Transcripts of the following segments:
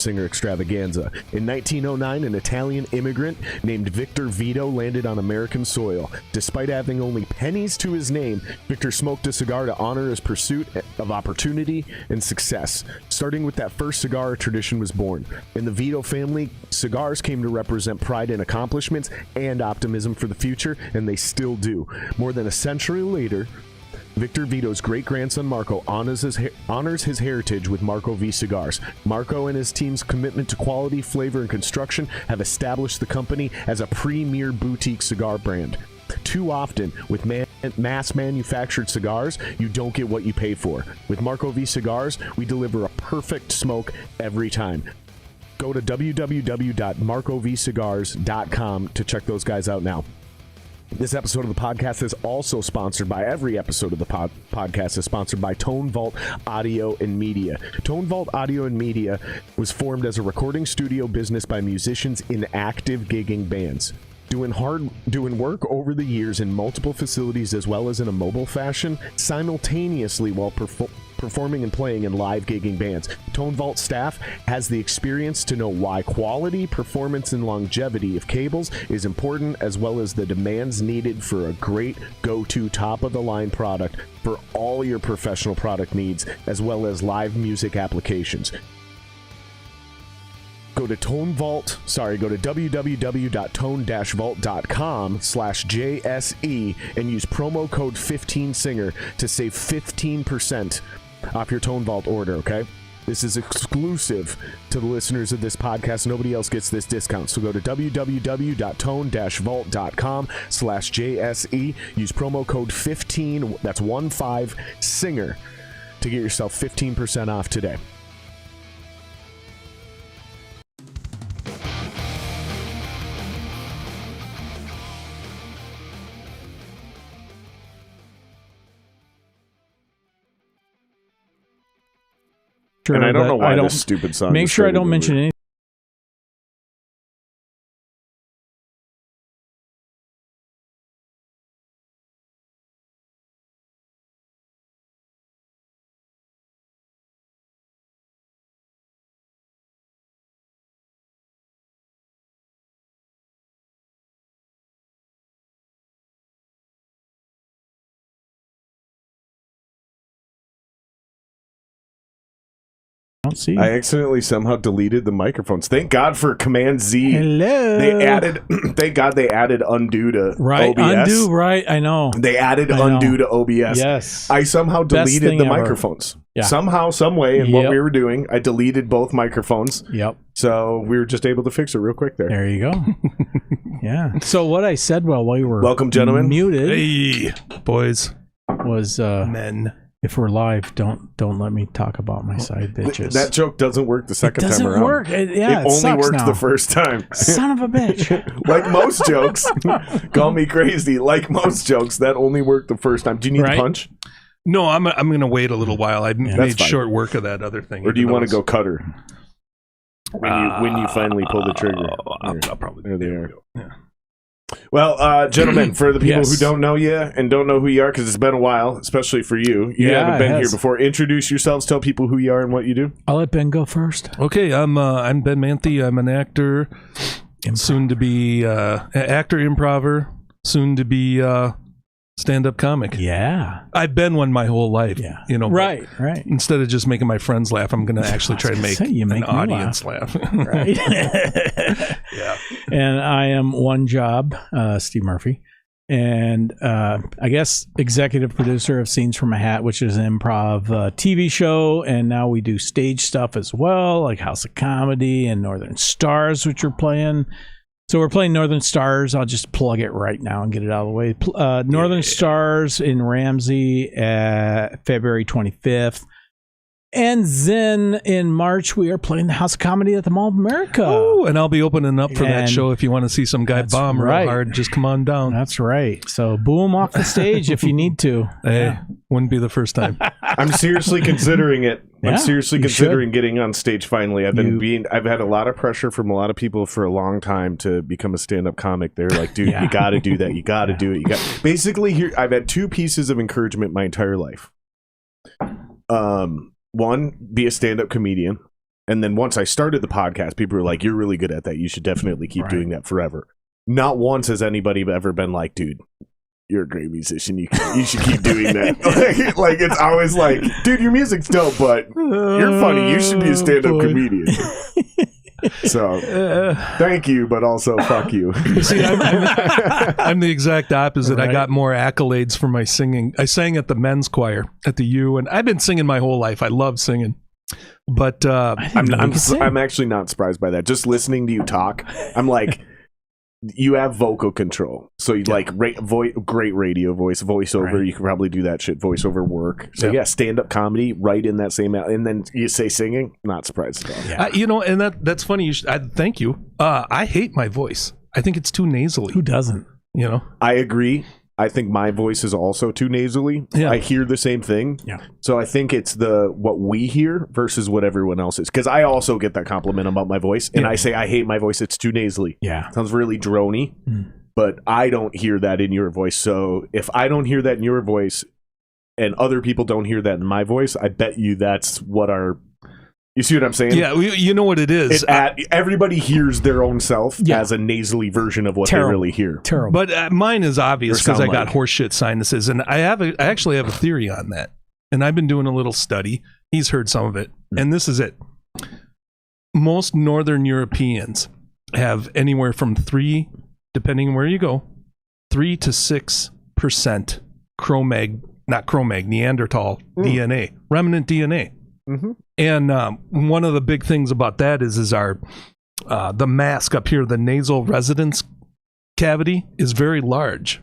singer Extravaganza. In 1909, an Italian immigrant named Victor Vito landed on American soil. Despite having only pennies to his name, Victor smoked a cigar to honor his pursuit of opportunity and success. Starting with that first cigar, a tradition was born. In the Vito family, cigars came to represent pride in accomplishments and optimism for the future, and they still do. More than a century later, Victor Vito's great-grandson Marco honors his heritage with Marco V Cigars. Marco and his team's commitment to quality, flavor, and construction have established the company as a premier boutique cigar brand. Too often, with mass-manufactured cigars, you don't get what you pay for. With Marco V Cigars, we deliver a perfect smoke every time. Go to www.marcovcigars.com to check those guys out now. This episode of the podcast is also sponsored by, every episode of the podcast is sponsored by Tone Vault Audio and Media. Tone Vault Audio and Media was formed as a recording studio business by musicians in active gigging bands. Doing work over the years in multiple facilities as well as in a mobile fashion, simultaneously while performing and playing in live gigging bands. Tone Vault staff has the experience to know why quality, performance, and longevity of cables is important, as well as the demands needed for a great go-to top-of-the-line product for all your professional product needs, as well as live music applications. Go to www.tone-vault.com/JSE and use promo code 15singer to save 15% off your Tone Vault order, okay? This is exclusive to the listeners of this podcast. Nobody else gets this discount. So go to www.tone-vault.com/JSE. Use promo code 15, that's 15singer, to get yourself 15% off today. And I don't know why this stupid song. Make sure I don't mention anything. I accidentally somehow deleted the microphones. Thank God for Command Z. Hello. Thank God they added undo to right, OBS. Undo, right, I know. They added undo to OBS. Yes. I somehow deleted the microphones. Yeah. Somehow, some way, in what we were doing, I deleted both microphones. Yep. So we were just able to fix it real quick there. There you go. Yeah. So what I said while we were welcome, gentlemen. Muted. Hey, boys. Was men. If we're live, don't let me talk about my side bitches. That joke doesn't work the second time around. It doesn't work. It only works the first time. Son of a bitch. Like most jokes. Call me crazy. Like most jokes, that only worked the first time. Do you need a punch? No, I'm going to wait a little while. I made short work of that other thing. Or do you want to go cutter? When you finally pull the trigger. I'll probably. There they are. Yeah. Well, gentlemen, for the people who don't know you and don't know who you are, because it's been a while, especially for you. You haven't been here before. Introduce yourselves. Tell people who you are and what you do. I'll let Ben go first. Okay, I'm Ben Manthe. I'm an actor, soon to be actor, improver, soon to be stand-up comic. Yeah, I've been one my whole life. Yeah, right. Instead of just making my friends laugh, I'm going to actually try to make an audience laugh. Right. Yeah. And I am One Job, Steve Murphy, and I guess executive producer of Scenes from a Hat, which is an improv TV show, and now we do stage stuff as well, like House of Comedy and Northern Stars, which we're playing. So we're playing Northern Stars. I'll just plug it right now and get it out of the way. Northern Stars in Ramsey, February 25th. And then in March, we are playing the House of Comedy at the Mall of America. Oh, and I'll be opening up for that show. If you want to see some guy bomb real hard, just come on down. That's right. So boom off the stage if you need to. Hey, wouldn't be the first time. I'm seriously considering it. I'm seriously considering getting on stage finally. I've had a lot of pressure from a lot of people for a long time to become a stand-up comic. They're like, dude, you got to do that. You got to do it. Basically, here I've had two pieces of encouragement my entire life. One, be a stand-up comedian. And then once I started the podcast, people were like, "You're really good at that. You should definitely keep doing that forever." Not once has anybody ever been like, "Dude, you're a great musician. You should keep doing that." like it's always like, "Dude, your music's dope, but you're funny. You should be a stand-up comedian." So thank you, but also fuck you. See, I'm the exact opposite. Right. I got more accolades for my singing. I sang at the men's choir at the U, and I've been singing my whole life. I love singing. But I'm actually not surprised by that. Just listening to you talk, I'm like, you have vocal control. So you like great radio voiceover. Right. You can probably do that shit, voiceover work. So yeah, stand-up comedy, right in that same, and then you say singing. Not surprised at all. Yeah. And that's funny. Thank you. I hate my voice. I think it's too nasally. Who doesn't? I agree. I think my voice is also too nasally. Yeah. I hear the same thing. Yeah. So I think it's what we hear versus what everyone else is. Because I also get that compliment about my voice. And I say, I hate my voice. It's too nasally. Yeah. Sounds really drony. But I don't hear that in your voice. So if I don't hear that in your voice and other people don't hear that in my voice, I bet you that's what you see what I'm saying? Yeah, you know what it is. Everybody hears their own self as a nasally version of what they really hear. Terrible. But mine is obvious because I got horseshit sinuses, and I actually have a theory on that. And I've been doing a little study. He's heard some of it, and this is it. Most Northern Europeans have anywhere from 3, depending on where you go, 3 to 6% Neanderthal DNA, remnant DNA. Mm-hmm. And one of the big things about that is our the mask up here, the nasal resonance cavity is very large,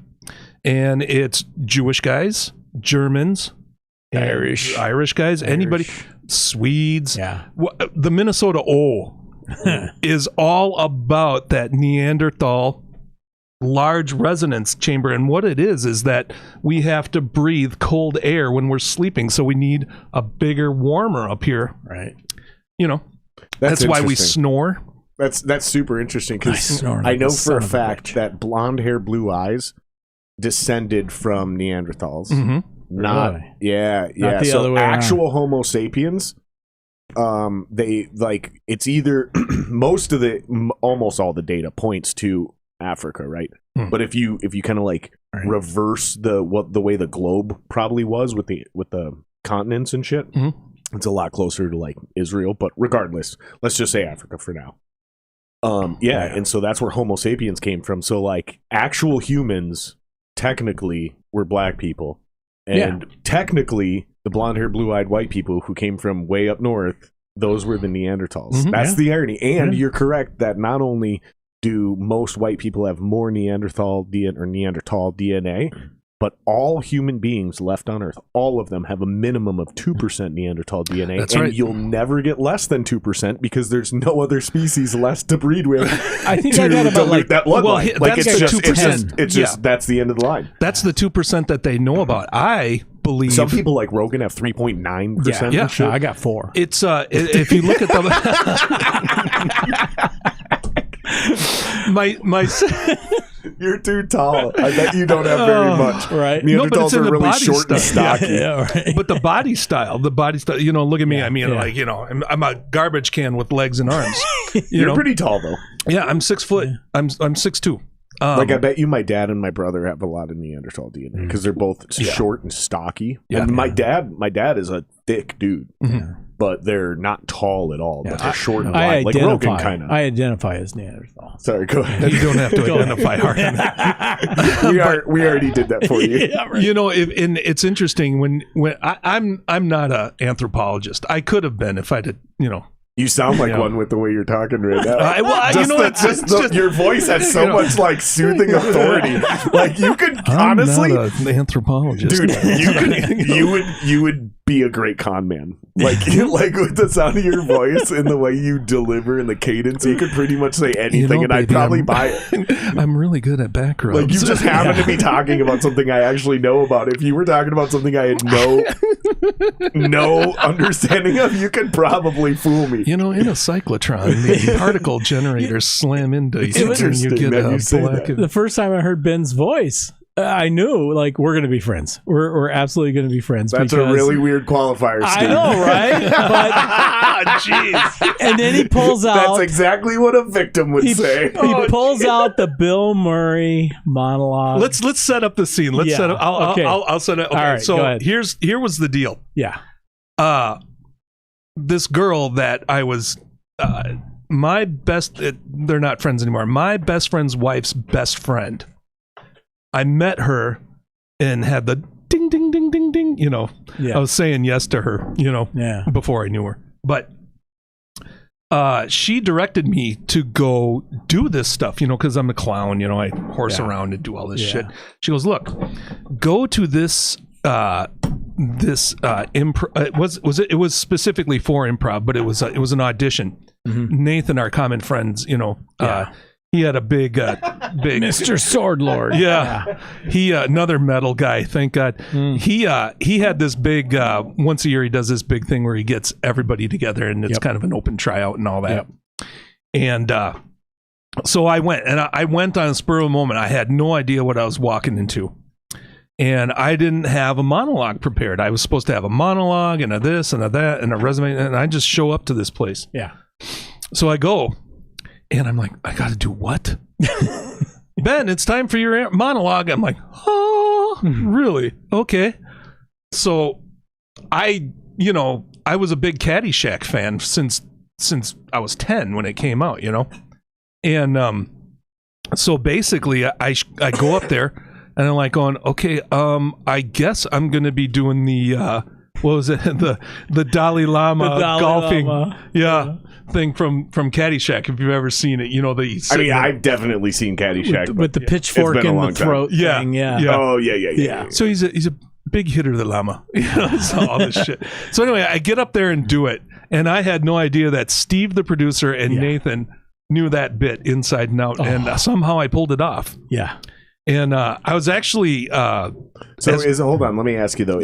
and it's Jewish guys, Germans, Irish guys, anybody, Swedes. Yeah, the Minnesota O is all about that Neanderthal large resonance chamber, and what it is that we have to breathe cold air when we're sleeping, so we need a bigger warmer up here, right? That's why we snore. That's super interesting, because I know for a fact that blonde hair, blue eyes descended from Neanderthals. Mm-hmm. Not the so other way actual around. Homo sapiens, they like, it's either almost all the data points to Africa, right? But if you kind of like reverse the way the globe probably was with the continents and shit, it's a lot closer to like Israel. But regardless, let's just say Africa for now. And so that's where Homo sapiens came from. So like actual humans technically were black people, and technically the blonde haired, blue eyed white people who came from way up north, those were the Neanderthals. That's the irony. And you're correct that not only do most white people have more Neanderthal DNA, but all human beings left on Earth, all of them have a minimum of 2% Neanderthal DNA. That's right. You'll never get less than 2% because there's no other species left to breed with. I think I got about like that bloodline. It's just that's the end of the line. That's the 2% that they know about. I believe some people like Rogan have 3.9%. Yeah, no, I got 4. It's if you look at the my you're too tall. I bet you don't have very much. Right? Neanderthals are really short and stocky. Right. But the body style. Look at me. I mean, I'm a garbage can with legs and arms. You're pretty tall though. Yeah, I'm 6 foot. I'm 6'2". Like I bet you my dad and my brother have a lot of Neanderthal DNA because they're both short and stocky. Yeah. And my dad is a thick dude. Mm-hmm. But they're not tall at all. But they're short and wide, like Rogan kind of. I identify as Neanderthal. Sorry, go ahead. You don't have to identify hard enough. We already did that for you. Yeah, right. And it's interesting when I'm not an anthropologist. I could have been if I did. You sound like one with the way you're talking right now. Your voice has so much like soothing authority. Like you could honestly, not an anthropologist, dude. You would be a great con man. Like with the sound of your voice and the way you deliver and the cadence, you could pretty much say anything, and I'd probably buy it. I'm really good at back rubs. Like you just happen to be talking about something I actually know about. If you were talking about something I had no understanding of, you could probably fool me. In a cyclotron, the particle generators slam into each other and you get a black. The first time I heard Ben's voice, I knew, like, we're going to be friends. We're absolutely going to be friends. That's a really weird qualifier, Steve. I know, right? But jeez. And then he pulls out. That's exactly what a victim would say. He pulls out the Bill Murray monologue. Let's set up the scene. Let's set up. I'll set it. Okay, all right, so go ahead. here was the deal. Yeah. This girl that I was my best. They're not friends anymore. My best friend's wife's best friend. I met her and had the ding, ding, ding, ding, ding. You know, I was saying yes to her, you know, before I knew her. But she directed me to go do this stuff, you know, because I'm a clown, you know, I horse around and do all this shit. She goes, look, go to this improv. It was specifically for improv, but it was an audition. Mm-hmm. Nathan, our common friends, you know, he had a big Mr. Swordlord. Yeah. He another metal guy, thank God. He had this big once a year he does this big thing where he gets everybody together and it's kind of an open tryout and all that. And so I went on a spur of a moment. I had no idea what I was walking into. And I didn't have a monologue prepared. I was supposed to have a monologue and a this and a that and a resume, and I just show up to this place. Yeah. So I go. And I'm like, I got to do what? Ben, it's time for your monologue. I'm like, oh, really? Okay. So I was a big Caddyshack fan since I was 10 when it came out, you know? And so basically I go up there and I'm like going, okay, I guess I'm going to be doing the, what was it? The Dalai Lama golfing. Thing from Caddyshack, if you've ever seen it, you know, I've definitely seen Caddyshack with the pitchfork in the throat thing. Oh yeah. So he's a big hitter, the llama. You know, so all this shit. So anyway, I get up there and do it, and I had no idea that Steve, the producer, and Nathan knew that bit inside and out, and somehow I pulled it off. Yeah. And I was actually hold on, let me ask you though,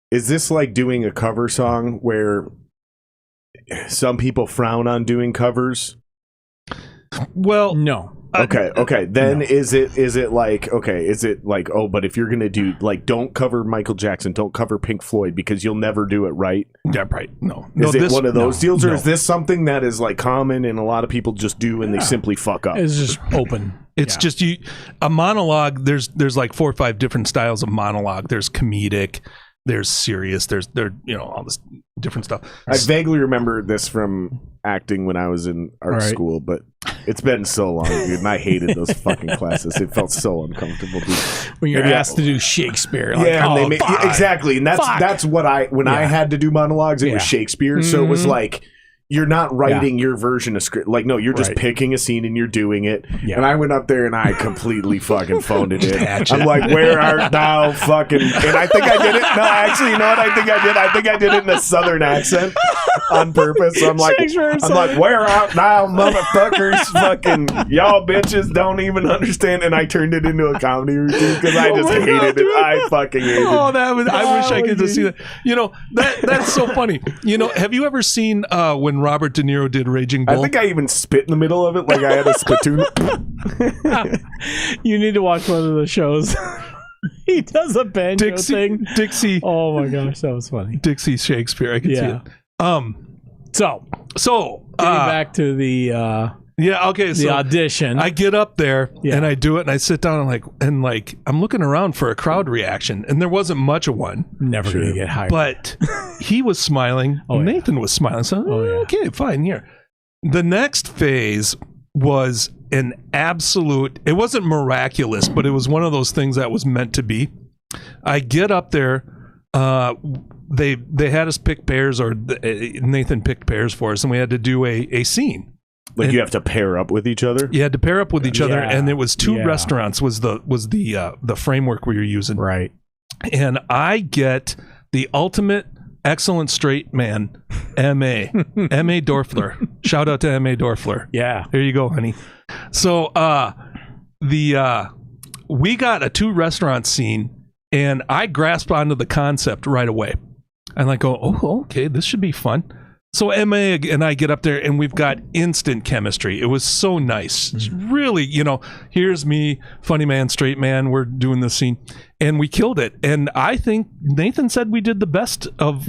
is this like doing a cover song where some people frown on doing covers? Well, no. Okay. Then is it like, oh, but if you're going to do, like, don't cover Michael Jackson, don't cover Pink Floyd because you'll never do it right? Yeah, right. No. Is it one of those deals, or is this something that is like common and a lot of people just do and they simply fuck up? It's just open. It's just a monologue. There's like 4 or 5 different styles of monologue. There's comedic. There's serious. There's all this different stuff. I vaguely remember this from acting when I was in art school, but it's been so long, dude. And I hated those fucking classes. It felt so uncomfortable, dude. When you're asked to do Shakespeare, exactly. And that's what I had to do monologues. It was Shakespeare, so it was like, you're not writing your version of script. Like, no, you're just picking a scene and you're doing it. Yeah. And I went up there and I completely fucking phoned it in. I'm like, where art thou fucking... And I think I did it... No, actually, you know what I think I did? I think I did it in a southern accent on purpose. So I'm like, where art thou, motherfuckers? Fucking y'all bitches don't even understand. And I turned it into a comedy routine because I just hated it. I fucking hated it. I wish I could just see that. You know, that's so funny. You know, have you ever seen when Robert De Niro did Raging Bull? I think I even spit in the middle of it like I had a spittoon. You need to watch one of the shows. He does a banjo thing. Dixie. Oh my gosh, that was funny. Dixie Shakespeare. I can see it. So getting back to the the audition. I get up there and I do it and I sit down and I'm looking around for a crowd reaction and there wasn't much of one. Never gonna get hired. But he was smiling. Nathan was smiling. So okay, fine. Here. The next phase was an absolute. It wasn't miraculous, but it was one of those things that was meant to be. I get up there. They had us pick pairs, or Nathan picked pairs for us, and we had to do a scene. Like, you have to pair up with each other? You had to pair up with each other, and it was 2 restaurants was the framework we were using. Right. And I get the ultimate excellent straight man, M.A. M.A. Dorfler. Shout out to M.A. Dorfler. Yeah. There you go, honey. So we got a 2 restaurant scene, and I grasped onto the concept right away. I'm like, oh, okay, this should be fun. So Emma and I get up there and we've got instant chemistry. It was so nice. Really, here's me, funny man, straight man. We're doing this scene and we killed it. And I think Nathan said we did the best of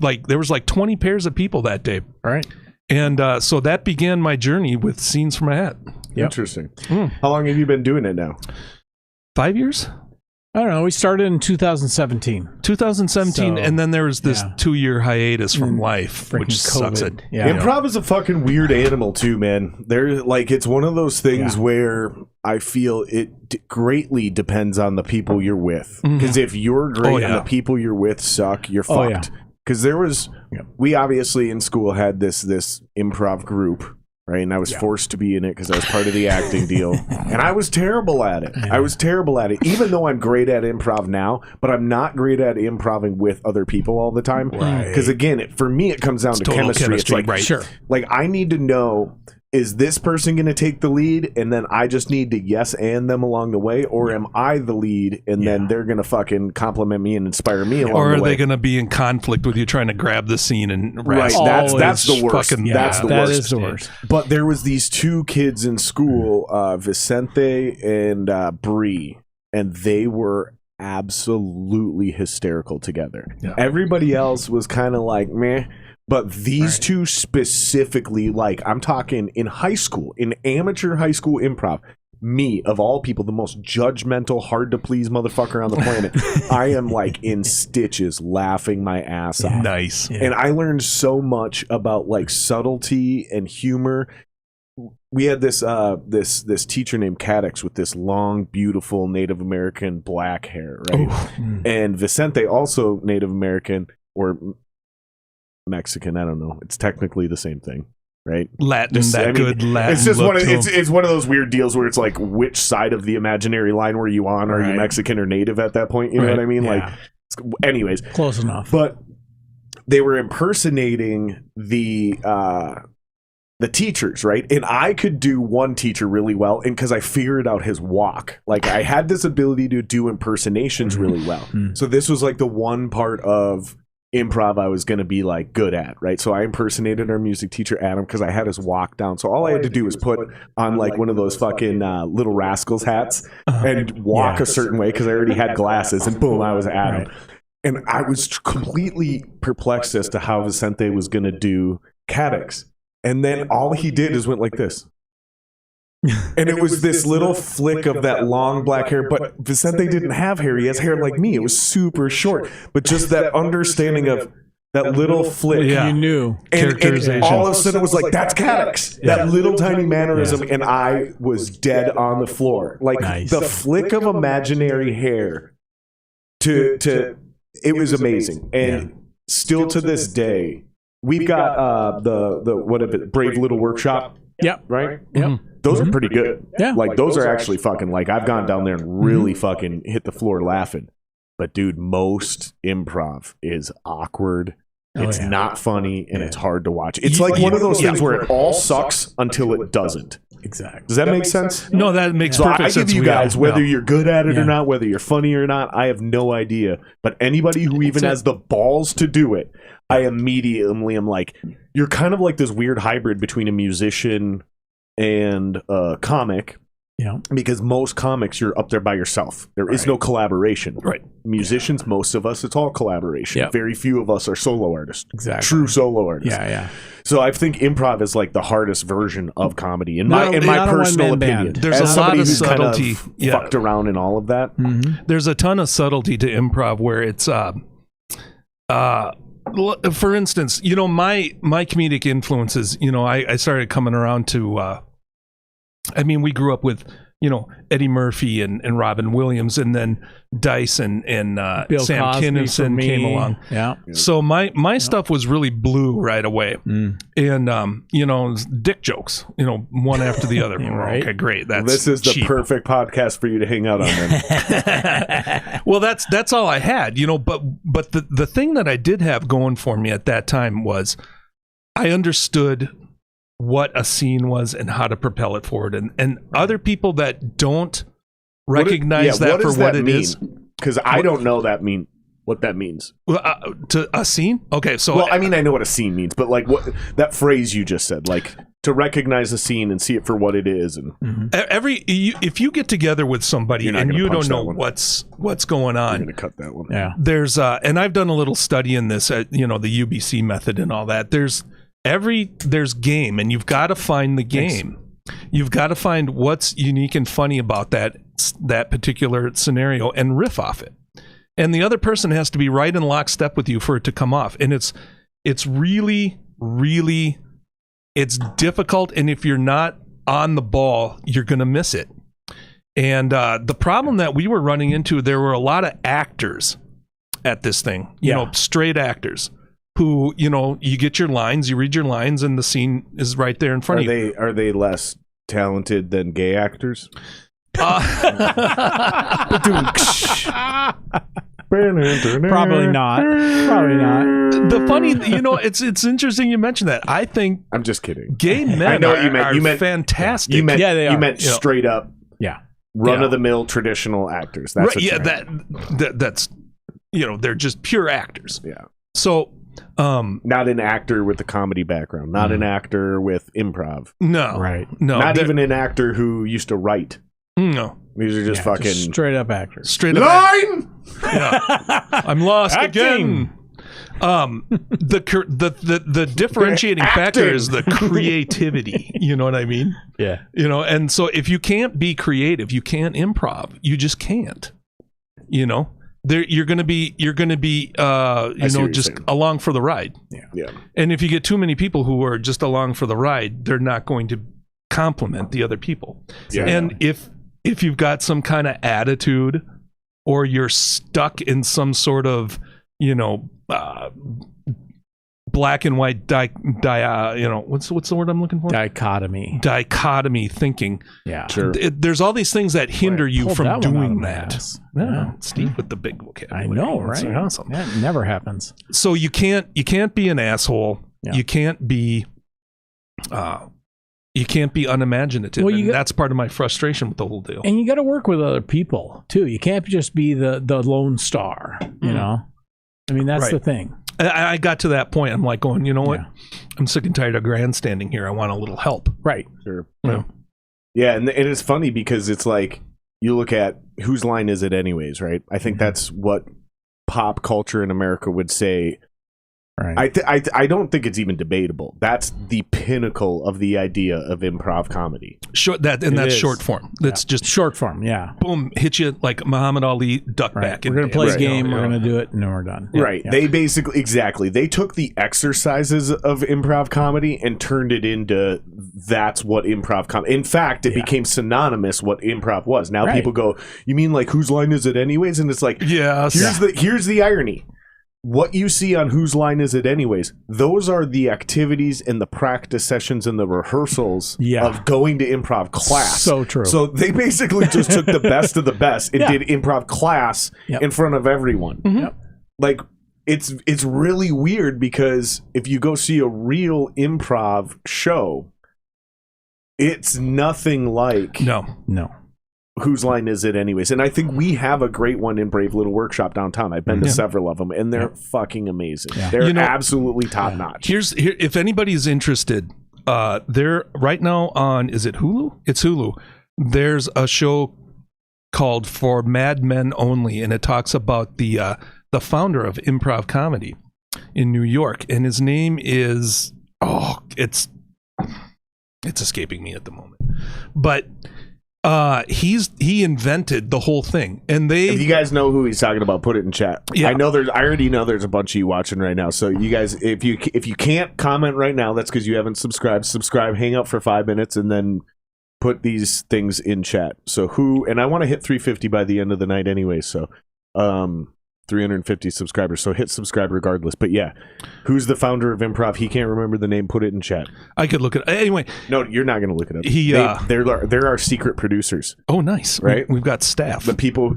like, there was like 20 pairs of people that day. All right. And so that began my journey with Scenes from a Hat. Yep. Interesting. How long have you been doing it now? 5 years? I don't know. We started in 2017. 2017, and then there was this 2-year hiatus from life, which sucks it. Yeah. Improv is a fucking weird animal too, man. It's one of those things where I feel it greatly depends on the people you're with. Because if you're great and the people you're with suck, you're fucked. Because we obviously in school had this improv group. Right, and I was forced to be in it because I was part of the acting deal, and I was terrible at it. Even though I'm great at improv now, but I'm not great at improving with other people all the time. Because again, for me, it comes down to chemistry. It's like, like I need to know, is this person going to take the lead, and then I just need to yes and them along the way, or am I the lead, and then they're going to fucking compliment me and inspire me along the way? Or are they going to be in conflict with you trying to grab the scene and that's the worst. That's the that worst. Is the worst. But there was these two kids in school, Vicente and Bree, and they were absolutely hysterical together. Yeah. Everybody else was kind of like meh. But these two specifically, like I'm talking in high school, in amateur high school improv, me, of all people, the most judgmental, hard to please motherfucker on the planet, I am like in stitches laughing my ass off. Nice. And I learned so much about like subtlety and humor. We had this teacher named Cadix with this long, beautiful Native American black hair, right? And Vicente, also Native American or Mexican, I don't know. It's technically the same thing, right? Latin, Latin. It's just it's one of those weird deals where it's like, which side of the imaginary line were you on? Are you Mexican or Native at that point? You know what I mean? Yeah. Like, anyways, close enough. But they were impersonating the teachers, right? And I could do one teacher really well, and because I figured out his walk, like I had this ability to do impersonations really well. So this was like the one part of improv I was going to be like good at, right? So I impersonated our music teacher Adam because I had his walk down. So all I had to do was put on like one of those fucking Little Rascals hats and walk a certain way because I already had glasses, and boom, I was Adam. And I was completely perplexed as to how Vicente was going to do Cadix. And then all he did is went like this. And it was this little flick of that long black hair, but Vicente didn't have hair. He has hair like me. It was super short, but just that understanding of that little flick. Yeah. You knew. And all of a sudden it was like, that's Cadix. That little tiny mannerism. And I was dead on the floor. Like the flick of imaginary hair to it was amazing. And still to this day, we've got the Brave Little Workshop. Yep. Right? Yep. Those are pretty good. Yeah. Like, those are actually fucking, like, I've gone down there and really fucking hit the floor laughing. But, dude, most improv is awkward. It's not funny, and it's hard to watch. It's like one of those things where it all sucks until it doesn't. Exactly. Does that make sense? No, that makes so perfect I sense. give you guys, whether you're good at it or not, whether you're funny or not, I have no idea. But anybody who even has the balls to do it, I immediately am like, you're kind of like this weird hybrid between a musician and a comic. Yeah. Because most comics, you're up there by yourself. There is no collaboration. Right. Musicians, most of us, it's all collaboration. Yep. Very few of us are solo artists. Exactly. True solo artists. Yeah. So I think improv is like the hardest version of comedy, in my personal opinion. There's a lot of subtlety. Kind of fucked around in all of that. Mm-hmm. There's a ton of subtlety to improv where it's for instance, you know, my comedic influences, you know, I started coming around to I mean, we grew up with, you know, Eddie Murphy and Robin Williams, and then Dice and Bill Sam Cosby Kinison came along. Yeah. So my stuff was really blue right away. And, you know, dick jokes, you know, one after the other. Right. Okay, great. This is the perfect podcast for you to hang out on then. Well, that's all I had, you know, but the thing that I did have going for me at that time was I understood what a scene was and how to propel it forward, and other people that don't recognize that for what it is. Because I don't know that mean. what that means. To a scene? Okay, so Well, I mean, I know what a scene means, but like what that phrase you just said, like to recognize a scene and see it for what it is, and if you get together with somebody You're not and gonna you punch don't that know one. what's going I'm on, going to cut that one. Yeah. there's and I've done a little study in this, the UBC method and all that. There's game, and you've got to find the game. You've got to find what's unique and funny about that particular scenario and riff off it. And the other person has to be right in lockstep with you for it to come off. And it's really, really, it's difficult. And if you're not on the ball, you're going to miss it. And the problem that we were running into, there were a lot of actors at this thing, you know, straight actors who, you know, you get your lines, you read your lines, and the scene is right there in front of you. Are they less talented than gay actors? Probably not. Probably not. The funny, you know, it's interesting you mentioned that. I think I'm just kidding. gay men I know what you meant. are You meant fantastic. You meant, Yeah, they you are. meant Yeah. straight up Yeah. run of the mill traditional actors. That's right, what yeah, you meant. that's you know, they're just pure actors. Yeah. So, Not an actor with a comedy background. Not an actor with improv. no, Right. no, Not they're- even an actor who used to write. no, These are just Yeah, fucking straight up actors. straight up. line. I'm lost Acting. again. The differentiating factor Acting. is the creativity. You know what I mean? Yeah. You know, and so if you can't be creative, you can't improv. You just can't. You know, you're gonna be see what you're just saying. along for the ride. Yeah. And if you get too many people who are just along for the ride, they're not going to compliment the other people. Yeah. And if you've got some kind of attitude, or you're stuck in some sort of, you know, black and white what's the word I'm looking for? Dichotomy thinking. Yeah. Sure. There's all these things that hinder you Pulled from that one out doing of my that. ass. Yeah, Steve with the big vocabulary. I know, That's right? awesome. That never happens. So you can't be an asshole. Yeah. You can't be unimaginative. Well, And that's part of my frustration with the whole deal. And you got to work with other people too. You can't just be the lone star. You know, I mean that's Right. the thing. I got to that point. I'm like going, you know what? Yeah. I'm sick and tired of grandstanding here. I want a little help. Right. Sure. Yeah. Yeah, and it's funny because it's like you look at whose line is it anyways, right? I think that's what pop culture in America would say. Right. I don't think it's even debatable. That's the pinnacle of the idea of improv comedy. That's is. short form. That's just Short form. Yeah. boom, hit you like Muhammad Ali duck Right. back. We're gonna play a Right. game. Yeah. We're gonna do it, and then we're done. Right. Yeah. They basically they took the exercises of improv comedy and turned it into that's what improv comedy. In fact, it became synonymous what improv was. Now Right. people go, "You mean like whose line is it anyways?" And it's like, Yes. here's the irony. What you see on Whose Line Is It Anyways, those are the activities and the practice sessions and the rehearsals of going to improv class. So true. So they basically just took the best of the best and Yeah. did improv class in front of everyone. Yep. Like it's really weird because if you go see a real improv show, it's nothing like No. Whose Line Is It Anyways? And I think we have a great one in Brave Little Workshop downtown. I've been to several of them, and they're fucking amazing. Yeah. They're You know- absolutely top notch. Here, if anybody's interested, they're right now on, is it Hulu? It's Hulu. There's a show called For Mad Men Only, and it talks about the founder of improv comedy in New York, and his name is it's escaping me at the moment, but he invented the whole thing, and If you guys know who he's talking about, put it in chat. Yeah. I already know there's a bunch of you watching right now. So you guys, if you can't comment right now, that's because you haven't subscribed. Subscribe, hang out for 5 minutes, and then put these things in chat. So and I want to hit 350 by the end of the night anyway. So 350 subscribers. So hit subscribe regardless. But yeah, who's the founder of improv? He can't remember the name. Put it in chat. I could look at anyway. No, you're not going to look it up. They're our secret producers. Oh, nice! Right? We've got staff. The people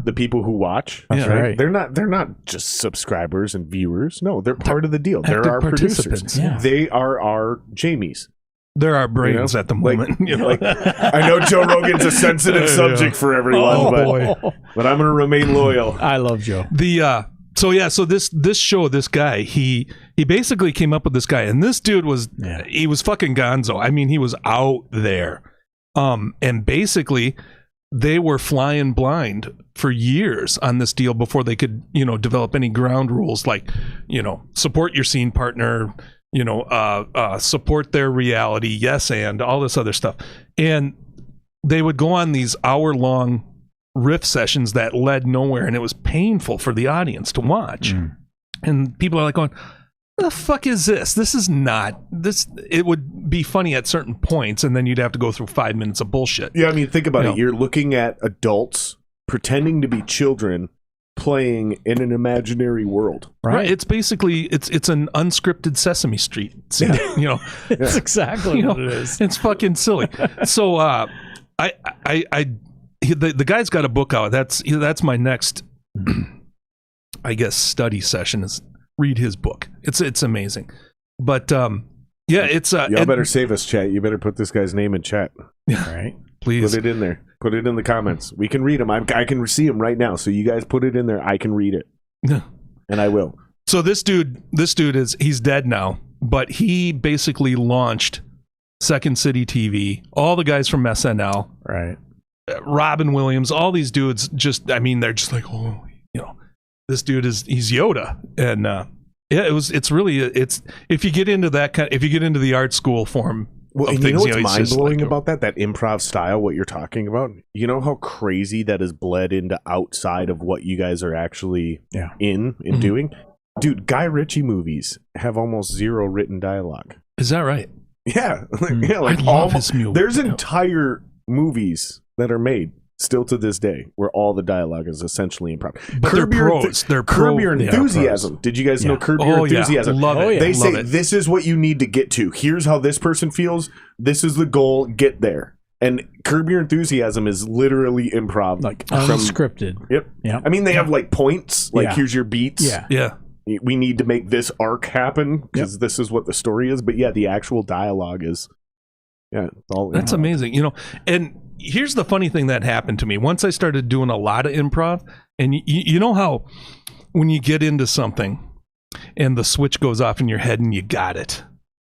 who watch. That's right. They're not just subscribers and viewers. No, they're part of the deal. They're active our producers. participants. Yeah. They are our Jamies. There are brains at the moment. I know Joe Rogan's a sensitive subject for everyone, but I'm going to remain loyal. I love Joe. So this show, this guy, he basically came up with this guy, and this dude was he was fucking gonzo. I mean, he was out there. And basically they were flying blind for years on this deal before they could, develop any ground rules like, support your scene partner, support their reality, yes, and all this other stuff. And they would go on these hour-long riff sessions that led nowhere, and it was painful for the audience to watch. And people are like going, the fuck is this? This is not this. It would be funny at certain points, and then you'd have to go through 5 minutes of bullshit. Yeah, I mean, think about it. You're looking at adults pretending to be children playing in an imaginary world. Right. It's basically it's an unscripted Sesame Street scene. It's exactly what it is. It's fucking silly. So the guy's got a book out. That's my next I guess study session is read his book. It's amazing. But it's y'all better save us, chat. You better put this guy's name in chat. Right. Please put it in there. Put it in the comments. We can read him. I can see him right now. So you guys put it in there. I can read it. And I will. So this dude he's dead now, but he basically launched Second City TV, all the guys from SNL, right? Robin Williams, all these dudes they're just like, this dude he's Yoda. And it's if you get into if you get into the art school form. Well, and you know what's mind-blowing about that improv style, what you're talking about? You know how crazy that has bled into outside of what you guys are actually in doing? Dude, Guy Ritchie movies have almost zero written dialogue. Is that right? Yeah. I love his movie. There's entire movies that are made still to this day where all the dialogue is essentially improv. But they're pros. Curb Your Enthusiasm. Did you guys know Curb Your Enthusiasm? Love it. They say this is what you need to get to. Here's how this person feels. This is the goal. Get there. And Curb Your Enthusiasm is literally improv. Like unscripted. Yep. I mean, they have like points. Like here's your beats. Yeah. We need to make this arc happen because this is what the story is. But the actual dialogue is all that's amazing. And here's the funny thing that happened to me once I started doing a lot of improv. And you know how when you get into something and the switch goes off in your head and you got it.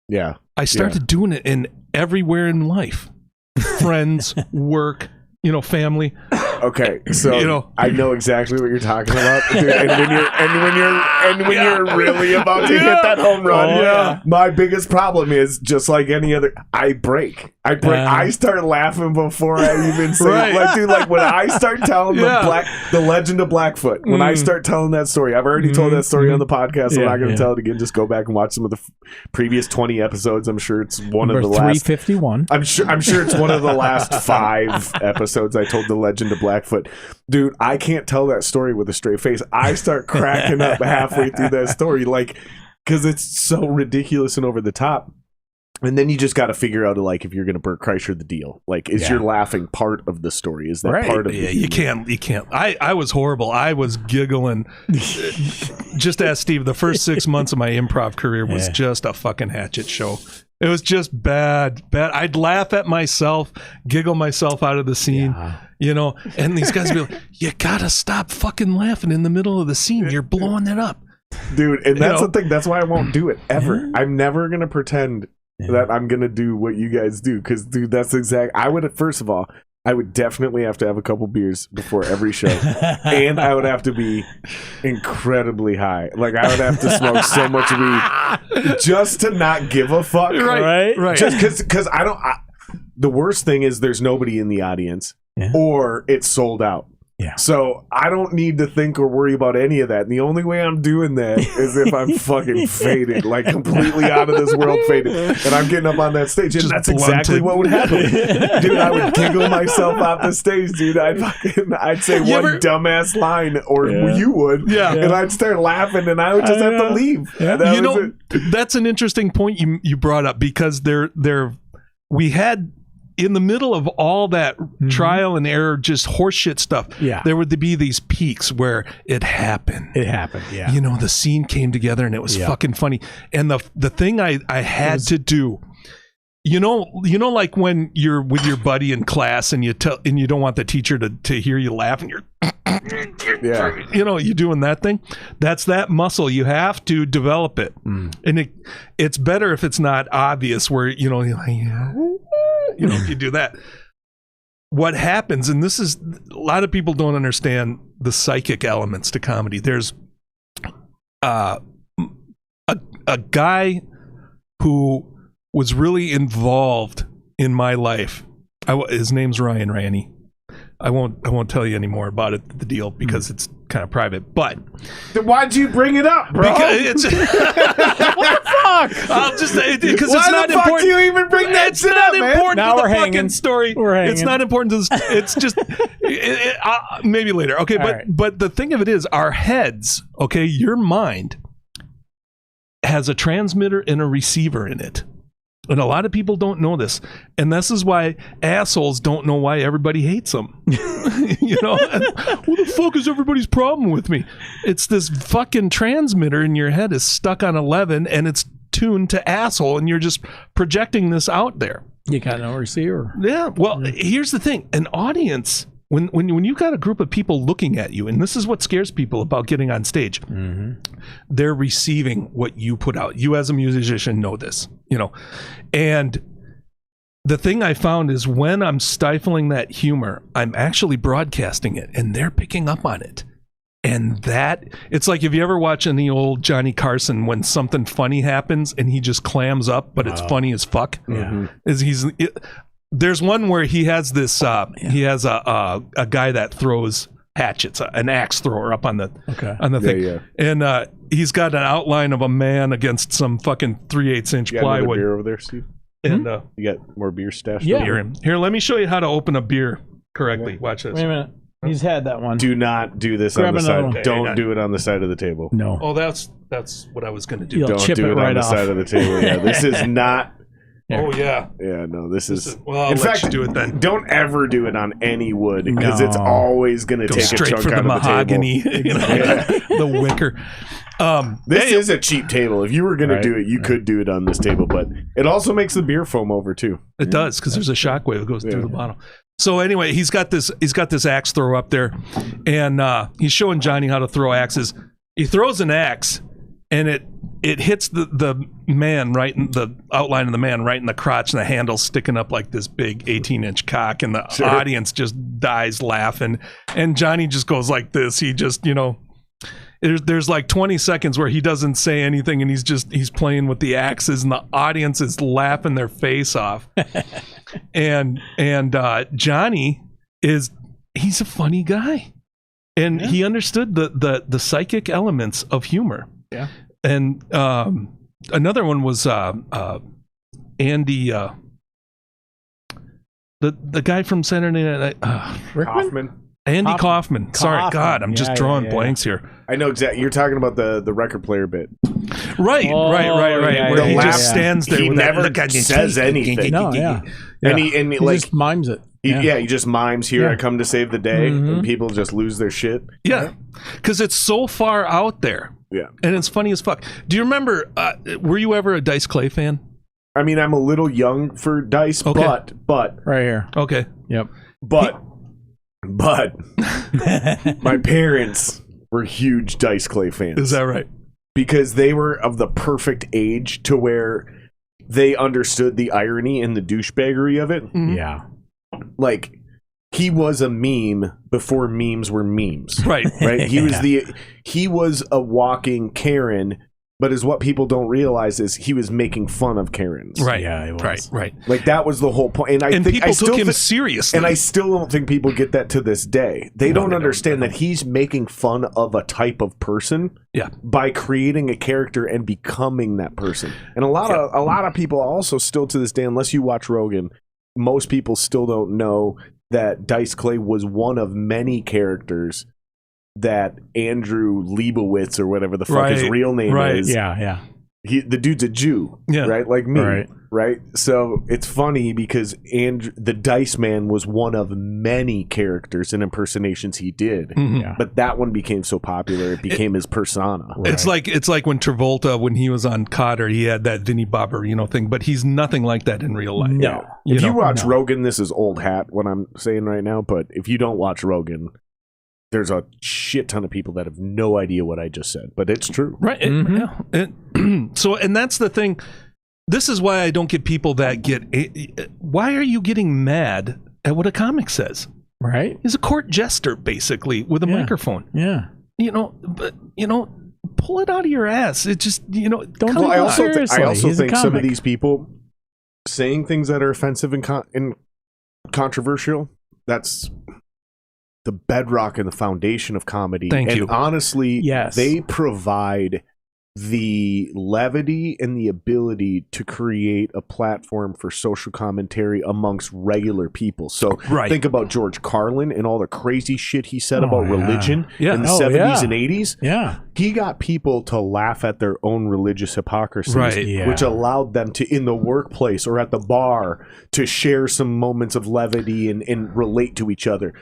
Yeah. I started doing it in everywhere in life. Friends, work, family. Okay, so I know exactly what you're talking about, dude. And when you're really about to hit that home run, my biggest problem is just like any other. I break. I start laughing before I even say it. Like, dude, like when I start telling the Legend of Blackfoot, when I start telling that story, I've already told that story on the podcast. So I'm not going to tell it again. Just go back and watch some of the previous 20 episodes. I'm sure it's one of the last 351. I'm sure it's one of the last 5 episodes I told the Legend of Blackfoot. Dude, I can't tell that story with a straight face. I start cracking up halfway through that story, like, because it's so ridiculous and over the top. And then you just got to figure out, like, if you're going to Bert Kreischer the deal. Like, is your laughing part of the story? Is that part of the you can't. I was horrible. I was giggling. Just ask Steve. The first 6 months of my improv career was just a fucking hatchet show. It was just bad. I'd laugh at myself, giggle myself out of the scene, and these guys would be like, you got to stop fucking laughing in the middle of the scene. You're blowing it up. Dude, and that's the thing. That's why I won't do it, ever. I'm never going to pretend that I'm going to do what you guys do, because, dude, that's first of all, I would definitely have to have a couple beers before every show, and I would have to be incredibly high. Like, I would have to smoke so much weed just to not give a fuck. Right. Just because the worst thing is there's nobody in the audience, or it's sold out. Yeah. So I don't need to think or worry about any of that. And the only way I'm doing that is if I'm fucking faded, like completely out of this world faded. And I'm getting up on that stage. And that's exactly what would happen. Dude, I would giggle myself off the stage, dude. I'd say one dumbass line, or you would. Yeah. And I'd start laughing and I would just have to leave. Yeah, that's an interesting point you brought up, because we had, in the middle of all that trial and error, just horseshit stuff, there would be these peaks where it happened. Yeah. The scene came together and it was fucking funny. And the thing I had to do, like when you're with your buddy in class and you don't want the teacher to hear you laugh, and you're you doing that thing. That's that muscle. You have to develop it, and it's better if it's not obvious. Where you're like, if you do that. What happens, and this is a lot of people don't understand the psychic elements to comedy. There's a guy who was really involved in my life. His name's Ryan Raney. I won't tell you any more about it, the deal, because it's kind of private. But then why'd you bring it up, bro? Because it's what the fuck? I'll just because it's not important. Why the fuck do you even bring that shit up, man? It's not important to the fucking story. It's not important to the. It's just maybe later. Okay, but the thing of it is, our heads. Okay, your mind has a transmitter and a receiver in it. And a lot of people don't know this. And this is why assholes don't know why everybody hates them. What the fuck is everybody's problem with me? It's this fucking transmitter in your head is stuck on 11 and it's tuned to asshole and you're just projecting this out there. You got no receiver. Yeah. Well, here's the thing. An audience, when you've got a group of people looking at you, and this is what scares people about getting on stage, they're receiving what you put out. You as a musician know this, and the thing I found is when I'm stifling that humor, I'm actually broadcasting it and they're picking up on it. And that, it's like if you ever watch any old Johnny Carson when something funny happens and he just clams up, but it's funny as fuck. There's one where he has this. He has a guy that throws hatchets, an axe thrower up on the thing, and he's got an outline of a man against some fucking 3/8-inch plywood. Beer over there, Steve. And you got more beer stashed. Here, let me show you how to open a beer correctly. Yeah. Watch this. Wait a minute. He's had that one. Do not do this on the side. Don't do it on the side of the table. No. Oh, that's what I was going to do. Don't do it on the side of the table. Yeah, this is not. Oh yeah. Yeah, no, this is well, I'll let you do it then. Don't ever do it on any wood because it's always going to take a chunk for out the mahogany, of the table. the wicker. This is a cheap table. If you were going to do it, you could do it on this table, but it also makes the beer foam over too. It does because there's a shockwave that goes through the bottle. So anyway, he's got this axe throw up there, and he's showing Johnny how to throw axes. He throws an axe, and it hits the man right in the outline of the man right in the crotch, and the handle's sticking up like this big 18-inch cock, and the audience just dies laughing, and Johnny just goes like this. He just there's like 20 seconds where he doesn't say anything, and he's playing with the axes, and the audience is laughing their face off. and Johnny he's a funny guy, and he understood the psychic elements of humor. Yeah. And another one was Andy, the guy from Saturday Night Kaufman. Andy Kaufman. Sorry, God, I'm just drawing blanks here. I know exactly. You're talking about the record player bit. Right. Where he just stands there. He with never says anything. No, And he like just mimes it. He just mimes, "Here I come to save the day," and people just lose their shit. Yeah, because it's so far out there. Yeah, and it's funny as fuck. Do you remember? Were you ever a Dice Clay fan? I mean, I'm a little young for Dice, but right here. Okay. Yep. But my parents were huge Dice Clay fans. Is that right? Because they were of the perfect age to where they understood the irony and the douchebaggery of it. Mm-hmm. Yeah. Like, he was a meme before memes were memes. Right. He was a walking Karen, but is what people don't realize is he was making fun of Karens. Right. Yeah, it was. Right. Like, that was the whole point. And people took him seriously. And I still don't think people get that to this day. They don't understand that he's making fun of a type of person by creating a character and becoming that person. And a lot of people also still to this day, unless you watch Rogan, most people still don't know that Dice Clay was one of many characters that Andrew Leibowitz or whatever the fuck his real name is. Yeah. The dude's a Jew, right? Like me, right? So it's funny because the Dice Man was one of many characters and impersonations he did, but that one became so popular it became his persona. Right. It's like when Travolta, when he was on Cotter, he had that Vinnie Bobber, thing, but he's nothing like that in real life. No, if you watch Rogan, this is old hat what I'm saying right now, but if you don't watch Rogan, there's a shit ton of people that have no idea what I just said, but it's true. Right. So, and that's the thing. This is why I don't get people that get. Why are you getting mad at what a comic says? Right. He's a court jester, basically, with a microphone. Yeah. Pull it out of your ass. It just, don't. Well, I also think some of comic. these people saying things that are offensive and controversial, that's the bedrock and the foundation of comedy. Thank you. And honestly, Yes. they provide the levity and the ability to create a platform for social commentary amongst regular people. So think about George Carlin and all the crazy shit he said about religion in the 70s and 80s. Yeah. He got people to laugh at their own religious hypocrisies, which allowed them to, in the workplace or at the bar, to share some moments of levity and relate to each other.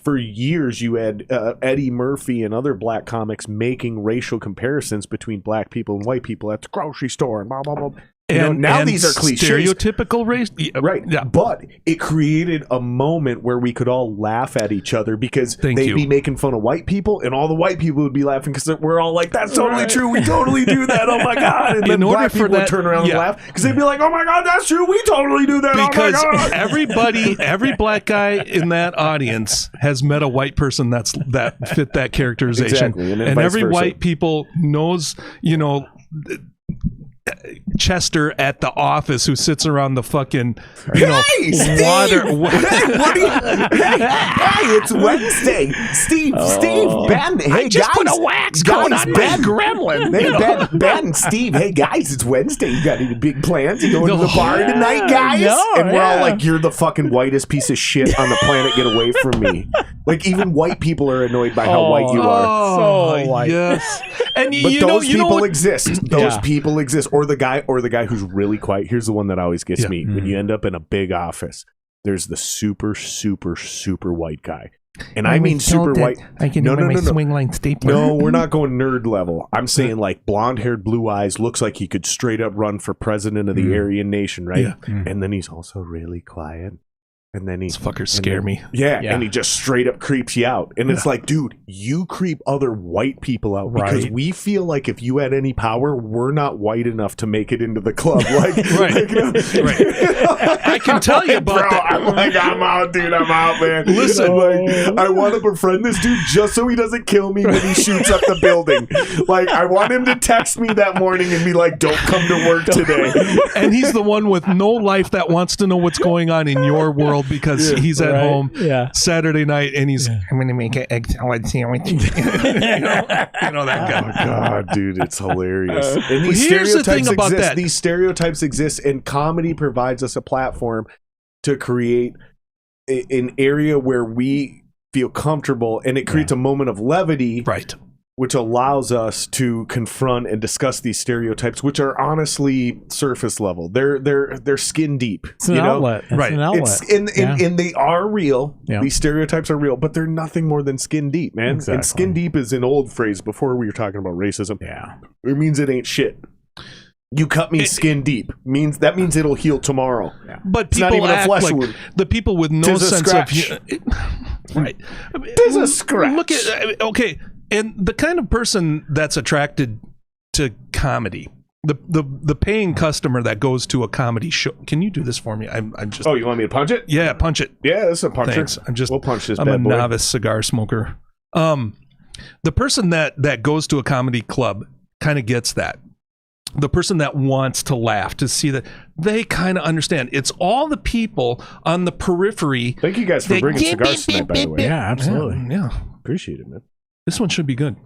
For years, you had Eddie Murphy and other black comics making racial comparisons between black people and white people at the grocery store and blah, blah, blah. Now these are cliches. Stereotypical race. Right. Yeah. But it created a moment where we could all laugh at each other because they'd be making fun of white people and all the white people would be laughing because we're all like, that's totally true. We totally do that. Oh my God. And then black people would turn around and laugh because they'd be like, oh my God, that's true. We totally do that. Because oh my God. every black guy in that audience has met a white person that fit that characterization. Exactly. And every white people knows, Chester at the office who sits around the fucking water. Hey, it's Wednesday. Steve, Ben. Hey, I just guys, put a wax coat on my gremlin. Hey, Ben, Steve. Hey, guys, it's Wednesday. You got any big plans? You going to the bar tonight, guys? And we're all like, you're the fucking whitest piece of shit on the planet. Get away from me. Like, even white people are annoyed by how white you are. So white. Yes. And but those people exist. Those people exist. Or the guy who's really quiet. Here's the one that always gets me. When you end up in a big office, there's the super, super, super white guy. And I mean super white. I can do my swing line stapler. No, we're not going nerd level. I'm saying like blonde haired, blue eyes, looks like he could straight up run for president of the Aryan nation, right? Yeah. And then he's also really quiet. And then these fuckers scare me. Yeah, and he just straight up creeps you out. And it's like, dude, you creep other white people out because we feel like if you had any power, we're not white enough to make it into the club. Like, I can tell you about that. I'm like, I'm out, dude. I'm out, man. Listen, I want to befriend this dude just so he doesn't kill me when he shoots up the building. Like, I want him to text me that morning and be like, don't come to work today. And he's the one with no life that wants to know what's going on in your world. Because he's at home Saturday night and he's I'm gonna make an egg salad sandwich. you know that guy. Oh God, dude, it's hilarious. And these stereotypes exist. These stereotypes exist, and comedy provides us a platform to create an area where we feel comfortable, and it creates a moment of levity, which allows us to confront and discuss these stereotypes, which are honestly surface level. They're skin deep. It's an outlet. It's an outlet. And they are real. Yeah. These stereotypes are real, but they're nothing more than skin deep, man. Exactly. And skin deep is an old phrase before we were talking about racism. Yeah. It means it ain't shit. You cut me skin deep. That means it'll heal tomorrow. Yeah. But it's people not even act a flesh like wound. The people with no sense of right. There's a scratch. Look at and the kind of person that's attracted to comedy, the paying customer that goes to a comedy show. Can you do this for me? I'm just. Oh, you want me to punch it? Yeah, punch it. Yeah, this is a puncher. Thanks. We'll punch this. I'm a novice cigar smoker. The person that goes to a comedy club kind of gets that. The person that wants to laugh, to see that they kind of understand. It's all the people on the periphery. Thank you guys for bringing cigars tonight, by the way. Yeah, absolutely. Yeah. Appreciate it, man. This one should be good.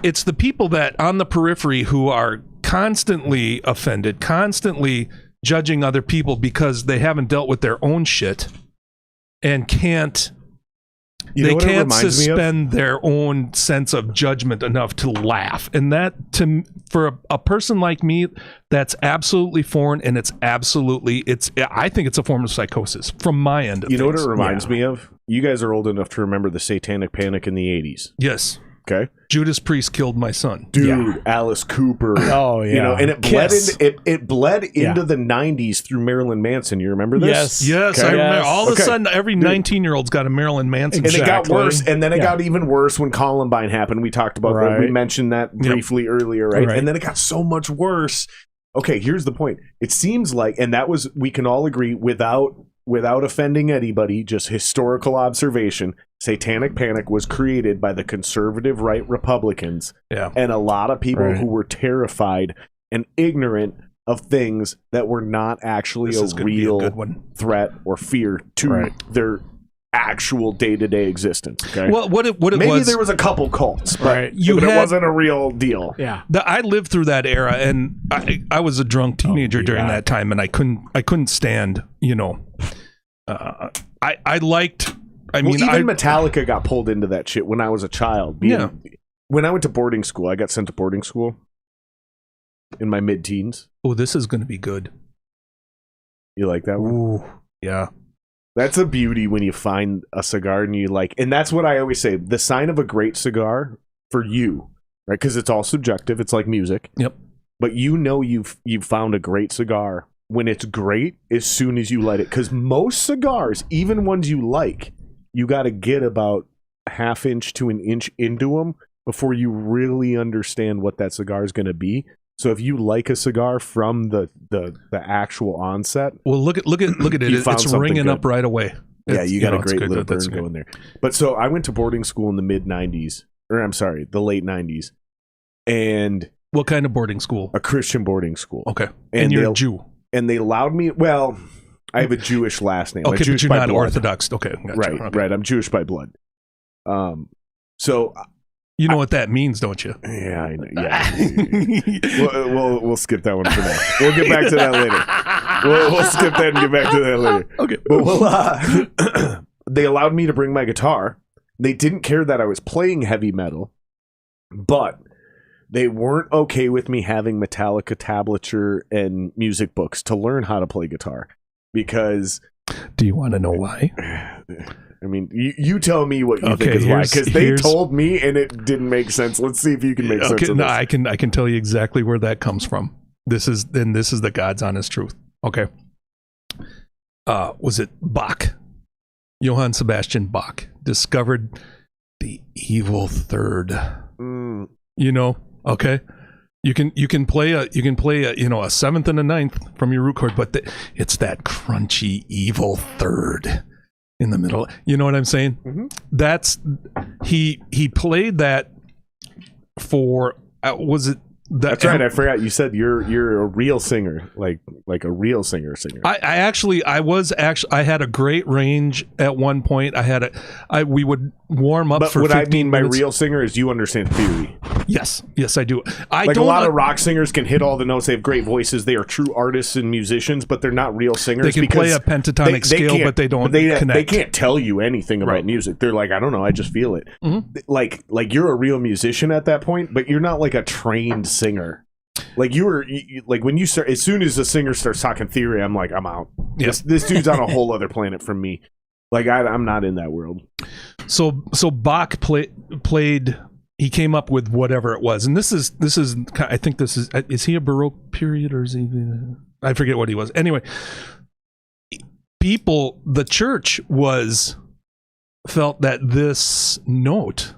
It's the people that on the periphery who are constantly offended, constantly judging other people because they haven't dealt with their own shit and can't suspend their own sense of judgment enough to laugh. And that, for a person like me, that's absolutely foreign, and I think it's a form of psychosis from my end of things. You know what it reminds me of? You guys are old enough to remember the Satanic Panic in the 80s. Yes. Okay. Judas Priest killed my son. Dude, Alice Cooper. Oh, yeah. You know, and it Kiss. bled into the 90s through Marilyn Manson. You remember this? Yes, Okay. I remember. All of a Okay. sudden, every 19-year-old's got a Marilyn Manson. And it got Exactly. worse, and then it got even worse when Columbine happened. We talked about that. We Right. mentioned that briefly earlier, right? Right. And then it got so much worse. Okay, here's the point. It seems like, and that was, we can all agree, without offending anybody, just historical observation, Satanic Panic was created by the conservative right Republicans and a lot of people who were terrified and ignorant of things that were not actually a real threat or fear to their actual day-to-day existence. Okay. Well, what it maybe was, there was a couple cults, but it had- wasn't a real deal. Yeah. I lived through that era, and I was a drunk teenager during that time, and I couldn't stand, you know. I liked. I mean, even Metallica got pulled into that shit when I was a child. When I went to boarding school, I got sent to boarding school in my mid-teens. Oh, this is going to be good. You like that one? Ooh, yeah. That's a beauty when you find a cigar and you like, and that's what I always say. The sign of a great cigar for you, right? Because it's all subjective. It's like music. Yep. But you know you've found a great cigar when it's great as soon as you light it. Because most cigars, even ones you like, you got to get about a half inch to an inch into them before you really understand what that cigar is going to be. So if you like a cigar from the actual onset, well, look at it. It's ringing up right away. Yeah, you got a great good. little burn going there. But so I went to boarding school in the mid 90s, or I'm sorry, the late 90s, and what kind of boarding school? A Christian boarding school. Okay, and you're a Jew, and they allowed me. Well, I have a Jewish last name. Okay, Jewish but you're by not blood. Orthodox. Okay, gotcha. Right, okay. right. I'm Jewish by blood. So. You know what that means, don't you? Yeah, I know. Yeah. we'll skip that one for now. We'll get back to that later. We'll skip that and get back to that later. Okay. But they allowed me to bring my guitar. They didn't care that I was playing heavy metal, but they weren't okay with me having Metallica tablature and music books to learn how to play guitar. Because... Do you want to know why? I mean, you tell me what you think is why, because they told me and it didn't make sense. Let's see if you can make sense of this. I can tell you exactly where that comes from. This is the God's honest truth. Okay. Was it Bach? Johann Sebastian Bach discovered the evil third. You know, okay. You can play a a seventh and a ninth from your root chord, but it's that crunchy evil third in the middle. You know what I'm saying? Mm-hmm. That's he played that for was it that, that's right. I forgot you said you're a real singer, like a real singer. I had a great range at one point. We would warm up, but for what 15 I mean by minutes. Real singer is you understand theory. Yes, I do. A lot of rock singers can hit all the notes. They have great voices. They are true artists and musicians, but they're not real singers. They can play a pentatonic scale, but they don't connect. They can't tell you anything about music. They're like, I don't know, I just feel it. Mm-hmm. Like you're a real musician at that point, but you're not like a trained singer. Like like when you start, as soon as a singer starts talking theory, I'm like, I'm out. Yeah. This dude's on a whole other planet from me. Like I'm not in that world. So Bach played. He came up with whatever it was, and this is. I think this is he a Baroque period or is he? I forget what he was. Anyway, the church felt that this note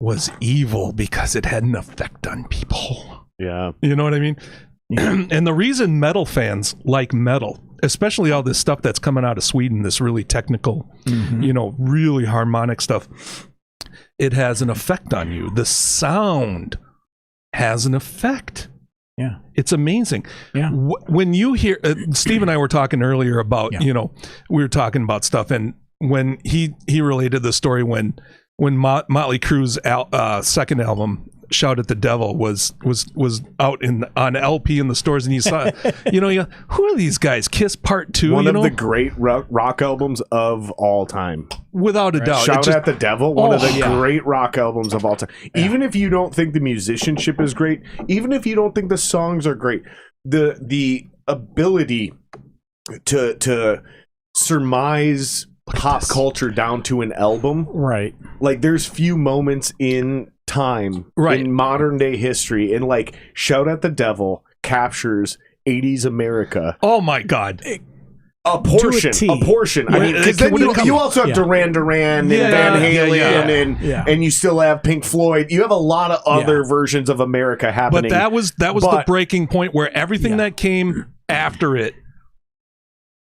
was evil because it had an effect on people. Yeah, you know what I mean. And the reason metal fans like metal, especially all this stuff that's coming out of Sweden, this really technical, really harmonic stuff. It has an effect on you. The sound has an effect. Yeah. It's amazing. Yeah. When you hear, Steve and I were talking earlier about, we were talking about stuff, and when he related the story when Motley Crue's second album, Shout at the Devil, was out on LP in the stores, and you saw, who are these guys? Kiss Part 2, one of the great rock albums of all time, without a doubt. Shout at the Devil, one of the great rock albums of all time. Yeah. Even if you don't think the musicianship is great, even if you don't think the songs are great, the ability to surmise pop culture down to an album. Right. Like, there's few moments in time in modern day history, and like Shout at the Devil captures 80s America. Oh my God. A portion. I mean, because then you also have Duran Duran and Van Halen and you still have Pink Floyd. You have a lot of other versions of America happening. But that was the breaking point where everything that came after it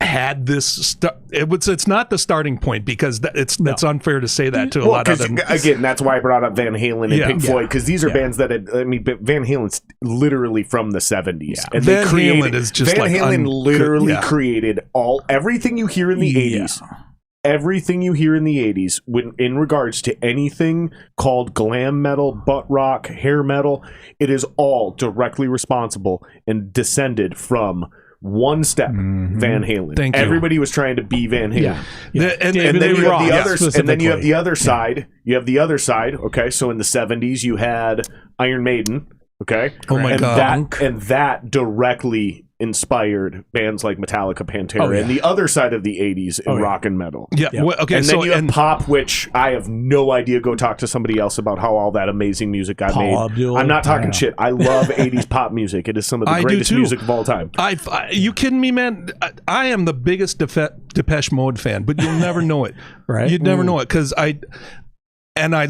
had this it's not the starting point, because it's unfair to say that to a lot of them. Again, that's why I brought up Van Halen and Pink Floyd, because these are bands that Van Halen's literally from the 70s, and Van Halen is just Van Halen literally created everything you hear in the 80s. Everything you hear in the 80s, when in regards to anything called glam metal, butt rock, hair metal, it is all directly responsible and descended from one step, Van Halen. Thank you. Everybody was trying to be Van Halen. And then you have the other side. You have the other side. Okay, so in the 70s, you had Iron Maiden. Okay, oh my God, and that directly inspired bands like Metallica, Pantera, and the other side of the 80s in rock and metal. Well, okay, and then you have pop, which I have no idea. Go talk to somebody else about how all that amazing music got made. I'm not talking shit. I love 80s pop music. It is some of the greatest music of all time. You kidding me, man? I am the biggest Depeche Mode fan, but you'll never know it. Right? You'd never know it, because I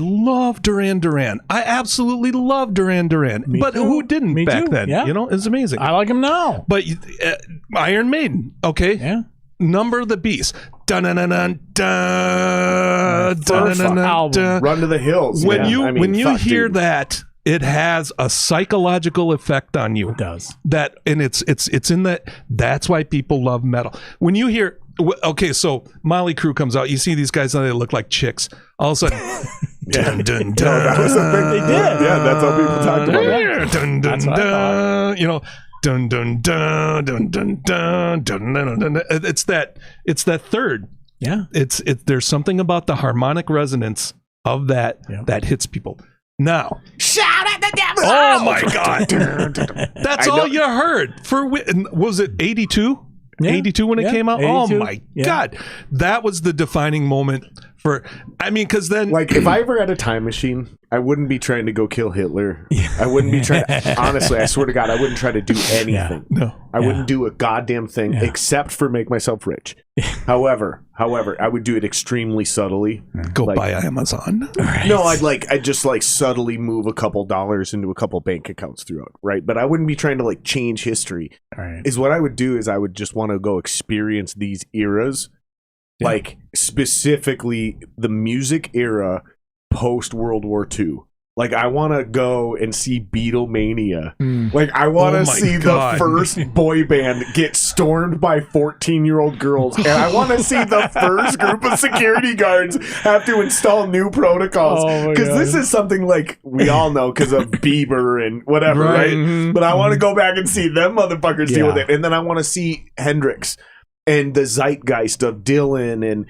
love Duran Duran. I absolutely love Duran Duran. But who didn't back then? Yeah. You know, it's amazing. I like him now. But Iron Maiden, okay? Yeah. Number of the Beast. Dun dun dun dun First album, Run to the Hills. When you hear that, it has a psychological effect on you. It does. That, and it's in that. That's why people love metal. When you hear, okay, so Motley Crue comes out, you see these guys and they look like chicks. All of a sudden, dun dun dun. That was the thing they did. Yeah, that's how people talked about it. Dun dun dun. You know, dun dun dun dun dun dun dun dun dun. It's that third. Yeah. There's something about the harmonic resonance of that that hits people. Now, shout at the devil! Oh my God! That's all you heard was it 82? Yeah. 82 when it came out? 82. Oh my God. That was the defining moment for, I mean, because then, like, if I ever had a time machine, I wouldn't be trying to go kill Hitler. I wouldn't be trying, honestly, I swear to God, I wouldn't try to do anything. I wouldn't do a goddamn thing except for make myself rich. However, I would do it extremely subtly. Go buy Amazon. Right. No, I'd just like subtly move a couple dollars into a couple bank accounts throughout, right? But I wouldn't be trying to like change history. Right. Is what I would do is I would just want to go experience these eras, like specifically the music era post World War II. Like, I want to go and see Beatlemania. Like, I want to see the first boy band get stormed by 14-year-old girls. And I want to see the first group of security guards have to install new protocols. Because this is something, like, we all know because of Bieber and whatever, right? But I want to go back and see them motherfuckers deal with it. And then I want to see Hendrix and the zeitgeist of Dylan and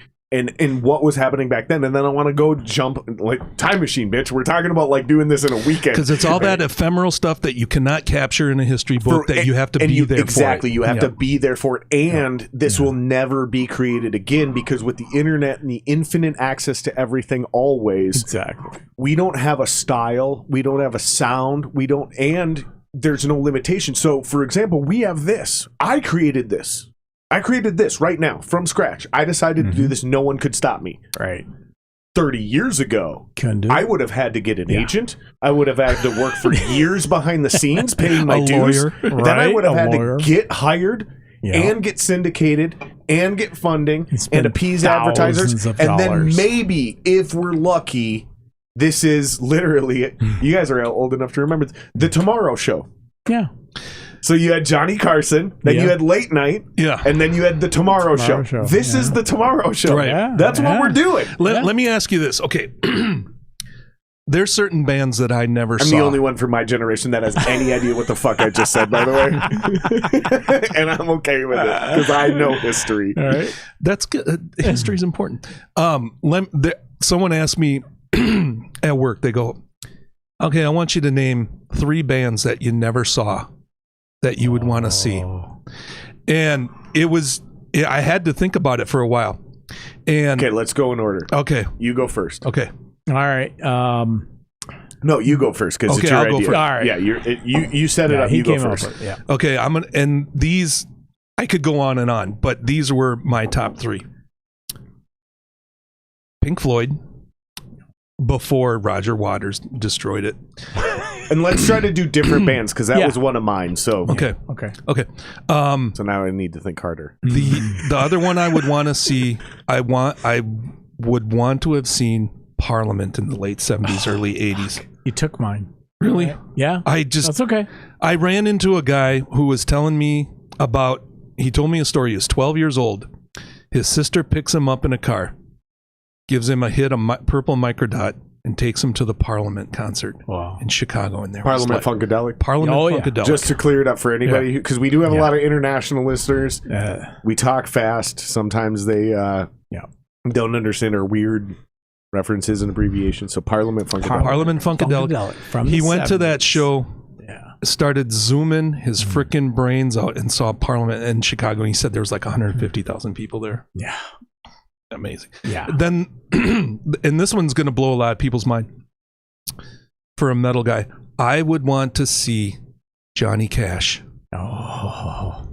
what was happening back then, and then I want to go jump, like, time machine, bitch. We're talking about like doing this in a weekend, because it's all that ephemeral stuff that you cannot capture in a history book, that you have to be there exactly for. You have to be there for it, and this will never be created again, because with the internet and the infinite access to everything always, we don't have a style, we don't have a sound, and there's no limitation. So for example, we have this. I created this right now from scratch. I decided to do this. No one could stop me. Right. 30 years ago, I would have had to get an agent. I would have had to work for years behind the scenes paying my dues. Then I would have had to get hired and get syndicated and get funding and appease advertisers. And then maybe, if we're lucky, this is literally, you guys are old enough to remember, The Tomorrow Show. Yeah. So you had Johnny Carson, then you had Late Night, and then you had The Tomorrow Show. This is The Tomorrow Show. Right. Yeah, That's what we're doing. Let me ask you this. Okay. There's certain bands that I never saw. I'm the only one from my generation that has any idea what the fuck I just said, by the way. And I'm okay with it, because I know history. All right. That's good. History's important. Someone asked me at work, they go, okay, I want you to name 3 bands that you never saw that you would want to see. And I had to think about it for a while. And Okay, let's go in order. okay, You go first. okay. All right. No, you go first because Okay, it's your I'll go idea. first. All right. Yeah, you set it Yeah, up. he You go came up first. with it, yeah. Okay, and these I could go on and on, but these were my top 3. Pink Floyd before Roger Waters destroyed it. And let's try to do different bands because that Yeah. was one of mine. So Okay. Okay. Okay. so now I need to think harder. The other one I would want to see, I would want to have seen Parliament in the late 70s, early 80s. You took mine. Really? Yeah. That's okay. I ran into a guy who was telling me about, he told me a story. He was 12 years old. His sister picks him up in a car, gives him a hit of purple microdot, and takes him to the Parliament concert in Chicago. And there Parliament was Funkadelic. Parliament Oh, yeah. Funkadelic. Just to clear it up for anybody, because we do have a lot of international listeners. We talk fast. Sometimes they don't understand our weird references and abbreviations. So Parliament Funkadelic. Parliament Funkadelic. From He the went to 70s. that show, started zooming his freaking brains out, and saw Parliament in Chicago. And he said there was like 150,000 people there. Yeah. Amazing. Yeah. Then, and this one's going to blow a lot of people's mind. For a metal guy, I would want to see Johnny Cash. Oh.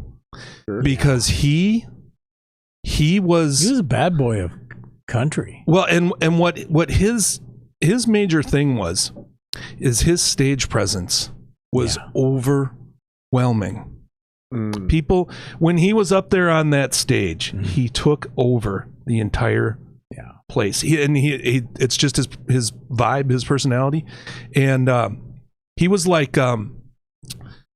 Because he was He was a bad boy of country. well, and what his major thing is his stage presence was overwhelming. People, when he was up there on that stage, he took over the entire place. He it's just his vibe, his personality, and he was like the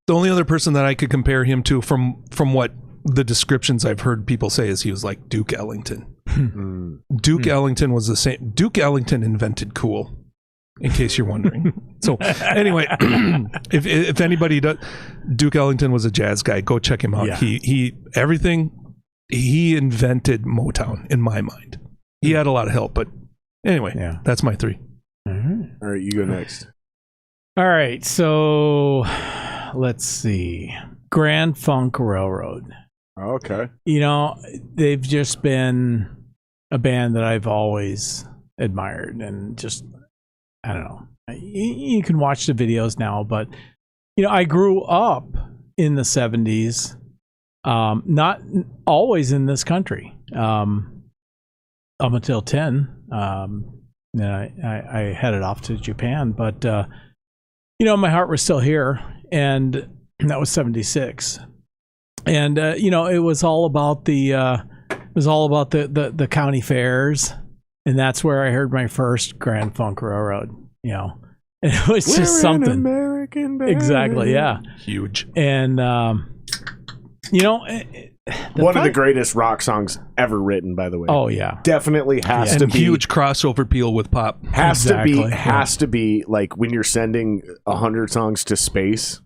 only other person that I could compare him to from what the descriptions I've heard people say is he was like Duke Ellington. Duke Ellington was the same. Duke Ellington invented cool, in case you're wondering. So anyway, if anybody does, Duke Ellington was a jazz guy. Go check him out. Yeah. He invented Motown in my mind. He had a lot of help, but anyway, that's my 3. All right, you go next. All right. So let's see. Grand Funk Railroad. Okay. You know, they've just been a band that I've always admired, and just, I don't know. You can watch the videos now, but you know, I grew up in the 70s, not always in this country, up until 10. Then I headed off to Japan, but you know, my heart was still here, and that was 76. And you know, it was all about the county fairs, and that's where I heard my first Grand Funk Railroad. You know, and it was just something. American band. Exactly, yeah, Huge. and you know, one of the greatest rock songs ever written, by the way. Oh yeah, definitely has to And be huge crossover appeal with pop. Has Exactly, to be like when you're sending 100 songs to space.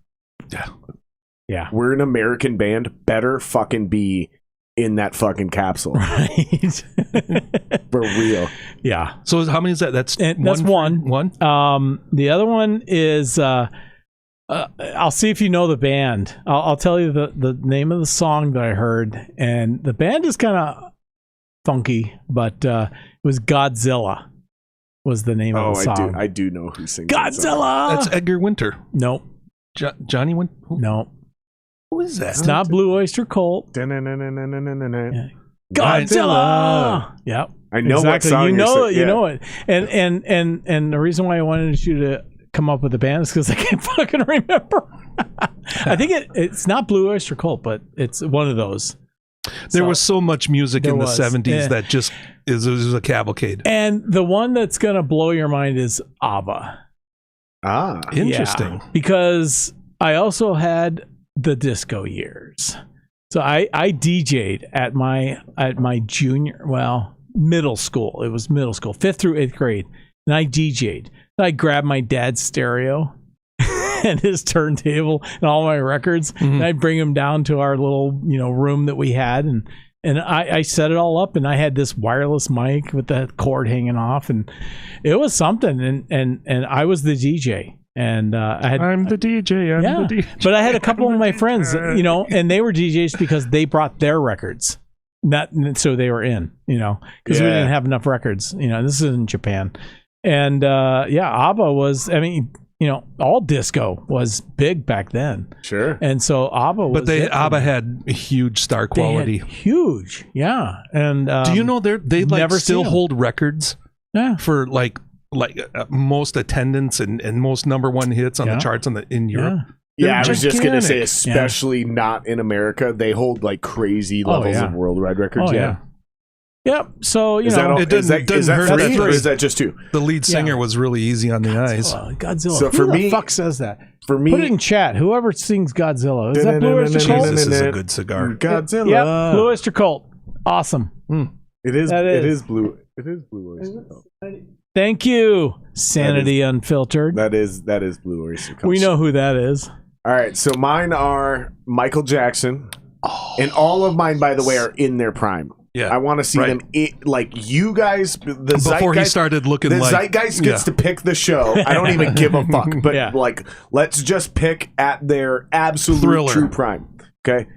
yeah, We're an American band. Better fucking be in that fucking capsule. right, For real. yeah. So how many is that? That's one. One. The other one is I'll see if you know the band. I'll tell you the name of the song that I heard, and the band is kind of funky, but it was Godzilla was the name of the song. I do know who sings that song. Godzilla. That's Edgar Winter. No, Johnny Winter. no, Who is that? it's not Blue Oyster Cult. Godzilla. Godzilla. Yep. I know exactly. what song you know you're it. saying. You know it. And the reason why I wanted you to come up with the band is because I can't fucking remember. I think it's not Blue Oyster Cult, but it's one of those. There was so much music in the was. 70s Yeah. that just is a cavalcade. And the one that's gonna blow your mind is ABBA. Ah. Interesting. Yeah, because I also had the disco years. So I DJ'd at my middle school. It was middle school, 5th through 8th grade. And I DJ'd. I grabbed my dad's stereo and his turntable and all my records, and I'd bring them down to our little, room that we had, and I set it all up, and I had this wireless mic with the cord hanging off, and it was something, and I was the DJ, and I'm the DJ. I'm the DJ. but I had a couple of my friends, and they were DJs because they brought their records. Not so they were in, because we didn't have enough records. This is in Japan, and ABBA was. I mean, all disco was big back then. Sure. And so ABBA was. But ABBA had huge star quality. Huge, yeah. And do you know they never still hold records? Yeah. For most attendance and most number one hits on the charts in Europe. Yeah, I was just going to say, especially not in America, they hold like crazy levels of worldwide records. Yep. So, is that three or is that just two? The lead singer was really easy on the eyes. Godzilla. So Who the fuck says that? For me, put it in chat. Whoever sings Godzilla. Is that Blue Oyster Cult? This is a good cigar. Godzilla. Yep. Blue Oyster Cult. Awesome. It is blue. It is Blue Oyster Cult. Thank you, Sanity Unfiltered. That is Blue Oyster Cult. We know who that is. All right, so mine are Michael Jackson, and all of mine, by the way, are in their prime. Yeah, I want to see them. Like you guys, before he started looking the Zeitgeist gets to pick the show. I don't even give a fuck. But let's just pick at their absolute true prime. Okay,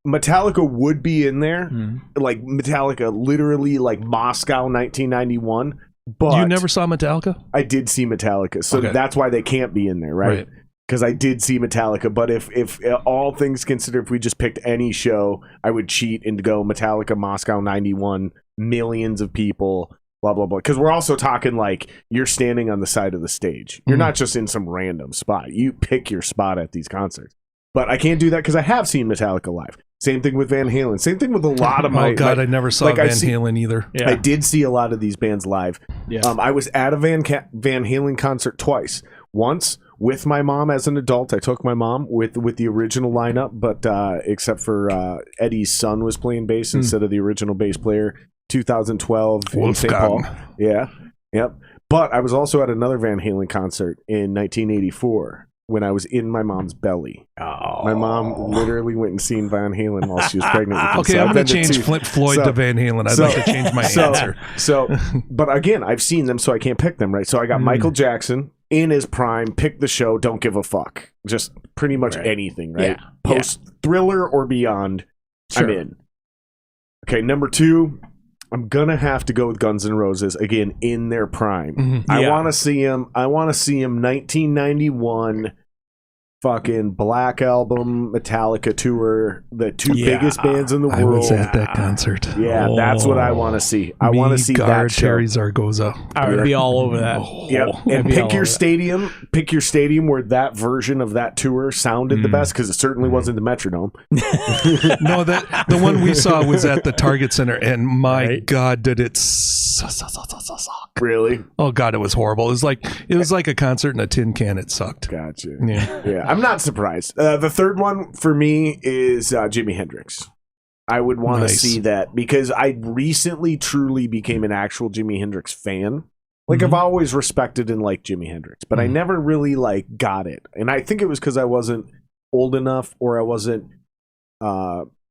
Metallica would be in there, like Metallica, literally like Moscow, 1991. But you never saw Metallica? I did see Metallica, so that's why they can't be in there, right? Because I did see Metallica, but if all things considered, if we just picked any show, I would cheat and go Metallica, Moscow 91, millions of people, blah, blah, blah. Because we're also talking like you're standing on the side of the stage. You're not just in some random spot. You pick your spot at these concerts. But I can't do that because I have seen Metallica live. Same thing with Van Halen. Same thing with a lot of my... Oh, God, I never saw Van Halen either. Yeah. I did see a lot of these bands live. Yeah. I was at a Van Halen concert twice. Once with my mom as an adult. I took my mom with the original lineup, but except for Eddie's son was playing bass instead of the original bass player. 2012 in St. Paul. Yeah. Yep. But I was also at another Van Halen concert in 1984. When I was in my mom's belly. My mom literally went and seen Van Halen while she was pregnant with me. Okay, I'm going to change Floyd to Van Halen. I'd like to change my answer. But again, I've seen them, so I can't pick them, right? So I got Michael Jackson in his prime, pick the show, don't give a fuck. Just pretty much anything, right? Yeah. Post Thriller or beyond, I'm in. Okay, number 2, I'm gonna have to go with Guns N' Roses again in their prime. I want to see him. 1991 fucking Black Album Metallica tour, the two biggest bands in the world. I was at that concert. Yeah, that's what I want to see. I want to see that show. Terry Zaragoza. I would be all over that. Yep. And pick your stadium. Pick your stadium where that version of that tour sounded the best, because it certainly wasn't the Metrodome. No, the one we saw was at the Target Center, and my God, did it suck. Really? Oh God, it was horrible. It was like a concert in a tin can. It sucked. Gotcha. Yeah. I'm not surprised. The third one for me is Jimi Hendrix. I would want to see that because I recently truly became an actual Jimi Hendrix fan. Like I've always respected and liked Jimi Hendrix, but I never really got it. And I think it was because I wasn't old enough or I wasn't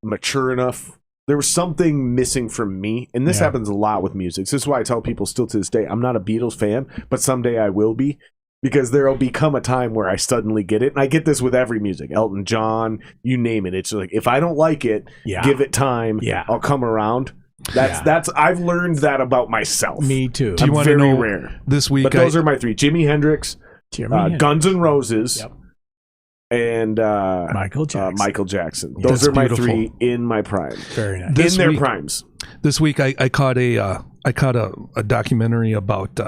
mature enough. There was something missing from me, and this happens a lot with music. This is why I tell people still to this day, I'm not a Beatles fan, but someday I will be. Because there will become a time where I suddenly get it. And I get this with every music. Elton John, you name it. It's like, if I don't like it, give it time. I'll come around. That's I've learned that about myself. Me too. Do you want to know rare. This week? But those are my 3. Jimi Hendrix, Guns N' Roses, and Michael Jackson. Those are my 3 in my prime. Very nice. In their primes. This week I caught a documentary about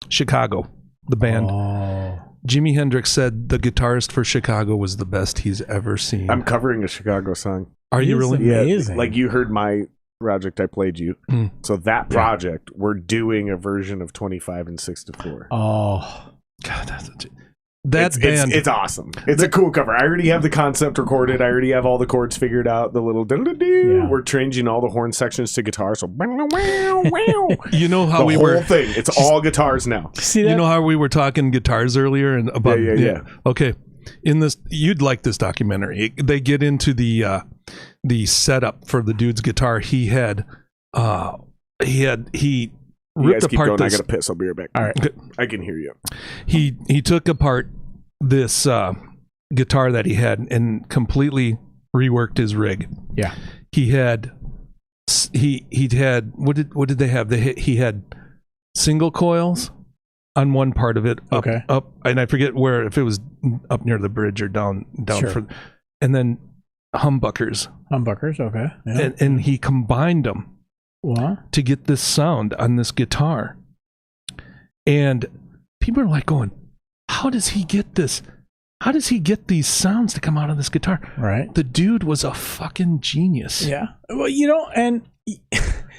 Chicago. The band. Jimi Hendrix said the guitarist for Chicago was the best he's ever seen. I'm covering a Chicago song. Are you really? Amazing. Yeah, like you heard my project I played you. So that project, we're doing a version of 25 and 6/4. Oh, God, that band. It's awesome. It's a cool cover. I already have the concept recorded. I already have all the chords figured out. The little we're changing all the horn sections to guitar. So you know how the whole thing. It's all guitars now. See that? You know how we were talking guitars earlier and about Okay, in this, you'd like this documentary. They get into the setup for the dude's guitar. He ripped apart. I gotta piss. I'll be right back. All right, I can hear you. He took apart this guitar that he had and completely reworked his rig. Yeah. he had what did they have? He had single coils on one part of it, up, and I forget where, if it was up near the bridge or down Sure. and then humbuckers. Okay. Yeah. And he combined them to get this sound on this guitar. And people are like going, how does he get this? How does he get these sounds to come out of this guitar? Right. The dude was a fucking genius. Yeah. Well, you know, and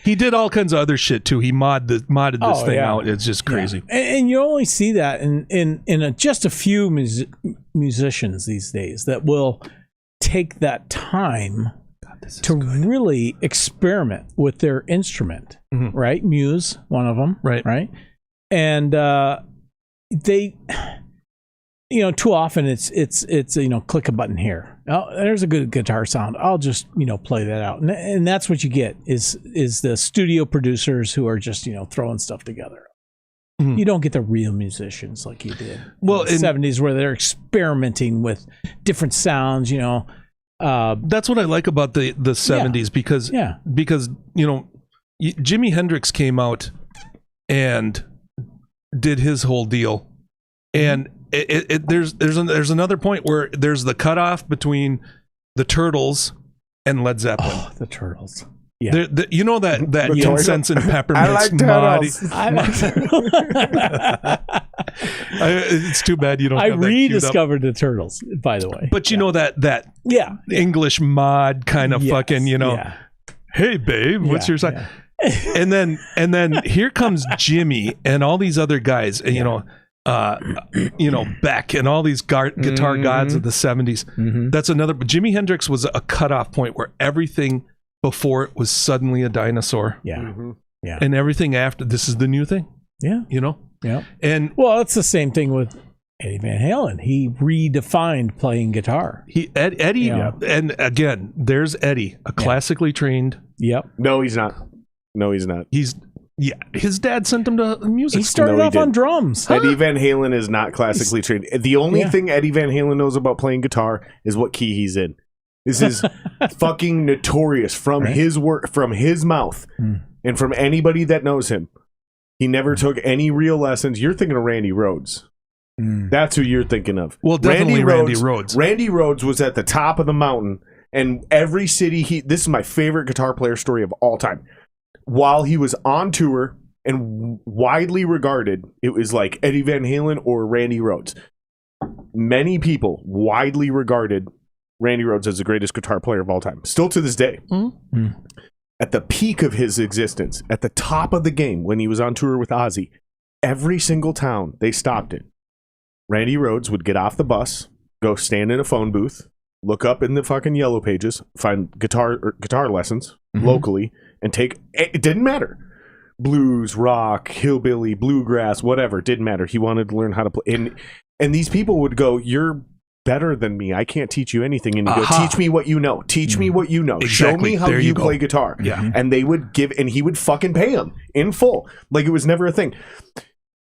he did all kinds of other shit too. He modded this thing out. It's just crazy. Yeah. And you only see that in just a few musicians these days that will take that time to really experiment with their instrument. Mm-hmm. Right. Muse, one of them. Right. And they, you know, too often it's you know, click a button here. Oh, there's a good guitar sound. I'll just, you know, play that out. And that's what you get is the studio producers who are just, you know, throwing stuff together. Mm-hmm. You don't get the real musicians like you did in the 70s, where they're experimenting with different sounds, you know. That's what I like about the 70s because you know, Jimi Hendrix came out and did his whole deal, and there's another point where there's the cutoff between the Turtles and Led Zeppelin. Oh, the Turtles. Yeah. You know that incense and peppermint. I like Turtles. It's too bad you don't. I have that rediscovered the Turtles, by the way. But you know that English mod kind of fucking, you know. Yeah. Hey babe, what's your sign? Yeah. and then here comes Jimmy and all these other guys, and you know, Beck and all these guitar gods of the 70s. Mm-hmm. That's another. Jimi Hendrix was a cutoff point where everything before it was suddenly a dinosaur. Yeah. Mm-hmm. Yeah. And everything after this is the new thing. Yeah. You know? Yeah. And well, it's the same thing with Eddie Van Halen. He redefined playing guitar. Eddie, and again, there's Eddie, a classically trained. Yep. No, he's not. His dad sent him to music. He started off on drums. Eddie Van Halen is not classically trained. The only thing Eddie Van Halen knows about playing guitar is what key he's in. This is fucking notorious from his work, from his mouth, and from anybody that knows him. He never took any real lessons. You're thinking of Randy Rhodes. That's who you're thinking of. Well, definitely Randy Rhodes. Randy Rhodes was at the top of the mountain, and every city this is my favorite guitar player story of all time. While he was on tour and widely regarded, it was like Eddie Van Halen or Randy Rhodes. Many people widely regarded Randy Rhodes as the greatest guitar player of all time, still to this day. Mm-hmm. At the peak of his existence, at the top of the game, when he was on tour with Ozzy, every single town they stopped in, Randy Rhodes would get off the bus, go stand in a phone booth, look up in the fucking yellow pages, find guitar lessons locally, and take. It didn't matter. Blues, rock, hillbilly, bluegrass, whatever, didn't matter. He wanted to learn how to play. And these people would go, "You're better than me. I can't teach you anything." And you go, "Teach me what you know. Teach me what you know. Exactly. Show me how you play guitar." Yeah. And they would and he would fucking pay them in full. Like it was never a thing.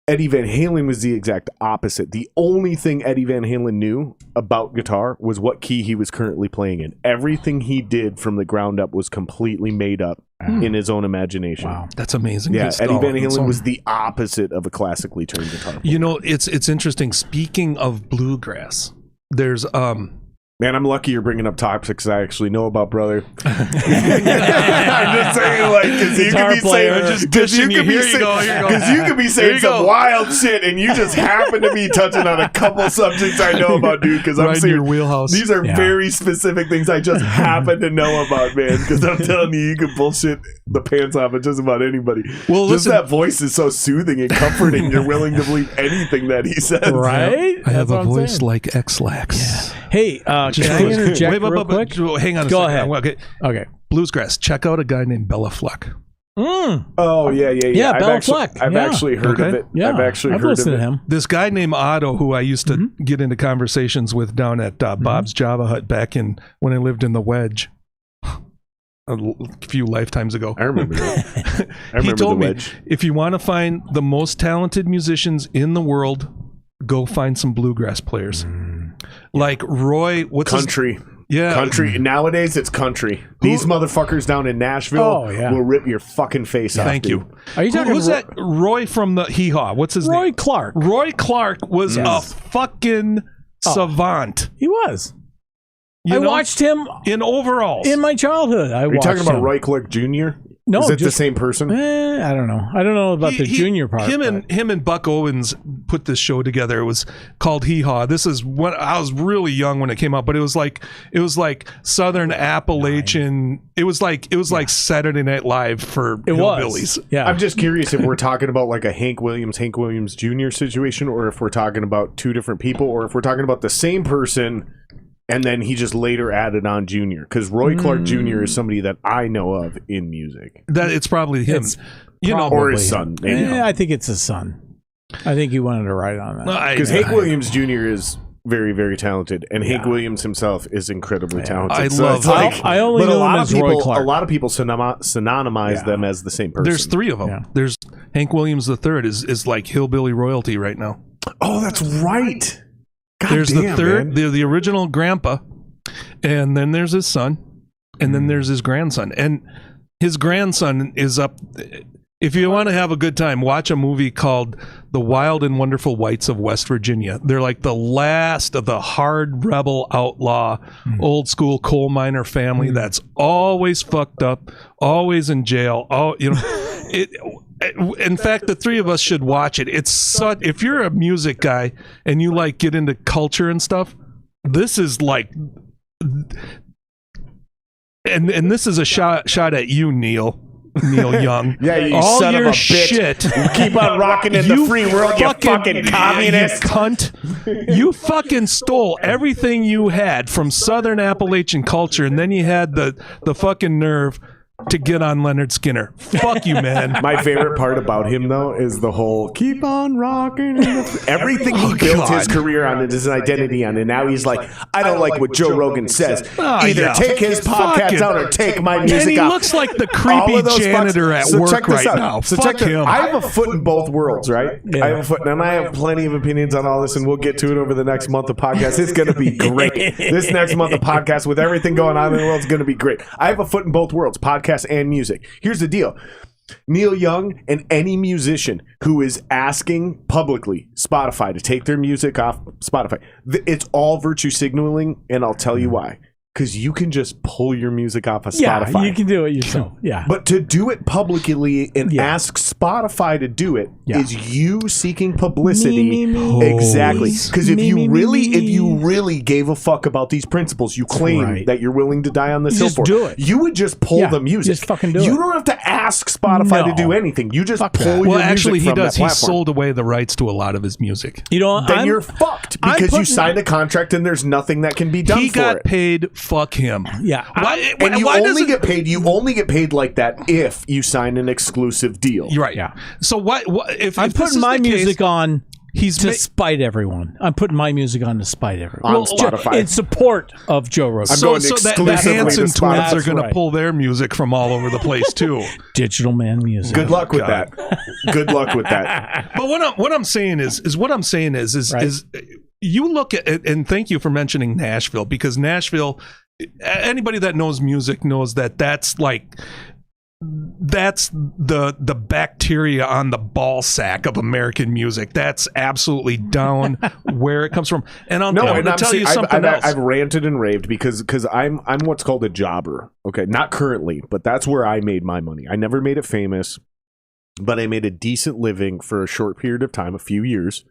Eddie Van Halen was the exact opposite. The only thing Eddie Van Halen knew about guitar was what key he was currently playing in. Everything he did from the ground up was completely made up in his own imagination. Wow, that's amazing. Yeah, Eddie Van Halen was the opposite of a classically trained guitar player. You know, it's interesting. Speaking of bluegrass, there's Man, I'm lucky you're bringing up topics I actually know about, brother. I'm just saying, like, because you could be saying, because you could be saying some wild shit, and you just happen to be touching on a couple subjects I know about, dude. Because I'm saying your wheelhouse. These are very specific things I just happen to know about, man. Because I'm telling you, you can bullshit the pants off of just about anybody. Well, just that voice is so soothing and comforting. You're willing to believe anything that he says, right? I have a voice like X-Lax. Yeah. Hey, can I interject real quick? Hang on a second. Go ahead. Okay. Bluesgrass. Check out a guy named Bela Fleck. Oh, yeah. Bela Fleck. I've actually heard of it. Yeah, I've listened to him. This guy named Otto, who I used to get into conversations with down at Bob's Java Hut back in when I lived in the Wedge a few lifetimes ago. I remember that. He told me, if you want to find the most talented musicians in the world, go find some bluegrass players. Like Roy, what's country. Yeah. Country. Nowadays, it's country. These motherfuckers down in Nashville will rip your fucking face off. Thank you. Are you talking Who's that? Roy from the Hee Haw. What's his name? Roy Clark. Roy Clark was a fucking savant. He was. I watched him in overalls in my childhood. Are you talking about Roy Clark Jr.? No, is it the same person? I don't know. I don't know about the junior part. Him and Buck Owens put this show together. It was called Hee Haw. This is when I was really young when it came out, but it was like Southern Appalachian. It was like Saturday Night Live for hillbillies. Yeah. I'm just curious if we're talking about like a Hank Williams Jr. situation, or if we're talking about two different people, or if we're talking about the same person. And then he just later added on Junior, because Roy Clark Jr. is somebody that I know of in music. That it's probably him, or his son. I think it's his son. I think he wanted to write on that because Hank Williams Jr. is very, very talented, and Hank Williams himself is incredibly talented. I only know him as Roy Clark. A lot of people synonymize them as the same person. There's three of them. Yeah. There's Hank Williams III is like hillbilly royalty right now. Oh, that's right. God there's damn, the third, the original grandpa, and then there's his son, and then there's his grandson. And his grandson is up. If you want to have a good time, watch a movie called The Wild and Wonderful Whites of West Virginia. They're like the last of the hard rebel outlaw, old school coal miner family that's always fucked up, always in jail. In fact, the three of us should watch it. It's such. If you're a music guy and you like get into culture and stuff, this is like, and this is a shot at you, Neil Young. Yeah, you all son your of a bitch. Shit. You keep on rocking in the free world, you fucking communist. You cunt. You fucking stole everything you had from Southern Appalachian culture, and then you had the fucking nerve to get on Leonard Skinner. Fuck you, man. My favorite part about him, though, is the whole keep on rocking. Everything he built his career on and his identity on, and now he's like, I don't like what Joe Rogan says. Either take his podcast out or take my music out. And he looks like the creepy janitor at work right now. So fuck him. I have a foot in both worlds, right? Yeah. I have a foot, and I have plenty of opinions on all this, and we'll get to it over the next month of podcast. It's going to be great. This next month of podcast, with everything going on in the world, is going to be great. I have a foot in both worlds, podcast and music. Here's the deal. Neil Young and any musician who is asking publicly Spotify to take their music off Spotify, it's all virtue signaling, and I'll tell you why. Because you can just pull your music off of Spotify. Yeah, you can do it yourself. Yeah. But to do it publicly and ask Spotify to do it is you seeking publicity. Exactly. Because if you really gave a fuck about these principles, you claim that you're willing to die on this hill for. Do it. You would just pull the music. Just fucking do it. You don't have to ask Spotify to do anything. You just pull your music from that platform. He sold away the rights to a lot of his music. Then you're fucked because you signed a contract and there's nothing that can be done for it. He got paid. Fuck him. Yeah. You only get paid like that if you sign an exclusive deal. You're right. Yeah. So what if I'm putting my music on to spite everyone. I'm putting my music on to spite everyone. On Spotify. In support of Joe Rogan. So the Hanson twins are going to pull their music from all over the place too. Digital Man Music. Good luck with that. Good luck with that. But what I'm saying is you look at it, and thank you for mentioning Nashville, because Nashville, anybody that knows music knows that's the bacteria on the ball sack of American music. That's absolutely down where it comes from. And I'm going to tell you something else. I've ranted and raved because I'm what's called a jobber. Okay, not currently, but that's where I made my money. I never made it famous, but I made a decent living for a short period of time, a few years,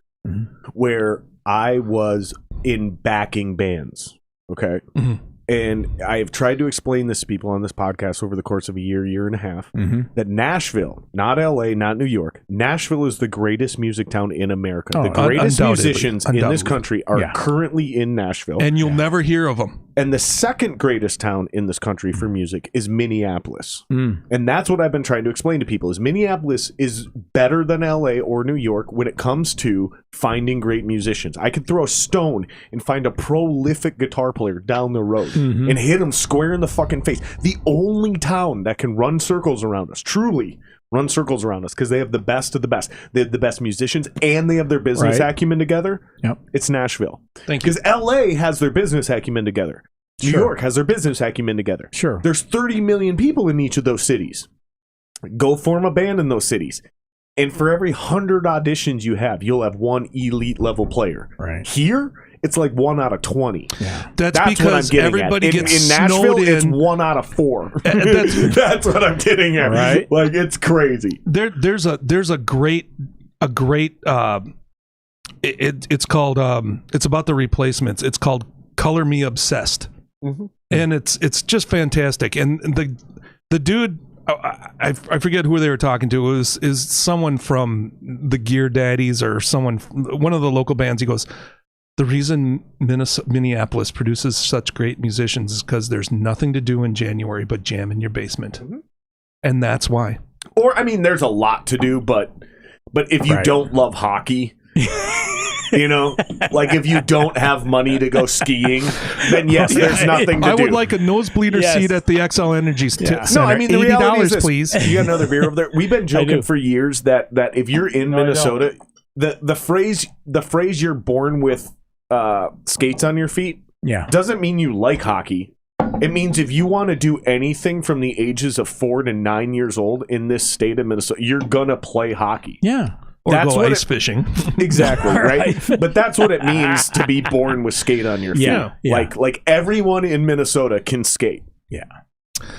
where I was in backing bands. Okay. And I've tried to explain this to people on this podcast over the course of a year and a half, that Nashville, not LA, not New York, Nashville is the greatest music town in America. The greatest musicians in this country are currently in Nashville. And you'll never hear of them. And the second greatest town in this country for music is Minneapolis. And that's what I've been trying to explain to people, is Minneapolis is better than LA or New York when it comes to finding great musicians. I could throw a stone and find a prolific guitar player down the road and hit him square in the fucking face. The only town that can run circles around us, truly run circles around us, because they have the best of the best. They have the best musicians and they have their business acumen together. It's Nashville. Thank you. Because LA has their business acumen together. New York has their business acumen together. Sure. There's 30 million people in each of those cities. Go form a band in those cities. And for every 100 auditions you have, you'll have one elite level player. Right. Here, it's like 1 out of 20. Yeah. That's because what I'm getting everybody at. gets in Nashville, snowed it's in. 1 out of 4. That's what I'm getting at. Right. Like, it's crazy. There's a great it's called it's about the Replacements. It's called Color Me Obsessed. Mm-hmm. And it's just fantastic. And the dude, I forget who they were talking to. Is someone from the Gear Daddies or one of the local bands. He goes, the reason Minneapolis produces such great musicians is because there's nothing to do in January but jam in your basement. Mm-hmm. And that's why. Or, I mean, there's a lot to do, but if you don't love hockey... You know, like if you don't have money to go skiing, then yes, there's nothing to do. I would like a nosebleeder seat at the XL Energy Center. No, I mean, the reality is this. Please. You got another beer over there? We've been joking for years that if you're in Minnesota, the phrase you're born with skates on your feet doesn't mean you like hockey. It means if you want to do anything from the ages of 4 to 9 years old in this state of Minnesota, you're going to play hockey. Yeah. Or that's go ice fishing. Exactly, right? But that's what it means to be born with skate on your feet. Yeah. Like everyone in Minnesota can skate. Yeah.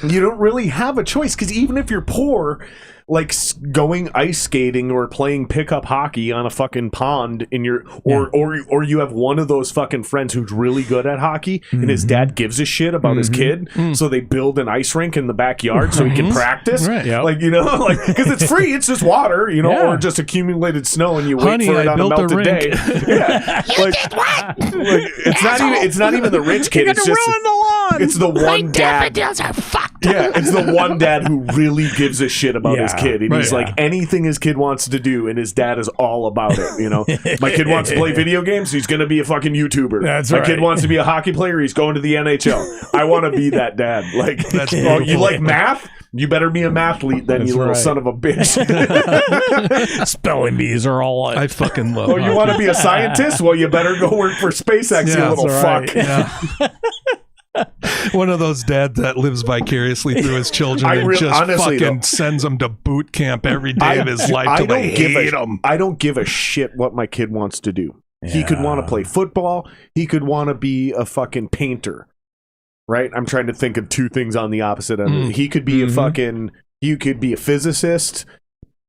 You don't really have a choice because even if you're poor, like going ice skating or playing pickup hockey on a fucking pond in your or you have one of those fucking friends who's really good at hockey and his dad gives a shit about his kid, so they build an ice rink in the backyard so he can practice. Right. Yep. Like, you know, like because it's free, it's just water, you know, or just accumulated snow and you wait for it on a melted day. Yeah. You did what? Like, it's not even the rich kid. It's just ruin the lawn. It's the one dad. Daffodils are fucked. Yeah, it's the one dad who really gives a shit about his kid, and he's like anything his kid wants to do, and his dad is all about it. You know, my kid wants to play video games, he's going to be a fucking YouTuber. That's my right. kid wants to be a hockey player, he's going to the NHL. I want to be that dad. Like, That's oh, you like math? You better be a mathlete then, you little son of a bitch. Spelling bees are all I fucking love. Oh, you want to be a scientist? Well, you better go work for SpaceX, you little fuck. Yeah. One of those dads that lives vicariously through his children and just honestly, fucking sends them to boot camp every day of his life till they hate him. I don't give a shit what my kid wants to do. Yeah. He could want to play football. He could want to be a fucking painter. Right? I'm trying to think of two things on the opposite end. He could be a fucking... You could be a physicist.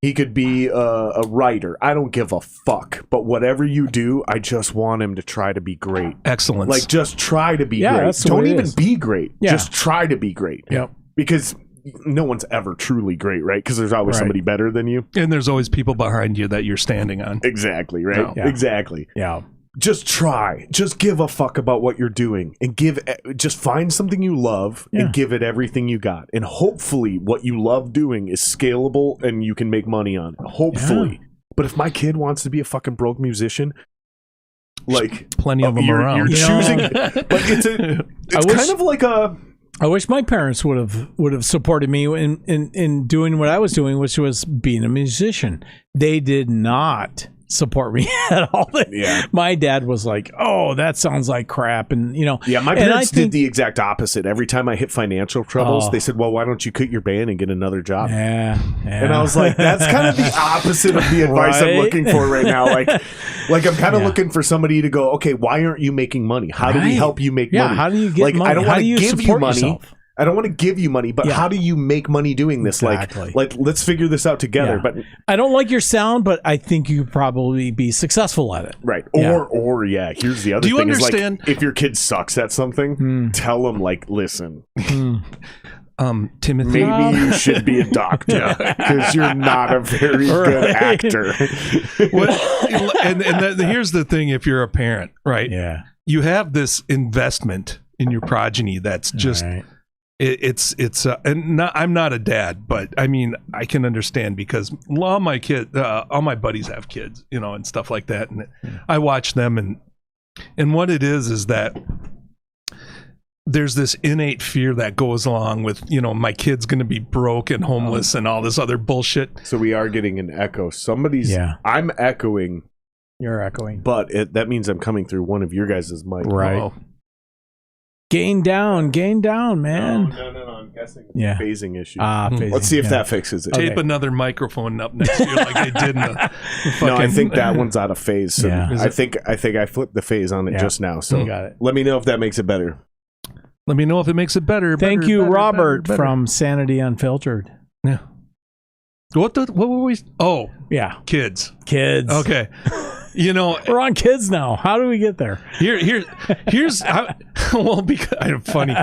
He could be a writer. I don't give a fuck. But whatever you do, I just want him to try to be great. Excellence. Like, just try to be great. Don't even be great. Yeah. Just try to be great. Yep. Because no one's ever truly great, right? Because there's always somebody better than you. And there's always people behind you that you're standing on. Exactly, right? No. Yeah. Exactly. Yeah. Just try. Just give a fuck about what you're doing and just find something you love and give it everything you got. And hopefully what you love doing is scalable and you can make money on it. Hopefully. Yeah. But if my kid wants to be a fucking broke musician, like plenty of them around. You're choosing, but it's kind of like a... I wish my parents would have supported me in doing what I was doing, which was being a musician. They did not support me at all. Yeah. My dad was like, "Oh, that sounds like crap," and you know. Yeah, my parents did the exact opposite. Every time I hit financial troubles, they said, "Well, why don't you quit your band and get another job?" Yeah. And I was like, "That's kind of the opposite of the advice I'm looking for right now." Like I'm kind of looking for somebody to go, "Okay, why aren't you making money? How do we help you make money? How do you get money? I don't want to give you money." Yourself? I don't want to give you money, but how do you make money doing this? Exactly. Like let's figure this out together. But I don't like your sound, but I think you could probably be successful at it. Right. Or here's the other thing. Do you understand? Is like, if your kid sucks at something, tell them, like, listen, Timothy, maybe you should be a doctor because you're not a very good actor. Here's the thing: if you're a parent, right? Yeah, you have this investment in your progeny that's just I'm not a dad, but I mean I can understand because all my buddies have kids, you know, and stuff like that, and I watch them, and what it is that there's this innate fear that goes along with, you know, my kid's going to be broke and homeless and all this other bullshit. So we are getting an echo. I'm echoing. You're echoing, but that means I'm coming through one of your guys' mic. Right. Oh. Gain down, man. No. I'm guessing it's Yeah. a phasing issue. Phasing, Let's see if yeah. that fixes it. Tape Okay. another microphone up next to you like I did in the fucking... No, I think that one's out of phase. So Yeah. I think I flipped the phase on it Yeah. just now. So You got it. let me know if that makes it better. Let me know if it makes it better. Thank better, you, better, Robert, better. from Sanity Unfiltered. Yeah. What were we... Oh, Yeah. kids. Kids. Okay. You know, We're on kids now. How do we get there? here's how, well, because I'm funny.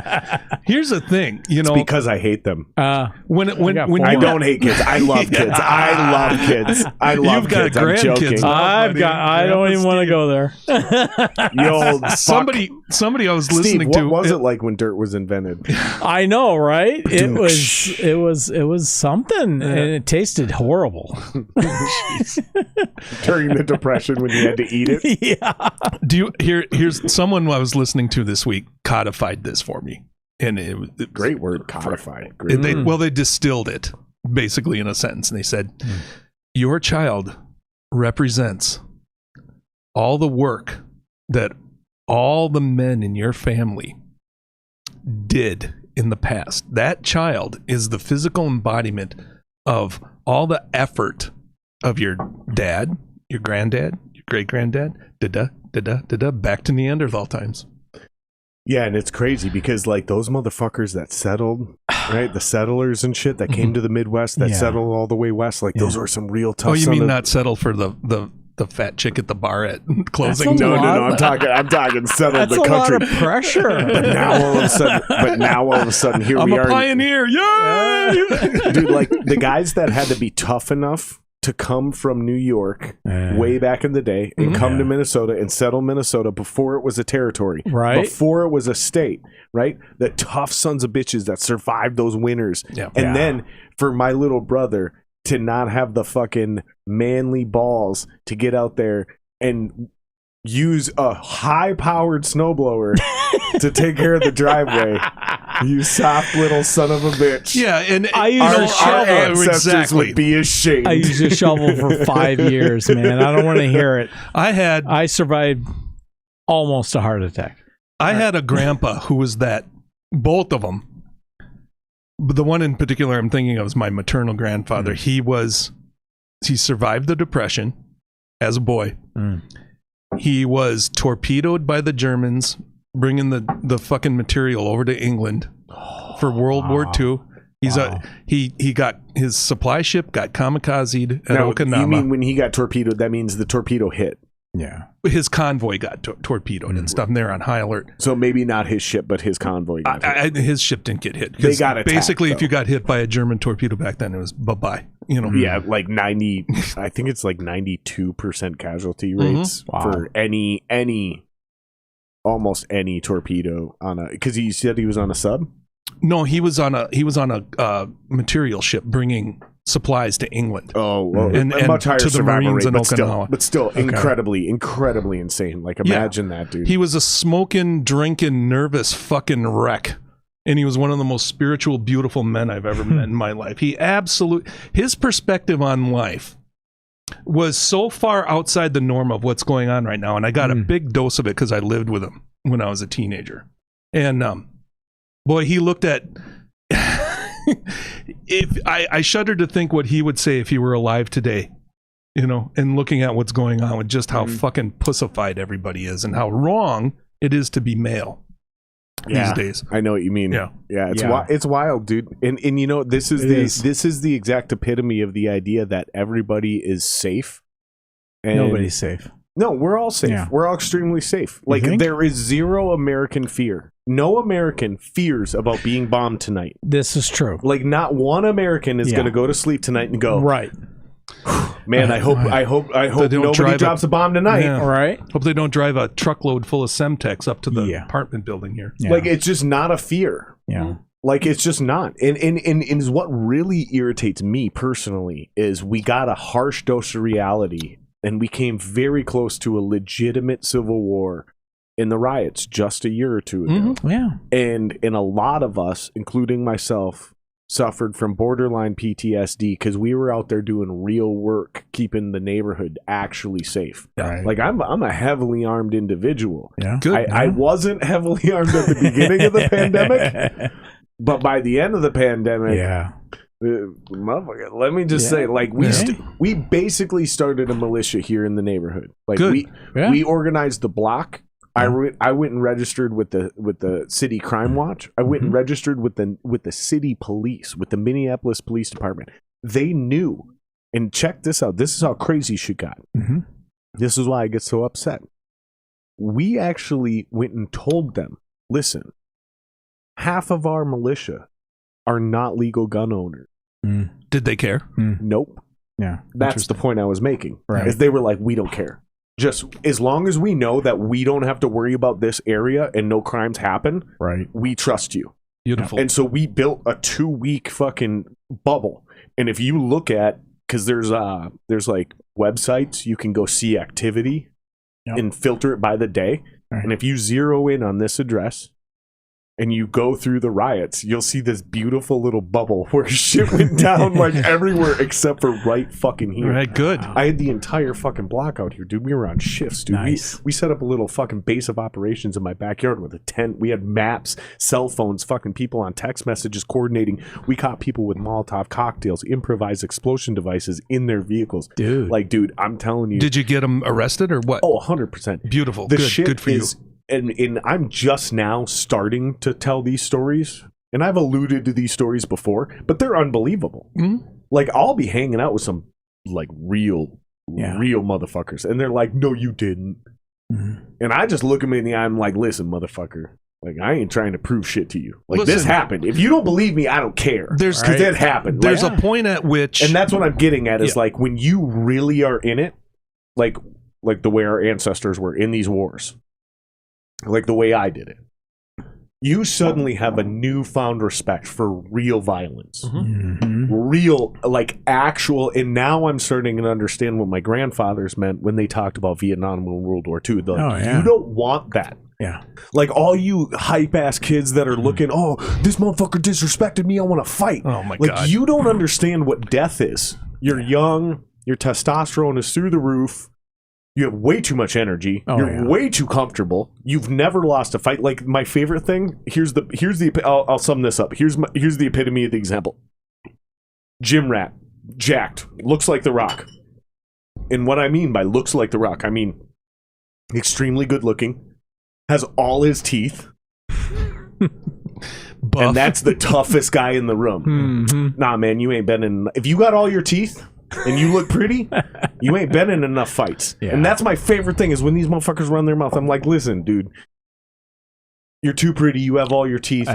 Here's the thing, you know, Because I hate them. when got you I four. don't hate kids. I love kids. I love kids. I love You've got kids. I'm grandkids joking. now. I don't even want to go there. You old fuck. somebody I was Steve, listening what to was it like when dirt was invented? I know, right? It was something, and it tasted horrible. During the Depression when you had to eat it? Yeah. Here's someone I was listening to this week codified this for me, and it was Great word, codified. Great word. They distilled it basically in a sentence, and they said, "Your child represents all the work that all the men in your family did in the past. That child is the physical embodiment of all the effort of your dad, your granddad, your great-granddad, back to Neanderthal times." Yeah, and it's crazy because like those motherfuckers that settled, right? The settlers and shit that came to the Midwest that Yeah. settled all the way west, like those were some real tough. Oh, you son mean of- not settle for the fat chick at the bar at closing? That's a No, lot. I'm talking settled That's the a lot country. of pressure. But now all of a sudden, here I'm we a are. pioneer, yay! Dude, like the guys that had to be tough enough to come from New York way back in the day and come to Minnesota and settle Minnesota before it was a territory, Right. before it was a state, right? The tough sons of bitches that survived those winters. Yeah. And then for my little brother to not have the fucking manly balls to get out there and use a high-powered snowblower to take care of the driveway. You soft little son of a bitch. Yeah, and I used Our, to our shovel. ancestors exactly. would be ashamed. I used a shovel for 5 years, man. I don't want to hear it. I survived almost a heart attack. had a grandpa who was that. Both of them. But the one in particular I'm thinking of is my maternal grandfather. He survived the Depression as a boy. He was torpedoed by the Germans, bringing the fucking material over to England for World War II. He got his supply ship got kamikazed at Now, Okinawa. you mean when he got torpedoed, that means the torpedo hit. Yeah. His convoy got torpedoed and stuff, and they're on high alert. So maybe not his ship, but his convoy got hit. His ship didn't get hit. They 'Cause got attacked, basically, if though. you got hit by a German torpedo back then, it was bye-bye. You know. Yeah, like 90, I think it's like 92% casualty rates for almost any torpedo on a, because he said he was on a sub. No, he was on a material ship bringing supplies to England. Oh, well, And a much higher to the survival Marines rate, in but Okinawa. still incredibly insane. Like imagine that, dude. He was a smoking, drinking, nervous fucking wreck. And he was one of the most spiritual, beautiful men I've ever met in my life. His perspective on life was so far outside the norm of what's going on right now. And I got a big dose of it because I lived with him when I was a teenager. And boy, he looked at... If I shudder to think what he would say if he were alive today, you know, and looking at what's going on with just how fucking pussified everybody is and how wrong it is to be male these days. I know what you mean. Yeah. It's wild, dude. And you know, this is the exact epitome of the idea that everybody is safe. And Nobody's safe. No, we're all safe. Yeah. We're all extremely safe. Like think? there is zero American fear. No American fears about being bombed tonight. This is true. Like not one American is going to go to sleep tonight and go, Right. man, I hope don't nobody drive drops a bomb tonight. Yeah. All right. Hope they don't drive a truckload full of Semtex up to the Yeah. apartment building here. Yeah. Like it's just not a fear. Yeah. Like it's just not. And is what really irritates me personally is we got a harsh dose of reality and we came very close to a legitimate civil war in the riots just a year or two ago. Yeah. And a lot of us, including myself, suffered from borderline PTSD because we were out there doing real work, keeping the neighborhood actually safe. Right. Like I'm a heavily armed individual. Yeah. Good. I wasn't heavily armed at the beginning of the pandemic, but by the end of the pandemic, motherfucker, let me just say, like we basically started a militia here in the neighborhood. Like Good. we organized the block. I went and registered with the city crime watch. I went and registered with the city police, with the Minneapolis Police Department. They knew. And check this out. This is how crazy shit got. This is why I get so upset. We actually went and told them, listen, half of our militia are not legal gun owners. Did they care? Nope. Yeah. That's the point I was making. Right. Is they were like, we don't care. Just as long as we know that we don't have to worry about this area and no crimes happen, Right. we trust you. Beautiful. And so we built a 2-week fucking bubble. And if you look at, because there's like websites you can go see activity and filter it by the day. Right. And if you zero in on this address and you go through the riots, you'll see this beautiful little bubble where shit went down like everywhere except for right fucking here. Right, good. I had the entire fucking block out here, dude. We were on shifts, dude. Nice. We set up a little fucking base of operations in my backyard with a tent. We had maps, cell phones, fucking people on text messages coordinating. We caught people with Molotov cocktails, improvised explosion devices in their vehicles. Dude. Like, dude, I'm telling you. Did you get them arrested or what? Oh, 100%. Beautiful. The Good. shit Good for you. is, and I'm just now starting to tell these stories, and I've alluded to these stories before, but they're unbelievable. Like, I'll be hanging out with some like real motherfuckers, and they're like, "No, you didn't." And I just look them in the eye. I'm like, "Listen, motherfucker. Like, I ain't trying to prove shit to you. Like, this happened. If you don't believe me, I don't care. Because it happened. There's like, a point at which, and that's what I'm getting at is like when you really are in it, like the way our ancestors were in these wars. Like the way I did it, you suddenly have a newfound respect for real violence, real, like actual. And now I'm starting to understand what my grandfathers meant when they talked about Vietnam and World War II. Like, you don't want that. Yeah. Like all you hype ass kids that are looking, oh, this motherfucker disrespected me, I want to fight. Oh my God. God. You don't understand what death is. You're young, your testosterone is through the roof. You have way too much energy. You're way too comfortable. You've never lost a fight. Like my favorite thing. Here's the. I'll sum this up. Here's the epitome of the example. Gym rat, jacked, looks like The Rock. And what I mean by looks like The Rock, I mean extremely good looking, has all his teeth, buff. and that's the toughest guy in the room. Nah, man, you ain't been in. If you got all your teeth and you look pretty, you ain't been in enough fights. And that's my favorite thing is when these motherfuckers run their mouth. I'm like, listen, dude, you're too pretty. You have all your teeth.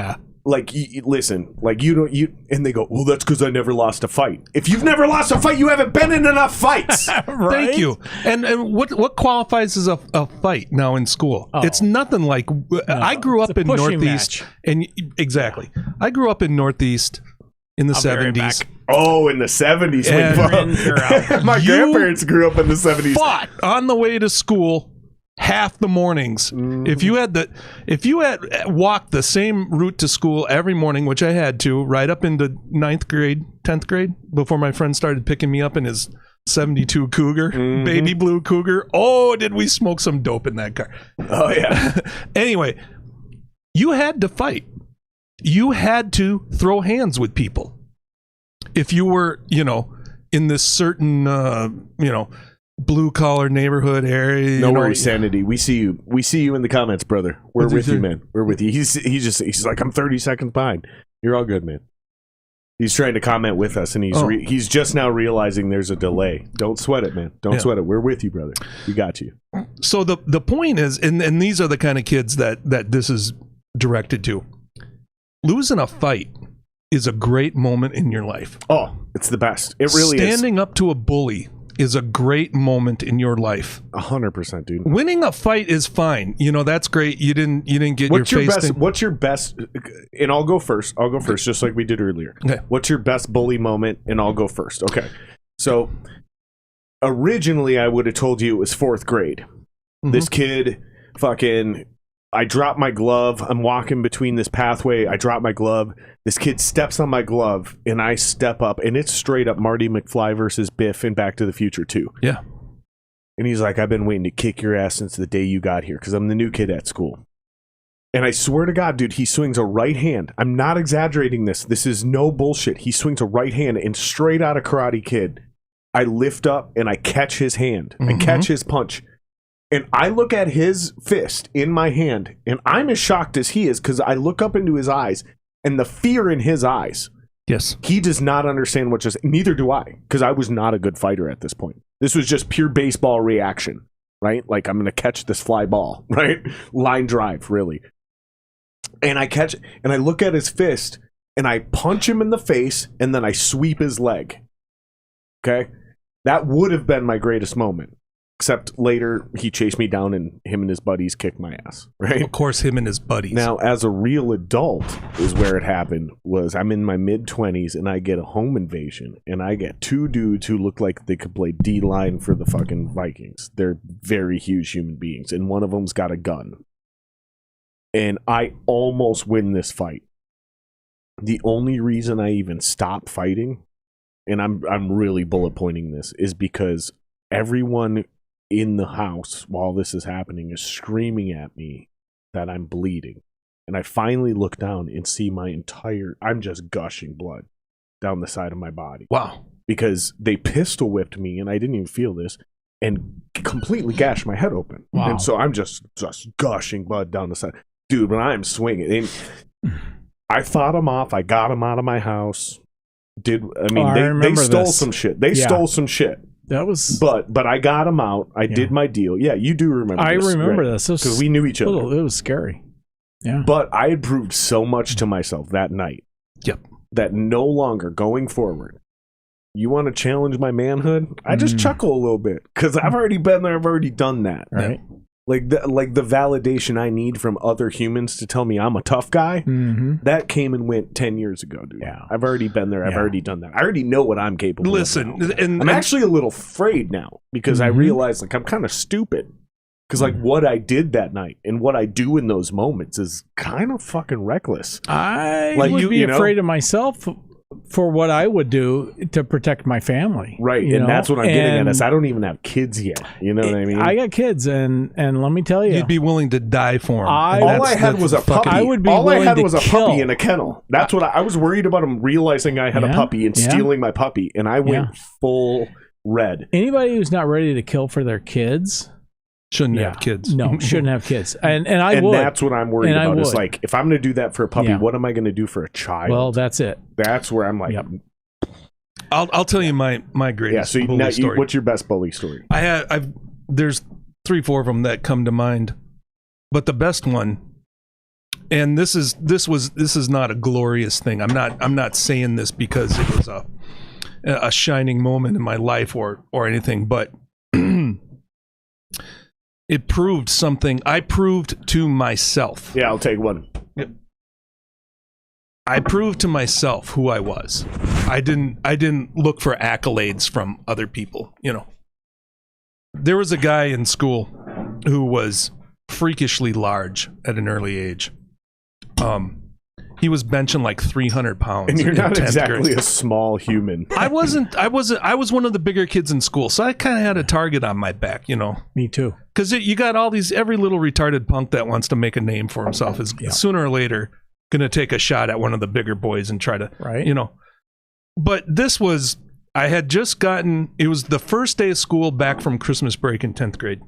Like, listen, like and they go, well, that's because I never lost a fight. If you've never lost a fight, you haven't been in enough fights. Right? Thank you. And what qualifies as a fight now in school? It's nothing like. I grew up in Northeast, and exactly, I grew up in Northeast in the 70s. Oh, in the 70s. My grandparents grew up in the 70s. Fought on the way to school half the mornings. If you had walked the same route to school every morning, which I had to, right up into 9th grade, 10th grade, before my friend started picking me up in his 72 Cougar, baby blue Cougar. Oh, did we smoke some dope in that car? Oh, yeah. Anyway, you had to fight. You had to throw hands with people. If you were, in this certain, blue collar neighborhood area. No worries, Sanity. We see you. We see you in the comments, brother. We're with you, man. We're with you. He's like, I'm 30 seconds behind. You're all good, man. He's trying to comment with us, and he's just now realizing there's a delay. Don't sweat it, man. Don't sweat it. We're with you, brother. We got you. So the point is, and these are the kind of kids that this is directed to. Losing a fight is a great moment in your life. Oh, it's the best. It really is. Standing up to a bully is a great moment in your life. 100%, dude. Winning a fight is fine. That's great. You didn't get your face. What's your best? And I'll go first. Just like we did earlier. Okay. What's your best bully moment? And I'll go first. Okay. So originally, I would have told you it was 4th grade. This kid fucking I drop my glove. I'm walking between this pathway. I drop my glove. This kid steps on my glove, and I step up, and it's straight up Marty McFly versus Biff in Back to the Future 2. Yeah. And he's like, I've been waiting to kick your ass since the day you got here because I'm the new kid at school. And I swear to God, dude, he swings a right hand. I'm not exaggerating this. This is no bullshit. He swings a right hand, and straight out of Karate Kid, I lift up and I catch his hand. I catch his punch. And I look at his fist in my hand, and I'm as shocked as he is because I look up into his eyes, and the fear in his eyes. Yes. He does not understand what just. Neither do I, because I was not a good fighter at this point. This was just pure baseball reaction, right? Like, I'm going to catch this fly ball, right? Line drive, really. And I catch, and I look at his fist, and I punch him in the face, and then I sweep his leg. Okay? That would have been my greatest moment. Except later, he chased me down and him and his buddies kicked my ass, right? Of course, him and his buddies. Now, as a real adult, is where it happened, was I'm in my mid-20s and I get a home invasion and I get two dudes who look like they could play D-line for the fucking Vikings. They're very huge human beings, and one of them's got a gun. And I almost win this fight. The only reason I even stop fighting, and I'm really bullet pointing this, is because everyone in the house while this is happening is screaming at me that I'm bleeding. And I finally look down and see I'm just gushing blood down the side of my body. Wow. Because they pistol whipped me, and I didn't even feel this, and completely gashed my head open. Wow. And so I'm just gushing blood down the side. Dude, when I'm swinging, I fought them off. I got them out of my house. They stole some shit. They stole some shit. That was, but I got him out. I did my deal. Yeah, you do remember. I this, remember right? this because we knew each other. It was scary. Yeah, but I had proved so much to myself that night. Yep. That no longer going forward, you want to challenge my manhood? I just chuckle a little bit because I've already been there. I've already done that. Right. Like the validation I need from other humans to tell me I'm a tough guy, that came and went 10 years ago, dude. Yeah. I've already been there. I've already done that. I already know what I'm capable of. Listen, I'm actually a little afraid now because I realize like I'm kind of stupid. Because like what I did that night and what I do in those moments is kind of fucking reckless. I would be afraid of myself for what I would do to protect my family. Right. And that's what I'm getting at. Is I don't even have kids yet. You know what I mean? I got kids, and let me tell you. You'd be willing to die for them. All I had was a puppy. I would be all I had willing was to a kill. puppy in a kennel. That's what I was worried about, him realizing I had a puppy and stealing my puppy. And I went full red. Anybody who's not ready to kill for their kids... Shouldn't have kids. No, shouldn't have kids. And I would. And that's what I'm worried about. Is like, if I'm going to do that for a puppy, what am I going to do for a child? Well, that's it. That's where I'm like... I'll tell you my greatest bully story. What's your best bully story? There's 3-4 of them that come to mind, but the best one, and this is not a glorious thing. I'm not saying this because it was a shining moment in my life or anything, but it proved something. I proved to myself. Yeah, I'll take one. Yep. I proved to myself who I was. I didn't look for accolades from other people, you know. There was a guy in school who was freakishly large at an early age. He was benching like 300 pounds. And you're not exactly grade. a small human. I was one of the bigger kids in school, so I kind of had a target on my back, you know. Me too. Because you got every little retarded punk that wants to make a name for himself is sooner or later going to take a shot at one of the bigger boys and try to, you know. But this was, I had just gotten, it was the first day of school back from Christmas break in 10th grade.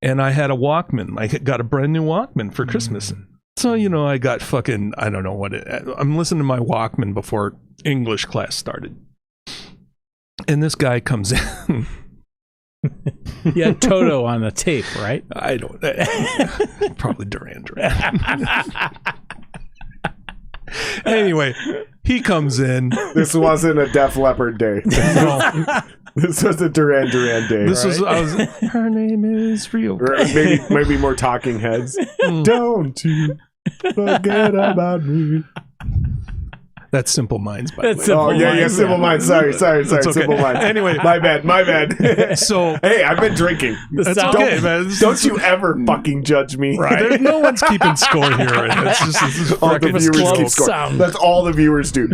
And I had a Walkman. I got a brand new Walkman for Christmas. So, you know, I got fucking, I don't know I'm listening to my Walkman before English class started. And this guy comes in. You had Toto on the tape, right? I don't, probably Duran. Anyway, he comes in. This wasn't a Def Leppard day. This was a Duran day. This was her name is Rio. Maybe more Talking Heads. Don't you forget about me. That's Simple Minds, by the way. That's Simple Minds. Simple Minds. Sorry. okay. Simple Minds. Anyway. my bad. So hey, I've been drinking. that's okay, man. Don't you ever fucking judge me. Right. No one's keeping score here. It's just All the fucking viewers close. keep score. Sound. That's all the viewers do.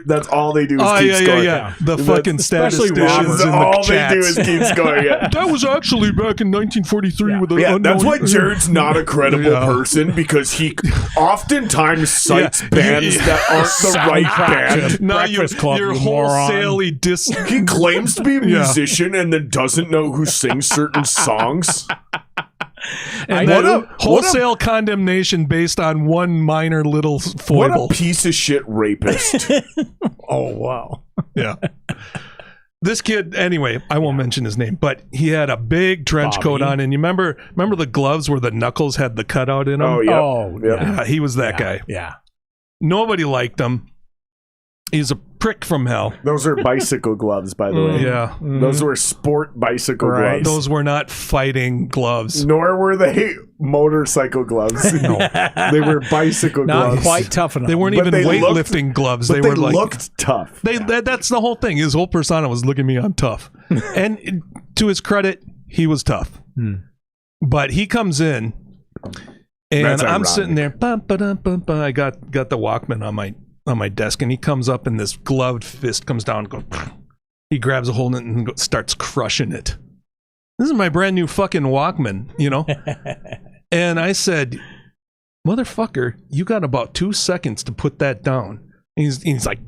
That's all they do is Oh, keep yeah, score. yeah. The fucking especially statisticians in the all chats. they do is keep scoring. Yeah. That was actually back in 1943 with an Yeah, unknown... that's why Jared's not a credible person, because he oftentimes cites bands that aren't the right band. No, Breakfast Club, you're you moron. wholesale He claims to be a musician and then doesn't know who sings certain songs. And then wholesale condemnation based on one minor little What foible. a piece of shit rapist. Oh, wow. Yeah. This kid, anyway, I won't mention his name, but he had a big trench coat on, and you remember the gloves where the knuckles had the cutout in them? Oh, yeah. Oh, Yeah, he was that guy. Yeah. Nobody liked him. He's a prick from hell. Those are bicycle gloves, by the way. Yeah. Those were sport bicycle Right. gloves. Those were not fighting gloves. Nor were they motorcycle gloves. No. They were bicycle Not gloves. quite tough enough. They weren't But even they weightlifting gloves. But They they were like looked tough. that's the whole thing. His whole persona was, look at me, I'm tough. And to his credit, he was tough. But he comes in and That's I'm ironic. sitting there. I got the Walkman on my desk, and he comes up and this gloved fist comes down and goes, he grabs a hold of it and starts crushing it. This is my brand new fucking Walkman, you know? And I said, motherfucker, you got about 2 seconds to put that down. And he's like,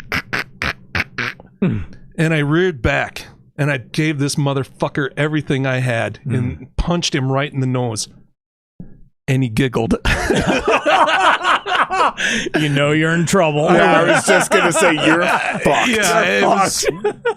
and I reared back and I gave this motherfucker everything I had and punched him right in the nose. And he giggled. You know you're in trouble. I was just going to say, you're fucked. Yeah, it was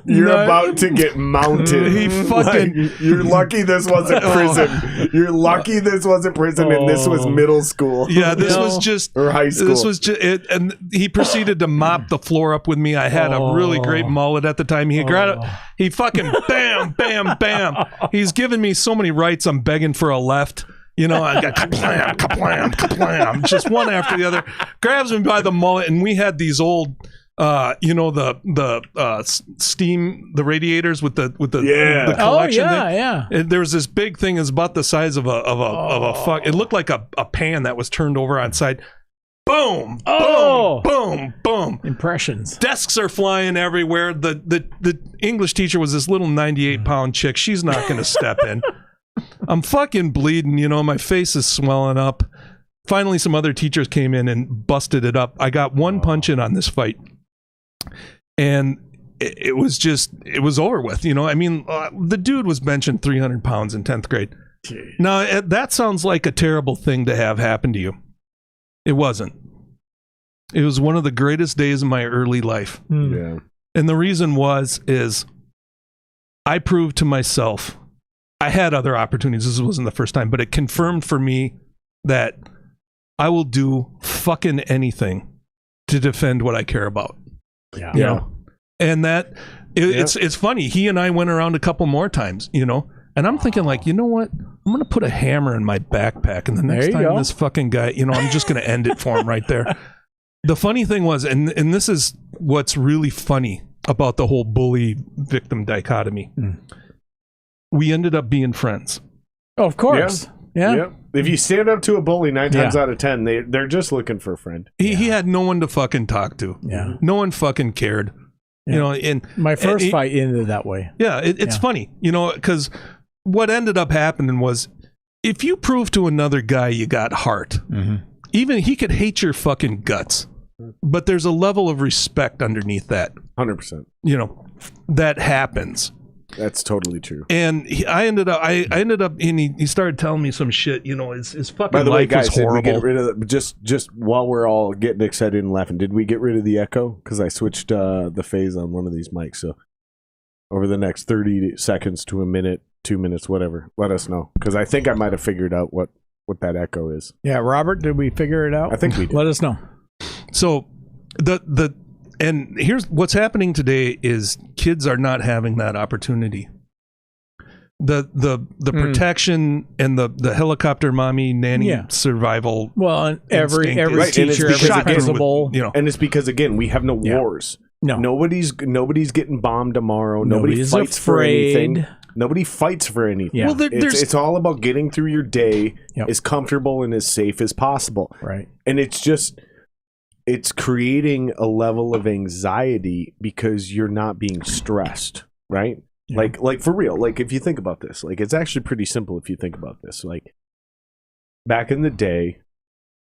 You're not- about to get mounted. He fucking- You're lucky this wasn't prison. You're lucky this wasn't prison and this was middle school. Yeah, this was just Or high school. This was just it, and he proceeded to mop the floor up with me. I had a really great mullet at the time. He fucking bam, bam, bam. He's giving me so many rights. I'm begging for a left. You know, I got kaplam, kaplam, kaplam, just one after the other. Grabs me by the mullet, and we had these old, you know, the steam, the radiators with the Yeah. collection. Oh, yeah, thing. yeah. And there was this big thing. It was about the size of a fuck. It looked like a pan that was turned over on side. Boom! Oh. Boom! Boom! Boom! Impressions. Desks are flying everywhere. The English teacher was this little 98-pound chick. She's not going to step in. I'm fucking bleeding, you know, my face is swelling up. Finally, some other teachers came in and busted it up. I got one punch in on this fight. And it was over with, you know. I mean, the dude was benching 300 pounds in 10th grade. Now, that sounds like a terrible thing to have happen to you. It wasn't. It was one of the greatest days of my early life. Yeah. And the reason is I proved to myself, I had other opportunities. This wasn't the first time, but it confirmed for me that I will do fucking anything to defend what I care about. Yeah. You know? And that it's funny. He and I went around a couple more times, you know, and I'm thinking like, you know what? I'm going to put a hammer in my backpack, and the next There you time go. this fucking guy, you know, I'm just going to end it for him right there. The funny thing was, and this is what's really funny about the whole bully victim dichotomy. We ended up being friends. Oh, of course. Yeah. Yep. If you stand up to a bully 9 times Yeah. out of 10, they're just looking for a friend. He had no one to fucking talk to. Yeah. No one fucking cared. Yeah. You know, and My first and- fight ended that way. Yeah, it's funny, you know, because what ended up happening was if you prove to another guy you got heart, even he could hate your fucking guts, but there's a level of respect underneath that, 100%. you know, that happens. That's totally true. And I ended up, and he started telling me some shit, you know, his fucking By the way, life guys, was did we horrible. get rid of the, just while we're all getting excited and laughing, did we get rid of the echo? Because I switched the phase on one of these mics. So over the next 30 seconds to a minute, 2 minutes, whatever, let us know. Because I think I might have figured out what that echo is. Yeah, Robert, did we figure it out? I think we did. Let us know. So and here's what's happening today is kids are not having that opportunity. the protection and the helicopter mommy nanny survival. Well, and every Right, and it's teacher, because every again, principal, and it's because again we have no wars. No. Nobody's getting bombed tomorrow. Nobody Nobody's fights for afraid. anything. Nobody fights for anything. Yeah. Well, It's all about getting through your day Yep. as comfortable and as safe as possible. right? And it's creating a level of anxiety because you're not being stressed, right? Yeah. Like for real. Like if you think about this, like it's actually pretty simple if you think about this. Like back in the day,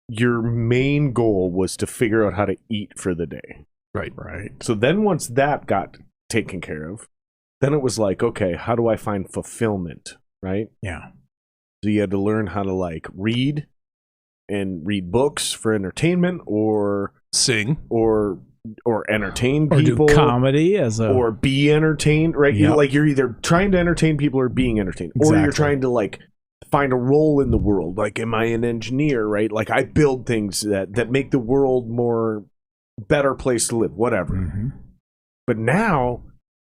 your main goal was to figure out how to eat for the day. Right. So then once that got taken care of, then it was like, okay, how do I find fulfillment, right? Yeah. So you had to learn how to like read books for entertainment or Sing. or entertain Or people do comedy as a or be entertained, right? Yep. You're either trying to entertain people or being entertained, or you're Exactly. trying to like find a role in the world. Like, am I an engineer, right? Like I build things that make the world more better place to live, whatever. Mhm. But now,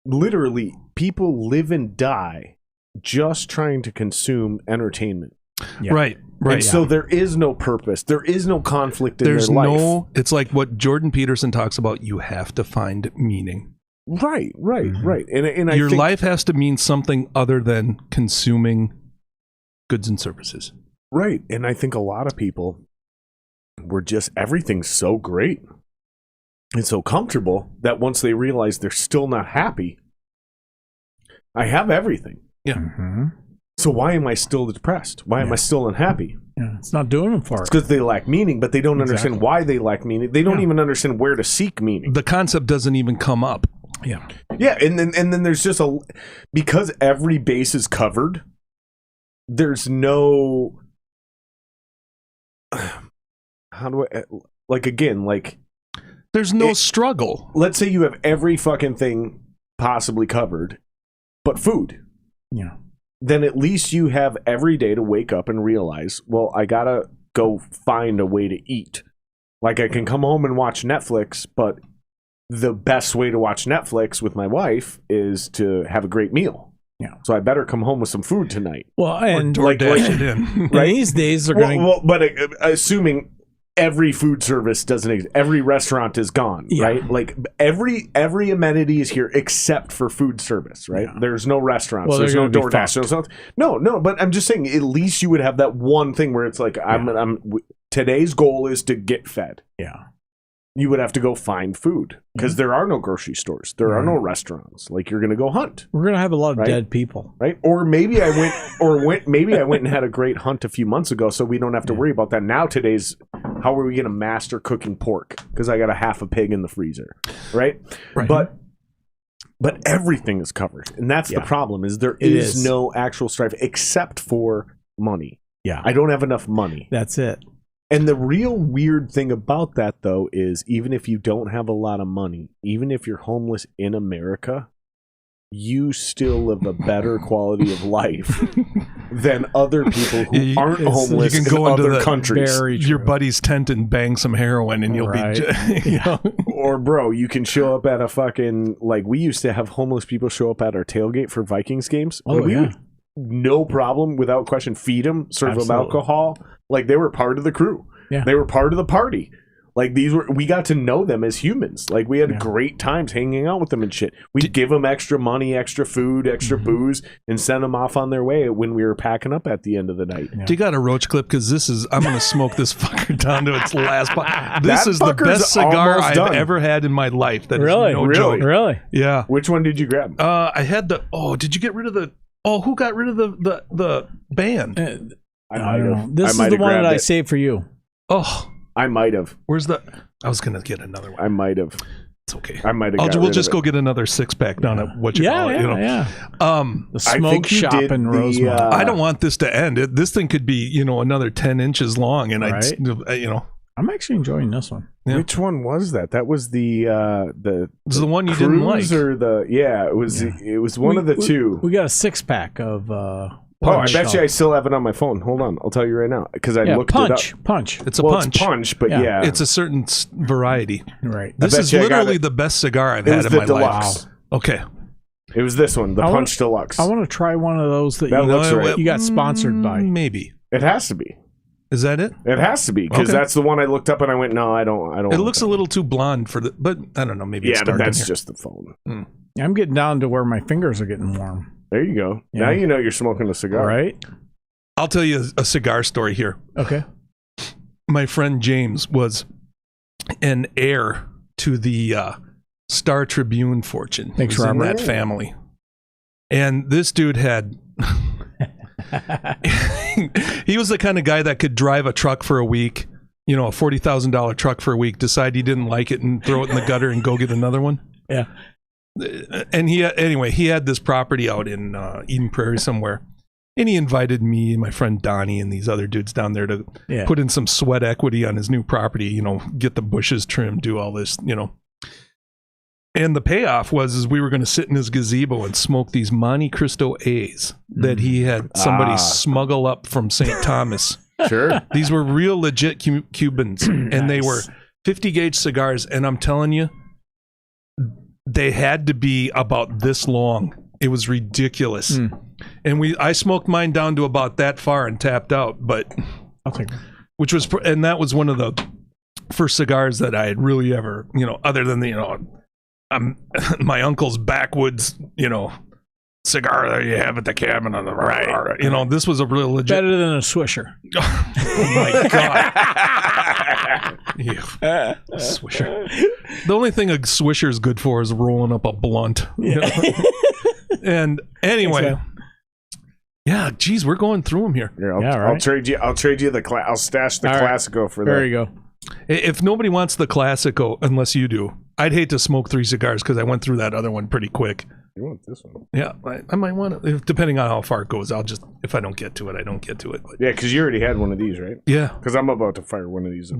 literally, people live and die just trying to consume entertainment. Yeah. Right. And so there is no purpose. There is no conflict in There's their life. no. It's like what Jordan Peterson talks about. You have to find meaning. Right. Mhm. And I Your think, life has to mean something other than consuming goods and services. right. And I think a lot of people were just, everything's so great and so comfortable that once they realize they're still not happy, I have everything. Mhm. So why am I still depressed? Why am I still unhappy? Yeah, it's not doing them for It's it. because they lack meaning, but they don't understand Exactly. why they lack meaning. They don't Yeah. even understand where to seek meaning. The concept doesn't even come up. Yeah. Yeah, and then there's just because every base is covered, there's no, how do I, like, again, like, There's no struggle. let's say you have every fucking thing possibly covered, but food. Yeah. Then at least you have every day to wake up and realize, well, I gotta go find a way to eat. Like I can come home and watch Netflix, but the best way to watch Netflix with my wife is to have a great meal. Yeah. So I better come home with some food tonight. Well, and Or DoorDash it in. Right. these days they're Well, going to well, but assuming every food service doesn't exist, every restaurant is gone, Yeah. right? Like every amenity is here except for food service, right? Yeah. There's no restaurants, Well, there's they're no gonna be DoorDash, there's no, but I'm just saying at least you would have that one thing where it's like today's goal is to get fed. yeah. You would have to go find food because there are no grocery stores, there are no restaurants. Like you're going to go hunt. We're going to have a lot of Right? dead people. Right? Or maybe I went and had a great hunt a few months ago, so we don't have to worry about that. Now today's, how are we going to master cooking pork? Because I got a half a pig in the freezer, right? Right. But everything is covered, and that's the problem. Is there is no actual strife except for money. Yeah. I don't have enough money. That's it. And the real weird thing about that, though, is even if you don't have a lot of money, even if you're homeless in America, you still live a better quality of life than other people who aren't homeless you can go in into other the- countries. Very Your true. buddy's tent and bang some heroin, and you'll Right. be. You know? Or, bro, you can show up at a fucking, like, we used to have homeless people show up at our tailgate for Vikings games. Oh, and we yeah. would, no problem, without question, feed them, serve them Absolutely. alcohol. Like, they were part of the crew. Yeah. They were part of the party. Like, we got to know them as humans. Like, we had great times hanging out with them and shit. We'd give them extra money, extra food, extra booze, and send them off on their way when we were packing up at the end of the night. Yeah. Do you got a roach clip? Because I'm going to smoke this fucker down to its last. This That is the fucker's best cigar almost I've done. ever had in my life. That is Really? no Really? joke. Really? Yeah. Which one did you grab? I had the. Oh, did you get rid of the? Oh, who got rid of the band? I I might don't know. have. This is might the have one that grabbed I it. saved for you. Oh, I might have. where's the? I was gonna get another one. I might have. It's okay. I might have. We'll just go get another 6-pack down at what you call it. You know. Yeah. I The smoke think you shop did in the, Rosemont. I don't want this to end. This thing could be, another 10 inches long, and Right. I'm actually enjoying this one. Yeah. Which one was that? That was the This is the one you didn't like. Cruise or it was one of the two. We got a 6-pack of. I bet you I still have it on my phone. Hold on, I'll tell you right now because I looked punch, it up. punch. It's a Well, punch. it's punch, but Yeah. yeah, It's a certain variety. Right. This bet is you I got literally it. the best cigar I've It had was in the my deluxe. life. Okay. It was this one, the Punch Deluxe. I want to try one of those that looks right. you got sponsored by. Maybe. It has to be. Is that it? It has to be, because that's the one I looked up and I went, no, I don't. It looks a little too blonde for the, but I don't know, maybe it's but that's just the phone. I'm getting down to where my fingers are getting warm. There you go. Yeah. Now you know you're smoking a cigar. Right? I'll tell you a cigar story here. Okay. My friend James was an heir to the Star Tribune fortune. Thanks, in Robert. that family. And this dude had... he was the kind of guy that could drive a truck for a week, a $40,000 truck for a week, decide he didn't like it and throw it in the gutter and go get another one. Yeah. And he had this property out in Eden Prairie somewhere. And he invited me and my friend Donnie and these other dudes down there to put in some sweat equity on his new property, get the bushes trimmed, do all this, And the payoff was we were going to sit in his gazebo and smoke these Monte Cristo A's that he had somebody smuggle up from St. Thomas. Sure. These were real legit Cubans, and they were 50 gauge cigars. And I'm telling you, they had to be about this long. It was ridiculous. And I smoked mine down to about that far and tapped out, but I'll take it. And that was one of the first cigars that I had really ever, other than my uncle's backwoods, cigar that you have at the cabin on the right. This was a real legit. Better than a Swisher. Oh my god! Swisher. The only thing a Swisher is good for is rolling up a blunt. And anyway, geez, we're going through them here. I'll trade you. I'll trade you I'll stash the Classico for that. There you go. If nobody wants the Classico, unless you do, I'd hate to smoke 3 cigars because I went through that other one pretty quick. You want this one? Yeah, I might want it. Depending on how far it goes, if I don't get to it, I don't get to it. But. Yeah, because you already had one of these, right? Yeah. Because I'm about to fire one of these.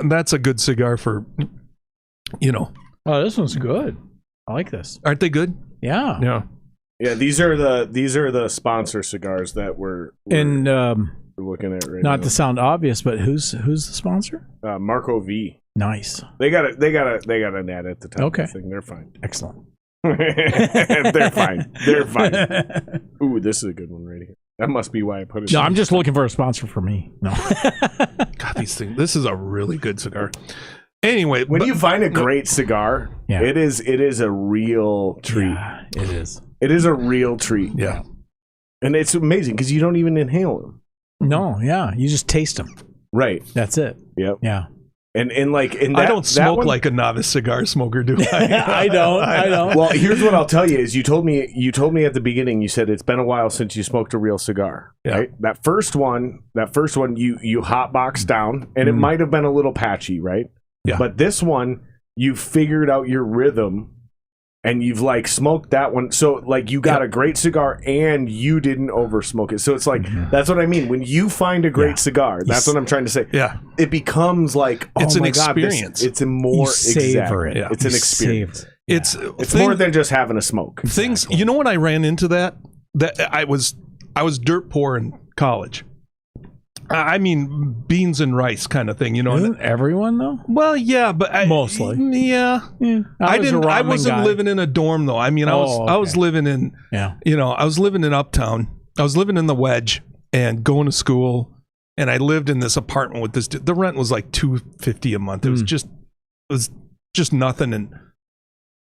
That's a good cigar for, Oh, this one's good. I like this. Aren't they good? Yeah. Yeah. Yeah, these are the sponsor cigars that we're looking at right now. Not to sound obvious, but who's the sponsor? Marco V. Nice. They got an ad at the top. Okay. Of the thing. They're fine. Excellent. They're fine. They're fine. Ooh, this is a good one right here. That must be why I put it. No, I'm just looking for a sponsor for me. No. God, these things. This is a really good cigar. Anyway, when you find a great cigar, it is a real treat. Yeah, it is. It is a real treat. Yeah. And it's amazing because you don't even inhale them. No, yeah. You just taste them. Right. That's it. Yep. Yeah. And that, I don't smoke like a novice cigar smoker, do I? I don't. Well, here's what I'll tell you is you told me at the beginning, you said it's been a while since you smoked a real cigar. Yeah. Right? That first one you hotboxed down, and it might have been a little patchy, right? Yeah. But this one, you figured out your rhythm and you've smoked that one. So you got a great cigar and you didn't over smoke it. So it's that's what I mean. When you find a great cigar, that's what I'm trying to say. Yeah. It becomes it's an experience. It's a more savor it. Yeah. It's an experience. It's more than just having a smoke. Things, you know when I ran into that I was dirt poor in college. I mean, beans and rice kind of thing, Isn't everyone though? Well, yeah, but mostly. Yeah. I wasn't living in a dorm though. I mean, I was living in, I was living in Uptown. I was living in the Wedge and going to school, and I lived in this apartment with this. The rent was like $250 a month. It was just nothing, and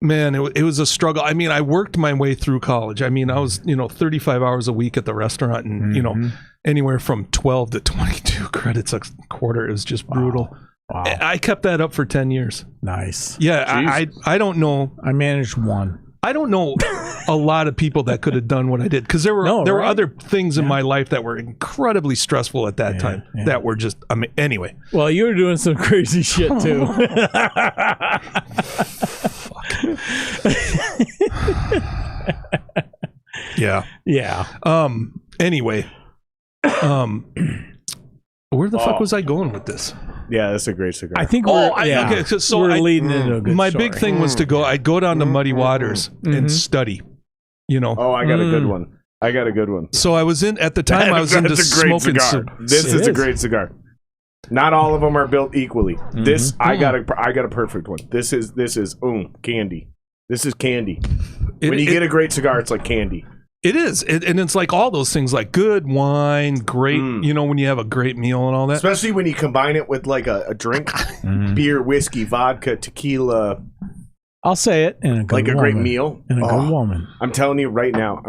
man, it was a struggle. I mean, I worked my way through college. I mean, I was 35 hours a week at the restaurant, and anywhere from 12 to 22 credits a quarter. It was just brutal. Wow. I kept that up for 10 years. Nice. Yeah, I don't know. I managed one. I don't know a lot of people that could have done what I did, because there were other things in my life that were incredibly stressful at that time that were just, anyway. Well, you were doing some crazy shit too. Yeah. Yeah. Anyway. Where the fuck was I going with this? Yeah, that's a great cigar. I think we're leading into a good my story. big thing was to go. I'd go down to Muddy Waters and study. Oh, I got a good one. So I was into smoking. This is a great cigar. Not all of them are built equally. This I got a perfect one. This is candy. This is candy. When you get a great cigar, it's like candy. It is. And it's like all those things, like good wine, great, when you have a great meal and all that. Especially when you combine it with like a drink, beer, whiskey, vodka, tequila. I'll say it. And a good like a woman. great meal. And a good woman. I'm telling you right now,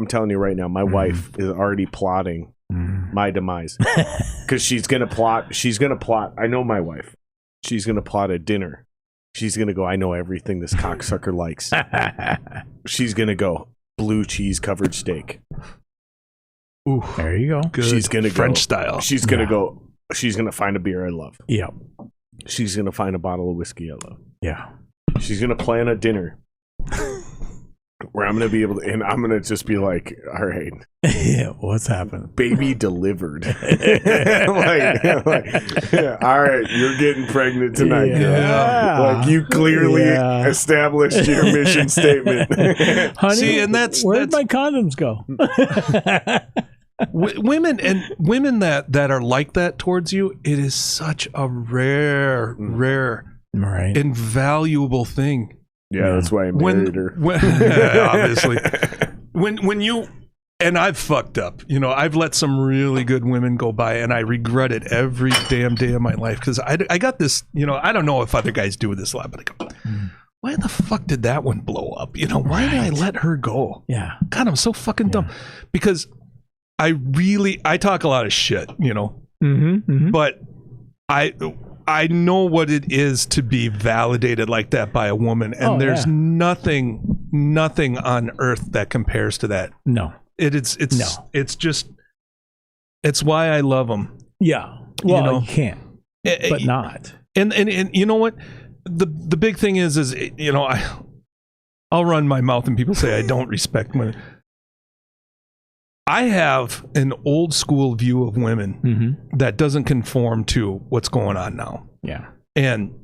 my wife is already plotting my demise. Because she's going to plot. I know my wife. She's going to plot a dinner. She's going to go, I know everything this cocksucker likes. She's going to go, blue cheese covered steak. Ooh, there you go. Good. She's going to French style. She's going to go, she's going to find a beer I love. Yeah. She's going to find a bottle of whiskey I love. Yeah. She's going to plan a dinner where I'm going to be able to, and I'm going to just be like, all right. Yeah, what's happened? Baby delivered. All right, you're getting pregnant tonight, girl. Yeah. Like you clearly established your mission statement. Honey, see, and where'd my condoms go? Women that are like that towards you, it is such a rare, right, invaluable thing. Yeah, that's why I married her. Obviously, when you and I've fucked up. I've let some really good women go by, and I regret it every damn day of my life because I got this. I don't know if other guys do this a lot, but I go, why the fuck did that one blow up? Why did I let her go? Yeah, God, I'm so fucking dumb because I talk a lot of shit, but I know what it is to be validated like that by a woman, and there's nothing on earth that compares to that. No, it's just it's why I love them. Yeah, well, you can, but not. And you know what? The big thing is I'll run my mouth and people say I don't respect women. I have an old school view of women that doesn't conform to what's going on now. Yeah. And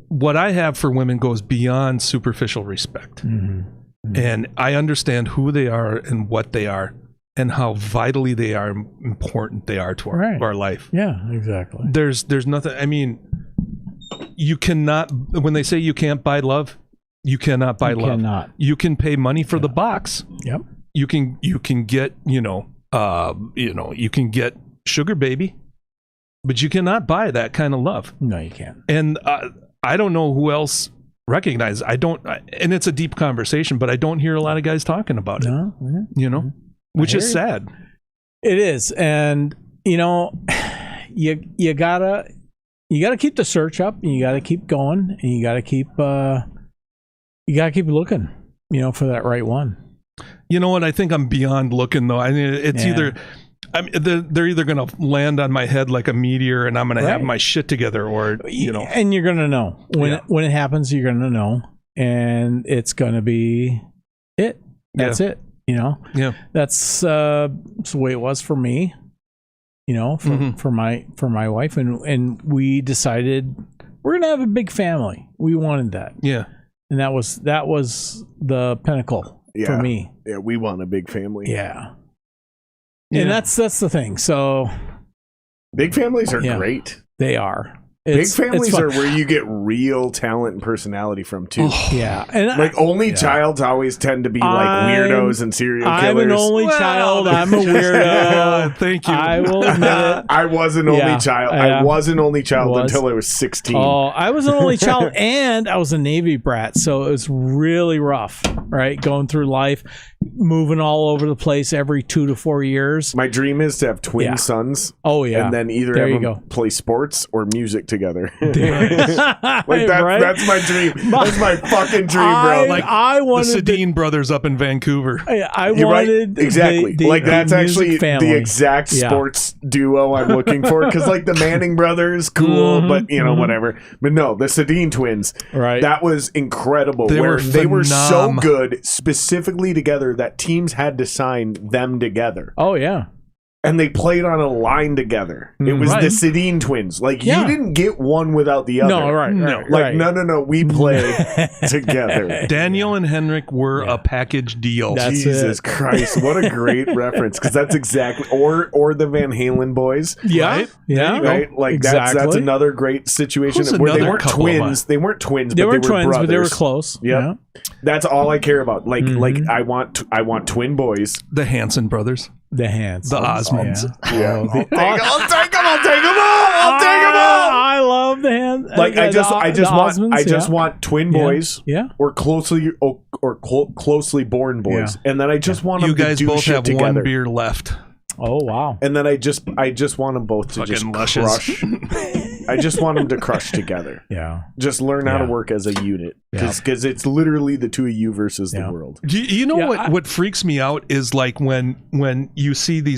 what I have for women goes beyond superficial respect. And I understand who they are and what they are and how vitally they are important they are to our life. Yeah, exactly. There's nothing, I mean, you cannot, when they say you can't buy love, you cannot buy love. Cannot. You can pay money for the box. Yep. You can get you can get sugar baby, but you cannot buy that kind of love. No, you can't. And I don't know who else recognizes. And it's a deep conversation, but I don't hear a lot of guys talking about it. No, which is sad. It is, and you gotta keep the search up, and you gotta keep going, and you gotta keep looking, for that right one. You know what? I think I'm beyond looking though. I mean, it's either they're either going to land on my head like a meteor, and I'm going to have my shit together, or and you're going to know when it happens. You're going to know, and it's going to be it. That's it. Yeah. That's the way it was for me. For my wife, and we decided we're going to have a big family. We wanted that. Yeah, and that was the pinnacle. For me. Yeah, we want a big family. Yeah. And that's the thing. So big families are great. They are. Big families are where you get real talent and personality from too. Yeah, and only childs always tend to be like weirdos and serial killers. I'm an only child. I'm a weirdo. Thank you. I will admit it. I was an only child. I was an only child until I was 16. Oh, I was an only child, and I was a Navy brat, so it was really rough. Right, going through life, moving all over the place every 2 to 4 years. My dream is to have twin sons. Oh yeah, and then either have them play sports or music together. That's my dream. That's my fucking dream, bro. I wanted the Sedin brothers up in Vancouver. I wanted exactly that's actually the exact sports duo I'm looking for, because like the Manning brothers, cool, but whatever. But no, the Sedin twins, right? That was incredible. They were so good, specifically together, that teams had to sign them together. Oh yeah. and they played on a line together. It was the Sedin twins. Like, you didn't get one without the other. No, right. No, we play together. Daniel and Henrik were a package deal. That's Jesus Christ, what a great reference, because that's exactly, or the Van Halen boys. Yeah. Right? Yeah. Right? Like, exactly. that's another great situation Who's where they another weren't couple twins. They weren't twins, They but weren't they were twins, brothers. but they were close. Yep. Yeah. That's all I care about. Like, I want twin boys. The Hanson brothers. The hands. The Osmonds. Yeah. Oh, I'll take them all. I love the hands. Like, I just want twin boys. Yeah. Or closely born boys. Yeah. And then I just want them You guys to do both shit have together. one beer left. Oh, wow. And then I just want them both to just Fucking luscious. crush. I just want them to crush together. Yeah. Just learn how to Yeah. work as a unit, Yeah. because it's literally the two of you versus Yeah. the world. You know Yeah, what freaks me out is like when you see the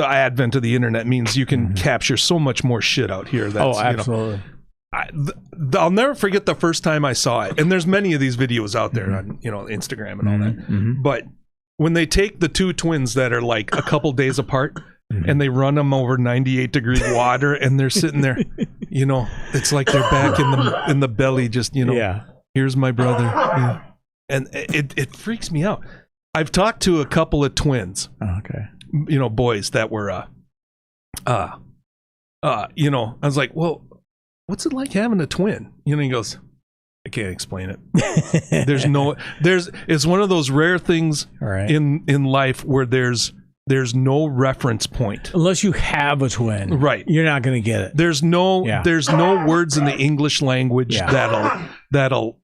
advent of the internet means you can capture so much more shit out here. That's, Absolutely. I'll never forget the first time I saw it, and there's many of these videos out there on Instagram and all that. But when they take the two twins that are like a couple days apart and they run them over 98-degree water, and they're sitting there, it's like they're back in the belly, just here's my brother, and it freaks me out. I've talked to a couple of twins, boys that were I was like, well, what's it like having a twin? He goes, I can't explain it. It's one of those rare things in life where there's no reference point. Unless you have a twin. Right. You're not going to get it. There's no words in the English language that'll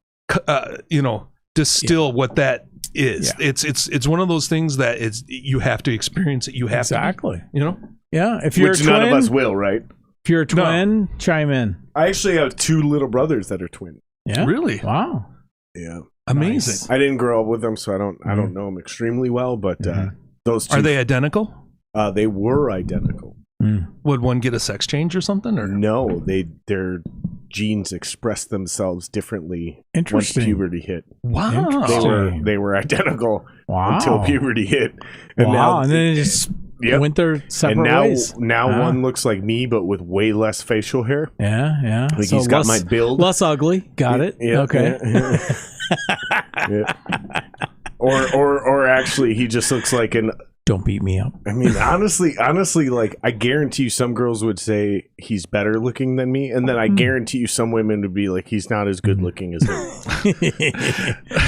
distill what that is. Yeah. It's one of those things that you have to experience it. You have exactly. to. Yeah. If you're Which a twin, none of us will, right? If you're a twin, chime in. I actually have two little brothers that are twins. Yeah. Really? Wow. Yeah. Amazing. Nice. I didn't grow up with them, so I don't know them extremely well, but those two, Are they identical? they were identical. Would one get a sex change or something? Or No, their genes expressed themselves differently once Interesting. puberty hit. wow. They were identical Wow. until puberty hit. And Wow. And then it just went their separate and ways. now one looks like me, but with way less facial hair. Yeah. Like, he's got my build. Less ugly. Got it. Yeah, Okay. Yeah. Or actually, he just looks like an. Don't beat me up. I mean, honestly, like, I guarantee you some girls would say he's better looking than me, and then I guarantee you some women would be like, he's not as good looking as me.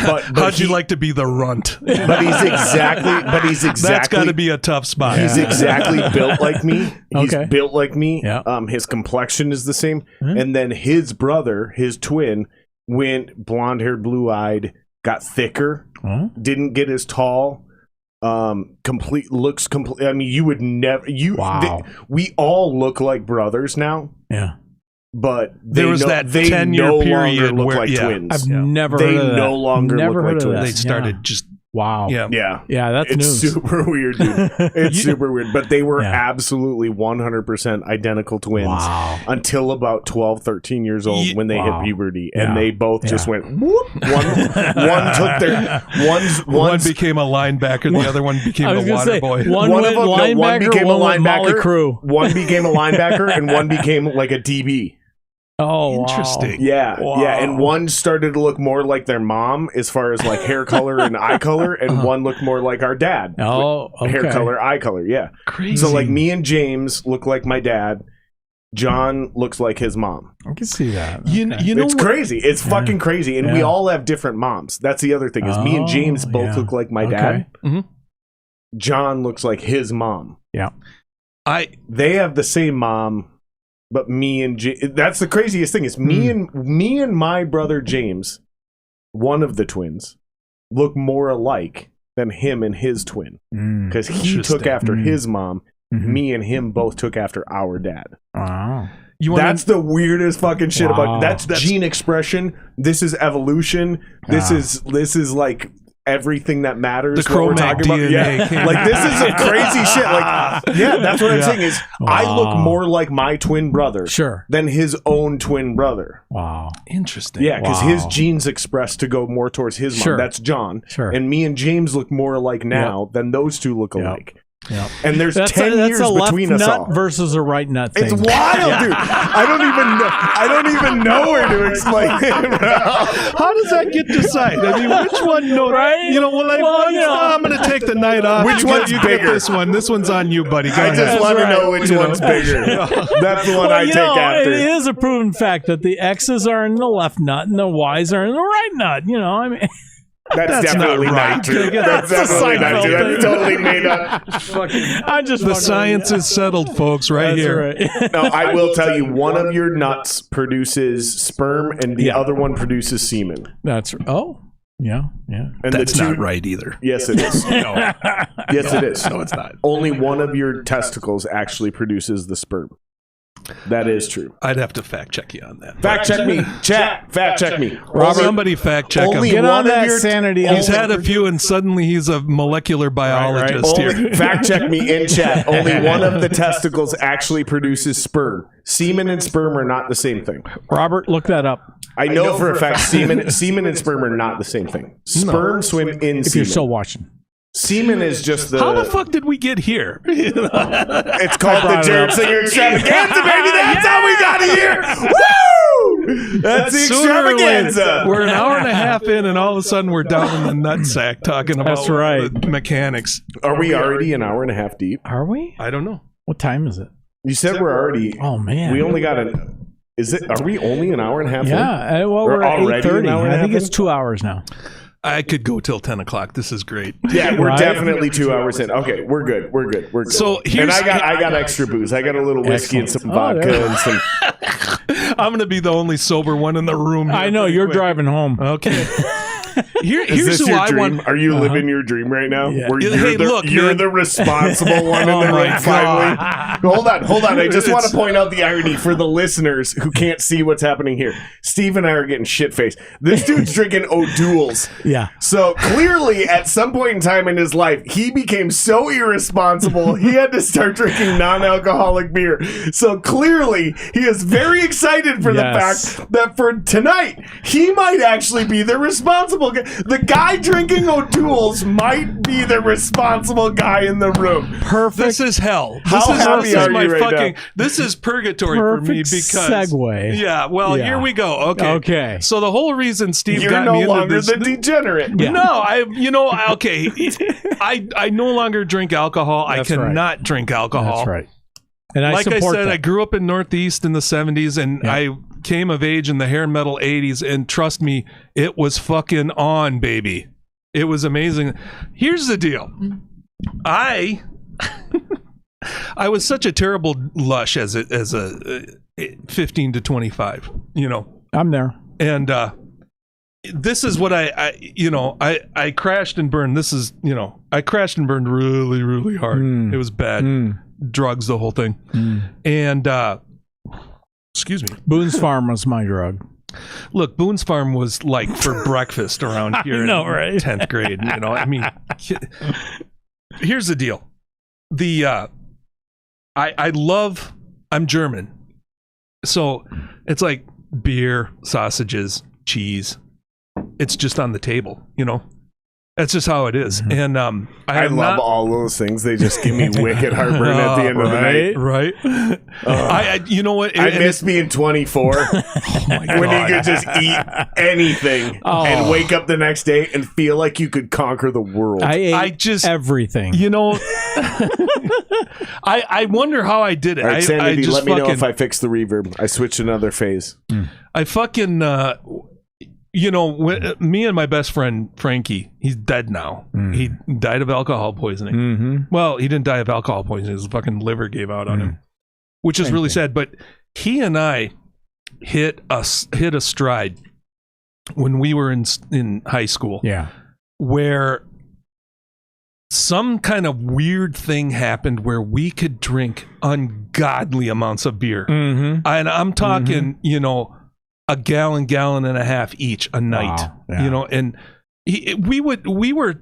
but How'd you like to be the runt? But he's exactly. That's got to be a tough spot. He's exactly built like me. He's Okay. built like me. Yeah. His complexion is the same. And then his brother, his twin, went blonde-haired, blue-eyed, got thicker, didn't get as tall. Looks complete. I mean, you would never. Wow. We all look like brothers now. Yeah. But There was that they 10-year no period longer look where- like yeah. twins. I've never They heard of that. no longer Never look heard like of twins. that. They started Yeah. just Wow. Yeah. Yeah, that's It's news. super weird, dude. It's super weird. But they were Yeah. absolutely 100% identical twins Wow. until about 12, 13 years old when they Wow. hit puberty. Yeah. And they both just Yeah. went whoop. One took their one became a linebacker, the other one became I was the gonna water say, boy. one One went of them- no, linebacker, one became a went Molly linebacker. Crew. One became a linebacker and one became like a DB. Oh, Interesting. Yeah, Wow. yeah, and one started to look more like their mom as far as like hair color and eye color, and one looked more like our dad. Oh, okay. Hair color, eye color, yeah. Crazy. So like me and James look like my dad. John looks like his mom. I can see that. You Okay. know It's what? crazy. It's fucking crazy, and we Yeah. all have different moms. That's the other thing is me and James Oh, both yeah. look like my Okay. dad. Mhm. John looks like his mom. Yeah. They have the same mom, but me and that's the craziest thing is me and my brother James, one of the twins, look more alike than him and his twin because he took Interesting. after his mom. Mhm. Me and him both took after our dad. Wow. That's the weirdest fucking shit Wow. about that's gene expression. This is evolution. This is like everything that matters. The what we're chromatic talking about. DNA Yeah. came Like this is some crazy shit. Like yeah, that's what I'm saying is I look Wow. more like my twin brother Sure. than his own twin brother. Wow. interesting. Yeah, because Wow. his genes express to go more towards his mom. Sure. That's John. Sure. And me and James look more alike now than those two look Yep. alike. Yeah. And there's 10 years a left between us nut all. versus a right nut thing. It's wild, dude. I don't even know where to explain it, bro. How does that get decided? I mean, which one? No, Right? You know, I'm going to take the night off. Which one's you bigger? Get this one. This one's on you, buddy. Go I just ahead. want to know which one's bigger. That's the one I take after. It is a proven fact that the X's are in the left nut and the Y's are in the right nut. You know, I mean, That's definitely not right. not true. That's That's the definitely not true. Seinfeld That's totally made up. I just The science is settled, folks, right That's here. right. No, I will tell you, one of your nuts produces sperm and the other one produces semen. That's yeah. And That's the two, not right either. Yes, it is. No, Yes, it is. no, it's not. Only one of your testicles actually produces the sperm. That is true. I'd have to fact check you on that. Fact check me. Chat. Fact check me. Robert, somebody fact check him. only Get one on of that your- sanity. He's had a few, and suddenly he's a molecular biologist here. Only, fact check me in chat. Only one of the testicles actually produces sperm. Semen and sperm are not the same thing. Robert, look that up. I know for a fact semen and sperm are not the same thing. Sperm swim in If semen. you're still watching. Semen is just the. How the fuck did we get here? It's called the Jared Singer Extravaganza, baby. That's how we got here. Woo! That's the Sooner or later, Extravaganza. we're an hour and a half in, and all of a sudden we're down in the nutsack talking about That's right. the mechanics. Are we already an hour and a half deep? Are we? I don't know. What time is it? You said we're already. Oh man. We only got an. Is it? Are we only an hour and a half? in? Yeah. Well, We're we're at already an 8:30. hour and a I think half it's in? 2 hours now. I could go till 10 o'clock. This is great. Yeah, we're Right? definitely 2 hours in. Okay, we're good. We're good. We're good. So and here's- I got extra booze. I got a little whiskey and some Excellent. vodka there. and some. I'm going to be the only sober one in the room. I know you're driving home. Okay. Is Here's this who your I dream? want. Are you living your dream right now? Yeah. Where Yeah, you're hey, the, look, you're man. the responsible one in Oh the my room. Finally, hold on. I just want to point out the irony for the listeners who can't see what's happening here. Steve and I are getting shit faced. This dude's drinking O'Doul's. Yeah. So clearly, at some point in time in his life, he became so irresponsible, he had to start drinking non-alcoholic beer. So clearly, he is very excited for the Yes. fact that for tonight, he might actually be the responsible guy. The guy drinking O'Doul's might be the responsible guy in the room. Perfect. This is hell. How happy are you right now? This is purgatory for me Perfect because segue. Yeah, well, Yeah. here we go. Okay. Okay. So the whole reason Steve You're got no me into longer this the degenerate. Yeah. No, okay. I no longer drink alcohol. That's I cannot drink alcohol. That's right. And I Like I support said, that. I grew up in Northeast in the 70s, and Yeah. I came of age in the hair metal 80s, and trust me, it was fucking on, baby. It was amazing. Here's the deal. I was such a terrible lush as a 15 to 25, I'm there. and this is what I crashed and burned. This is, I crashed and burned really, really hard. It was bad. Drugs, the whole thing. And excuse me. Boone's Farm was my drug. Look, Boone's Farm was like for breakfast around here know, in right? 10th grade. I mean, here's the deal. I'm German. So it's like beer, sausages, cheese. It's just on the table, That's just how it is. And I love all those things. They just give me wicked heartburn at the end of the night. Right. You know what? I miss being 24 when you could just eat anything and wake up the next day and feel like you could conquer the world. I ate I just- everything. I wonder how I did it. All right, Sanity, I just let me know fucking, if I fix the reverb. I switched another phase. I fucking, me and my best friend Frankie, he's dead now. He died of alcohol poisoning. Mm-hmm. Well, he didn't die of alcohol poisoning. His fucking liver gave out on him, which is really sad. But he and I hit a stride when we were in high school. Yeah. Where some kind of weird thing happened where we could drink ungodly amounts of beer. Mm-hmm. And I'm talking, a gallon and a half each a night, Wow. Yeah. and we were,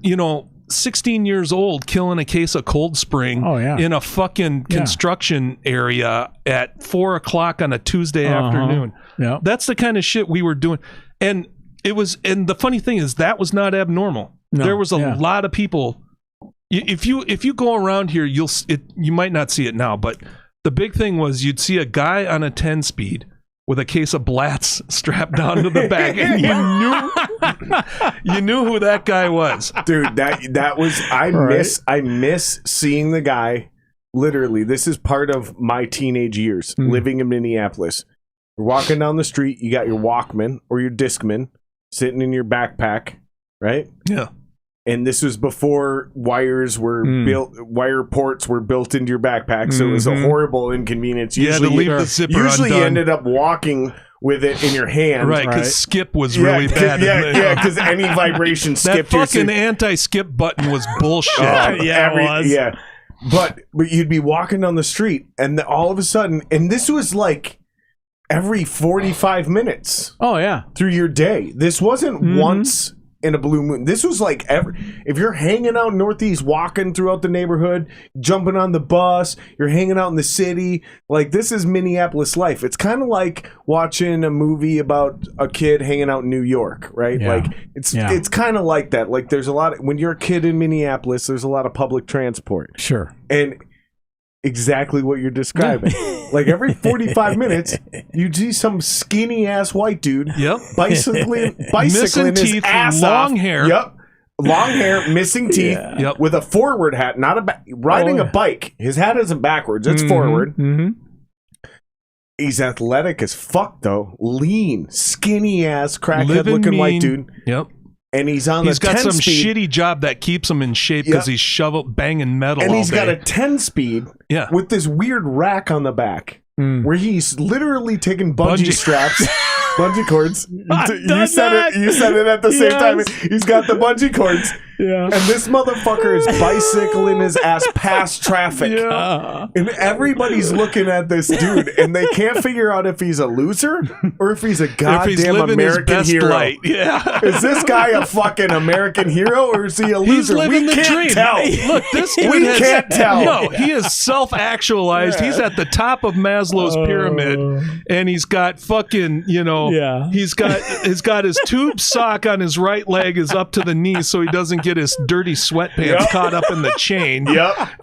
16 years old killing a case of Cold Spring in a fucking construction area at 4:00 on a Tuesday afternoon. Yeah. That's the kind of shit we were doing. And the funny thing is that was not abnormal. No. There was a lot of people if you go around here, you might not see it now, but the big thing was you'd see a guy on a 10-speed with a case of Blatz strapped down to the back, and you knew who that guy was, dude. That was I miss seeing the guy. Literally, this is part of my teenage years living in Minneapolis. You're walking down the street, you got your Walkman or your Discman sitting in your backpack, right? Yeah. And this was before wires were built, wire ports were built into your backpack, so it was a horrible inconvenience. You had to leave the zipper usually undone. you ended up walking with it in your hand. Right, because skip was really bad. Yeah, because any vibration skipped. That fucking anti-skip button was bullshit. It was. Yeah. But you'd be walking down the street, and all of a sudden, and this was like every 45 minutes. Oh, yeah. Through your day. This wasn't once in a blue moon. This was like if you're hanging out Northeast, walking throughout the neighborhood, jumping on the bus, you're hanging out in the city, like this is Minneapolis life. It's kind of like watching a movie about a kid hanging out in New York, right? Yeah. Like it's kind of like that. Like there's a lot of, when you're a kid in Minneapolis, there's a lot of public transport. Sure. And exactly what you're describing. Like every 45 minutes, you see some skinny ass white dude bicycling missing his teeth, ass long off. hair. Yep. Long hair, missing teeth, with a forward hat, not riding a bike. His hat isn't backwards, it's forward. He's athletic as fuck though. Lean, skinny ass, crackhead looking white dude. Yep. And he's got some speed. shitty job that keeps him in shape because he's banging metal and all he's day. got a 10-speed with this weird rack on the back where he's literally taking bungee straps, bungee cords. You said it at the same time. He's got the bungee cords. Yeah. And this motherfucker is bicycling his ass past traffic. Yeah. And everybody's looking at this dude and they can't figure out if he's a loser or if he's a goddamn American hero. Light. Yeah. Is this guy a fucking American hero or is he a loser? He's living the dream. Tell. Look, this dude can't tell. No, he is self-actualized. He's at the top of Maslow's pyramid and he's got fucking, he's got his tube sock on his right leg is up to the knee so he doesn't get his dirty sweatpants caught up in the chain.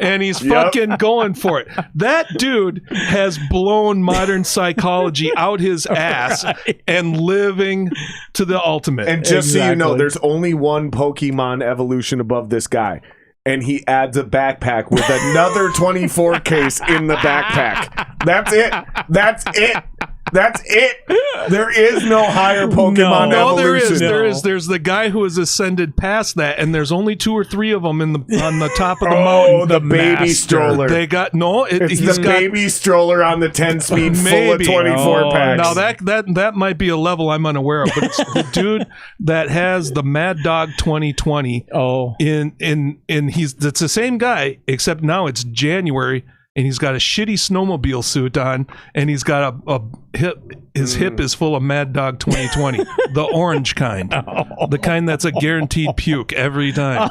And he's fucking going for it. That dude has blown modern psychology out his ass and living to the ultimate. And just so you know, there's only one Pokemon evolution above this guy. And he adds a backpack with another 24 case in the backpack. That's it. There is no higher Pokemon evolution. There is. There's the guy who has ascended past that, and there's only 2 or 3 of them on the top of the mountain. Oh, the baby stroller. They got It's the baby stroller on the 10-speed full of 24 packs. Now that might be a level I'm unaware of, but it's the dude that has the Mad Dog 2020. Oh, it's the same guy, except now it's January. And he's got a shitty snowmobile suit on, and he's got his hip is full of Mad Dog 2020, the orange kind, the kind that's a guaranteed puke every time.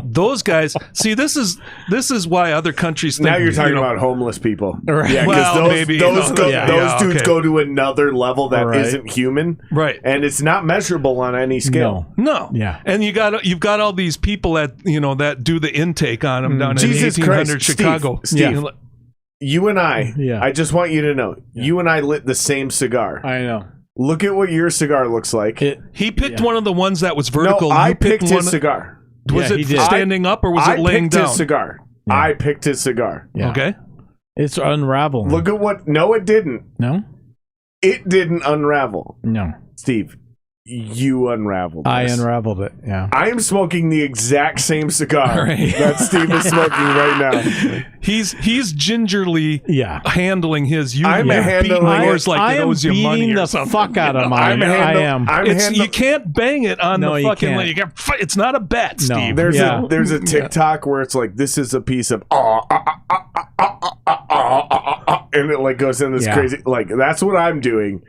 Those guys, see, this is why other countries think, now you're talking about homeless people, right? Yeah, because those dudes go to another level that isn't human, right? And it's not measurable on any scale. No. Yeah. And you've got all these people that do the intake on them down in 1800 Chicago. Steve, you and I just want you to know, you and I lit the same cigar. I know. Look at what your cigar looks like. He picked one of the ones that was vertical. No, I picked his cigar. Was it standing up or was it laying down? I picked his cigar. Yeah. I picked his cigar. Yeah. Okay. It's unraveling. Look at what... No, it didn't. No? It didn't unravel. No. Steve, you unraveled I this. unraveled it, yeah. I am smoking the exact same cigar that Steve is smoking right now. He's gingerly handling his. I'm handling yours like it owes you money or something. the fuck out of mine. I am. You can't bang it on the fucking... It's not a bet, Steve. There's a TikTok where it's like, this is a piece of... and it like goes in this crazy... Like, that's what I'm doing.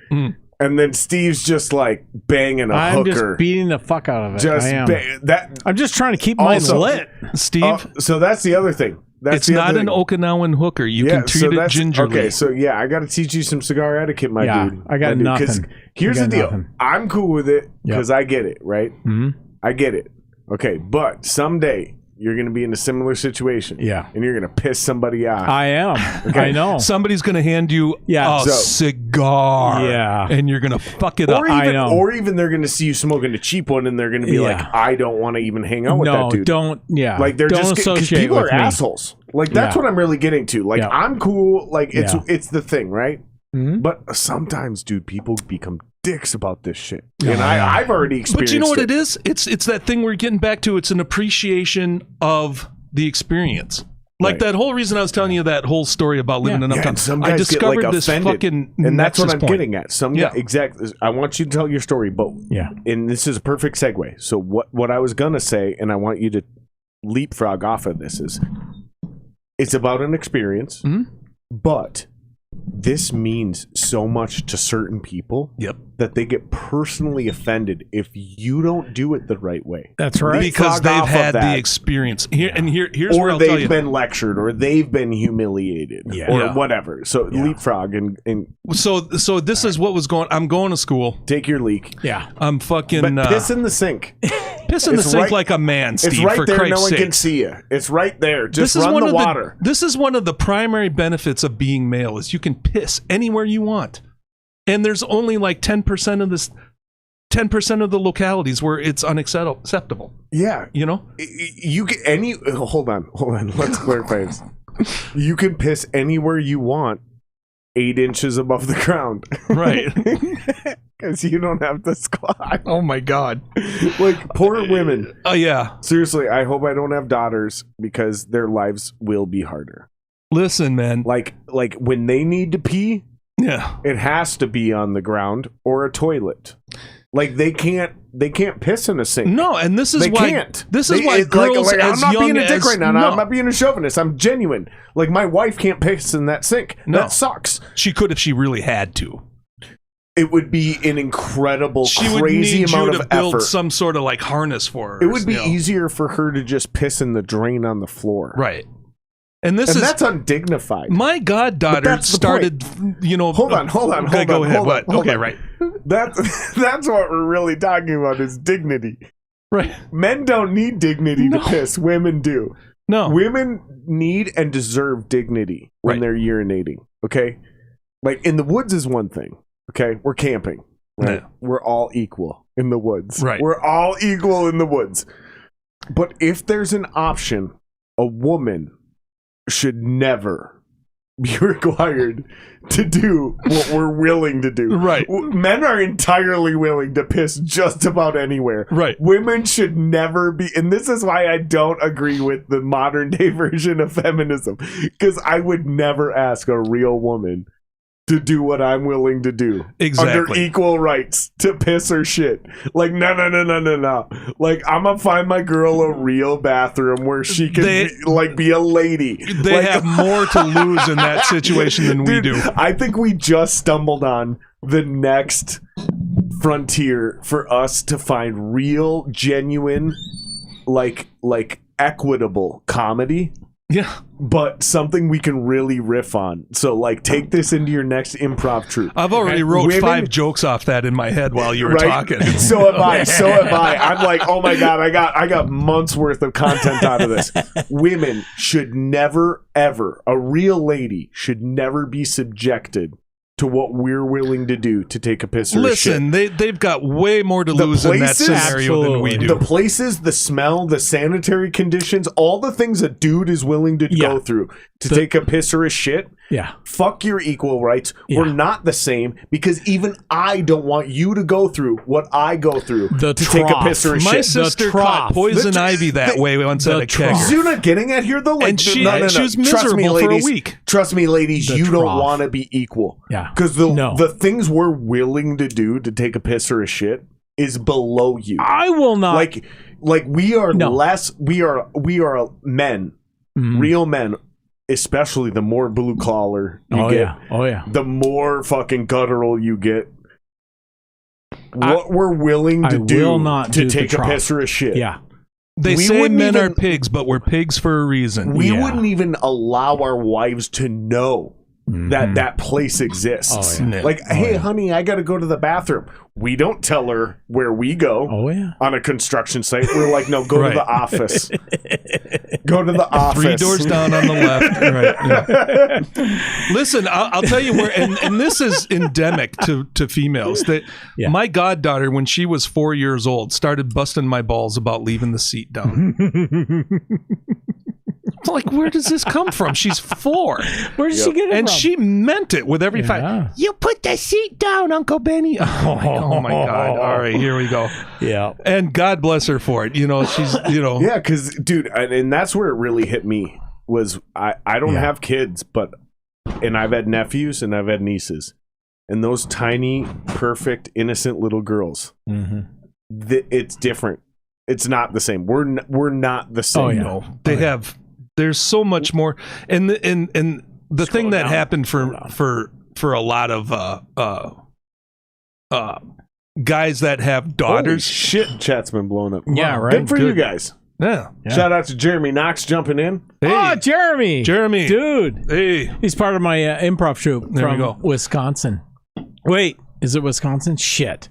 And then Steve's just like banging a hooker. I'm just beating the fuck out of it. Just I am. I'm just trying to keep mine lit, Steve. So that's the other thing. It's not an Okinawan hooker. You can treat it gingerly. Okay, so I got to teach you some cigar etiquette, my dude. I got nothing. Because here's the deal. I'm cool with it because I get it, right? Mm-hmm. I get it. Okay, but someday you're going to be in a similar situation. Yeah. And you're going to piss somebody off. I am. I know. Somebody's going to hand you a cigar. Yeah. And you're going to fuck it up. I know. Or even they're going to see you smoking a cheap one and they're going to be like, I don't want to even hang out with that dude. Don't. Yeah. Like they're don't just because associate people with are me. assholes. Like that's what I'm really getting to. Like I'm cool. Like it's the thing, right? Mm-hmm. But sometimes, dude, people become dicks about this shit. And I've already experienced it. But you know what it is? It's that thing we're getting back to. It's an appreciation of the experience. Like that whole reason I was telling you that whole story about living in Uptown. Some guys I discovered get, like, this offended, fucking and that's what I'm point. getting at. Exactly. I want you to tell your story, but and this is a perfect segue. So what I was gonna say, and I want you to leapfrog off of this is, it's about an experience, but this means so much to certain people that they get personally offended if you don't do it the right way. That's right. Because they've had the experience. Here's where I'll tell you. Or they've been lectured, or they've been humiliated, or whatever. So leapfrog and so this is what was going. I'm going to school. Take your leak. Yeah. I'm fucking but piss in the sink. Piss in the sink like a man, Steve. It's right for there. Christ's No one sake. can see you. It's right there. Just run the water. This is one of the primary benefits of being male is you can piss anywhere you want, and there's only like 10% of this. 10% of the localities where it's unacceptable. Yeah. You know? You can hold on. Let's clarify this. You can piss anywhere you want 8 inches above the ground. Right. Because you don't have to squat. Oh my God. Like poor women. Oh yeah. Seriously, I hope I don't have daughters because their lives will be harder. Listen, man. Like when they need to pee, it has to be on the ground or a toilet. Like they can't piss in a sink. No, and this is they why can't. This is why girls I'm as not young being a dick as right now. I'm not being a chauvinist. I'm genuine. Like my wife can't piss in that sink. No. That sucks. She could if she really had to. It would be an incredible, she crazy would need amount you to of build effort. some sort of like harness for her. It would be easier for her to just piss in the drain on the floor. Right. And that's undignified. My goddaughter started, Hold on. Go ahead. What? Okay, right. That's what we're really talking about is dignity. Right. Men don't need dignity to piss. Women do. No. Women need and deserve dignity when they're urinating. Okay? Like in the woods is one thing. Okay? We're camping. Right? Yeah. We're all equal in the woods. Right. We're all equal in the woods. But if there's an option, a woman should never be required to do what we're willing to do. Right. Men are entirely willing to piss just about anywhere. Right. Women should never be, and this is why I don't agree with the modern day version of feminism, because I would never ask a real woman to do what I'm willing to do. Exactly. Under equal rights to piss or shit. Like, no. Like, I'm gonna find my girl a real bathroom where she can be a lady. They have more to lose in that situation than we do. I think we just stumbled on the next frontier for us to find real, genuine, like equitable comedy. Yeah. But something we can really riff on. So, like, take this into your next improv troupe. I've already wrote 5 jokes off that in my head while you were talking. So have I. I'm like, oh my God, I got months worth of content out of this. Women should never, ever, a real lady should never be subjected to what we're willing to do to take a piss or a shit. Listen, they've got way more to lose in that scenario than we do. The places, the smell, the sanitary conditions, all the things a dude is willing to go through to take a piss or a shit. Yeah. Fuck your equal rights. Yeah. We're not the same because even I don't want you to go through what I go through to take a piss or a shit. My sister caught poison ivy that way once at a keg. You're not getting at here though? Like, and she was miserable for a week. Trust me, ladies, you don't want to be equal. Yeah. Because the things we're willing to do to take a piss or a shit is below you. I will not. Like we are less. We are men, real men. Especially the more blue collar you get, the more fucking guttural you get. What we're willing to do to take a piss or a shit. Yeah. They say men are pigs, but we're pigs for a reason. We wouldn't even allow our wives to know that place exists. Oh, yeah. Like, hey, honey, I got to go to the bathroom. We don't tell her where we go. Oh, yeah. On a construction site, we're like, no, go to the office. Go to the office. 3 doors down on the left. Right. Yeah. Listen, I'll tell you where, and this is endemic to females. That my goddaughter, when she was 4 years old, started busting my balls about leaving the seat down. Like, where does this come from? She's 4. Where did she get it and from? she meant it with every fight. You put the seat down, Uncle Benny. Oh my God. All right, here we go. Yeah. And God bless her for it. You know, she's, you know. Yeah, because, dude, and that's where it really hit me was I don't have kids, and I've had nephews and I've had nieces. And those tiny, perfect, innocent little girls, it's different. It's not the same. We're not the same. Oh, yeah. No, they have. There's so much more, and the thing that happened for a lot of guys that have daughters. Holy shit, chat's been blown up. Yeah, right. Good for you guys. Yeah. Shout out to Jeremy Knox jumping in. Hey, Oh, Jeremy, dude. Hey, he's part of my improv troupe There we from go. Wisconsin. Wait, is it Wisconsin? Shit,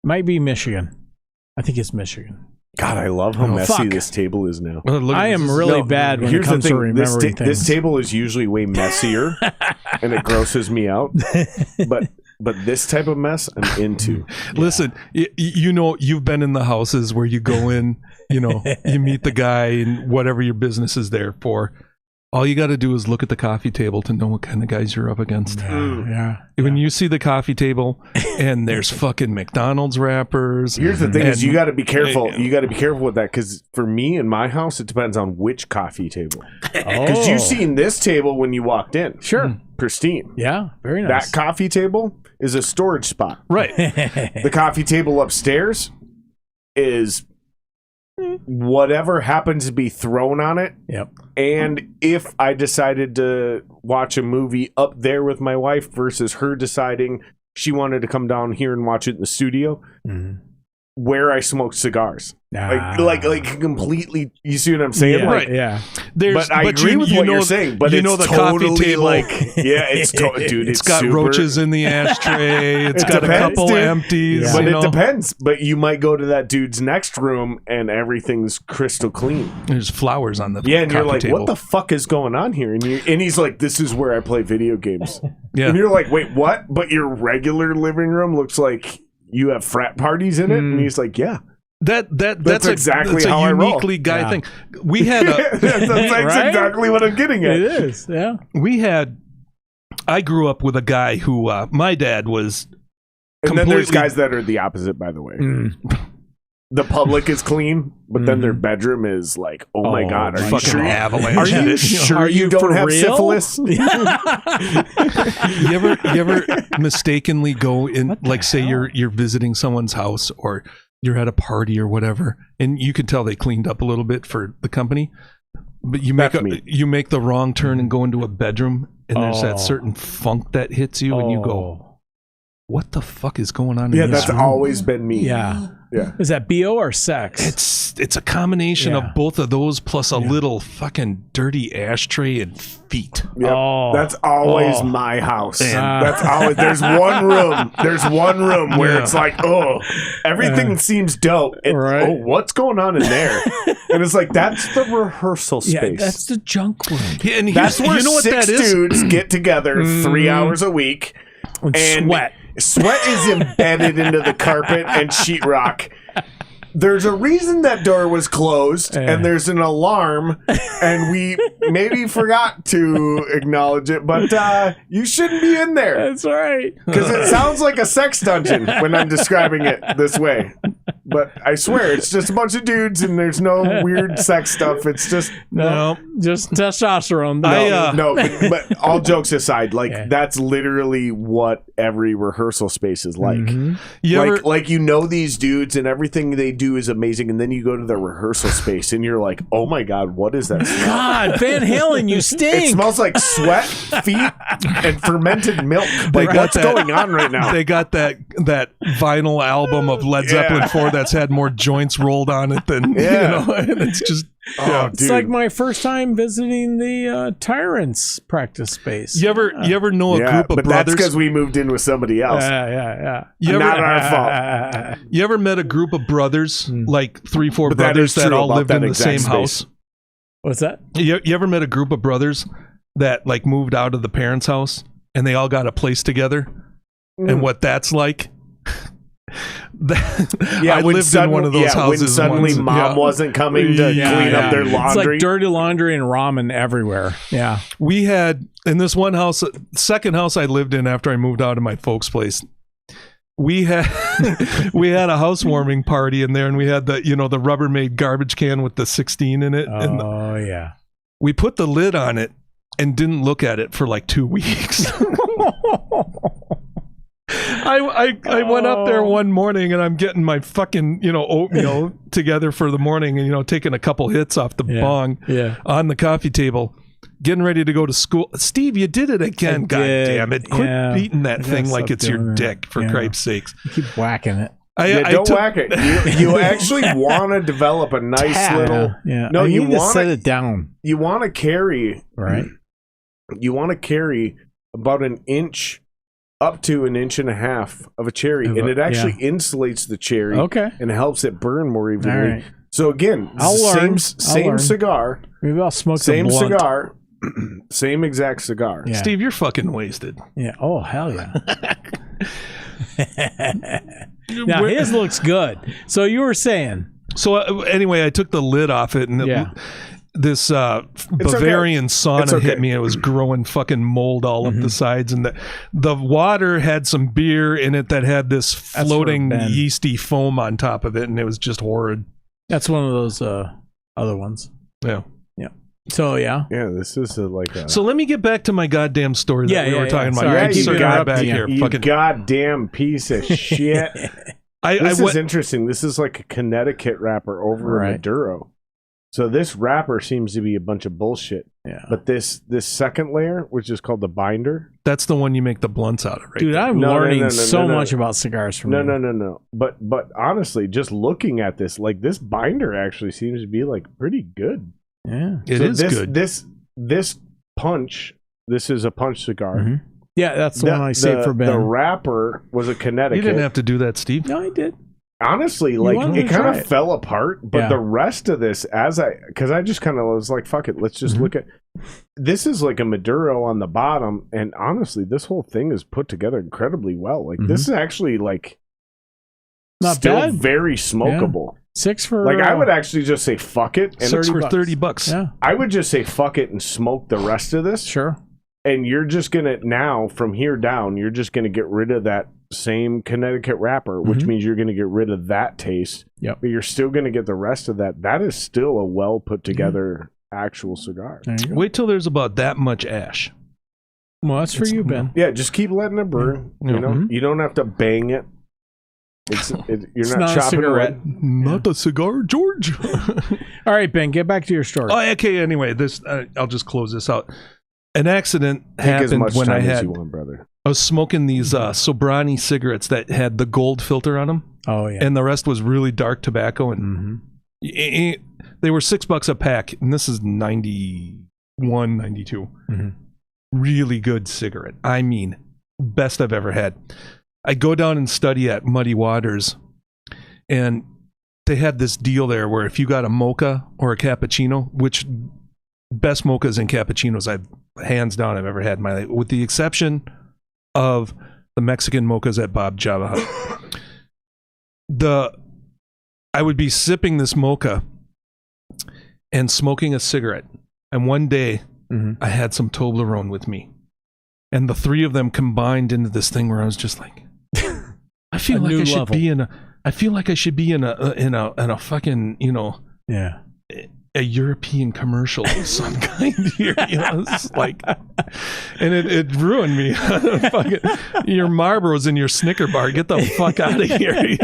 might be Michigan. I think it's Michigan. God, I love how messy fuck. this table is now. I am really bad when it Here's the comes to thing. remembering things. This table is usually way messier, and it grosses me out. But this type of mess, I'm into. Listen, you know, you've been in the houses where you go in, you know, you meet the guy and whatever your business is there for. All you got to do is look at the coffee table to know what kind of guys you're up against. Yeah. When you see the coffee table and there's fucking McDonald's wrappers. Here's the thing: is you got to be careful. You got to be careful with that because for me in my house, it depends on which coffee table. Because you've seen this table when you walked in, Sure. pristine. Yeah, very nice. That coffee table is a storage spot. Right. The coffee table upstairs is whatever happens to be thrown on it. Yep. And if I decided to watch a movie up there with my wife versus her deciding she wanted to come down here and watch it in the studio, where I smoke cigars. Like completely, you see what I'm saying? Yeah, like, yeah. But I agree with what you're saying. But you know it's the coffee totally table. like, yeah, it's dude. It's got super, roaches in the ashtray. It's It got depends, a couple dude. empties. Yeah. But you it know? depends. But you might go to that dude's next room and everything's crystal clean. There's flowers on the Yeah, and you're coffee like, table. what the fuck is going on here? And he's like, this is where I play video games. Yeah. And you're like, wait, what? But your regular living room looks like you have frat parties in it? And he's like, yeah. That's exactly a how I roll. uniquely guy thing. We had That's Right? exactly what I'm getting at. It is. Yeah. I grew up with a guy who my dad was And then there's completely- guys that are the opposite, by the way. The public is clean, but then their bedroom is like, oh my God, are you fucking sure? avalanche. Are you Are sure you you don't for have real? syphilis? you ever mistakenly go in, like say you're visiting someone's house or you're at a party or whatever, and you can tell they cleaned up a little bit for the company, but you make the wrong turn and go into a bedroom, and there's that certain funk that hits you, and you go, "What the fuck is going on?" Yeah, in that's this room? always been me. Yeah. Yeah. Is that BO or sex? It's a combination Yeah. of both of those plus a little fucking dirty ashtray and feet. Yep. Oh. That's always my house. Ah. That's always there's one room where it's like, oh, everything seems dope. And, Right. oh, what's going on in there? And it's like that's the rehearsal Yeah, space. that's the junk room. Yeah, and That's where you know what six that is? dudes get together 3 hours a week And sweat. Sweat is embedded into the carpet and sheetrock. There's a reason that door was closed, and there's an alarm, and we maybe forgot to acknowledge it, but you shouldn't be in there. That's right. Because it sounds like a sex dungeon when I'm describing it this way. But I swear, it's just a bunch of dudes, and there's no weird sex stuff. It's just... No, just testosterone. But all jokes aside, like that's literally what every rehearsal space is like. Like you know these dudes and everything they do is amazing, and then you go to the rehearsal space and you're like, oh my God, what is that smell? God, Van Halen, you stink. It smells like sweat, feet, and fermented milk. Like what's going on right now? They got that vinyl album of Led Zeppelin 4 that's had more joints rolled on it than you know, and it's just Oh, It's like my first time visiting the Tyrants practice space. You ever know a group of but brothers? that's because we moved in with somebody else. Yeah. Not our fault. You ever met a group of brothers, like 3-4 But that brothers is that true all about lived that in the exact same space. house? What's that? You ever met a group of brothers that like moved out of the parents' house and they all got a place together? And what that's like? I lived in one of those houses. When suddenly once. mom wasn't coming to clean up their It's laundry. like dirty laundry and ramen everywhere. Yeah. We had in this one house, second house I lived in after I moved out of my folks' place. We had a housewarming party in there, and we had the the Rubbermaid garbage can with the 16 in it. Oh yeah. We put the lid on it and didn't look at it for like 2 weeks. I went up there one morning and I'm getting my fucking oatmeal together for the morning and taking a couple hits off the bong on the coffee table, getting ready to go to school. Steve, you did it again. God damn it. Quit beating that thing like it's your dick, for Christ's sakes. You keep whacking it. Don't whack it. You actually want to develop a nice little. Yeah. No, you you need to want set it down. You want to carry. Right. You want to carry about an inch up to an inch and a half of a cherry, and it actually insulates the cherry. Okay. And helps it burn more evenly. All right. So again, I'll learn. same cigar. Maybe I'll smoke Same a blunt. cigar. Same exact cigar. Yeah. Steve, you're fucking wasted. Yeah. Oh, hell yeah. Now, his looks good. So you were saying. So anyway, I took the lid off it, and this Bavarian sauna hit me. It was growing fucking mold all up the sides, and the water had some beer in it that had this floating yeasty foam on top of it, and it was just horrid. That's one of those other ones. Yeah. So this is So let me get back to my goddamn story that we were talking about. Sorry, You're right back here. You Fucking goddamn piece of shit. This is interesting. This is like a Connecticut wrapper over a Maduro. So this wrapper seems to be a bunch of bullshit. Yeah. But this second layer, which is called the binder. That's the one you make the blunts out of, right? Dude, I'm learning so much about cigars from you. No. But honestly, just looking at this, like this binder actually seems to be like pretty good. Yeah. It is good. This punch, this is a punch cigar. Mm-hmm. Yeah, that's the one I saved for Ben. The wrapper was a Connecticut. You didn't have to do that, Steve. No, I did. Honestly, like it kind of fell apart, but the rest of this, because I just kind of was like, fuck it, let's just look at this. Is like a Maduro on the bottom, and honestly, this whole thing is put together incredibly well. Like this is actually like not still bad. Very smokable. Yeah. 6 for like I would actually just say fuck it, and 6 for $30. Yeah, I would just say fuck it and smoke the rest of this. Sure. And you're just gonna now from here down, you're just gonna get rid of that same Connecticut wrapper, which means you're gonna get rid of that taste. Yep. But you're still gonna get the rest of that. That is still a well put together actual cigar. Wait till there's about that much ash. Well, that's for you, Ben. Yeah, just keep letting it burn. You know, you don't have to bang it. You're not chopping cigarette. Not a cigar, George. All right, Ben, get back to your story. Oh, okay. Anyway, I'll just close this out. An accident Take as happened much when time I as had. you want, brother. I was smoking these Sobrani cigarettes that had the gold filter on them. Oh yeah. And the rest was really dark tobacco, and they were $6 a pack. And this is 91, 92. Really good cigarette. I mean, best I've ever had. I go down and study at Muddy Waters, and they had this deal there where if you got a mocha or a cappuccino, which best mochas and cappuccinos I've hands down I've ever had in my life, with the exception of the Mexican mochas at Bob Java Hut. I would be sipping this mocha and smoking a cigarette, and one day I had some Toblerone with me, and the three of them combined into this thing where I was just like, I feel like I should be in a. I feel like I should be in a fucking a European commercial of some kind here. It's like, and it ruined me. Fucking, your Marlboros and your Snicker bar, get the fuck out of here.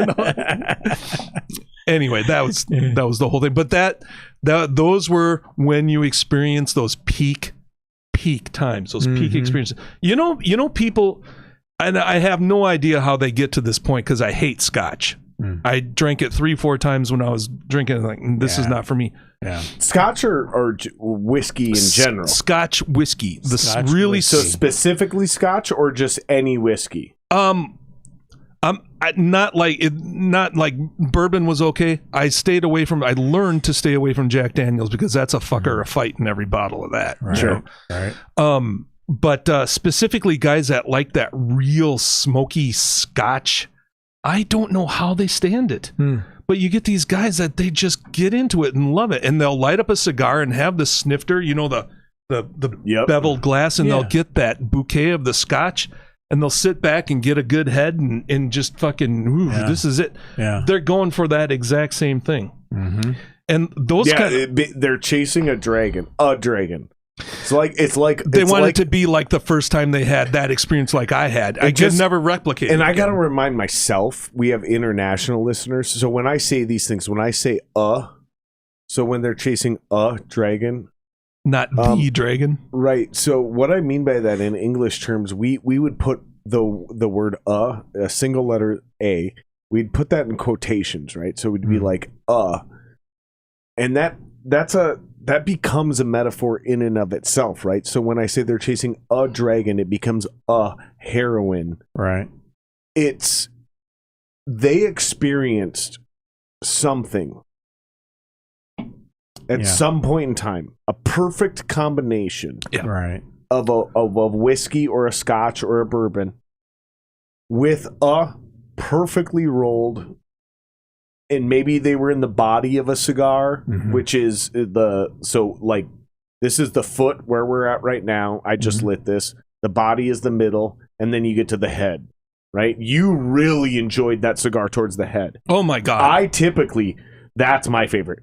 Anyway, that was the whole thing. But those were when you experience those peak times, those peak experiences. You know, people, and I have no idea how they get to this point because I hate Scotch. I drank it 3-4 times when I was drinking. Like, this is not for me. Yeah. Scotch or whiskey in general? Scotch whiskey. So specifically Scotch or just any whiskey? Not like bourbon was okay. I learned to stay away from Jack Daniels because that's a fucker, a fight in every bottle of that. Right. Sure. Right. But specifically guys that like that real smoky Scotch, I don't know how they stand it. But you get these guys that they just get into it and love it, and they'll light up a cigar and have the snifter, the beveled glass, and they'll get that bouquet of the Scotch. And they'll sit back and get a good head and just fucking, this is it. Yeah. They're going for that exact same thing. Mm-hmm. And those they're chasing a dragon. It's like they want it to be like the first time they had that experience like I had. I just never replicate it. And I got to remind myself, we have international listeners. So when I say these things, when I say so when they're chasing a dragon, not the dragon, right? So what I mean by that in English terms, we would put the word a single letter A, we'd put that in quotations, right? So it would be like and that becomes a metaphor in and of itself, right? So when I say they're chasing a dragon, it becomes a heroine, right? They experienced something at some point in time, a perfect combination of a whiskey or a Scotch or a bourbon with a perfectly rolled, and maybe they were in the body of a cigar, which is this is the foot where we're at right now. I just lit this. The body is the middle, and then you get to the head, right? You really enjoyed that cigar towards the head. Oh my God. That's my favorite.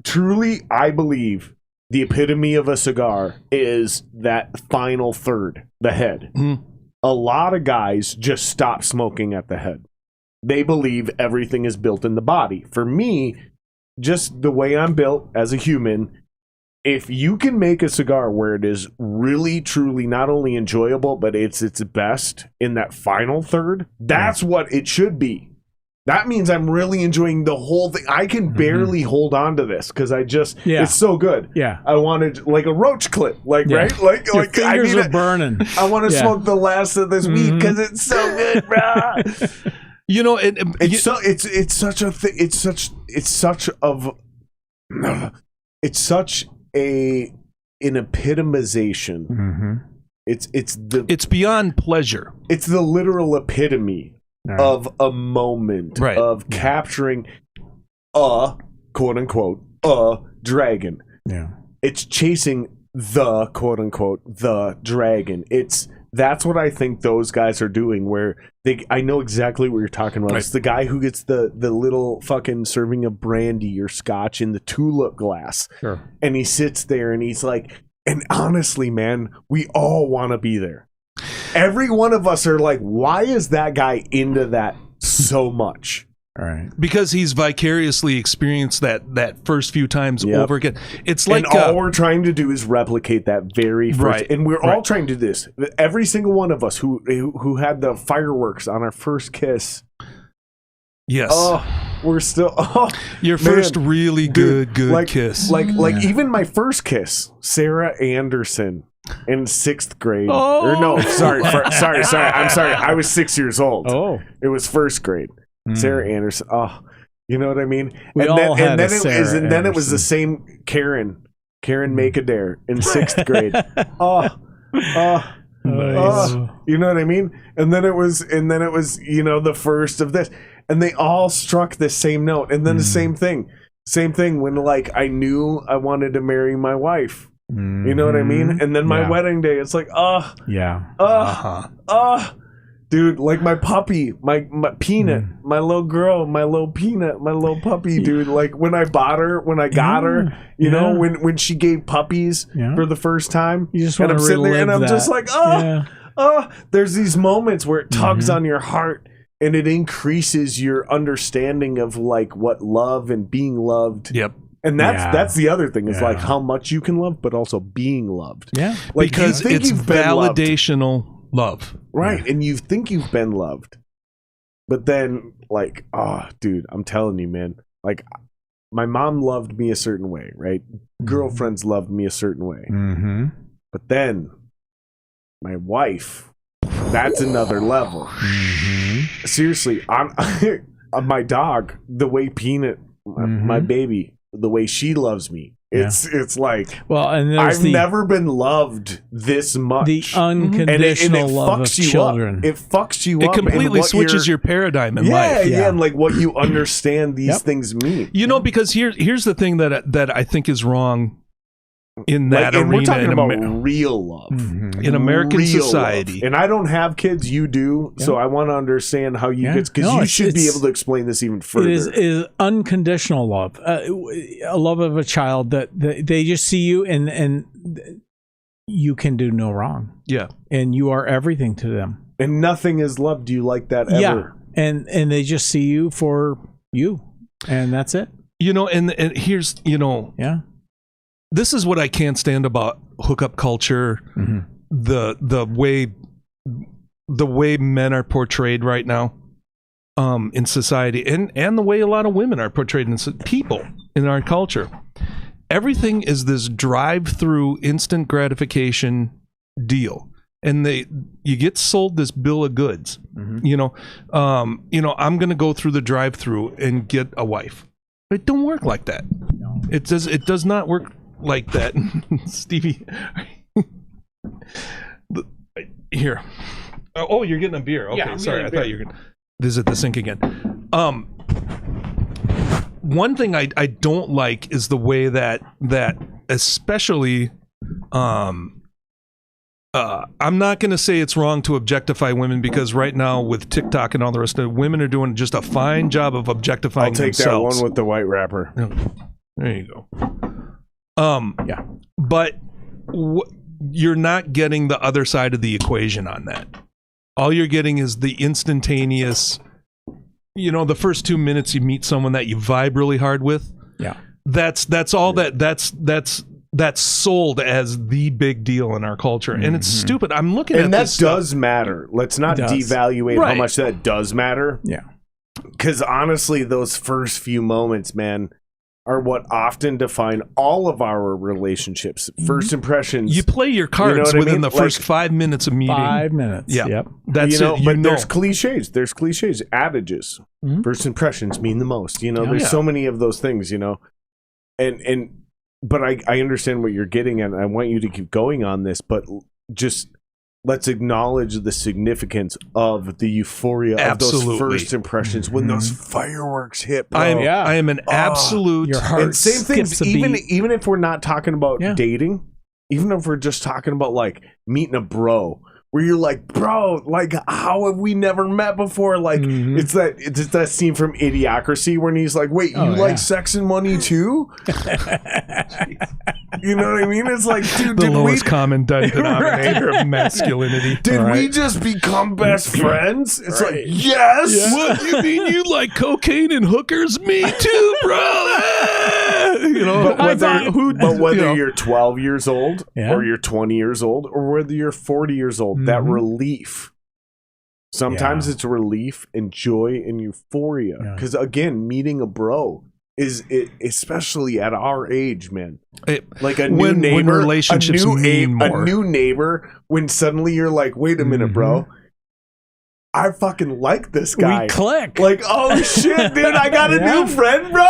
Truly, I believe the epitome of a cigar is that final third, the head. A lot of guys just stop smoking at the head. They believe everything is built in the body. For me, just the way I'm built as a human, if you can make a cigar where it is really, truly not only enjoyable, but it's its best in that final third, that's what it should be. That means I'm really enjoying the whole thing. I can barely hold on to this because it's so good. Yeah. I wanted like a roach clip, right? Like, your fingers are burning. I want to smoke the last of this weed because it's so good, bro. It's such an epitomization. It's beyond pleasure. It's the literal epitome of a moment of capturing a quote unquote a dragon. Yeah. It's chasing the quote unquote the dragon. That's what I think those guys are doing, where I know exactly what you're talking about. It's the guy who gets the little fucking serving of brandy or scotch in the tulip glass. Sure. And he sits there and he's like, and honestly, man, we all want to be there. Every one of us are like, why is that guy into that so much? All right. Because he's vicariously experienced that first few times over again. It's like, and all we're trying to do is replicate that very first. And we're all trying to do this. Every single one of us who had the fireworks on our first kiss. Yes. Oh, we're still. Oh, your first really good kiss. Like even my first kiss, Sarah Anderson. In 6th grade. Sorry. I'm sorry. I was 6 years old. Oh. It was 1st grade. Sarah Anderson. Oh, you know what I mean? Then it was the same Karen Makadair in 6th grade. Nice. You know what I mean? And then it was, the first of this. And they all struck the same note. And then the same thing when I knew I wanted to marry my wife. You know what I mean? And then my wedding day, it's like, dude, like my puppy, my peanut, my little girl, my little peanut, my little puppy, dude. Like when I got her, you know, when she gave puppies for the first time, you just want to relive that. And I'm just like, there's these moments where it tugs on your heart and it increases your understanding of like what love and being loved. Yep. And that's the other thing is like how much you can love, but also being loved. Yeah, like because it's validational love, right? And you think you've been loved, But then, like, oh, dude, I'm telling you, man. Like, my mom loved me a certain way, right? Girlfriends loved me a certain way. Mm-hmm. But then, my wife, that's another level. Mm-hmm. Seriously, I'm my dog, the way Peanut, my baby, the way she loves me. It's like, well, and I've never been loved this much. The unconditional love of children. It fucks you up. It completely switches your paradigm in life. Yeah, and like what you understand these things mean. You know, because here's the thing that I think is wrong in that and arena. We're talking about real love in American real society. Love. And I don't have kids, you do, so I want to understand how you get, because you should be able to explain this even further. It is unconditional love, a love of a child that they just see you and you can do no wrong. Yeah, and you are everything to them. And nothing is love. Do you like that ever? Yeah, and they just see you for you, and that's it. You know, and here's, you know, this is what I can't stand about hookup culture. Mm-hmm. The way men are portrayed right now in society, and the way a lot of women are portrayed in people in our culture. Everything is this drive-through instant gratification deal, and you get sold this bill of goods. Mm-hmm. You know, I'm going to go through the drive-through and get a wife. It don't work like that. No. It does not work like that. Stevie, here. Oh, you're getting a beer. Okay, yeah, sorry. I thought you were gonna visit the sink again. One thing I don't like is the way that especially I'm not going to say it's wrong to objectify women, because right now with TikTok and all the rest of it, women are doing just a fine job of objectifying themselves. I'll take that one with the white wrapper. There you go. Yeah, but you're not getting the other side of the equation on that. All you're getting is the instantaneous, you know, the first 2 minutes you meet someone that you vibe really hard with. Yeah, that's all that's sold as the big deal in our culture, and it's stupid. I'm looking at this, and that does matter. Let's not devaluate how much that does matter. Yeah, because honestly, those first few moments, man, are what often define all of our relationships. First impressions. You play your cards within the first 5 minutes of meeting. 5 minutes. Yeah. Yep. That's it. But there's cliches. There's cliches. Adages. Mm-hmm. First impressions mean the most. You know, there's so many of those things, you know. But I understand what you're getting at, and I want you to keep going on this, but just let's acknowledge the significance of the euphoria of those first impressions when those fireworks hit, bro. I am an absolute... Your heart and same thing, even if we're not talking about dating, even if we're just talking about like meeting a bro, where you're like, bro, like, how have we never met before? Like, it's that scene from Idiocracy when he's like, wait, you like sex and money too? You know what I mean? It's like, dude, the lowest common denominator of masculinity. Did we just become best friends? It's like, yes. Yeah. What, you mean you like cocaine and hookers? Me too, bro. You know, whether you're 12 years old or you're 20 years old or whether you're 40 years old, that relief. Sometimes it's relief and joy and euphoria. Because again, meeting a bro is especially at our age, man. Like a new neighbor, when relationships mean more. A new neighbor. When suddenly you're like, wait a minute, bro. I fucking like this guy. We click. Like, oh shit, dude, I got a new friend, bro.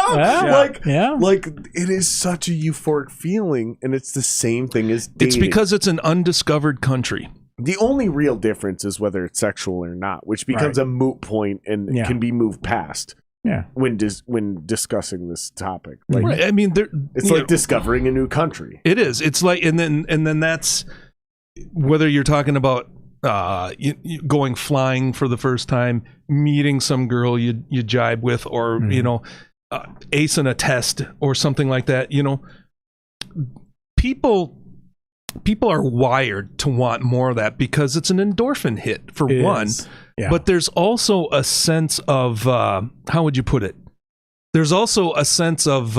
Yeah. Like it is such a euphoric feeling, and it's the same thing as dating. It's because it's an undiscovered country. The only real difference is whether it's sexual or not, which becomes a moot point and can be moved past. Yeah. When discussing this topic, like, I mean, it's like discovering a new country. It is. It's like, and then that's whether you're talking about going flying for the first time, meeting some girl you jibe with, or you know, acing a test or something like that. You know, people are wired to want more of that because it's an endorphin hit for one. Yeah. But there's also a sense of how would you put it? There's also a sense of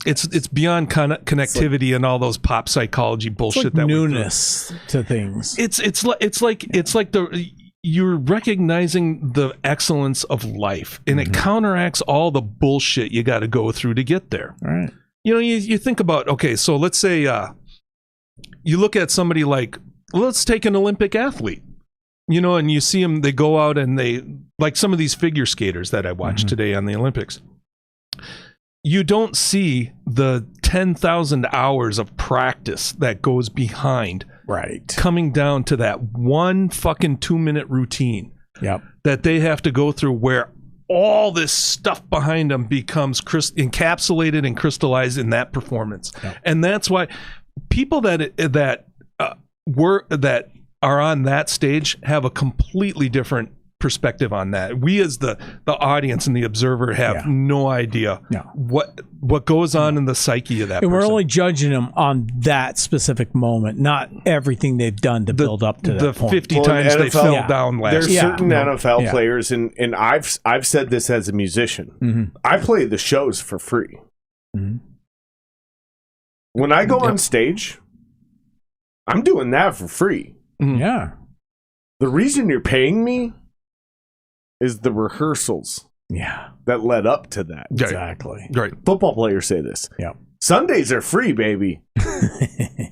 it's beyond connectivity and all those pop psychology bullshit. It's like that newness to things. It's like you're recognizing the excellence of life, and it counteracts all the bullshit you got to go through to get there. All right. You know, you think about, okay, so let's say you look at somebody like, let's take an Olympic athlete, you know, and you see them, they go out and they, like some of these figure skaters that I watched today on the Olympics. You don't see the 10,000 hours of practice that goes behind coming down to that one fucking 2-minute routine that they have to go through, where all this stuff behind them becomes encapsulated and crystallized in that performance. And that's why people that are on that stage have a completely different perspective on that. We as the audience and the observer have no idea what goes on in the psyche of that person. We're only judging them on that specific moment, not everything they've done to build up to that point. 50 times they fell down last. There's certain NFL players, and I've said this as a musician. I play the shows for free. When I go on stage, I'm doing that for free. Yeah. The reason you're paying me is the rehearsals that led up to that. Exactly. Right. Football players say this. Yeah. Sundays are free, baby.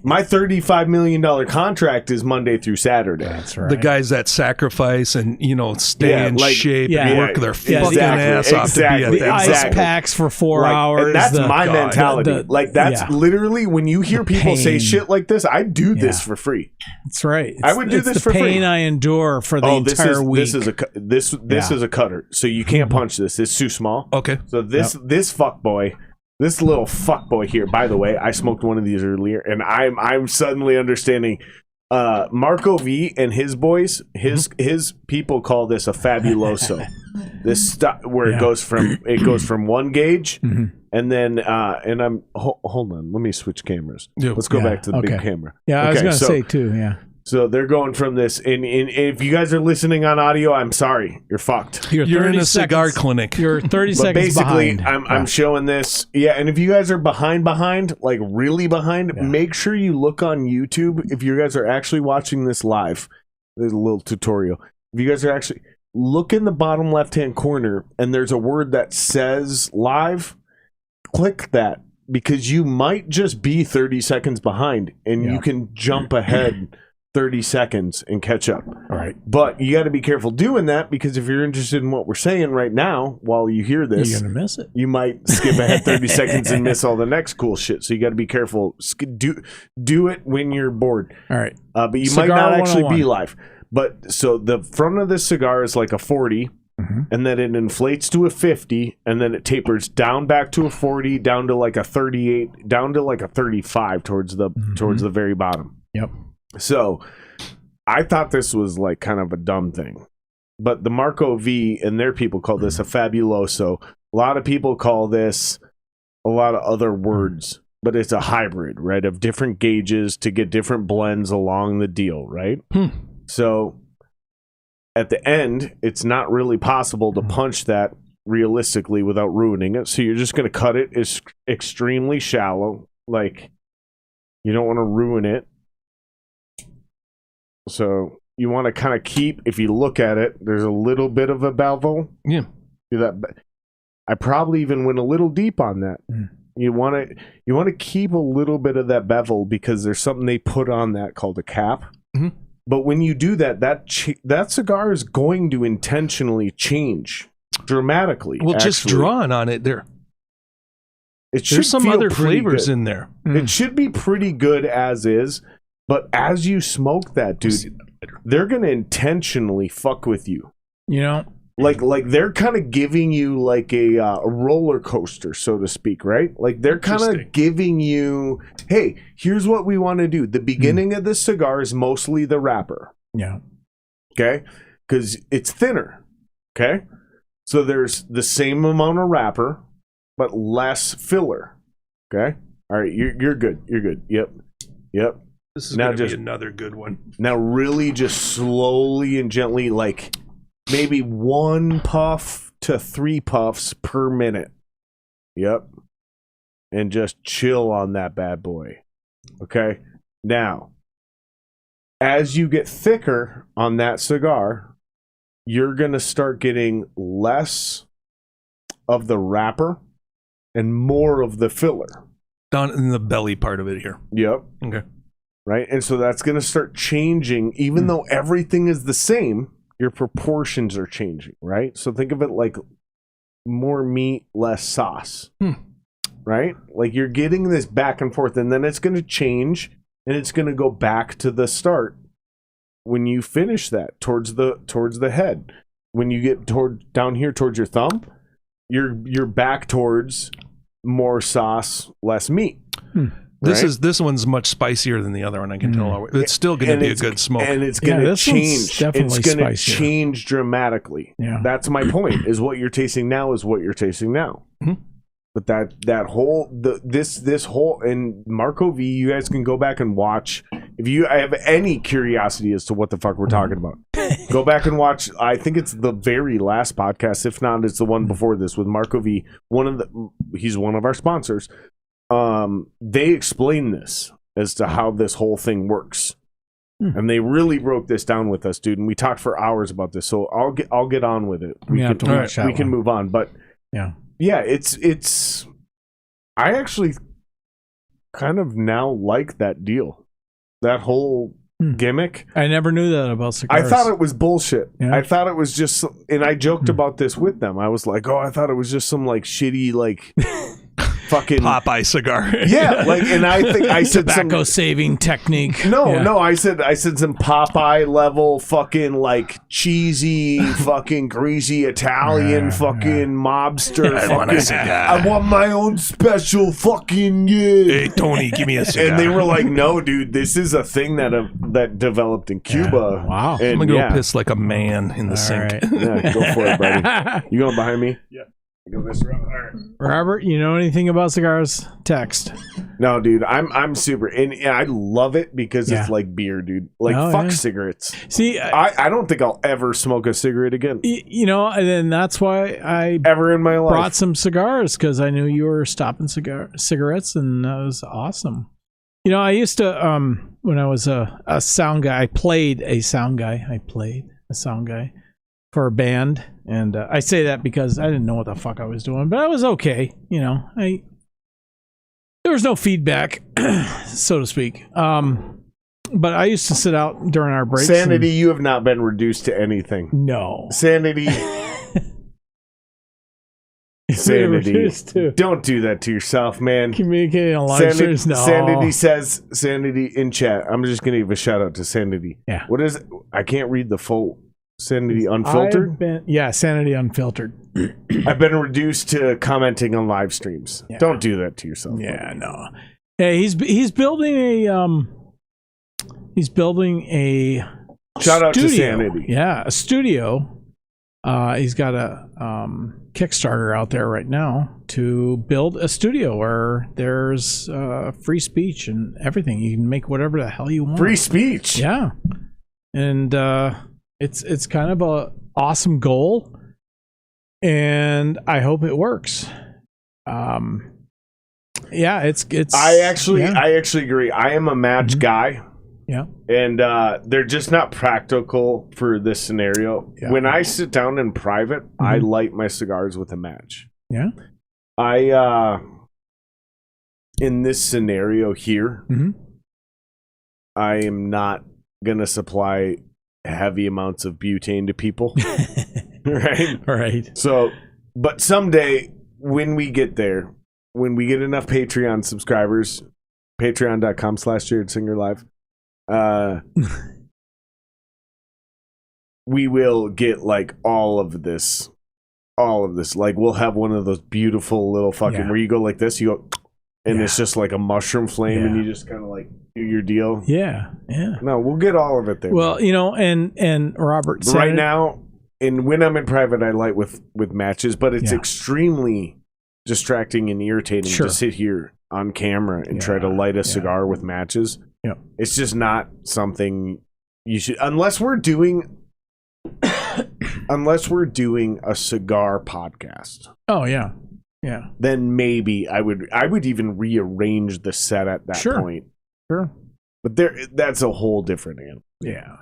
My $35 million contract is Monday through Saturday. That's right. The guys that sacrifice and, you know, stay in shape and work their fucking ass off to be at the that. ice packs for 4 hours. And that's my mentality. That's literally, when you hear people say shit like this, I do this for free. That's right. I would do this for free. The pain I endure for the entire week. This is a cutter, so you can't punch this. It's too small. Okay. So this fuckboy. This little fuckboy here, by the way, I smoked one of these earlier, and I'm suddenly understanding. Marco V and his boys, his people call this a fabuloso. This stuff where it goes from 1 gauge, and then and I'm hold on, let me switch cameras. Let's go back to the big camera. Yeah, I was gonna say too. Yeah. So they're going from this, and if you guys are listening on audio, I'm sorry, you're fucked. You're in a cigar clinic. You're 30 seconds basically, behind. I'm showing this, and if you guys are behind, like really behind, make sure you look on YouTube. If you guys are actually watching this live, there's a little tutorial. If you guys are actually, look in the bottom left-hand corner, and there's a word that says live. Click that, because you might just be 30 seconds behind, and you can jump ahead 30 seconds and catch up. All right. But you got to be careful doing that, because if you're interested in what we're saying right now while you hear this, you're going to miss it. You might skip ahead 30 seconds and miss all the next cool shit. So you got to be careful. Do it when you're bored. All right. But you might not actually be live. But so the front of this cigar is like a 40, and then it inflates to a 50, and then it tapers down back to a 40, down to like a 38, down to like a 35 towards the very bottom. Yep. So I thought this was like kind of a dumb thing, but the Marco V and their people call this a fabuloso. A lot of people call this a lot of other words, but it's a hybrid, right, of different gauges to get different blends along the deal, right? So at the end, it's not really possible to punch that realistically without ruining it. So you're just going to cut it extremely shallow. Like, you don't want to ruin it. So you want to kind of keep, if you look at it, there's a little bit of a bevel. Yeah. I probably even went a little deep on that. You want to keep a little bit of that bevel, because there's something they put on that called a cap. But when you do that, that cigar is going to intentionally change dramatically. Well, just drawing on it there. There's some other flavors in there. It should be pretty good as is. But as you smoke that, dude, they're going to intentionally fuck with you. You know? Like they're kind of giving you like a roller coaster, so to speak, right? Like they're kind of giving you, hey, here's what we want to do. The beginning of the cigar is mostly the wrapper. Yeah. Okay? Because it's thinner. Okay? So there's the same amount of wrapper, but less filler. Okay? All right, you're good. You're good. Yep. This is going to be another good one. Now really just slowly and gently, like maybe 1 puff to 3 puffs per minute. Yep. And just chill on that bad boy. Okay? Now, as you get thicker on that cigar, you're going to start getting less of the wrapper and more of the filler. Down in the belly part of it here. Yep. Okay. Right? And so that's going to start changing. Even though everything is the same, your proportions are changing, right? So think of it like more meat, less sauce. Right? Like you're getting this back and forth, and then it's going to change, and it's going to go back to the start when you finish that towards the head. When you get down here towards your thumb, you're back towards more sauce, less meat. Right? This one's much spicier than the other one. I can tell. It's still going to be a good smoke, and it's going to change. It's going to spicier. change dramatically. Yeah. That's my point. Is what you're tasting now is what you're tasting now. But that whole this whole, and Marco V, you guys can go back and watch. If you have any curiosity as to what the fuck we're talking about, go back and watch. I think it's the very last podcast. If not, it's the one before this with Marco V. He's one of our sponsors. They explain this as to how this whole thing works, and they really broke this down with us, dude. And we talked for hours about this. So I'll get on with it. We can move on, but yeah, it's. I actually kind of now like that deal, that whole gimmick. I never knew that about cigars. I thought it was bullshit. Yeah. I thought it was just, and I joked about this with them. I was like, I thought it was just some like shitty like fucking Popeye cigar. Yeah, like, and I think I said tobacco saving technique. No, I said some Popeye level fucking like cheesy fucking greasy Italian fucking mobster. I want my own special fucking Hey Tony, give me a cigar. And they were like, no, dude, this is a thing that developed in Cuba. Wow. And I'm gonna go piss like a man in the sink. Right. Yeah, go for it, buddy. You going behind me? Yeah. Go this route. All right. Robert, you know anything about cigars? Text. No, dude, I'm super, and I love it because it's like beer, dude. Like fuck cigarettes. See, I don't think I'll ever smoke a cigarette again. You know, and then that's why I ever in my life brought some cigars, because I knew you were stopping cigarettes, and that was awesome. You know, I used to when I was a sound guy, I played a sound guy for a band, and I say that because I didn't know what the fuck I was doing, but I was okay. You know, there was no feedback, so to speak. But I used to sit out during our breaks. Sanity, you have not been reduced to anything. No. Sanity. Sanity. Don't do that to yourself, man. Communicating on live streams. No. Sanity says, Sanity in chat. I'm just going to give a shout out to Sanity. Yeah. What is it? I can't read the full. Sanity Unfiltered? Sanity Unfiltered. I've been reduced to commenting on live streams. Yeah. Don't do that to yourself. Yeah, buddy. no. Hey, he's building a shout out studio. to Sanity. Yeah, a studio. He's got a Kickstarter out there right now to build a studio where there's free speech and everything. You can make whatever the hell you want. Free speech. Yeah. And it's kind of a awesome goal, and I hope it works. Yeah, it's. I actually agree. I am a match guy. Yeah, and they're just not practical for this scenario. Yeah. When I sit down in private, I light my cigars with a match. Yeah, in this scenario here, I am not gonna supply heavy amounts of butane to people. Right. So, but someday when we get there, when we get enough Patreon subscribers, patreon.com/JaredSingerLive, we will get like all of this. Like we'll have one of those beautiful little fucking where you go like this, you go, and it's just like a mushroom flame, and you just kind of like do your deal. Yeah. No, we'll get all of it there. Well, you know, and Robert said right now, and when I'm in private, I light with matches, but it's extremely distracting and irritating to sit here on camera and try to light a cigar with matches. Yeah, it's just not something you should, unless we're doing a cigar podcast. Oh yeah. Then maybe I would even rearrange the set at that point. Sure. But that's a whole different animal. Yeah.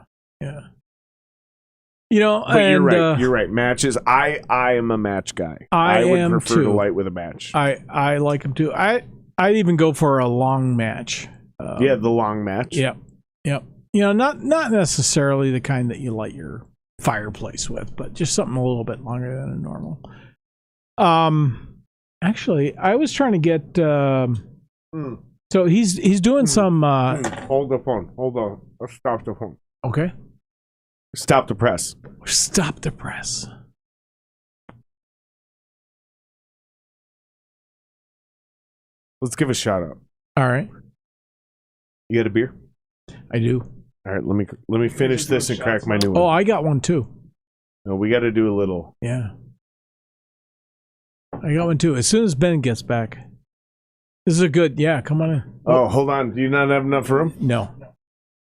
But you're right. You're right. Matches. I am a match guy. I would prefer to light with a match. I like them too. I'd even go for a long match. The long match. Yep. Not necessarily the kind that you light your fireplace with, but just something a little bit longer than a normal. Actually, I was trying to get. So he's doing some. Hold the phone. Hold on. Let's stop the phone. Okay. Stop the press. Stop the press. Let's give a shout out. All right. You got a beer? I do. All right. Let me finish this and crack my new one. Oh, I got one too. No, we got to do a little. Yeah. I got one too. As soon as Ben gets back. This is a good. Yeah, come on in. Oh, hold on. Do you not have enough room? No.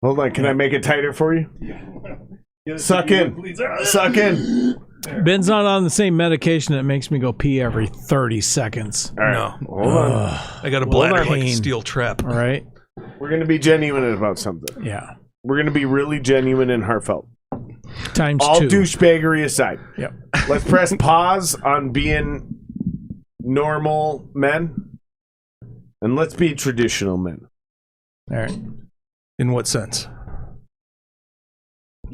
Hold on. Can I make it tighter for you? Suck in. Suck in. Ben's not on the same medication that makes me go pee every 30 seconds. All right. No. Hold on. I got a bladder like a Pain. steel trap. All right. We're going to be genuine about something. Yeah. We're going to be really genuine and heartfelt. Times All 2. douchebaggery aside. Yep. Let's press pause on being normal men. And let's be traditional men. All right. In what sense?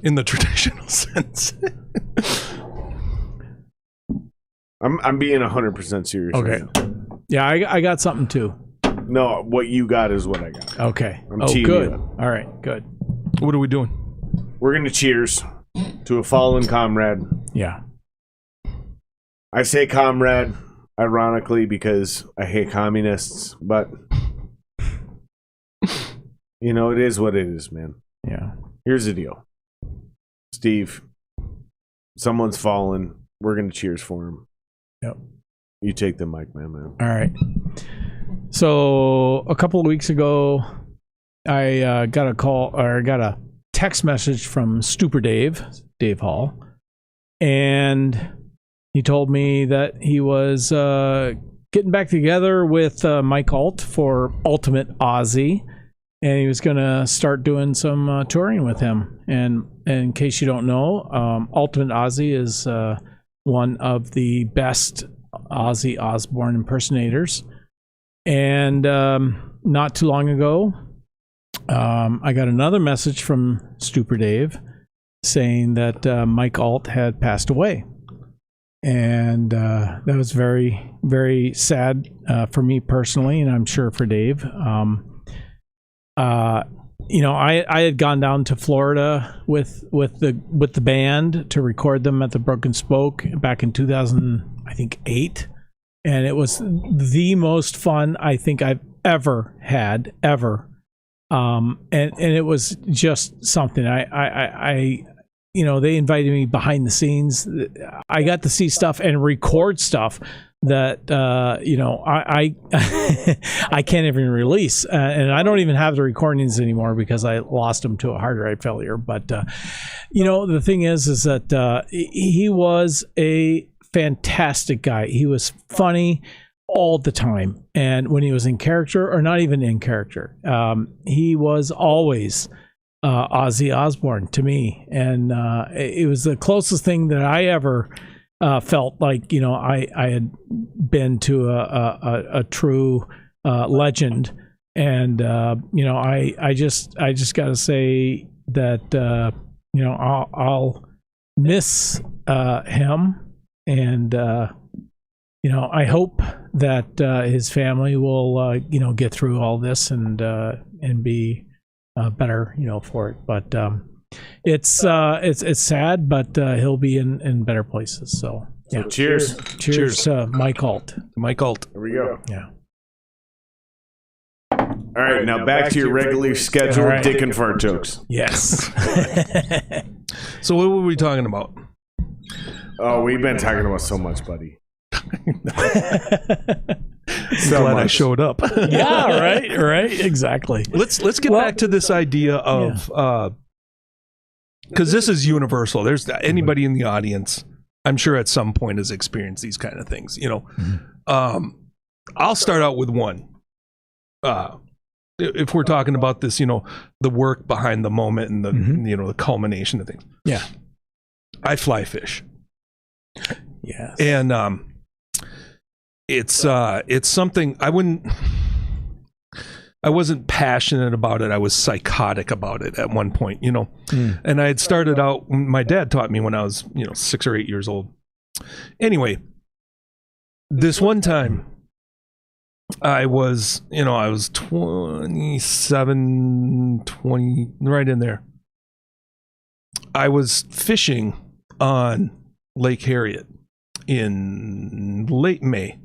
In the traditional sense. I'm being 100% serious. Okay. Right now. Yeah, I got something too. No, what you got is what I got. Okay. I'm teeing good. you up. All right, good. What are we doing? We're going to cheers to a fallen comrade. Yeah. I say comrade, ironically, because I hate communists, but it is what it is, man. Yeah. Here's the deal. Steve, someone's fallen. We're going to cheers for him. Yep. You take the mic, man. All right. So a couple of weeks ago, I got a text message from Stupor Dave Hall, and he told me that he was getting back together with Mike Alt for Ultimate Aussie, and he was going to start doing some touring with him. And in case you don't know, Ultimate Aussie is one of the best Ozzy Osbourne impersonators. And not too long ago, I got another message from Stupor Dave saying that Mike Alt had passed away. And that was very, very sad for me personally, and I'm sure for Dave. I had gone down to Florida with the band to record them at the Broken Spoke back in 2008, and it was the most fun I think I've ever had ever. And it was just something. I they invited me behind the scenes. I got to see stuff and record stuff that I I can't even release, and I don't even have the recordings anymore because I lost them to a hard drive failure. But the thing is that he was a fantastic guy. He was funny all the time, and when he was in character or not even in character, he was always Ozzy Osbourne to me, and it was the closest thing that I ever felt like I had been to a true legend. And I just gotta say that I'll miss him, and I hope that his family will get through all this and be better for it. But it's sad, but he'll be in better places. So yeah. Cheers. Cheers, Mike Alt. Mike Alt. Here we go. Yeah. All right, now back to your regularly scheduled dick and fart jokes. Yes. So what were we talking about? Oh, we've been talking about so much, buddy. Glad I showed up. Yeah, right, exactly. Let's get back to this idea of because this is universal. There's anybody in the audience, I'm sure at some point has experienced these kind of things. I'll start out with one. If we're talking about this, the work behind the moment and the the culmination of things. Yeah. I fly fish. Yes. And it's something I wasn't passionate about it. I was psychotic about it at one point, you know. And I had started out, my dad taught me when I was, 6 or 8 years old. Anyway, this one time I was 27, 20, right in there. I was fishing on Lake Harriet in late May.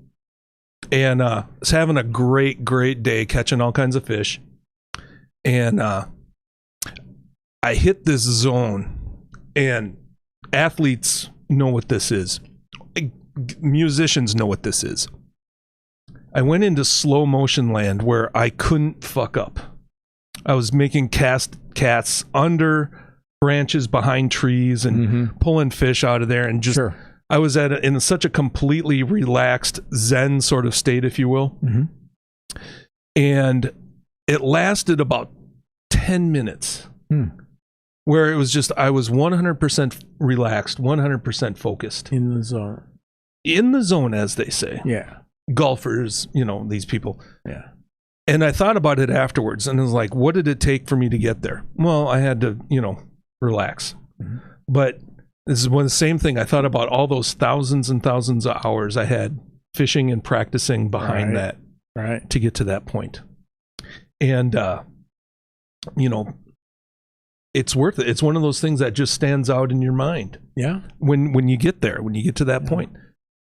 And was having a great day, catching all kinds of fish. And I hit this zone, and athletes know what this is. Musicians know what this is. I went into slow motion land where I couldn't fuck up. I was making casts under branches behind trees and pulling fish out of there, and just I was in such a completely relaxed Zen sort of state, if you will. And it lasted about 10 minutes where it was just, I was 100% relaxed, 100% focused. In the zone. In the zone, as they say. Yeah. Golfers, these people. Yeah. And I thought about it afterwards, and it was like, what did it take for me to get there? Well, I had to, relax. But this is the same thing. I thought about all those thousands and thousands of hours I had fishing and practicing behind that to get to that point. And, it's worth it. It's one of those things that just stands out in your mind. Yeah. When you get there, when you get to that point.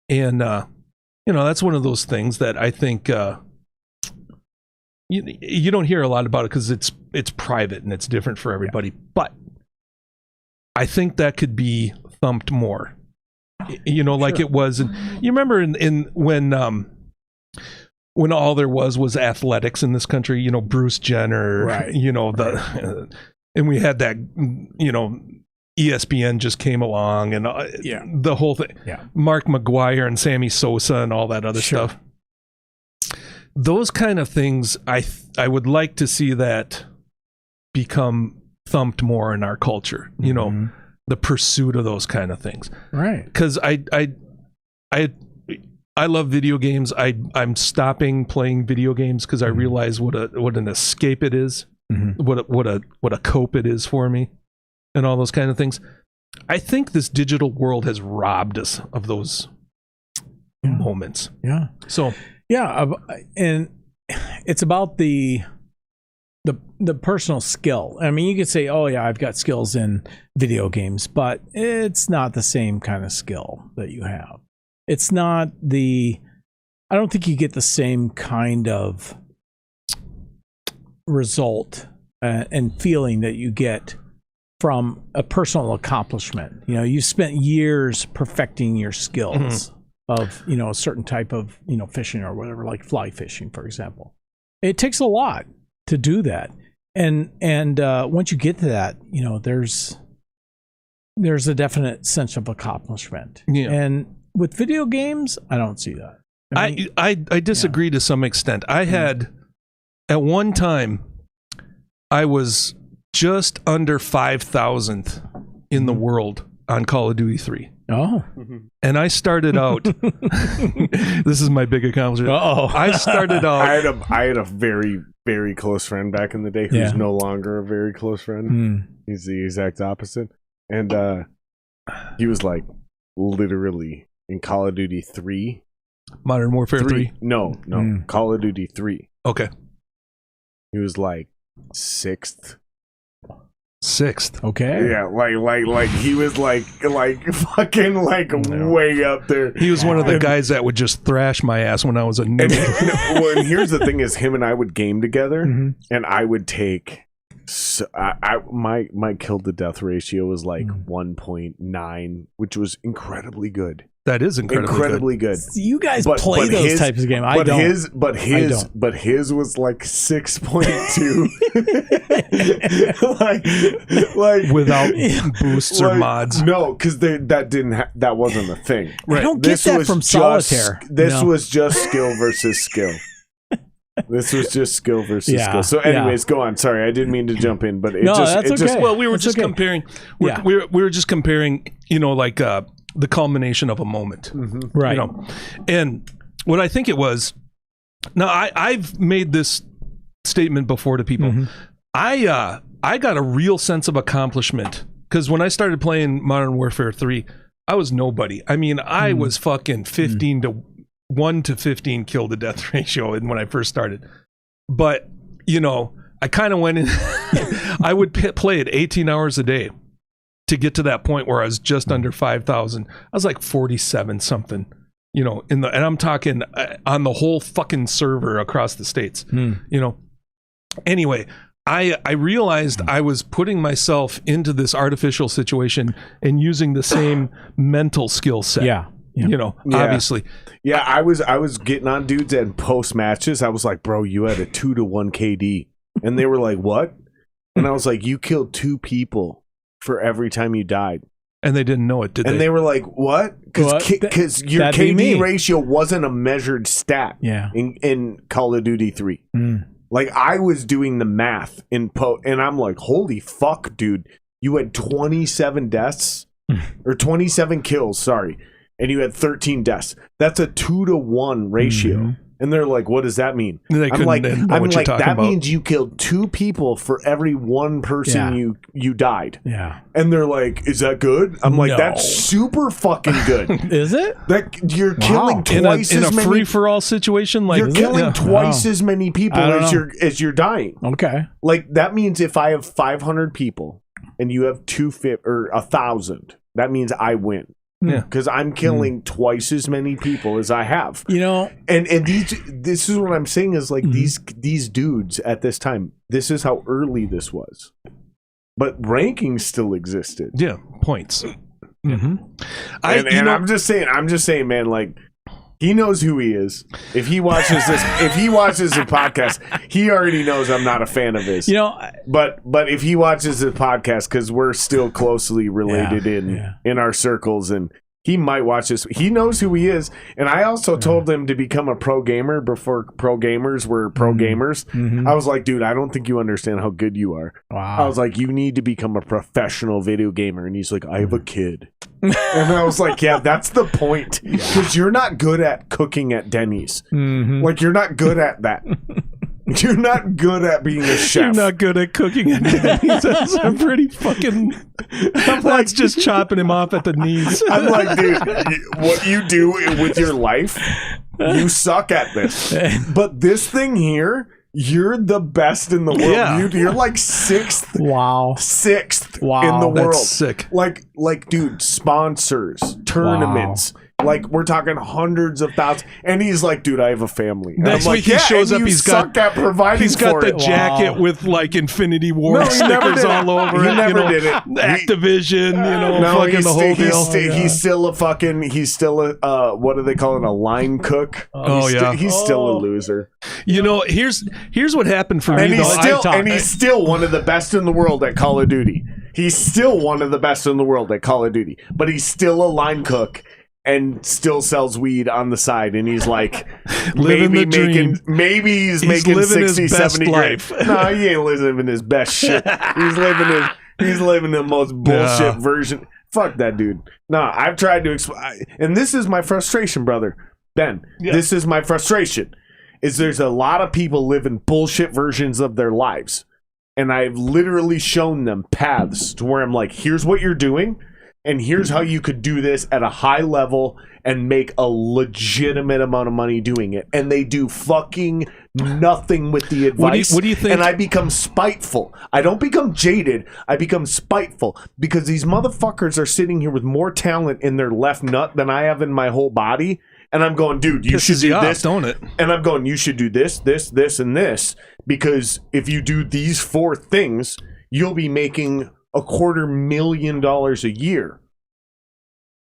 And, that's one of those things that I think you don't hear a lot about it because it's private and it's different for everybody. Yeah. But I think that could be thumped more, like it was. And you remember when all there was athletics in this country, Bruce Jenner, and we had that, ESPN just came along and the whole thing, Mark McGuire and Sammy Sosa and all that other stuff. Those kind of things, I would like to see that become thumped more in our culture, the pursuit of those kind of things, right? Because I love video games. I'm stopping playing video games because I realize what an escape it is, what a cope it is for me, and all those kind of things. I think this digital world has robbed us of those moments. Yeah. So and it's about the personal skill. I mean, you could say, oh yeah, I've got skills in video games, but it's not the same kind of skill that you have. It's not I don't think you get the same kind of result and feeling that you get from a personal accomplishment. You spent years perfecting your skills of, a certain type of, fishing or whatever, like fly fishing, for example. It takes a lot to do that. And once you get to that, there's a definite sense of accomplishment. Yeah. And with video games, I don't see that. I disagree to some extent. I had, at one time, I was just under 5,000th in the world on Call of Duty 3. Oh. And I started out, this is my big accomplishment. I started out. I had a very, very close friend back in the day who's no longer a very close friend. He's the exact opposite. And he was like literally in Call of Duty 3. Modern Warfare 3? No. Call of Duty 3. Okay. He was like 6th. Okay. Yeah, like he was like fucking way up there. He was one of the guys that would just thrash my ass when I was a noob. And here's the thing: is him and I would game together, and I would take. So my kill to death ratio was like 1.9, which was incredibly good. That is incredibly good. So you guys play those types of games. I don't. But his was like 6.2. like without boosts or mods. No, because that wasn't a thing. Right. I don't get that from solitaire. This was just skill versus skill. This was just skill versus Yeah, skill. So, anyways, go on. Sorry, I didn't mean to jump in, but that's okay. Well, we were That's just okay. comparing. Yeah. We were just comparing. Like the culmination of a moment, Right. And what I think it was. Now, I've made this statement before to people. I got a real sense of accomplishment because when I started playing Modern Warfare 3, I was nobody. I mean, I was fucking 15 to 1 to 15 kill to death ratio when I first started. But, I kind of went in, I would play it 18 hours a day to get to that point where I was just under 5,000. I was like 47 something, and I'm talking on the whole fucking server across the states, Anyway, I realized I was putting myself into this artificial situation and using the same mental skill set. Yeah. Obviously. Yeah, I was getting on dudes and post matches. I was like, bro, you had a 2-to-1 KD. And they were like, what? And I was like, you killed 2 people for every time you died. And they didn't know it, did they? And they were like, what? Because your that'd be me. KD ratio wasn't a measured stat in Call of Duty 3. Like, I was doing the math and I'm like, holy fuck, dude. You had 27 deaths or 27 kills, sorry. And you had 13 deaths. That's a 2-to-1 ratio. And they're like, what does that mean? I'm like, that means you killed 2 people for every 1 person you died. Yeah. And they're like, is that good? I'm like, that's super fucking good. Is it? That you're killing twice in as a many free for all situation. Like you're killing twice as many people as you're dying. Okay. Like that means if I have 500 people and you have 1,000, that means I win. Yeah, because I'm killing twice as many people as I have. And this is what I'm saying is like these dudes at this time. This is how early this was, but rankings still existed. Yeah, points. I'm just saying, man. Like he knows who he is. If he watches this, the podcast, he already knows I'm not a fan of his. But if he watches the podcast, because we're still closely related in our circles, and he might watch this, he knows who he is. And I also told him to become a pro gamer before pro gamers were pro gamers. I was like, dude, I don't think you understand how good you are. Wow. I was like, you need to become a professional video gamer. And he's like, I have a kid. And I was like, yeah, that's the point. Because you're not good at cooking at Denny's. Like, you're not good at that. You're not good at being a chef. You're not good at cooking at Denny's. That's a pretty fucking... That's just chopping him off at the knees. I'm like, dude, what you do with your life, you suck at this. But this thing here... You're the best in the world. Yeah. You're like sixth. Wow. Sixth Wow. in the world. That's sick. Like, dude, sponsors, tournaments. Wow. Like, we're talking hundreds of thousands. And he's like, dude, I have a family. And Next I'm week like, he shows up. He's got the jacket with like Infinity War stickers all over it. He never did it. Activision, fucking the whole deal. He's still a what do they call it? A line cook. He's still a loser. Here's what happened for And me. He's still one of the best in the world at Call of Duty. He's still one of the best in the world at Call of Duty. But he's still a line cook. And still sells weed on the side, and he's like, maybe he's making 60, 70 grand. No, he ain't living his best shit. He's living the most bullshit version. Fuck that dude. No, I've tried to explain, and this is my frustration, brother. Ben, this is my frustration. Is there's a lot of people living bullshit versions of their lives, and I've literally shown them paths to where I'm like, here's what you're doing. And here's how you could do this at a high level and make a legitimate amount of money doing it. And they do fucking nothing with the advice. What do you think? And I become spiteful. I don't become jaded. I become spiteful because these motherfuckers are sitting here with more talent in their left nut than I have in my whole body. And I'm going, dude, you should do this, don't it? And I'm going, you should do this, this, this, and this. Because if you do these 4 things, you'll be making $250,000 a year.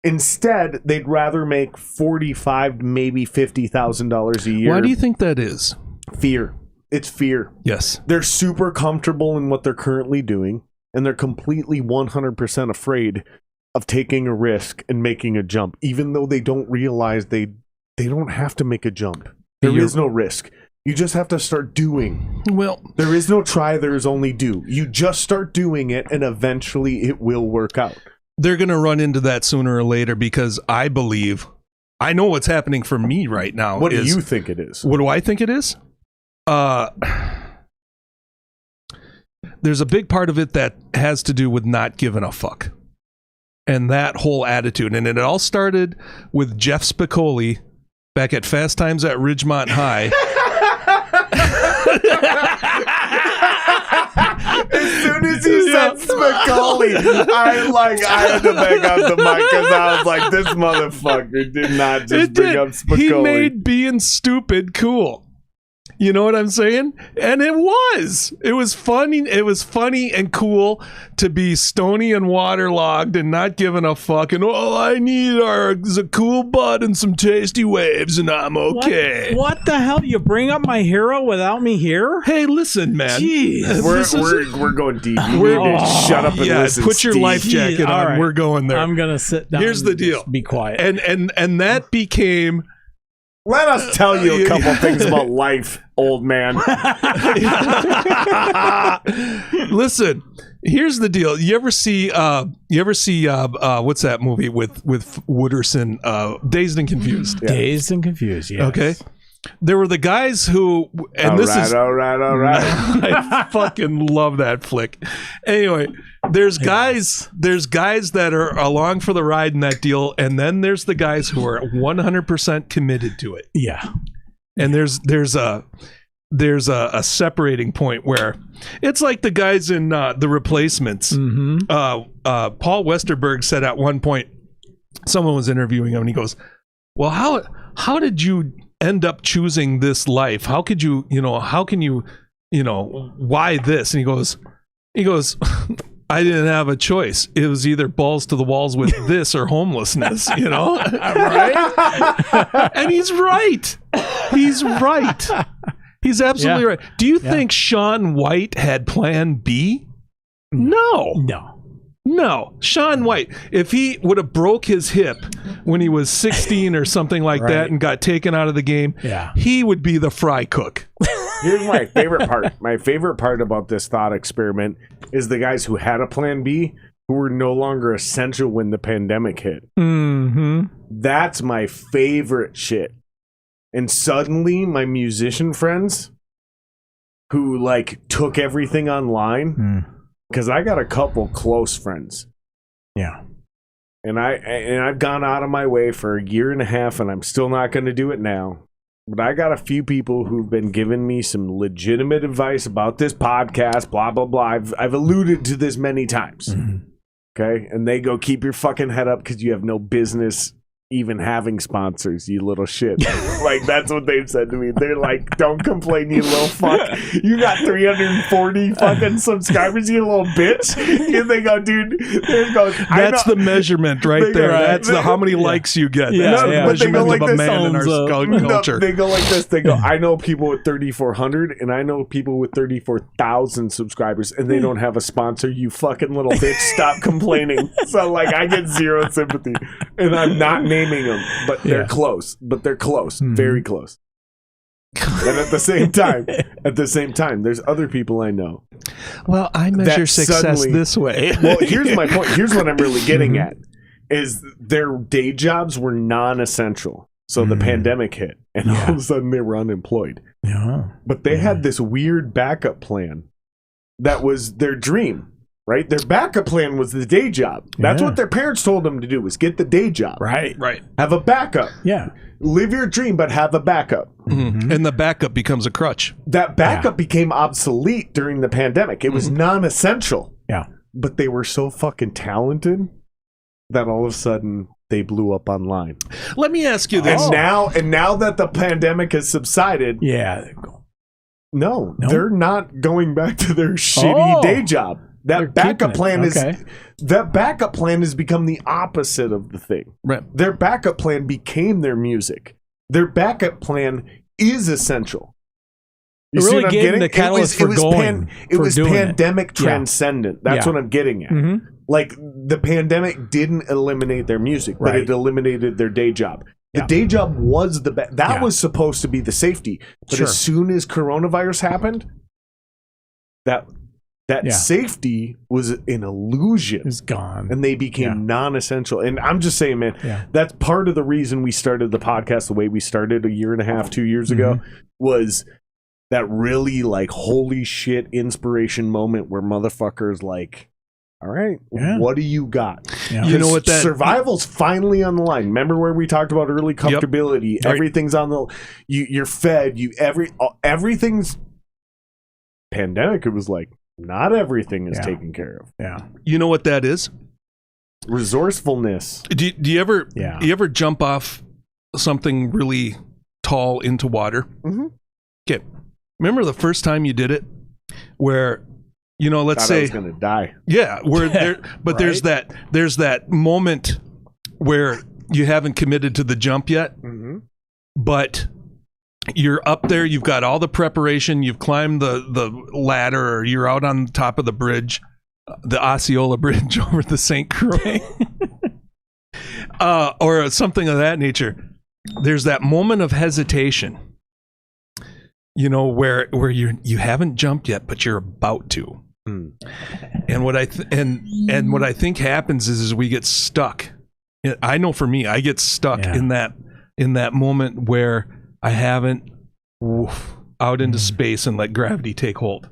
Instead, they'd rather make $45,000, maybe $50,000 a year. Why do you think that is? Fear. It's fear. Yes. They're super comfortable in what they're currently doing, and they're completely 100% afraid of taking a risk and making a jump, even though they don't realize they don't have to make a jump. There is no risk. You just have to start doing. Well, There is no try, there is only do. You just start doing it, and eventually it will work out. they're going to run into that sooner or later because I believe, I know what's happening for me right now. What do you think it is? What do I think it is? There's a big part of it that has to do with not giving a fuck. And that whole attitude. And it all started with Jeff Spicoli back at Fast Times at Ridgemont High. As soon as he said Spicoli, I had to back out the mic because I was like, this motherfucker did not just bring up Spicoli. He made being stupid cool. You know what I'm saying? And it was funny. It was funny and cool to be stony and waterlogged and not giving a fuck. And all I need is a cool butt and some tasty waves, and I'm okay. What the hell? You bring up my hero without me here? Hey, listen, man. Jeez. We're going deep. We're shut up and listen. Put your Steve. life jacket on. Right. We're going there. I'm gonna sit down. Here's the deal. Be quiet. And that became. Let us tell you a couple things about life, old man. Listen, here's the deal. You ever see what's that movie with Wooderson, Dazed and Confused? Yeah. Dazed and Confused, yes. Okay. There were the guys who, and all right. I fucking love that flick. Anyway, there's guys that are along for the ride in that deal, and then there's the guys who are 100% committed to it. Yeah. And there's a separating point where it's like the guys in The Replacements. Mm-hmm. Paul Westerberg said at one point, someone was interviewing him, and he goes, "Well, how did you end up choosing this life? How could you, how can you, why this?" And he goes, "I didn't have a choice. It was either balls to the walls with this or homelessness, right?" And he's right. He's right. He's absolutely right. Do you think Shaun White had plan B? No. No, Shaun White, if he would have broke his hip when he was 16 or something like that and got taken out of the game, he would be the fry cook. Here's my favorite part. My favorite part about this thought experiment is the guys who had a plan B who were no longer essential when the pandemic hit. Mm-hmm. That's my favorite shit. And suddenly my musician friends who took everything online, because I got a couple close friends. Yeah. And I've gone out of my way for a year and a half, and I'm still not going to do it now. But I got a few people who've been giving me some legitimate advice about this podcast, blah, blah, blah. I've alluded to this many times. Mm-hmm. Okay? And they go, keep your fucking head up because you have no business even having sponsors, you little shit. That's what they've said to me. They're like, don't complain, you little fuck. You got 340 fucking subscribers, you little bitch. And they go, dude, there goes. That's the measurement right there. That's how many likes you get. That's the measurement of a man in our culture. They go like this. They go, I know people with 3,400 and I know people with 34,000 subscribers and they don't have a sponsor. You fucking little bitch. Stop complaining. So I get zero sympathy. And I'm not naming them, but they're close. Very close. And at the same time, there's other people I know. Well, I measure success this way. Well, here's my point. Here's what I'm really getting at is their day jobs were non-essential. So the pandemic hit, and all of a sudden they were unemployed. Yeah. But they had this weird backup plan that was their dream. Right? Their backup plan was the day job. That's what their parents told them to do, was get the day job. Right. Have a backup. Yeah. Live your dream, but have a backup. Mm-hmm. And the backup becomes a crutch. That backup became obsolete during the pandemic. It was non-essential. Yeah. But they were so fucking talented that all of a sudden they blew up online. Let me ask you this. And now that the pandemic has subsided, no, they're not going back to their shitty day job. That backup plan has become the opposite of the thing. Right. Their backup plan became their music. Their backup plan is essential. You It see really what I'm gave them getting? the catalyst for going. It was doing pandemic transcendent. That's what I'm getting at. Mm-hmm. The pandemic didn't eliminate their music, but it eliminated their day job. The day job was the best. That Yeah. was supposed to be the safety. But Sure. as soon as coronavirus happened, that safety was an illusion. It's gone. And they became non-essential. And I'm just saying, man, that's part of the reason we started the podcast the way we started a year and a half, 2 years ago, was that really like holy shit inspiration moment where motherfuckers like, all right, what do you got? Yeah. You know what that survival's finally on the line. Remember where we talked about early comfortability? Yep. Everything's on the you're fed, everything's pandemic. It was like not everything is taken care of. Yeah. You know what that is? Resourcefulness. Do you ever jump off something really tall into water? Mm-hmm. Okay. Remember the first time you did it, where let's say I was gonna die. Yeah, where there, but there's that moment where you haven't committed to the jump yet, but you're up there. You've got all the preparation. You've climbed the ladder, or you're out on top of the bridge, the Osceola Bridge over the St. Croix, or something of that nature. There's that moment of hesitation, where you haven't jumped yet, but you're about to. And what I think happens is we get stuck. I know for me, I get stuck in that moment where I haven't out into space and let gravity take hold.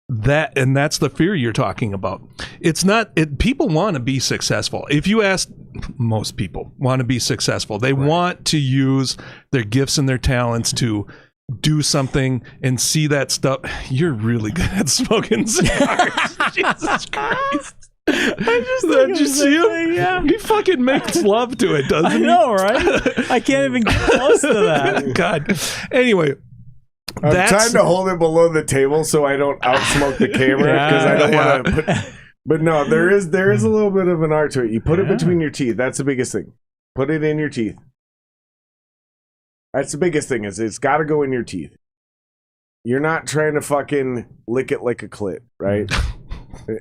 That's the fear you're talking about. It's not. People want to be successful. If you ask, most people want to be successful. They want to use their gifts and their talents to do something and see that stuff. You're really good at smoking cigars. Jesus Christ. Did you see him? Yeah. He fucking makes love to it, doesn't he? I know, right? I can't even get close to that. God. Anyway. I'm trying to hold it below the table so I don't outsmoke the camera because I don't want to put... But no, there is a little bit of an art to it. You put it between your teeth. That's the biggest thing. Put it in your teeth. That's the biggest thing, is it's got to go in your teeth. You're not trying to fucking lick it like a clit, right?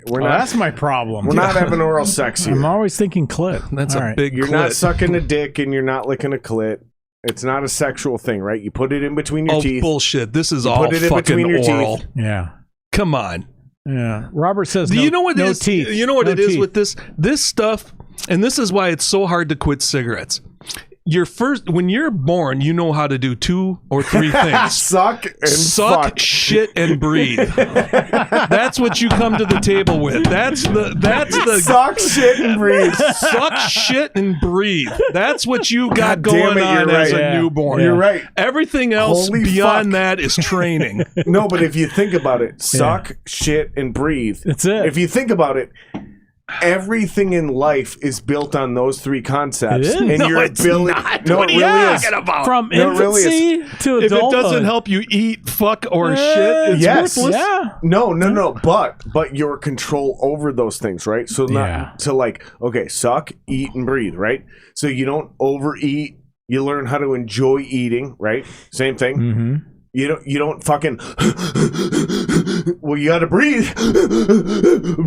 That's my problem. We're not having oral sex here. I'm always thinking clit. That's a big You're clit. not sucking a dick and you're not licking a clit. It's not a sexual thing, right? You put it in between your teeth. Bullshit. This is all put it in fucking between your oral. teeth. Yeah. Come on. Yeah. Robert says Do you know what no it is? teeth. You know what No it is teeth. with this stuff, and this is why it's so hard to quit cigarettes. When you're born, you know how to do 2 or 3 things. Suck, fuck. Shit, and breathe. That's what you come to the table with. That's the suck, shit, and breathe. Suck, shit, and breathe. That's what you got God damn going it, on you're as right. a newborn. You're right. Everything else Holy beyond fuck. that is training. No, but if you think about it, suck, shit, and breathe. That's it. If you think about it, everything in life is built on those 3 concepts. It is. And No, your it's ability. not. No, What it are you really is. talking about? From No, it really infancy to If it adulthood. doesn't help you eat, fuck, or shit, it's Yes. worthless. Yeah. No. But your control over those things, right? So Yeah. okay, suck, eat, and breathe, right? So you don't overeat. You learn how to enjoy eating, right? Same thing. Mm-hmm. You don't fucking. Well, you got to breathe.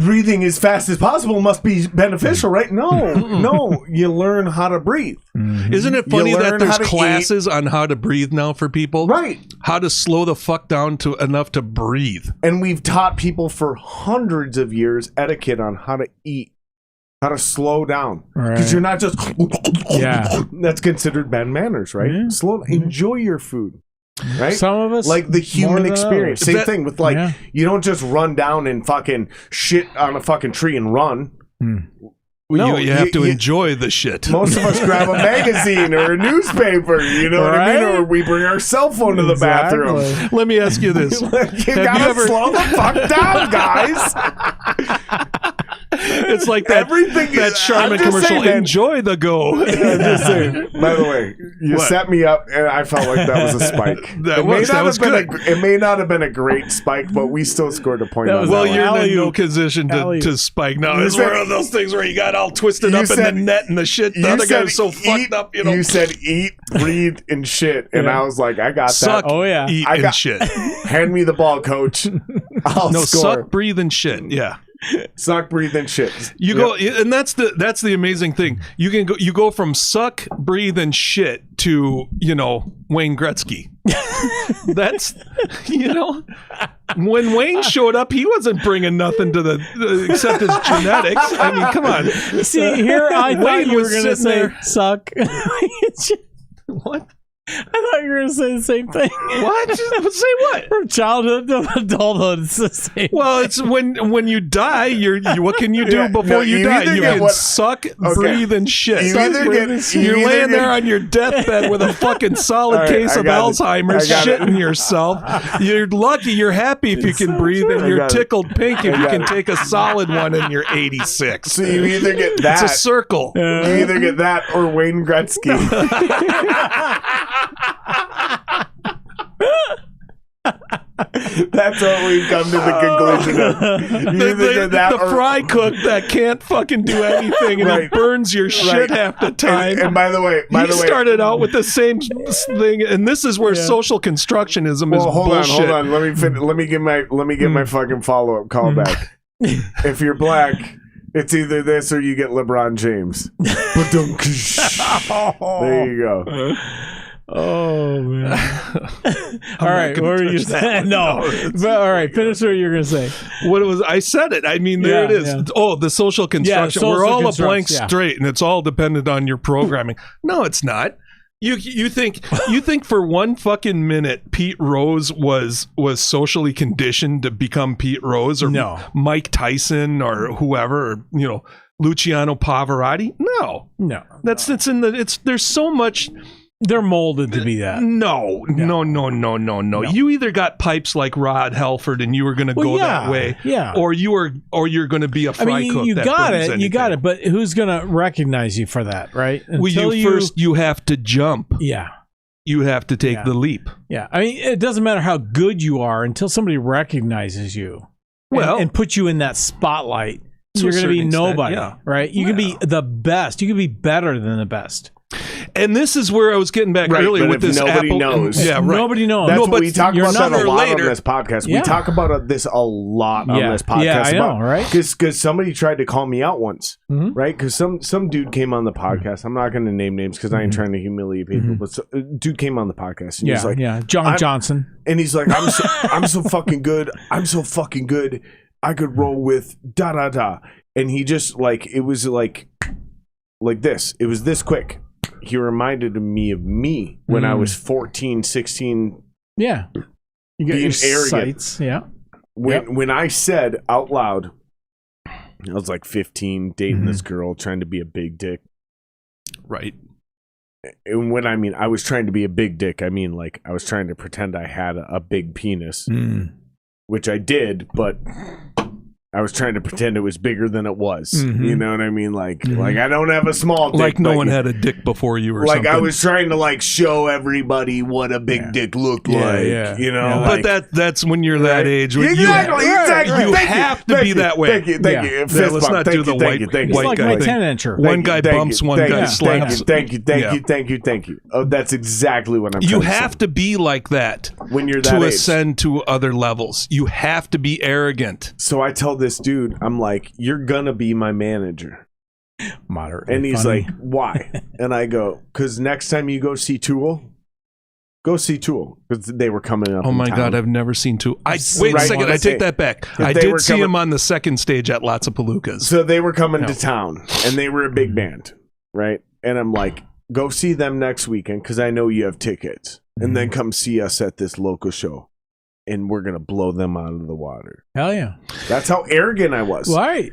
Breathing as fast as possible must be beneficial, right? No. You learn how to breathe. Isn't it funny that learn there's how to classes on how to breathe now for people? Right. How to slow the fuck down to enough to breathe. And we've taught people for hundreds of years etiquette on how to eat, how to slow down. Because Right. you're not just. Yeah. That's considered bad manners, right? Yeah. Slow. Enjoy your food. Right? Some of us like the human more than experience. others. Same thing with you don't just run down and fucking shit on a fucking tree and run. No, you have to enjoy the shit. Most of us grab a magazine or a newspaper, you know what I mean? Right? Or we bring our cell phone to the bathroom. Let me ask you this. You gotta slow the fuck down, guys. It's like that Charmin I'm just commercial. saying, man. Enjoy the go. I'm just saying. By the way, you What? set me up, and I felt like that was a spike. That was good. It may not have been a great spike, but we still scored a point. That on was that Well, one. you're in Alley-oop. no position to spike. No, You it's said- one of those things where you got all twisted You up in said- the net and the shit. The You other guy said was so eat- fucked up, you know. You said eat, breathe, and shit, and Yeah. I was like, I got Suck, that. Oh, yeah. eat, I and got- shit. Hand me the ball, coach. I'll No, score. suck, breathe, and shit. Yeah. Suck, breathe, and shit. You go, and that's the amazing thing. You go from suck, breathe, and shit to Wayne Gretzky. That's when Wayne showed up, he wasn't bringing nothing to the except his genetics. I mean, come on. See, here I thought Wayne you were was going to sitting say there. suck. What? I thought you were going to say the same thing. What? Say what? From childhood to adulthood, it's the same. Well, it's when you die, you what can you do before you die? either You get can suck, breathe, and shit. You're laying there on your deathbed with a fucking solid case of Alzheimer's, shitting yourself. You're lucky, you're happy if you can breathe, and you're tickled pink if you can take a solid one and you're 86. So you either get that. It's a circle. You either get that or Wayne Gretzky. That's what we've come to the conclusion of. You either get that the fry cook that can't fucking do anything and it burns your shit half the time. And by the way, he started out with the same thing, and this is where social constructionism is bullshit. Hold on. Let me get my fucking follow up call back. If you're black, it's either this or you get LeBron James. There you go. Oh man! All right, what were you saying? No, but all right, finish what you're gonna say. What it was? I said it. I mean, there it is. Yeah. Oh, the social construction. social We're all a blank constructs, straight, and it's all dependent on your programming. No, it's not. You think for one fucking minute Pete Rose was socially conditioned to become Pete Rose or Mike Tyson or whoever, or, Luciano Pavarotti? No. There's so much. They're molded to be that. No. You either got pipes like Rod Halford and you were going to go that way, or you're going to be a fry cook. You got it. But who's going to recognize you for that, right? You have to jump. Yeah. You have to take the leap. Yeah. I mean, it doesn't matter how good you are until somebody recognizes you, and puts you in that spotlight. You're going to be nobody, right? You can be the best. You can be better than the best. And this is where I was getting back earlier with this nobody Apple. Knows. Nobody knows. That's what we talk about that a lot on this podcast. Yeah. We talk about this a lot on this podcast. Yeah, I know, right? Because somebody tried to call me out once, right? Because some dude came on the podcast. I'm not going to name names because I ain't trying to humiliate people. But dude came on the podcast and he's like, John Johnson, and he's like, I'm so fucking good. I'm so fucking good. I could roll with da da da. And he just it was like this. It was this quick. He reminded me of me when I was 14, 16. Yeah. You got being your arrogant. sights. Yeah. When I said out loud, I was like 15, dating this girl, trying to be a big dick. Right. And when I was trying to be a big dick, I mean like I was trying to pretend I had a big penis, which I did, but I was trying to pretend it was bigger than it was. You know what I mean? Like I don't have a small dick. Like no one had a dick before you or something. Like I was trying to show everybody what a big dick looked like. Yeah. You know? But that's when you're that age. Exactly. You have to be that way. Thank you. Let's not do the white guy thing. 10-incher. One guy bumps, one guy slaps. Thank you. Oh, that's exactly what I'm trying to say. You have to be like that when you're that age. To ascend to other levels. You have to be arrogant. So I tell this dude, I'm like, you're gonna be my manager. Moderately and he's funny. like, why? And I go, because next time you go see Tool, because they were coming up. Oh my God, I've never seen Tool. Wait a second, I take that back. I did see him on the second stage at Lots of Palookas. So they were coming to town, and they were a big band, right? And I'm like, go see them next weekend because I know you have tickets, and then come see us at this local show. And we're gonna blow them out of the water. Hell yeah! That's how arrogant I was. Right?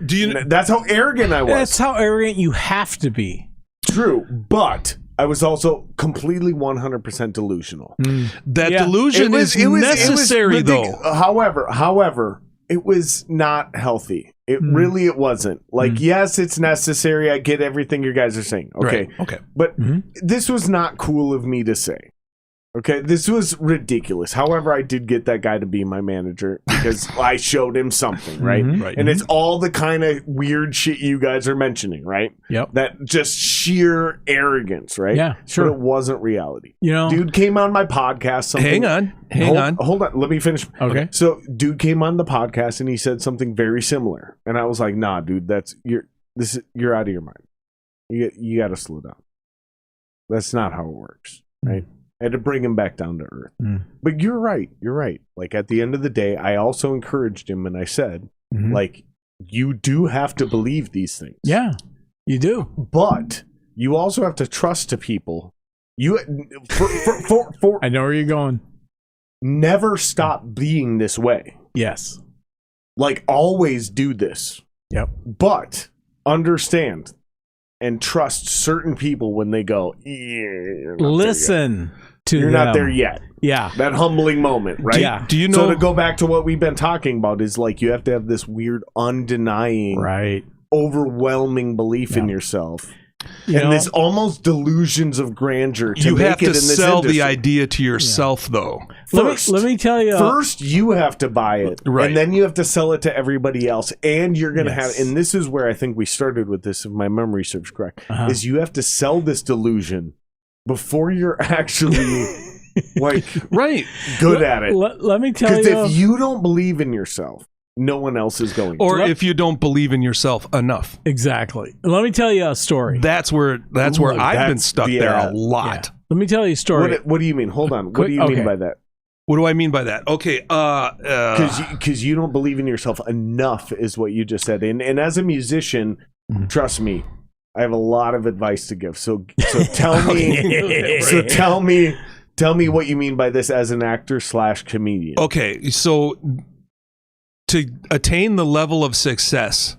That's how arrogant I was. That's how arrogant you have to be. True, but I was also completely 100% delusional. That delusion is necessary, though. However, it was not healthy. It really it wasn't. Like, yes, it's necessary. I get everything you guys are saying. Okay, right. Okay, but this was not cool of me to say. Okay, this was ridiculous. However, I did get that guy to be my manager because I showed him something, right? Right. And it's all the kind of weird shit you guys are mentioning, right? Yep. That just sheer arrogance, right? Yeah, sure. But it wasn't reality. You know, Dude came on my podcast. Hang on. Hold on. Let me finish. Okay. So, dude came on the podcast and he said something very similar, and I was like, "Nah, dude, you're out of your mind. You got to slow down. That's not how it works, right?" I had to bring him back down to earth. But you're right. You're right. Like, at the end of the day, I also encouraged him and I said, like, you do have to believe these things. Yeah, you do. But you also have to trust to people. I know where you're going. Never stop being this way. Yes. Like, always do this. Yep. But understand and trust certain people when they go, Listen to you're them. not there yet. Yeah. That humbling moment, right? Yeah. Do you know? So to go back to what we've been talking about is like you have to have this weird, undenying, Right. overwhelming belief in yourself. You And know, this almost delusions of grandeur to you make have it to in this sell industry. the idea to yourself, though. let me tell you. First, you have to buy it, Right. and then you have to sell it to everybody else. And you're going to Yes. have, and this is where I think we started with this, if my memory serves correct, is you have to sell this delusion before you're actually like Right. good at it. Let me tell Because you. if you don't believe in yourself, no one else is going Or to. if you don't believe in yourself enough. Exactly. Let me tell you a story. That's where I've been that's stuck the- there yeah. a lot. Let me tell you a story. What do you mean? Hold on. What do you Okay. mean by that? What do I mean by that? Okay. Because you don't believe in yourself enough is what you just said. And as a musician, trust me, I have a lot of advice to give. So tell me. So tell me what you mean by this as an actor / comedian. Okay. So to attain the level of success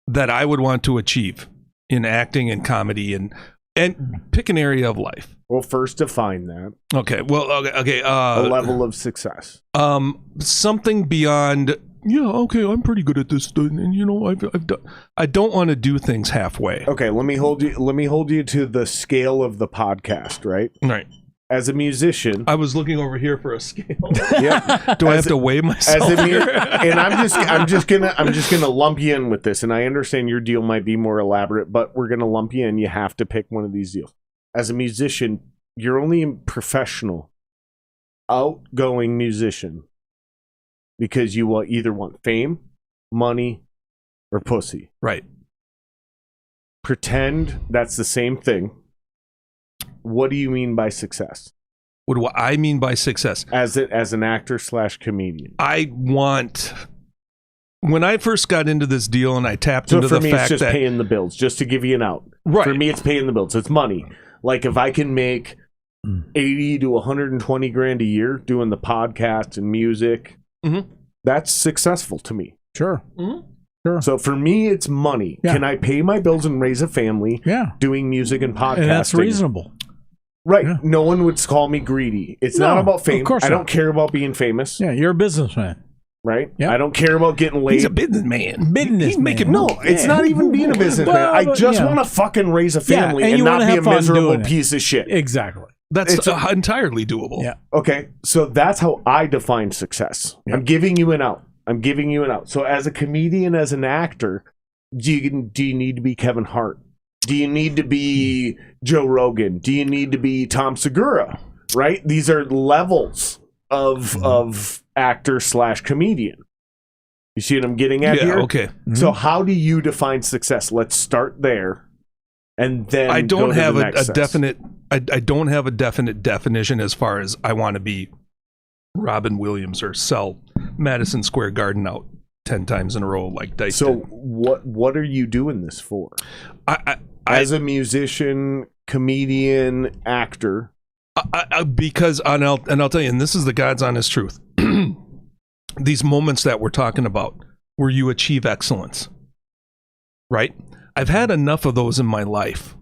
that I would want to achieve in acting and comedy and pick an area of life. Well, first define that. Okay. Well, okay. A level of success. Something beyond. Yeah. Okay. I'm pretty good at this, and you know, I've done. I don't want to do things halfway. Okay, let me hold you to the scale of the podcast, right? Right. As a musician, I was looking over here for a scale. yeah. Do I have to weigh myself? And I'm just gonna lump you in with this. And I understand your deal might be more elaborate, but we're gonna lump you in. You have to pick one of these deals. As a musician, you're only a professional, outgoing musician because you will either want fame, money, or pussy. Right. Pretend that's the same thing. What do you mean by success? What do I mean by success? As an actor / comedian. I want. When I first got into this deal and I tapped So into for the me, fact it's just that paying the bills. Just to give you an out. Right. For me, it's paying the bills. It's money. Like if I can make 80 to 120 grand a year doing the podcast and music, that's successful to me. Sure. Sure. So for me, it's money. Yeah. Can I pay my bills and raise a family? Yeah. Doing music and podcasting. And that's reasonable. Right. Yeah. No one would call me greedy. It's No, not about fame. of course I not. don't care about being famous. Yeah, you're a businessman. Right? Yeah. I don't care about getting laid. he's a businessman. He's making No, it's not even being a businessman. Well, I but, just yeah. want to fucking raise a family and and you not wanna be a have fun miserable doing it. piece of shit. Exactly. That's It's entirely doable. Yeah. Okay, so that's how I define success. I'm giving you an out. So as a comedian, as an actor, do you need to be Kevin Hart? Do you need to be Joe Rogan? Do you need to be Tom Segura? Right? These are levels of actor / comedian. You see what I'm getting at here? Okay. So how do you define success? Let's start there, and then I don't go to have the a next definite. I don't have a definite definition as far as I want to be Robin Williams or sell Madison Square Garden out 10 times in a row like Dice So did. what are you doing this for? I As a musician, comedian, actor. because I'll tell you, and this is the God's honest truth. These moments that we're talking about where you achieve excellence, right? I've had enough of those in my life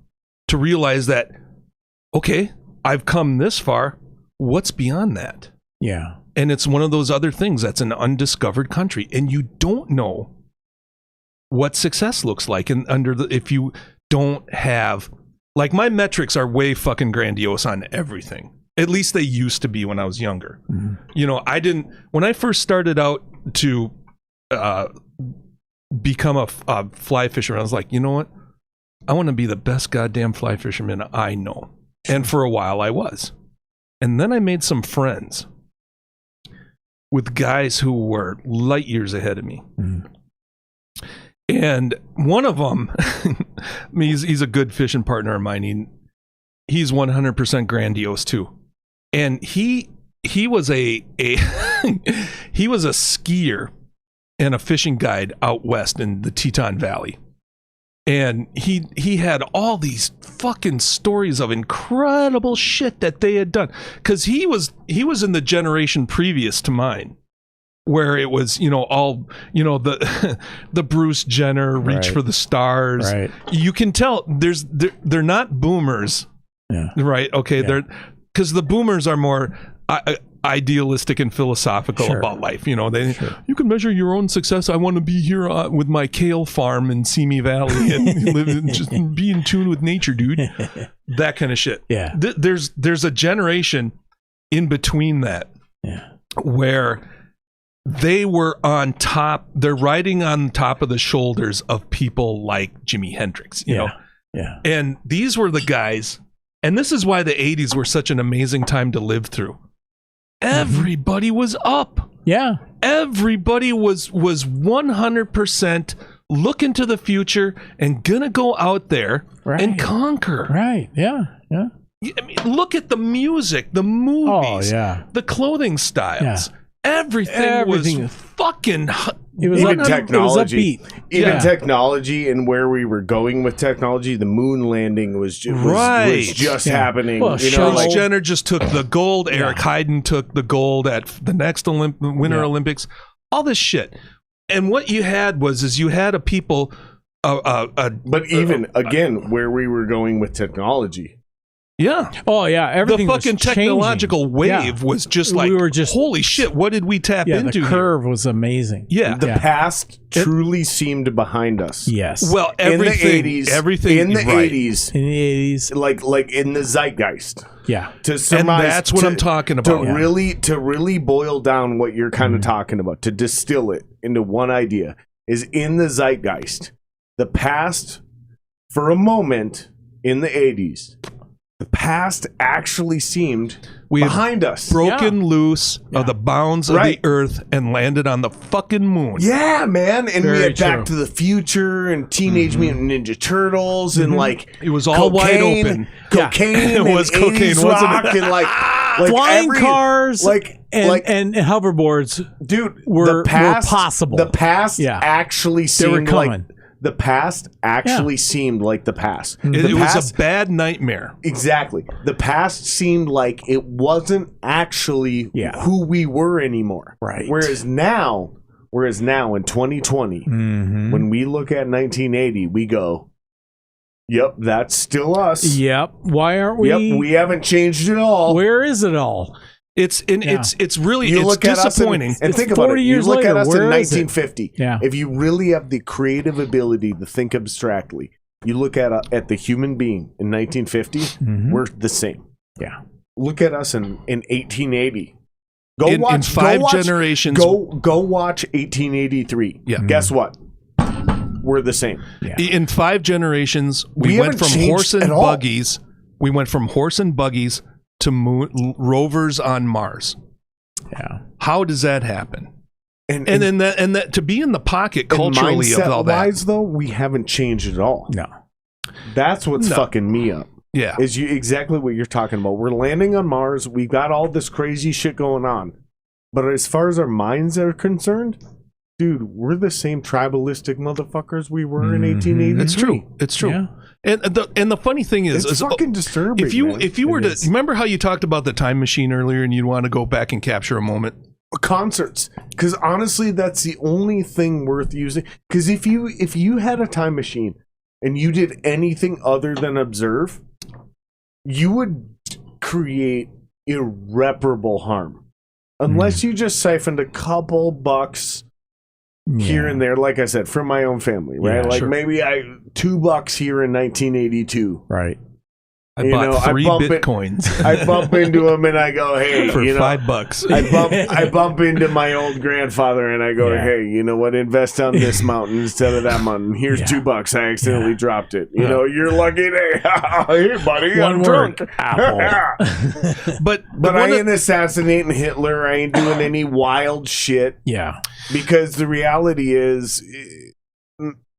to realize that, okay, I've come this far. What's beyond that? Yeah. And it's one of those other things that's an undiscovered country, and you don't know what success looks like. And if you don't have, like, my metrics are way fucking grandiose on everything. At least they used to be when I was younger. You know, when I first started out to become a fly fisherman, I was like, you know what? I want to be the best goddamn fly fisherman I know. And for a while I was. And then I made some friends with guys who were light years ahead of me. And one of them, he's a good fishing partner of mine. He's 100% grandiose too. And he was he was a skier and a fishing guide out west in the Teton Valley. And he had all these fucking stories of incredible shit that they had done. Because he was in the generation previous to mine, where it was, you know, all, you know, the Bruce Jenner Reach for the Stars. Right. You can tell they're not boomers. Yeah. Right. Okay. Yeah. They're because the boomers are more idealistic and philosophical Sure. about life. You know, you can measure your own success. I want to be here with my kale farm in Simi Valley and live and just be in tune with nature, dude. That kind of shit. Yeah. There's a generation in between that where they were on top. They're riding on top of the shoulders of people like Jimi Hendrix. You know. Yeah. And these were the guys. And this is why the 80s were such an amazing time to live through. Everybody was up. Yeah. Everybody was 100% looking to the future and gonna go out there and conquer. Right. Yeah. Yeah. I mean, look at the music, the movies, the clothing styles. Yeah. Everything was fucking. It was Even up, technology, it was upbeat. even technology, and where we were going with technology, the moon landing was just happening. Well, you know, Bruce Jenner just took the gold. Eric Heiden took the gold at the next Winter Olympics. All this shit, and what you had was you had a people. But even again, where we were going with technology. Yeah. Oh yeah. Everything. The fucking technological wave was just like, we were just, holy shit, what did we tap into? The curve was amazing. Yeah. The past truly seemed behind us. Yes. Well, everything in the 80s, in the 80s, like in the zeitgeist. Yeah. To surmise, and that's what I'm talking about. To really boil down what you're kind of talking about, to distill it into one idea, is in the zeitgeist. The past, for a moment in the 80s, the past actually seemed behind us. Broken loose of the bounds of the earth and landed on the fucking moon. Yeah, man. And we had Back true. to the Future and Teenage Mutant Ninja Turtles and like it was all wide open. Cocaine. It was and cocaine, 80s wasn't rock it? And like flying cars, and hoverboards, dude, were possible. The past actually seemed like the past actually seemed like the past. It was a bad nightmare. Exactly. The past seemed like it wasn't actually who we were anymore. Right. Whereas now in 2020, when we look at 1980, we go, yep, that's still us. Yep. Why aren't we? Yep, we haven't changed at all. Where is it all? It's really it's disappointing. And think about it. You look at us in 1950. Yeah. If you really have the creative ability to think abstractly, you look at the human being in 1950, we're the same. Yeah. Look at us in 1880. In 5 generations. Go watch 1883. Yeah. Guess what? We're the same. Yeah. In 5 generations, we went from horse and buggies. We went from horse and buggies to rovers on Mars. Yeah. How does that happen? And then that to be in the pocket culturally of all that. Wise though, we haven't changed at all. No. That's what's fucking me up. Yeah. Is exactly what you're talking about. We're landing on Mars. We've got all this crazy shit going on. But as far as our minds are concerned, dude, we're the same tribalistic motherfuckers we were in 1883. It's true. It's true. Yeah. And the funny thing is, it's fucking disturbing. If you were to remember how you talked about the time machine earlier, and you'd want to go back and capture a moment. Concerts, because honestly, that's the only thing worth using. Because if you had a time machine and you did anything other than observe, you would create irreparable harm. Unless you just siphoned a couple bucks here and there, like I said, from my own family, right? Yeah, like sure. maybe $2 here in 1982. Right. I bought 3 Bitcoins. I bump into him and I go, hey, for $5. I bump into my old grandfather and I go, hey, you know what? Invest on this mountain instead of that mountain. Here's $2. I accidentally dropped it. You know, you're lucky to, hey, buddy, I'm drunk. Apple. but I ain't assassinating Hitler. I ain't doing any wild shit. Yeah. Because the reality is,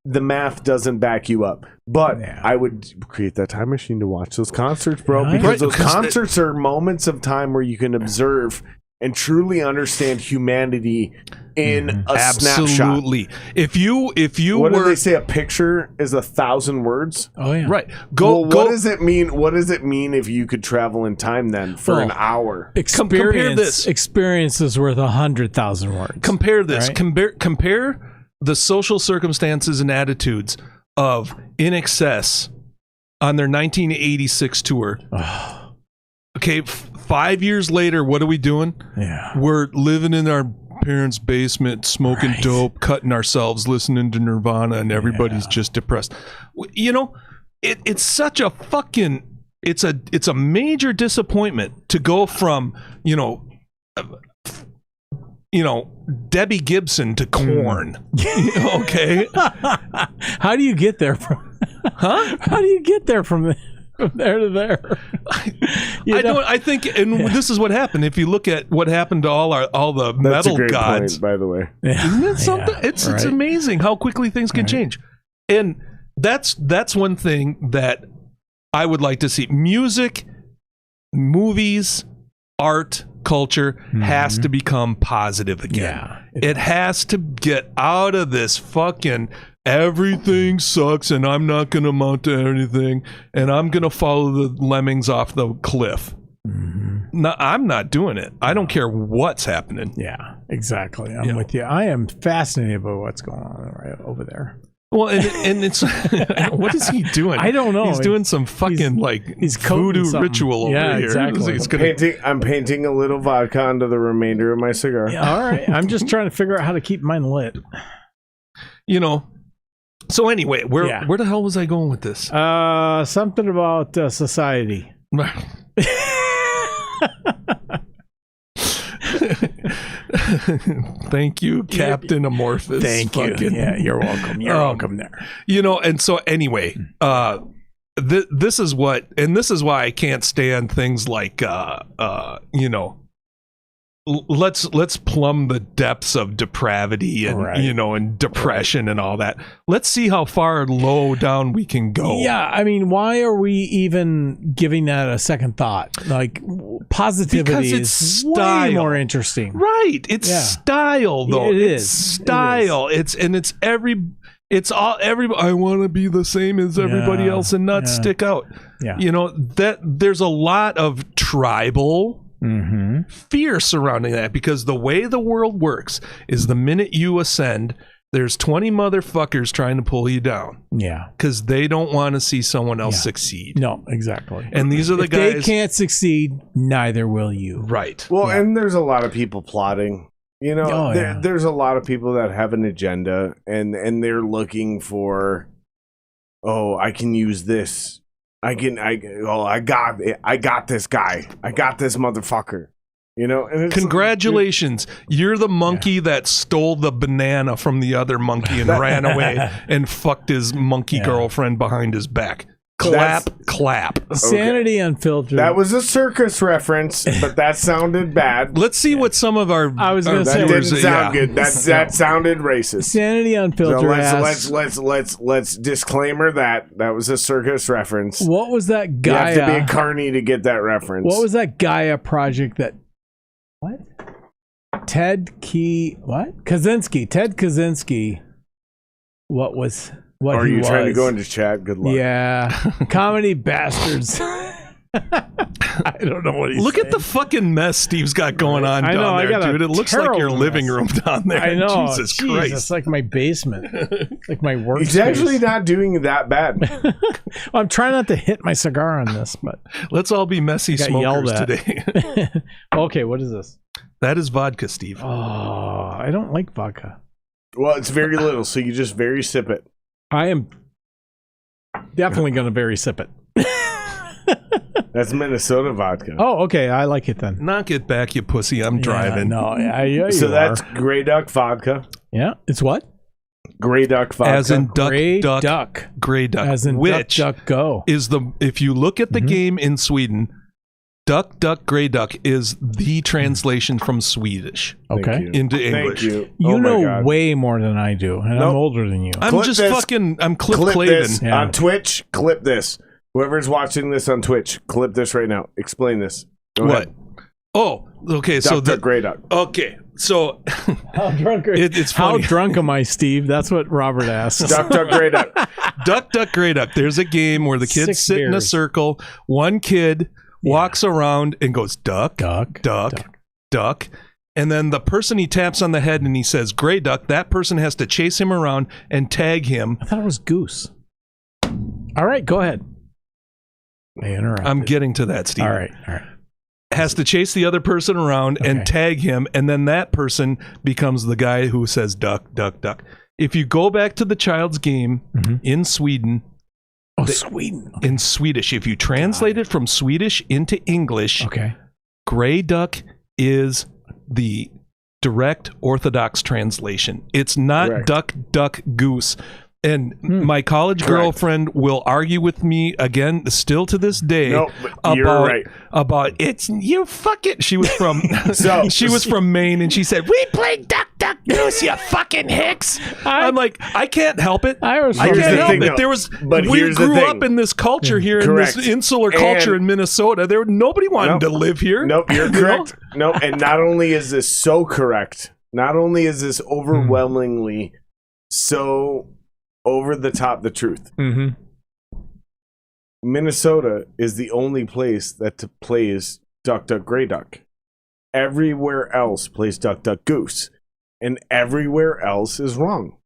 the math doesn't back you up. But I would create that time machine to watch those concerts, bro. Because those concerts are moments of time where you can observe and truly understand humanity in a snapshot. Absolutely. If you what do they say? A picture is 1,000 words. Oh yeah. Right. What does it mean? What does it mean if you could travel in time then for an hour? Compare this. Experience is worth 100,000 words. Compare this. Right? Compare the social circumstances and attitudes of In Excess on their 1986 tour. Okay, 5 years later, what are we doing? Yeah. We're living in our parents' basement, smoking dope, cutting ourselves, listening to Nirvana, and everybody's just depressed. You know, it's such a fucking... It's a major disappointment to go from, Debbie Gibson to Korn. Okay. How do you get there from? Huh? How do you get there from there to there? I think, and this is what happened. If you look at what happened to all the That's metal a great gods, point, by the way. isn't it something? It's amazing how quickly things can change, and that's one thing that I would like to see. Music, movies, art, culture has to become positive again. Yeah. It has to get out of this fucking everything sucks and I'm not going to amount to anything and I'm going to follow the lemmings off the cliff. No, I'm not doing it. I don't care what's happening. Yeah, exactly. I'm with you. I am fascinated by what's going on right over there. Well, and it's what is he doing? I don't know. He's doing some fucking he's voodoo ritual over here. Exactly. I'm painting a little vodka onto the remainder of my cigar. Yeah, all right. I'm just trying to figure out how to keep mine lit. So anyway, where the hell was I going with this? Something about society. Thank you, Captain Amorphous. Thank you. Yeah, you're welcome. You're welcome there. And so anyway, this is why I can't stand things like let's plumb the depths of depravity and and depression and all that. Let's see how far low down we can go. Yeah, I mean, why are we even giving that a second thought? Like, positivity is way more interesting. Right. It's style though. It's style. It's all everybody. I want to be the same as everybody else and not stick out. Yeah. That there's a lot of tribal fear surrounding that, because the way the world works is the minute you ascend, there's 20 motherfuckers trying to pull you down. Yeah. Because they don't want to see someone else succeed. No, exactly. And these are the guys. They can't succeed, neither will you. Right. Well, and there's a lot of people plotting. There's a lot of people that have an agenda and they're looking for, I can use this. I got this guy. I got this motherfucker. And congratulations. You're the monkey that stole the banana from the other monkey and ran away and fucked his monkey girlfriend behind his back. Clap. Sanity Unfiltered. That was a circus reference, but that sounded bad. Let's see what some of our I was going to say that didn't sound good. That sounded racist. Sanity Unfiltered. So let's disclaimer that was a circus reference. What was that Gaia? You have to be a carny to get that reference. What was that Gaia project that? What? Ted Kaczynski. What was? What are you was. Trying to go into chat? Good luck. Yeah, comedy bastards. I don't know what he's Look saying. at the fucking mess Steve's got going on down there, dude. It looks like your living room down there. I know. Jesus Christ. It's like my basement. Like my workspace. He's actually not doing that bad. Well, I'm trying not to hit my cigar on this, but let's all be messy smokers today. Okay, what is this? That is vodka, Steve. Oh, I don't like vodka. Well, it's very little, so you just very sip it. I am definitely going to very sip it. That's Minnesota vodka. Oh, okay. I like it then. Knock it back, you pussy. I'm driving. So that's Grey Duck vodka. Yeah. It's what? Grey Duck vodka. As in duck, Grey duck, duck. Grey duck. As in which duck, go. is if you look at the game in Sweden, duck, duck, Grey duck is the translation from Swedish Okay. into English. Thank you. You Oh my know God. way more than I do, and I'm older than you. I'm Clip just this. I'm Cliff Clip Clavin. this Yeah. on Twitch. Clip this. Whoever's watching this on Twitch, clip this right now. Explain this. Go What? ahead. Oh, okay. Duck, So duck, Grey Duck. okay. So How drunk it's How funny. drunk am I, Steve? That's what Robert asked. Duck, duck, Grey Duck. Duck, duck, Grey duck. There's a game where the kids 6 sit in a beers. circle. One kid walks around and goes duck, Duck, duck, duck. duck. And then the person he taps on the head and he says Grey duck, that person has to chase him around and tag him. I thought it was goose. All right, go ahead. I interrupted. I'm getting to that, Steve. All right. Has to chase the other person around Okay. and tag him, and then that person becomes the guy who says duck, duck, duck. If you go back to the child's game in Sweden, Oh, Sweden. in Swedish, if you translate it from Swedish into English, Okay. Grey duck is the direct Orthodox translation. It's not Correct. duck, duck, goose. And my college Correct. girlfriend will argue with me again, still to this day, No, but you're right. about it's you fucking. She was from So- she was from Maine, and she said we play duck, duck, goose, you fucking hicks. I'm like, I can't help it. I was I Here's can't the help thing, it. though. There was, But we here's the grew thing. up in this culture here, in Correct. this insular culture And- in Minnesota. Nobody wanted Nope. to live here. Nope, you're You know? correct. No, and not only is this so correct, not only is this overwhelmingly so over the top the truth. Mm-hmm. Minnesota is the only place that plays Duck, Duck, Grey Duck. Everywhere else plays Duck, Duck, Goose, and everywhere else is wrong.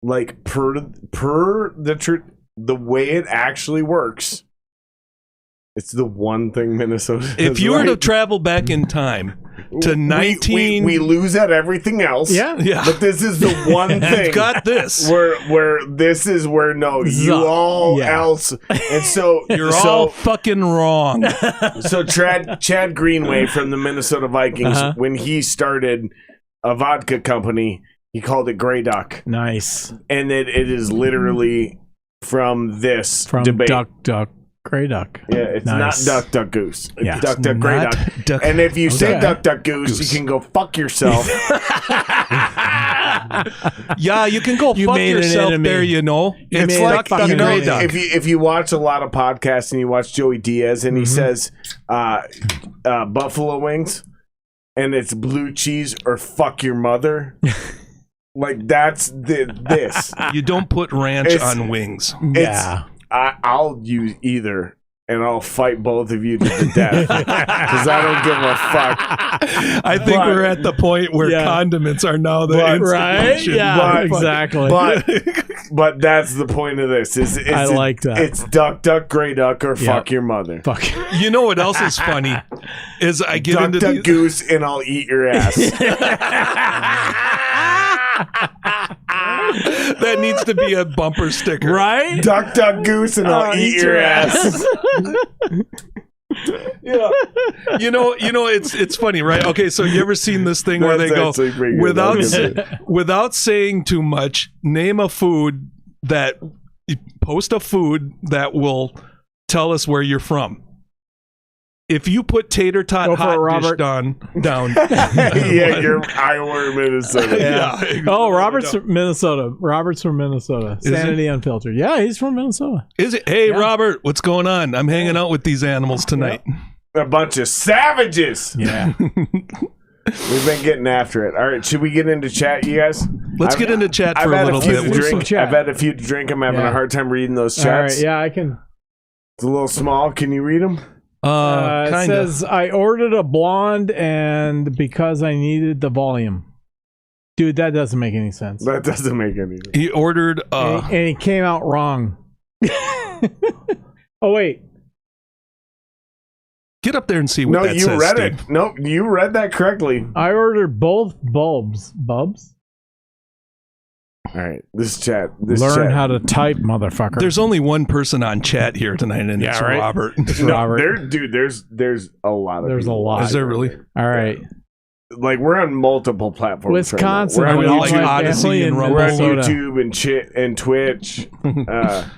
Like per the truth, the way it actually works. It's the one thing Minnesota. If does you were to right. travel back in time to 19, we lose at everything else. Yeah. yeah, But this is the one thing. I've got this. where this is where you all Yeah. else, and so You're so, all fucking wrong. so Chad Greenway from the Minnesota Vikings, when he started a vodka company, he called it Grey Duck, Nice. and it is literally from this From debate. duck, duck, Grey duck. Yeah, it's Nice. not Duck, Duck, Goose. It's Yeah. Duck, Duck, Grey Not Duck. duck- And if you say Okay. Duck, Duck, Goose, you can go fuck yourself. Yeah, you can go You fuck made an yourself enemy. there, you know. You It's made like, a fucking know, Grey Duck. if you watch a lot of podcasts and you watch Joey Diaz and he says buffalo wings and it's blue cheese or fuck your mother, like that's this. you don't put ranch It's- on wings. Yeah. I'll use either. And I'll fight both of you to the death because I don't give a fuck. I think But- we're at the point where Yeah. condiments are now the But- Right? institution. Yeah, But- exactly. But that's the point of this. I like that. It's Duck, Duck, Grey Duck, or fuck your mother. Fuck. You know what else is funny is I get Duck, into Duck, these, Goose, and I'll eat your ass. that needs to be a bumper sticker. Right? Duck, Duck, Goose, and I'll eat your ass. Yeah. You know, it's funny, right? Okay, so you ever seen this thing where they That's go actually pretty good. without I'll give it. without saying too much, name a food that post a food that will tell us where you're from. If you put tater tot Go for hot it, Robert. dish down, Yeah, you're Iowa, Minnesota. yeah. Oh, Robert's from Minnesota. Robert's from Minnesota. Is he? Sanity Unfiltered. Yeah, he's from Minnesota. Is it? Hey, Yeah. Robert, what's going on? I'm hanging out with these animals tonight. A bunch of savages. Yeah. We've been getting after it. All right, should we get into chat, you guys? Let's get into chat I've for a had little few bit. to There's some drink. chat. I've had a few to drink. I'm having Yeah. a hard time reading those All right. chats. Yeah, I can. It's a little small. Can you read them? It Kind says, I ordered a blonde and because I needed the volume. Dude, that doesn't make any sense. That doesn't make any sense. He ordered. And it came out wrong. Oh, wait. Get up there and see what No, that you says, read Steve. it. No, you read that correctly. I ordered both bulbs. Bubs? All right, this Learn how to type, motherfucker. There's only one person on chat here tonight, and it's right? Robert. It's No, Robert. there's a lot of There's a people. lot. Is there really? All right. Like we're on multiple platforms. Wisconsin. Right now. I We're mean, on like YouTube, Odyssey and we're on Minnesota. YouTube and Twitch.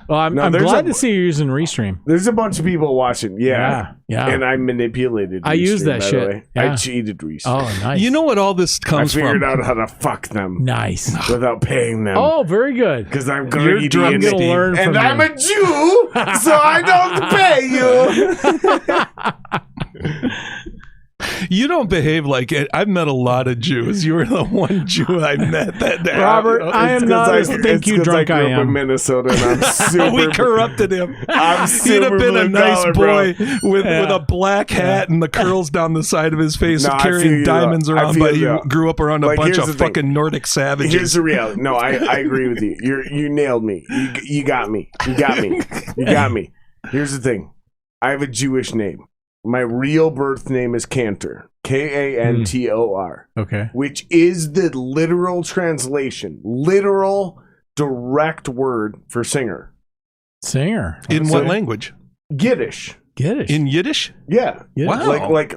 Well, I'm No, there's glad a- to see you're using Restream. There's a bunch of people watching. Yeah. Yeah. And I manipulated. I used Restream, that by the shit. way. Yeah. I cheated Restream. Oh, nice. You know what all this I comes figured from? out how to fuck them Nice. without paying them. Oh, very good. Because I'm You're greedy drunk, I'm gonna Steve. learn from and I'm you. a Jew, so I don't pay you. You don't behave like it. I've met a lot of Jews. You were the one Jew I met that day. Robert, I am not as think you drunk I grew up in am. Minnesota, and I'm super. We corrupted him. I'm He'd super have been a blue nice collar, boy bro. with a black hat and the curls down the side of his face, No, I feel carrying you, diamonds though. I around. feel But you, he though. grew up around a Like, bunch here's of the thing. fucking Nordic savages. Here's the reality. No, I agree with you. You nailed me. You got me. You got me. You got me. Here's the thing. I have a Jewish name. My real birth name is Cantor. Kantor. Okay. Which is the literal translation, literal direct word for singer. Singer. In So- what language? Yiddish. Get it. In Yiddish? Yeah. Yeah. Wow. Like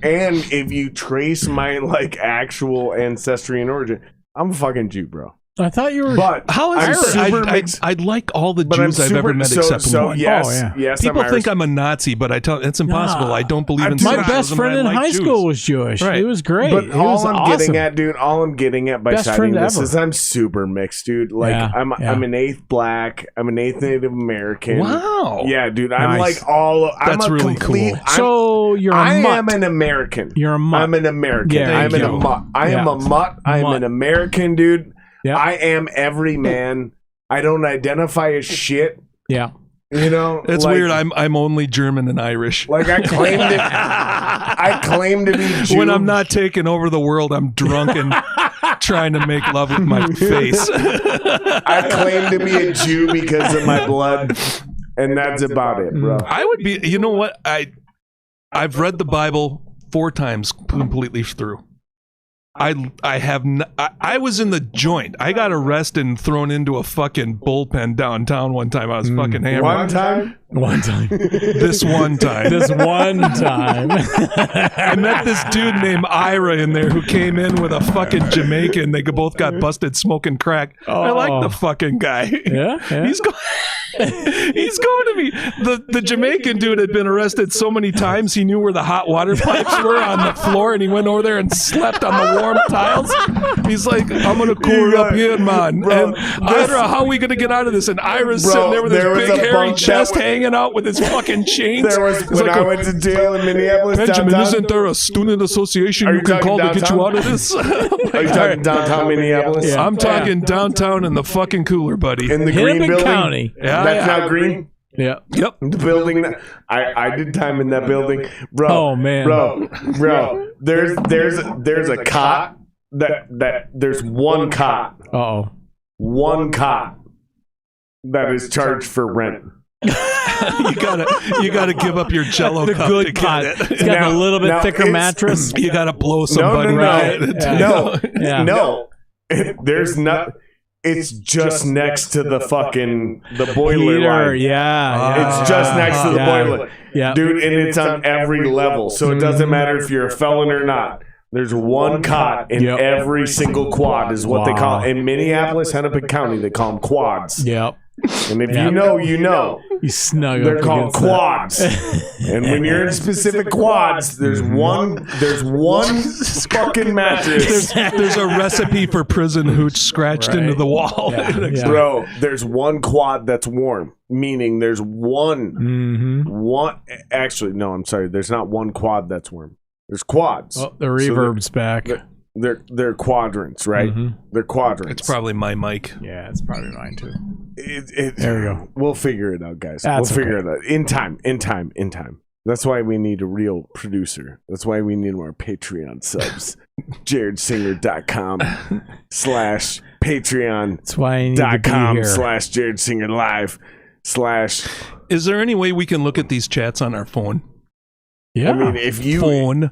and if you trace my like actual ancestry and origin, I'm a fucking Jew, bro. I thought you were. But How is I'm it? super mixed. I like all the But I'm Jews I've super, ever met so, except so one. yes, Oh, yeah. yes. People I'm think Irish. I'm a Nazi, but I tell it's impossible. Nah. I don't believe in My My best socialism, friend I in like high Jews. school was Jewish. Right. It was great. But It all was I'm awesome. getting at, dude, all I'm getting at by Best citing friend this ever. is I'm super mixed, dude. Like Yeah, I'm yeah. an eighth black, I'm an eighth Native American. Wow. Yeah, dude. I'm Nice. like all. I'm That's a really complete. cool. So you're a I mutt. am an American. You're a mutt. I'm an American. Yeah, I'm thank a you. mutt. I am Yeah. a mutt. I am Mutt. an American, dude. Yeah. I am every man. I don't identify as shit. Yeah. You know, It's like, weird. I'm only German and Irish. Like I claim to. I claim to be Jew. When I'm not taking over the world, I'm drunk and trying to make love with my face. I claim to be a Jew because of my blood, and that's about it, bro. I would be. You know what? I've read the Bible 4 times completely through. I was in the joint. I got arrested and thrown into a fucking bullpen downtown one time. I was fucking hammered. One time, One time. This one time. This one time. I met this dude named Ira in there who came in with a fucking Jamaican. They both got busted smoking crack. I like the fucking guy. Yeah. Yeah. He's going. He's going to be the Jamaican dude had been arrested so many times he knew where the hot water pipes were on the floor, and he went over there and slept on the warm tiles. He's like, "I'm gonna cool it up here, man." Bro, and Ira, how are we gonna get out of this? And Ira's Bro, sitting there with his there was big a hairy bunk chest that was- hanging out with his fucking chains. there was He's when like, I went to jail in Minneapolis. Benjamin, downtown, isn't there a student association Are you you can talking call to get you downtown? out of this? Are you talking downtown Minneapolis? Yeah. I'm talking downtown in the fucking cooler, buddy. In the green Hennepin building. County. Yeah, That's yeah. not green. Yeah. Yep. The building that I did time in that building, bro. Oh, man. bro. There's a cot that there's one cot, Uh-oh. one cot that is charged for rent. you gotta give up your Jello The cup good to cot. get It's it. got Now- a little bit now thicker it's- mattress. You gotta blow somebody no, right. Yeah. No, Yeah. no. There's not. It's just next to the fucking the boiler Heater, line. yeah. It's just next to the Yeah. boiler. Yeah. Dude, and it's on every level. So it doesn't matter if you're a felon or not. There's one cot in Yep. every single quad is what they call Wow. it. In Minneapolis, Hennepin County, they call them quads. Yep. And if Yep. you know, you know. You snug They're up called against quads. And when you're in specific quads, there's one fucking mattress. There's a recipe for prison hooch scratched Right. into the wall. Yeah. Bro, there's one quad that's warm, meaning there's one. Actually, no, I'm sorry. There's not one quad that's warm. There's quads. Oh, the reverb's back. They're quadrants, right? They're quadrants. It's probably my mic. Yeah, it's probably mine too. There we go. We'll figure it out, guys. That's we'll figure it out in time. That's why we need a real producer. That's why we need more Patreon subs. JaredSinger.com/Patreon.com/JaredSingerLive That's why I need to be /JaredSingerLive/ Is there any way we can look at these chats on our phone? Yeah. I mean, if you Phone.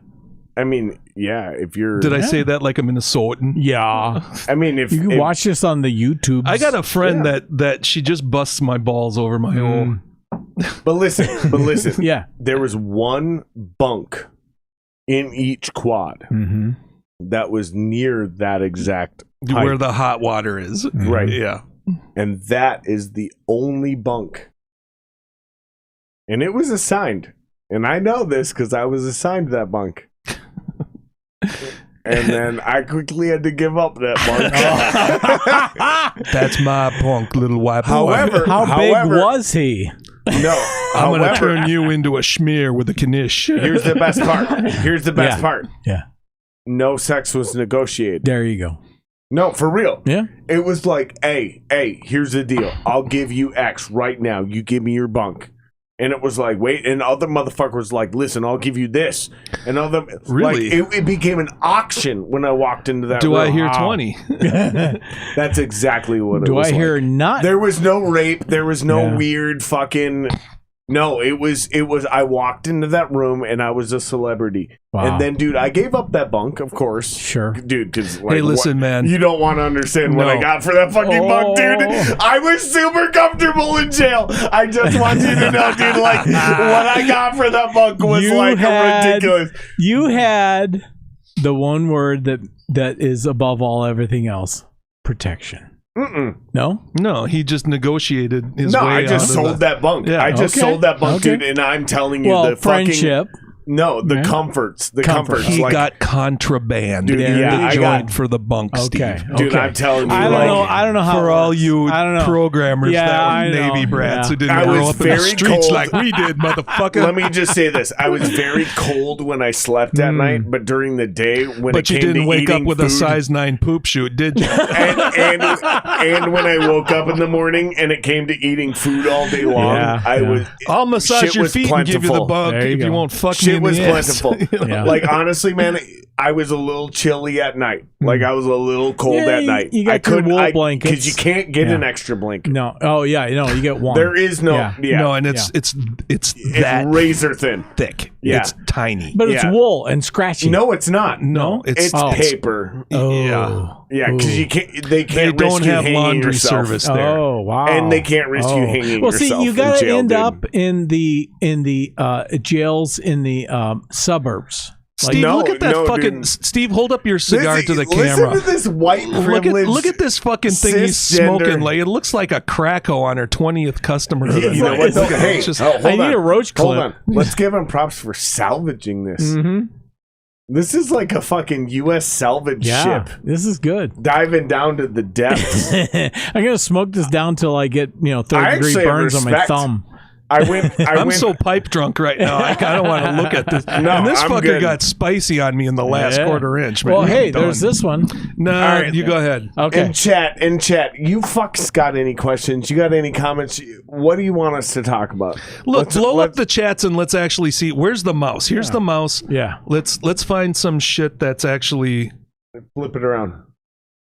I mean, yeah. If you're, Did I say that like a Minnesotan? Yeah. I mean, if You can watch this on the YouTube. I got a friend that she just busts my balls over my own. But listen. Yeah. There was one bunk in each quad that was near that exact pipe. Where the hot water is. Right. Yeah. And that is the only bunk. And it was assigned. And I know this because I was assigned that bunk. And then I quickly had to give up that bunk. That's my punk, little white boy. How big was he? No. I'm going to turn you into a schmear with a knish. Here's the best part. Part. Yeah. No sex was negotiated. There you go. No, for real. Yeah. It was like, hey, here's the deal. I'll give you X right now. You give me your bunk. And it was like, wait, and other motherfucker was like, listen, I'll give you this. And other, Really? Like, it became an auction when I walked into that Do room. I hear 20? That's exactly what it Do was I hear like. not? There was no rape. There was no Yeah. weird fucking... No, it was. I walked into that room and I was a celebrity. Wow. And then, dude, I gave up that bunk, of course. Sure. Dude, because like, Hey, listen, man. you don't want to understand what No. I got for that fucking bunk, dude. I was super comfortable in jail. I just want you to know, dude, like what I got for that bunk was ridiculous. You had the one word that is above all everything else: protection. No, No, he just negotiated his No, way I just out of sold that bunk. Yeah. I just Okay. sold that bunk, Okay. dude, and I'm telling you, well, the fucking friendship. no, the Yeah. comforts, the Comfort. comforts. He like, got contraband Dude, in yeah, the I joint got- for the bunk, Okay, Steve. dude, okay. I'm telling you, I don't like, know. I don't know how For it all works. you I don't know. programmers Yeah, that I were know. Navy brats who I didn't grow was up in the very streets cold. like we did, motherfucker. Let me just say this: I was very cold when I slept at night, but during the day, when But it you came didn't to wake up eating with food, a size 9 poop shoot, did you? and when I woke up in the morning and it came to eating food all day long, I was I'll massage shit your was feet and give you the plentiful. bunk There you if you go. won't fuck me Shit in was the ass. plentiful. Yeah. Like honestly, man, I was a little chilly at night. Like I was a little cold Yeah, at night. you got I your couldn't wool because blankets. you can't get Yeah. an extra blanket. No. Oh yeah. You get one. There is no. Yeah. Yeah, No, and it's it's that razor thin. thick. Yeah. It's tiny. but it's yeah. wool and scratchy. No, it's not. no, It's it's paper. yeah. Yeah, because you can't. They They can't. don't risk you have hanging laundry yourself. service there. Oh wow! And they can't risk you hanging Well, yourself see, you in gotta jail, end dude. up in the jails in the suburbs. Steve, No, look at that no, fucking. dude. Steve, hold up your cigar to the Listen camera. to this white privilege. Look at this fucking thing he's cisgender- smoking. Like it looks like a Krakow on her 20th customer. of the You know night. what? Though? Look at Hey, it. Just- hold I need on. a roach Hold clip. on. Let's give him props for salvaging this. Mm-hmm. This is like a fucking U.S. salvage Yeah, ship this is good. diving down to the depths. I'm gonna smoke this down till I get 3rd I degree actually have burns on my respect. thumb. I'm so pipe drunk right now. I don't want to look at this. No, and this I'm fucker good. got spicy on me in the last Yeah. quarter inch. Man. Well, I'm hey, done. there's this one. No, All right. you go ahead. Okay. In chat, you fucks got any questions? You got any comments? What do you want us to talk about? Look, blow up let's- the chats and let's actually see. Where's the mouse? Here's the mouse. Yeah. Let's find some shit that's actually flip it around.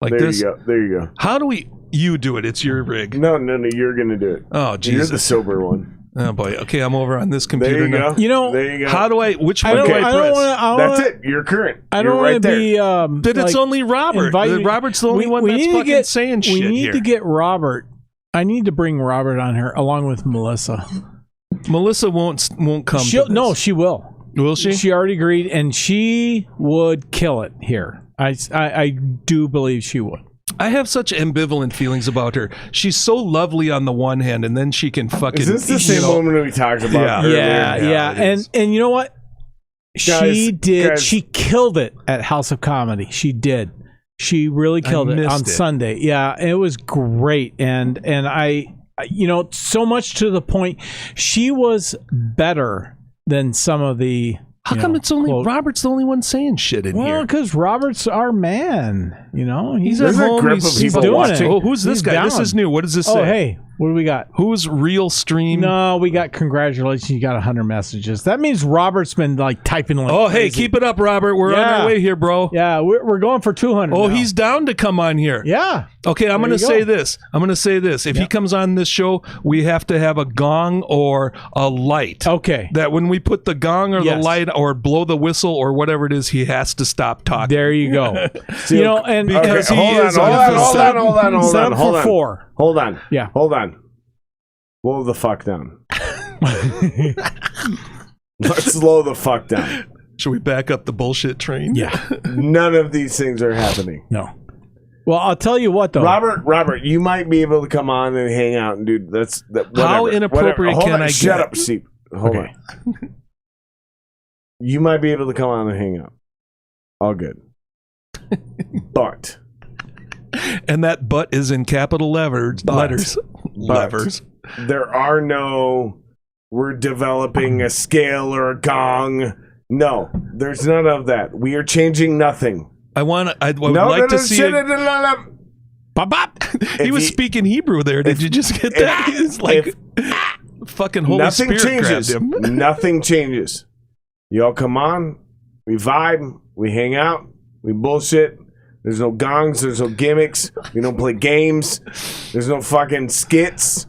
like There this. you go. There you go. How do we? You do it. It's your rig. No, you're gonna do it. Oh You're the Jesus. sober one. Oh boy. Okay, I'm over on this There computer you now. go. There you go. How do I? Which I one don't. do I I press? don't want to. That's it. You're current. I You're don't right want to there. be. But it's only Robert. inviting- Robert's the only one that's need to fucking get, saying shit We need here. to get Robert. I need to bring Robert on here along with Melissa. Melissa won't come. She'll, to this. no, she will. Will she? She already agreed, and she would kill it here. I do believe she would. I have such ambivalent feelings about her. She's so lovely on the one hand, and then she can fucking. Is this the you same know- woman we talked about? Yeah. earlier? Yeah. it is. And you know what? She Guys, did. guys. She killed it at House of Comedy. She did. She really killed it missed on it. Sunday. Yeah, it was great, and I, so much to the point. She was better than some of the. How come it's only quote- Robert's the only one saying shit in Well, here? because Robert's our man. He's He's at at There's a home. grip of He's people doing watching. it. Oh, who's this He's guy? This down. is new. What does this Oh, say? hey, What do we got? Who's real stream? No, we got congratulations. You got 100 messages. That means Robert's been like typing like Oh, hey, crazy. keep it up, Robert. We're on our way here, bro. Yeah, we're going for 200. Oh, now. he's down to come on here. Yeah. Okay, I'm going to you say go. this. If he comes on this show, we have to have a gong or a light. Okay. That when we put the gong or the Yes. light or blow the whistle or whatever it is, he has to stop talking. There you go. You know, and Because he is hold on. set up for 4. Hold on. Yeah. Hold on. Slow the fuck down. Let's slow the fuck down. Should we back up the bullshit train? Yeah. None of these things are happening. No. Well, I'll tell you what though. Robert, you might be able to come on and hang out and do that's that. How inappropriate Hold can on, I shut get? up, Steve. Hold Okay. on. You might be able to come on and hang out. All good. But And that butt is in capital letters. there are no, we're developing a scale or a gong. No, there's none of that. We are changing nothing. I would like to see it. Bop, bop. He was speaking Hebrew there. Did you just get that? It's like fucking Holy Nothing Spirit changes. grabbed him. Nothing changes. Y'all come on, we vibe, we hang out, we bullshit. There's no gongs, there's no gimmicks. We don't play games. There's no fucking skits.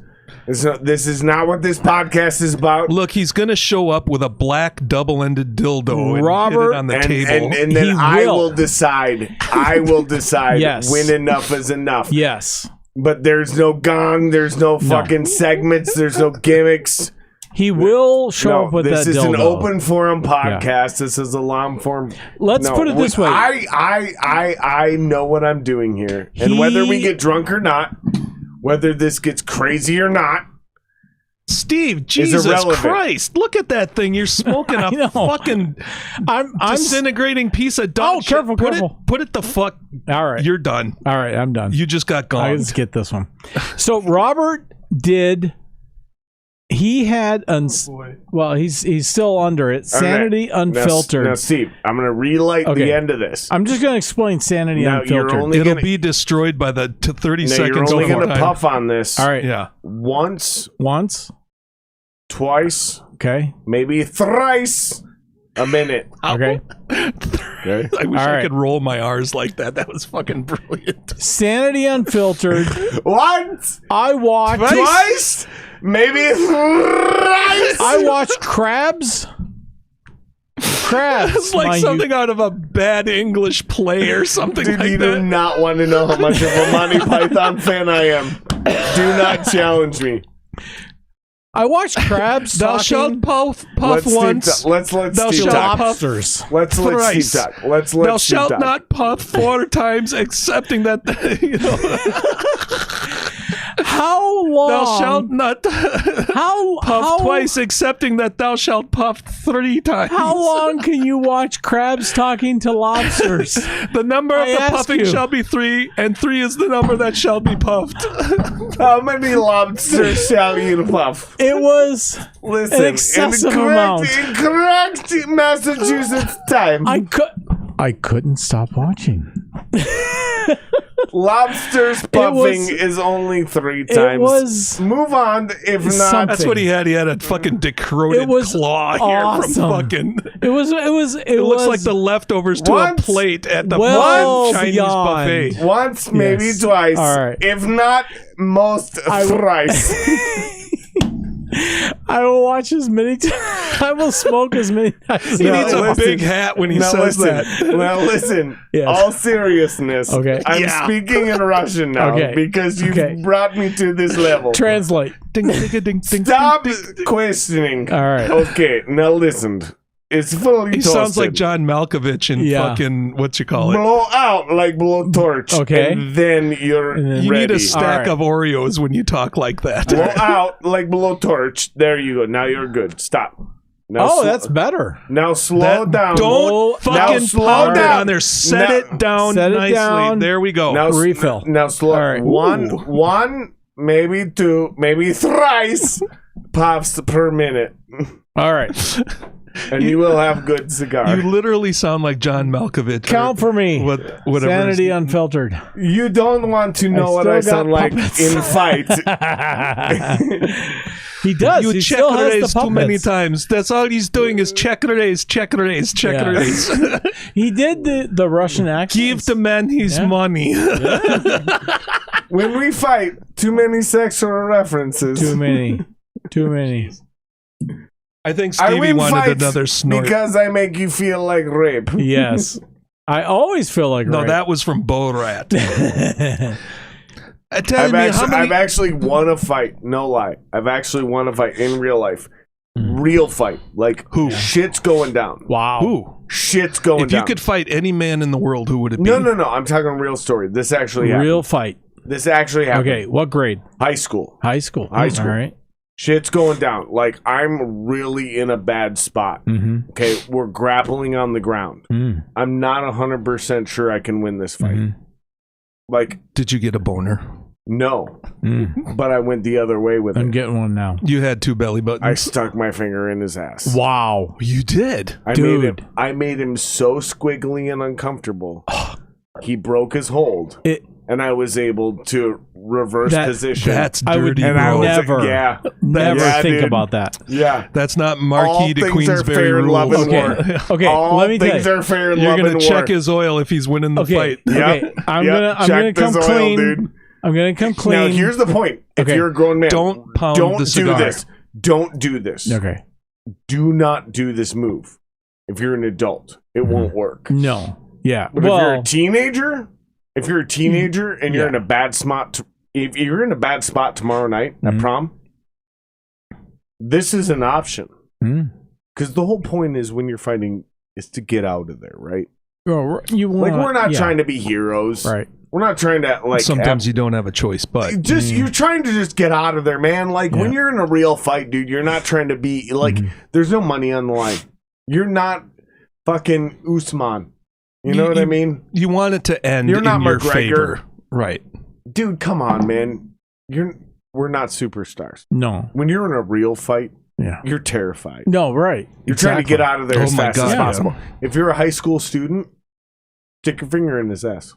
This is not what this podcast is about. Look, he's going to show up with a black double-ended dildo Robert, and hit it on the table. And then He I will. will decide. I will decide Yes. when enough is enough. Yes. But there's no gong. There's no fucking segments. There's no gimmicks. He will show up with this that is dildo. an open forum podcast. This is a long form. Let's put it this way. I know what I'm doing here, and whether we get drunk or not, whether this gets crazy or not, Steve, Jesus irrelevant. Christ, look at that thing. You're smoking I a know. fucking I'm disintegrating piece of dog Oh, shit. careful, Put careful. Put it the fuck. all right. You're done. All right, I'm done. You just got I gone. just get this one. So Robert did. He had well, he's still under it. Sanity Unfiltered. Now, Steve, I'm going to relight Okay. the end of this. I'm just going to explain Sanity Now, you're Unfiltered. only It'll gonna- be destroyed by the 30 Now, seconds you're only before going to time. puff on this. All right. Yeah. Once, Once. twice, Okay. maybe thrice a minute. Okay. Okay. I wish All I right. could roll my R's like that. That was fucking brilliant. Sanity Unfiltered. Once, I watched. twice, maybe thrice. I watched Crabs. Crabs. It's like mind something out of a bad English play or something Dude, like you that. do not want to know how much of a Monty Python fan I am. Do not challenge me. I watched Crabs. Thou shalt puff once. Let's Thou Steve shalt talk. puff. Lobsters. Let's let thrice. Steve talk. Let's let Thou Steve shalt talk. not puff 4 times, accepting that. You know, How long? thou shalt not How puff twice, accepting that thou shalt puff 3 times. How long can you watch crabs talking to lobsters? The number of I the ask puffing you. shall be 3, and 3 is the number that shall be puffed. How many lobsters shall you puff? It was Listen, an excessive amount. Incorrect Massachusetts time. I couldn't stop watching. Lobsters puffing is only 3 times. It was Move on. If not, something. That's what he had. He had a fucking decroded It was claw awesome. here from fucking. It was. It looks like the leftovers to Once- a plate at the well fucking Chinese beyond. buffet. once, maybe Yes. twice. All right. If not, most thrice. I will watch as many times. I will smoke as many times. He needs a listen. big hat when he Now says listen. that. Now listen. Yes. All seriousness. Okay. I'm Yeah. speaking in Russian now Okay. because you've Okay. brought me to this level. Translate. Ding, ding, ding, ding, ding, Stop ding, ding. questioning. All right. Okay, now listen. It's fully He toasted. sounds like John Malkovich in Yeah. fucking what you call it. Blow out like blow torch. Okay. And then you're And then- You ready. need a stack All of Oreos when you talk like that. Blow out like blow torch. There you go. Now you're good. Stop. Now Oh, that's better. now slow That- down. Don't Now fucking slow pound it down. on there. Set Now- it down Set it nicely. down. There we go. Now Refill. Now slow. All right. One, maybe 2, maybe thrice puffs per minute. All right. and you will have good cigar. You literally sound like John Malkovich. Count for me. Whatever. Sanity Unfiltered. You don't want to know what I sound like in fight. He does. You He check still the has the race too many puppets. times. That's all he's doing is check the race, check the race, check the race. He did the Russian accent. Give the man his money. When we fight, too many sexual references. Too many. I think I Stevie win wanted fights another snort. because I make you feel like rape. Yes. I always feel like No, rape. that was from Bo Rat. Tell I've me how many. actually won a fight. No lie. I've actually won a fight in real life. Real fight. Like, Who? Shit's going down. Wow. Who? Shit's going If down. you could fight any man in the world, who would it be? No. I'm talking real story. This actually happened. Real fight. This actually happened. Okay, what grade? High school. High school. High school. All right. Shit's going down. Like, I'm really in a bad spot. Mm-hmm. Okay, we're grappling on the ground. I'm not 100% sure I can win this fight. Mm-hmm. Like, Did you get a boner? no. But I went the other way with I'm it. getting one now. You had two belly I buttons. stuck my finger in his ass. Wow. You did. Dude. I made him so squiggly and uncomfortable. He broke his hold, and I was able to reverse position. That's I would dirty, and I bro. was never- never think dude. about that. Yeah. That's not All Marquis de things are Queensberry fair in love rules. and war. Okay, All let me tell things you. are fair in You're love gonna and check war. his oil if he's winning the fight. Okay, I'm gonna Check come this clean. oil, dude. I'm gonna come clean. Now, here's the point. If Okay. you're a grown man, Don't pound don't the do cigar. this. Don't do this. Okay. Do not do this move. If you're an adult, it won't work. No. Yeah. But well, if you're a teenager, and you're Yeah. in a bad spot, if you're in a bad spot tomorrow night at prom, this is an option. Because the whole point is when you're fighting is to get out of there, right? you want, Like, we're not trying to be heroes. Right. We're not trying to, like... Sometimes you don't have a choice, but You're trying to just get out of there, man. Like, when you're in a real fight, dude, you're not trying to be... Like, there's no money on the line. You're not fucking Usman. You know what I mean? you want it to end You're not in your McGregor. favor. Right. Dude, come on, man. We're not superstars. No. When you're in a real fight, Yeah. you're terrified. No. Right. You're trying to get out of there as Oh my fast as God, yeah. possible. If you're a high school student, stick your finger in his ass.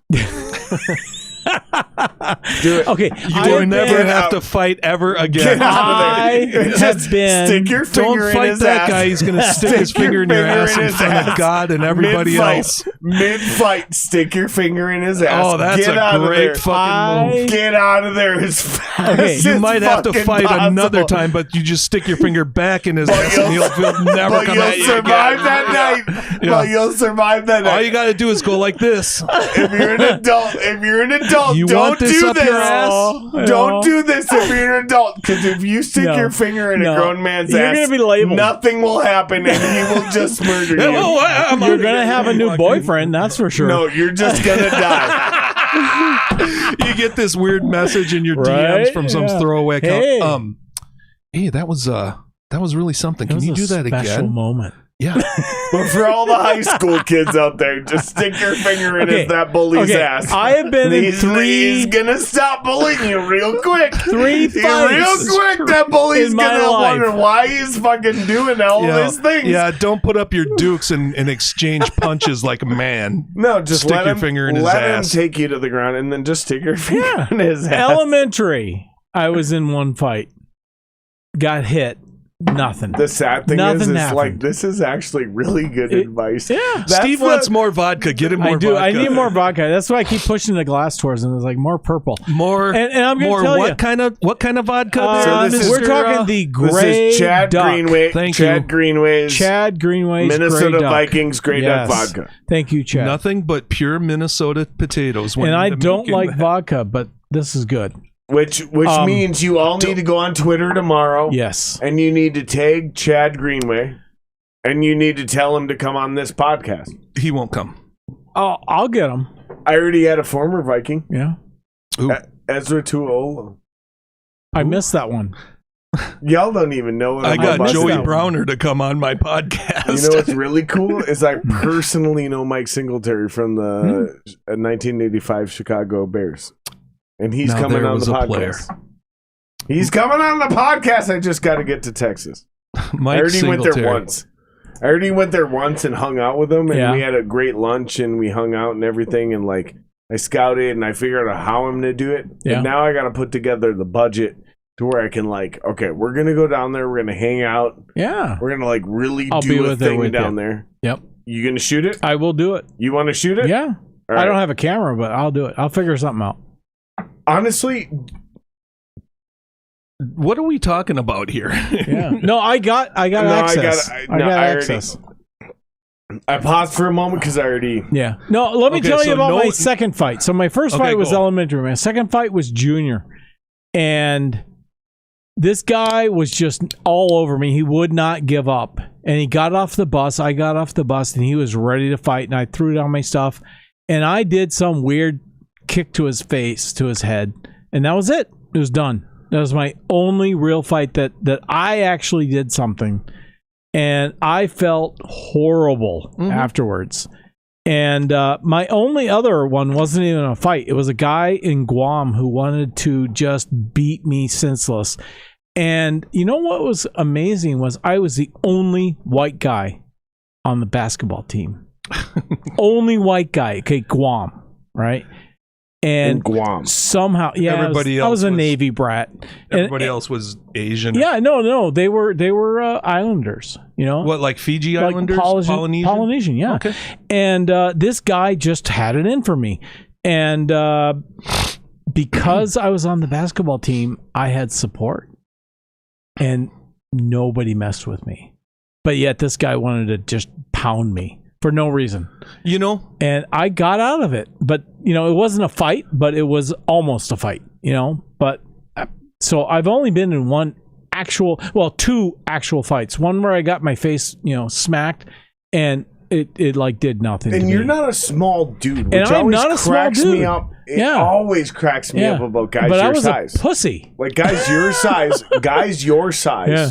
Do it. Okay. You will never Get have out. to fight ever again. Get out of there. I have Just been- stick your finger Don't in fight his that ass. guy. He's going to stick his finger in your ass in his front of ass. God and everybody Mid-fight. else. Mid-fight, stick your finger in his ass. Oh, that's Get a out of there. great fucking move. Get out of there as fast Okay, as You might have to fucking fight possible. another time, but you just stick your finger back in his ass and he'll never But come you'll at you survive again. that night. Yeah. But you'll survive that night. All you got to do is go like this. If you're an adult, You don't want this do up this. your ass? Don't do this if you're an adult. Because if you stick No. your finger in a No. grown man's You're ass, gonna be labeled. nothing will happen, and he will just murder you. You're gonna have a new boyfriend. That's for sure. No, you're just gonna die. You get this weird message in your Right? DMs from some Yeah. throwaway Hey. account. Hey, that was really something. It Can was you a do that special again? moment. Yeah. But for all the high school kids out there, just stick your finger in that bully's ass. I have been in He's three gonna stop bullying you real quick. Three Real fights quick, that bully's in my gonna life. wonder why he's fucking doing all these things. Yeah, don't put up your dukes and exchange punches like a man. No, just Stick let your him, finger in his let ass. him take you to the ground, and then just stick your finger in his ass. Elementary. I was in one fight. Got hit. Nothing. The sad thing Nothing is happened. like this is actually really good advice. Yeah. That's Steve wants more vodka. Get him more I do. vodka. I need more vodka. That's why I keep pushing the glass towards him. It's like more purple. More. And I'm gonna more. tell What you. kind of vodka? So this is- we're talking the This Grey is Chad Duck. Greenway. Thank Chad you. Greenway's Chad Greenway's Minnesota Grey Duck. Vikings Grey Duck Yes. vodka. Thank you, Chad. Nothing but pure Minnesota potatoes. Went And I into don't making like that. vodka, but this is good. Which means you all need to go on Twitter tomorrow. Yes. And you need to tag Chad Greenway. And you need to tell him to come on this podcast. He won't come. I'll get him. I already had a former Viking, Yeah. Ooh. Ezra Tuola. I missed that one. Y'all don't even know what I I'm got about. Joey that one. Browner to come on my podcast. You know what's really cool is I personally know Mike Singletary from the 1985 Chicago Bears. And he's Now coming there on was the a player. podcast. He's coming on the podcast. I just got to get to Texas. Mike I already went there Singletary. once. I already went there once and hung out with him, and Yeah. we had a great lunch, and we hung out and everything, and like I scouted and I figured out how I'm gonna do it. Yeah. And now I got to put together the budget to where I can like, okay, we're gonna go down there, we're gonna hang out, Yeah. we're gonna like really I'll be do a with there thing with down you. there. Yep. You gonna shoot it? I will do it. You want to shoot it? Yeah. All I right. don't have a camera, but I'll do it. I'll figure something out. Honestly, What are we talking about here? Yeah. No, I got access. I got access. I paused for a moment because I already. Yeah. No, let me Okay, tell you so about no- my second fight. So my first Okay, fight was go. elementary. My second fight was junior. And this guy was just all over me. He would not give up. And he got off the bus. I got off the bus and he was ready to fight. And I threw down my stuff. And I did some weird kick to his face, to his head. And that was it. It was done. That was my only real fight that I actually did something. And I felt horrible afterwards. And my only other one wasn't even a fight. It was a guy in Guam who wanted to just beat me senseless. And you know what was amazing was I was the only white guy on the basketball team. Only white guy. Okay, Guam, right? And In Guam. somehow, yeah, Everybody I was a else was- Navy brat. Everybody else was Asian. Yeah, no, they were islanders. You know, What, like Fiji like Islanders? Polynesian, yeah. Okay. And this guy just had it in for me, and because I was on the basketball team, I had support, and nobody messed with me. But yet, this guy wanted to just pound me for no reason. You know, And I got out of it, but it wasn't a fight, but it was almost a fight, but so I've only been in two actual fights. One where I got my face, smacked, and it like did nothing to And me. you're not a small dude, which And I'm always not a small cracks dude. me up. It Yeah. always cracks me up about guys but your I was size. a pussy. Like guys your size, Yeah.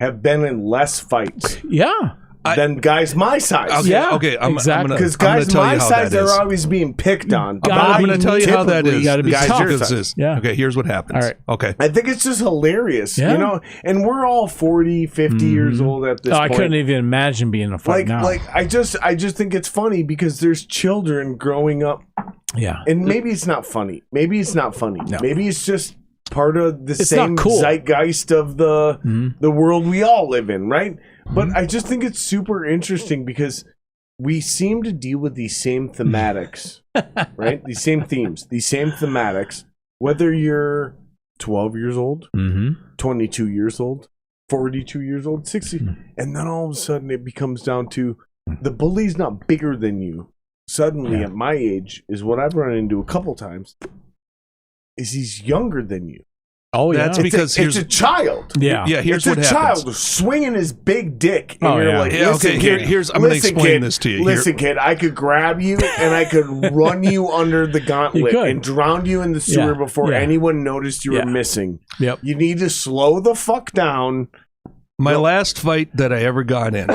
have been in less fights Yeah. than guys my size. okay, Yeah, okay, I'm exactly. Because I'm gonna guys tell you my how size that is. are always being picked on. gotta I'm be going to tell you how that typically is. gotta be guys tough. your This size. is- Yeah. Okay, here's what happens. All right. Okay. I think it's just hilarious, Yeah. and we're all 40, 50 years old at this Oh, point. I couldn't even imagine being in a fight now. I just think it's funny because there's children growing up, yeah. and maybe it's not funny. Maybe it's not funny. No. Maybe it's just part of the It's same not cool. zeitgeist of the world we all live in, right? But I just think it's super interesting because we seem to deal with these same thematics, right? These same themes, these same thematics, whether you're 12 years old, 22 years old, 42 years old, 60, and then all of a sudden it becomes down to the bully's not bigger than you. Suddenly, at my age, is what I've run into a couple times, is he's younger than you. Oh, yeah. That's It's because it's a child. yeah. Yeah, here's It's what a happens. child swinging his big dick, and Oh, you're yeah. like, Yeah, listen, okay, kid, here's I'm going to listen, explain kid, this to you. Listen, kid, I could grab you and I could run you under the gauntlet could. and drown you in the sewer Yeah, before yeah. anyone noticed you Yeah. were missing. Yep. You need to slow the fuck down. My last fight that I ever got in,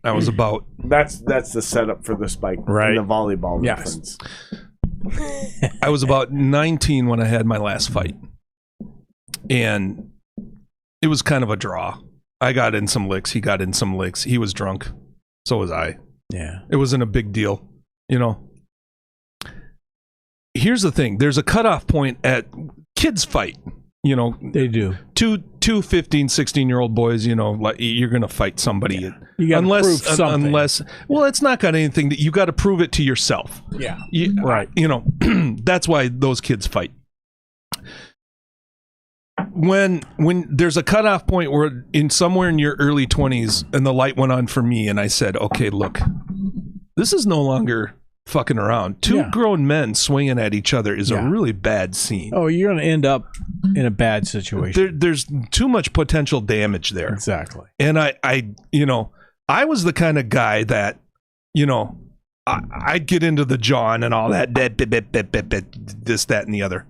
I was about That's the setup for the spike, Right. and the volleyball Yes. reference. I was about 19 when I had my last fight. And it was kind of a draw. I got in some licks. He got in some licks. He was drunk. So was I. Yeah. It wasn't a big deal. Here's the thing. There's a cutoff point at kids fight. They do. Two 15, 16-year-old boys, like you're going to fight somebody. You got to prove something. Well, it's not got anything that you got to prove it to yourself. Yeah. Right. That's why those kids fight. When there's a cutoff point where somewhere in your early 20s and the light went on for me and I said, okay, look, this is no longer fucking around. Two grown men swinging at each other is a really bad scene. Oh, you're going to end up in a bad situation. There's too much potential damage there. Exactly. And I was the kind of guy that, I'd get into the John and all that, this, that, and the other.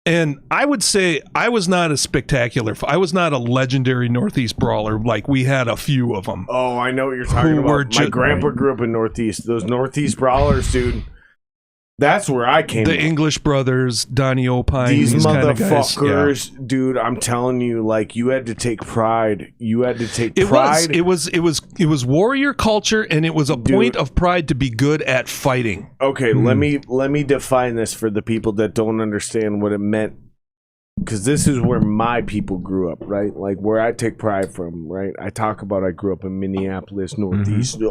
And I would say I was not a spectacular, I was not a legendary Northeast brawler. Like we had a few of them. Oh, I know what you're talking Who were about. My grandpa grew up in Northeast. Those Northeast brawlers, dude. That's where I came The from. English brothers, Donnie O'Pine, These kind of guys. motherfuckers, dude, I'm telling you, like, you had to take pride. You had to take It pride. was warrior culture, and it was a Dude. point of pride to be good at fighting. Okay, let me define this for the people that don't understand what it meant, because this is where my people grew up, right? Like where I take pride from, right? I talk about I grew up in Minneapolis, Northeast.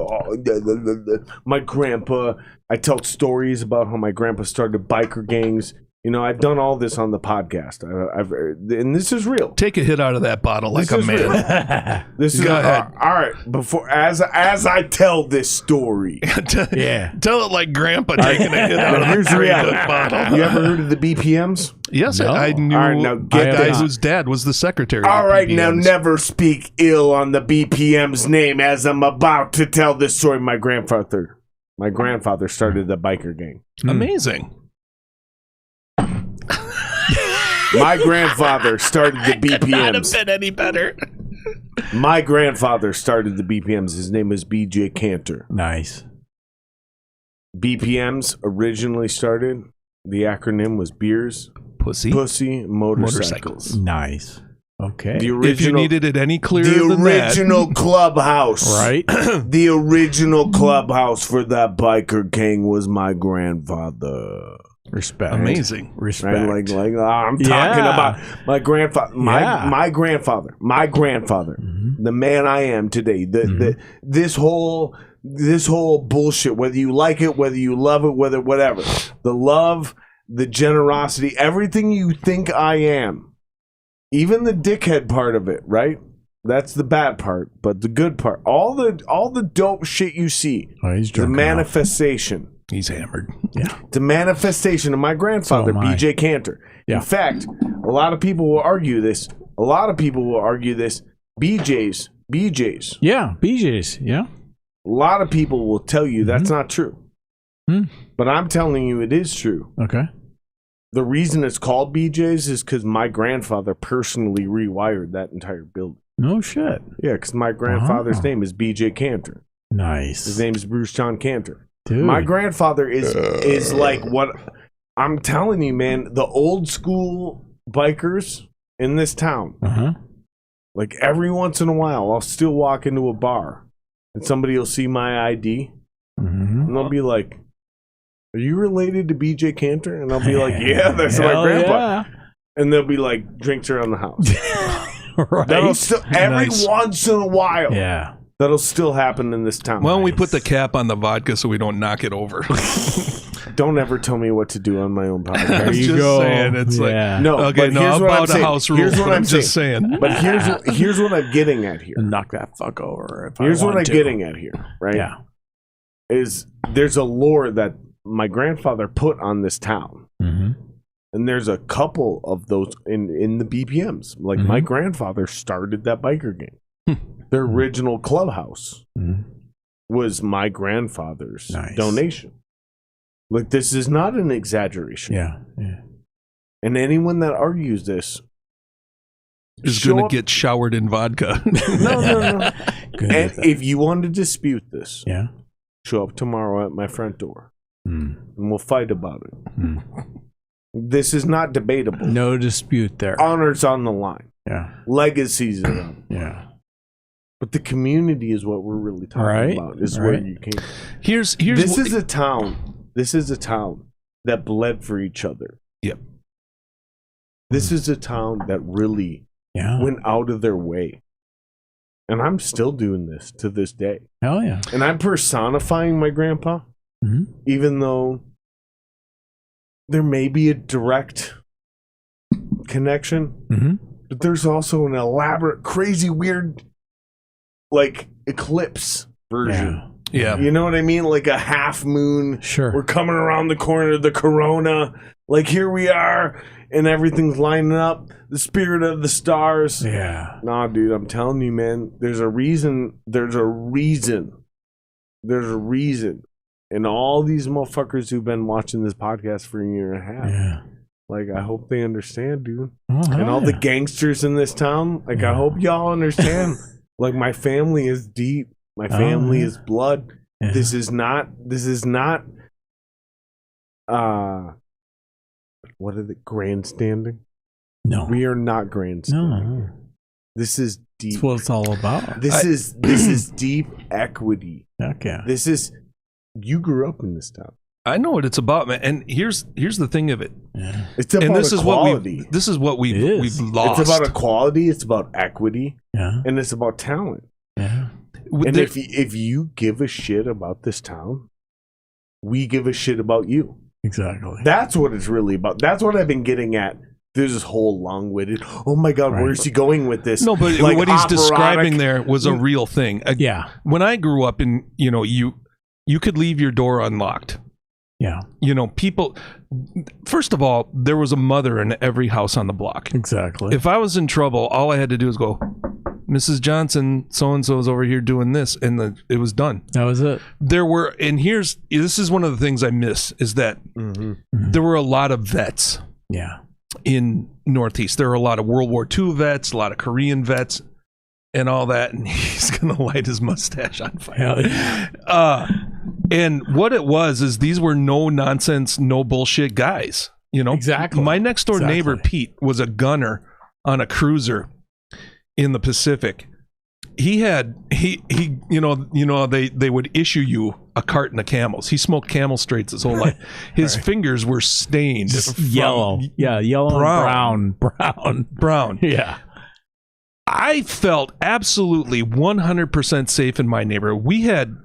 My grandpa. I tell stories about how my grandpa started biker gangs. You know, I've done all this on the podcast. And this is real. Take a hit out of that bottle like This a is man. real. This is Go ahead. all right. Before as I tell this story, Yeah. Tell it like Grandpa taking a hit out of here's a the very reality. good bottle. You ever heard of the BPMs? Yes, No. I knew All right, now a get guy this. whose dad was the secretary. All of right, now BBMs. never speak ill on the BPM's name as I'm about to tell this story. My grandfather started the biker gang. Amazing. My grandfather started the Not have BPMs. been any better. My grandfather started the BPMs. His name is BJ Cantor. Nice. BPMs originally started, the acronym was Beers, Pussy. Pussy, Motorcycles. Nice. Okay. The original, If you needed it any clearer the than that, original clubhouse. Right. The original clubhouse for that biker gang was my grandfather. Respect. amazing. Respect. Right? Like I'm talking about my grandfather, Yeah. my grandfather, the man I am today. This whole bullshit, whether you like it, whether you love it, whatever, the love, the generosity, everything you think I am, even the dickhead part of it, right? That's the bad part, but the good part, all the dope shit you see, Oh, he's the drunk enough. manifestation. He's hammered. The manifestation of my grandfather, So am I. BJ Cantor. Yeah. In fact, a lot of people will argue this. BJ's. Yeah. BJ's. Yeah. A lot of people will tell you that's not true. Hmm. But I'm telling you it is true. Okay. The reason it's called BJ's is because my grandfather personally rewired that entire building. No shit. Yeah, because my grandfather's Oh. name is BJ Cantor. Nice. His name is Bruce John Cantor. Dude. My grandfather is like what I'm telling you, man. The old school bikers in this town. Uh-huh. Like every once in a while, I'll still walk into a bar and somebody will see my ID Mm-hmm. and they'll be like, "Are you related to BJ Cantor?" And I'll be like, "Yeah, that's my Hell grandpa." yeah. And they'll be like, "Drinks around the house." Right. That'll still every Nice. once in a while. Yeah. That'll still happen in this town. Why don't we put the cap on the vodka so we don't knock it over? Don't ever tell me what to do on my own I podcast. was you just go. saying. It's Yeah. like, No, okay, but no, here's I'm what I'm about a saying. house rule. Here's what but I'm just saying. But here's what I'm getting at here. Knock that fuck over. If Here's I what I'm want to. getting at here, right? Yeah. Is there's a lore that my grandfather put on this town. Mm-hmm. And there's a couple of those in the BPMs. Like my grandfather started that biker gang. The original clubhouse was my grandfather's Nice. donation. Like this is not an exaggeration. Yeah. Yeah. And anyone that argues this, Is show going up- to get showered in vodka. no. Good And with that. if you want to dispute this, Yeah. show up tomorrow at my front door Mm. and we'll fight about it. Mm. This is not debatable. No dispute there. Honor's on the line. Yeah. Legacies are on. Yeah. But the community is what we're really talking Right, about. Is where right. you came. Here's This is a town. This is a town that bled for each other. Yep. This is a town that really Yeah. went out of their way. And I'm still doing this to this day. Hell yeah. And I'm personifying my grandpa, Mhm. even though there may be a direct connection, Mm-hmm. but there's also an elaborate, crazy, weird, like eclipse version. Yeah. yeah. You know what I mean? Like a half moon. Sure. We're coming around the corner of the corona. Like here we are, and everything's lining up. The spirit of the stars. Yeah. Nah, dude, I'm telling you, man. There's a reason. There's a reason. And all these motherfuckers who've been watching this podcast for a year and a half. Yeah. Like, I hope they understand, dude. Oh, hell And all the yeah. gangsters in this town. Like, I hope y'all understand. Like, my family is deep. My family yeah. is blood. Yeah. This is not what are the grandstanding? No. We are not grandstanding. No. This is deep. That's what it's all about. This is deep equity. Okay. This is you grew up in this town. I know what it's about, man. And here's the thing of it. Yeah. It's about And this equality. is what we've lost. It's about equality. It's about equity. Yeah. And it's about talent. Yeah. And if you give a shit about this town, we give a shit about you. Exactly. That's what it's really about. That's what I've been getting at. There's this whole long-witted, oh my God, where is he going with this? No, but Like what he's operatic. describing there was a real thing. Yeah. When I grew up in, you could leave your door unlocked. Yeah. People, first of all, there was a mother in every house on the block. Exactly. If I was in trouble, all I had to do was go, Mrs. Johnson, so-and-so is over here doing this, and it was done. That was it. There were, and this is one of the things I miss, is that there were a lot of vets Yeah. in Northeast. There were a lot of World War II vets, a lot of Korean vets, and all that, and he's going to light his mustache on fire. And what it was is these were no nonsense, no bullshit guys. Exactly. My next door neighbor Pete was a gunner on a cruiser in the Pacific. They would issue you a carton of Camels. He smoked Camel Straights his whole life. His fingers were stained Yellow. Yeah, yellow brown. and brown. Yeah. I felt absolutely 100% safe in my neighborhood. We had,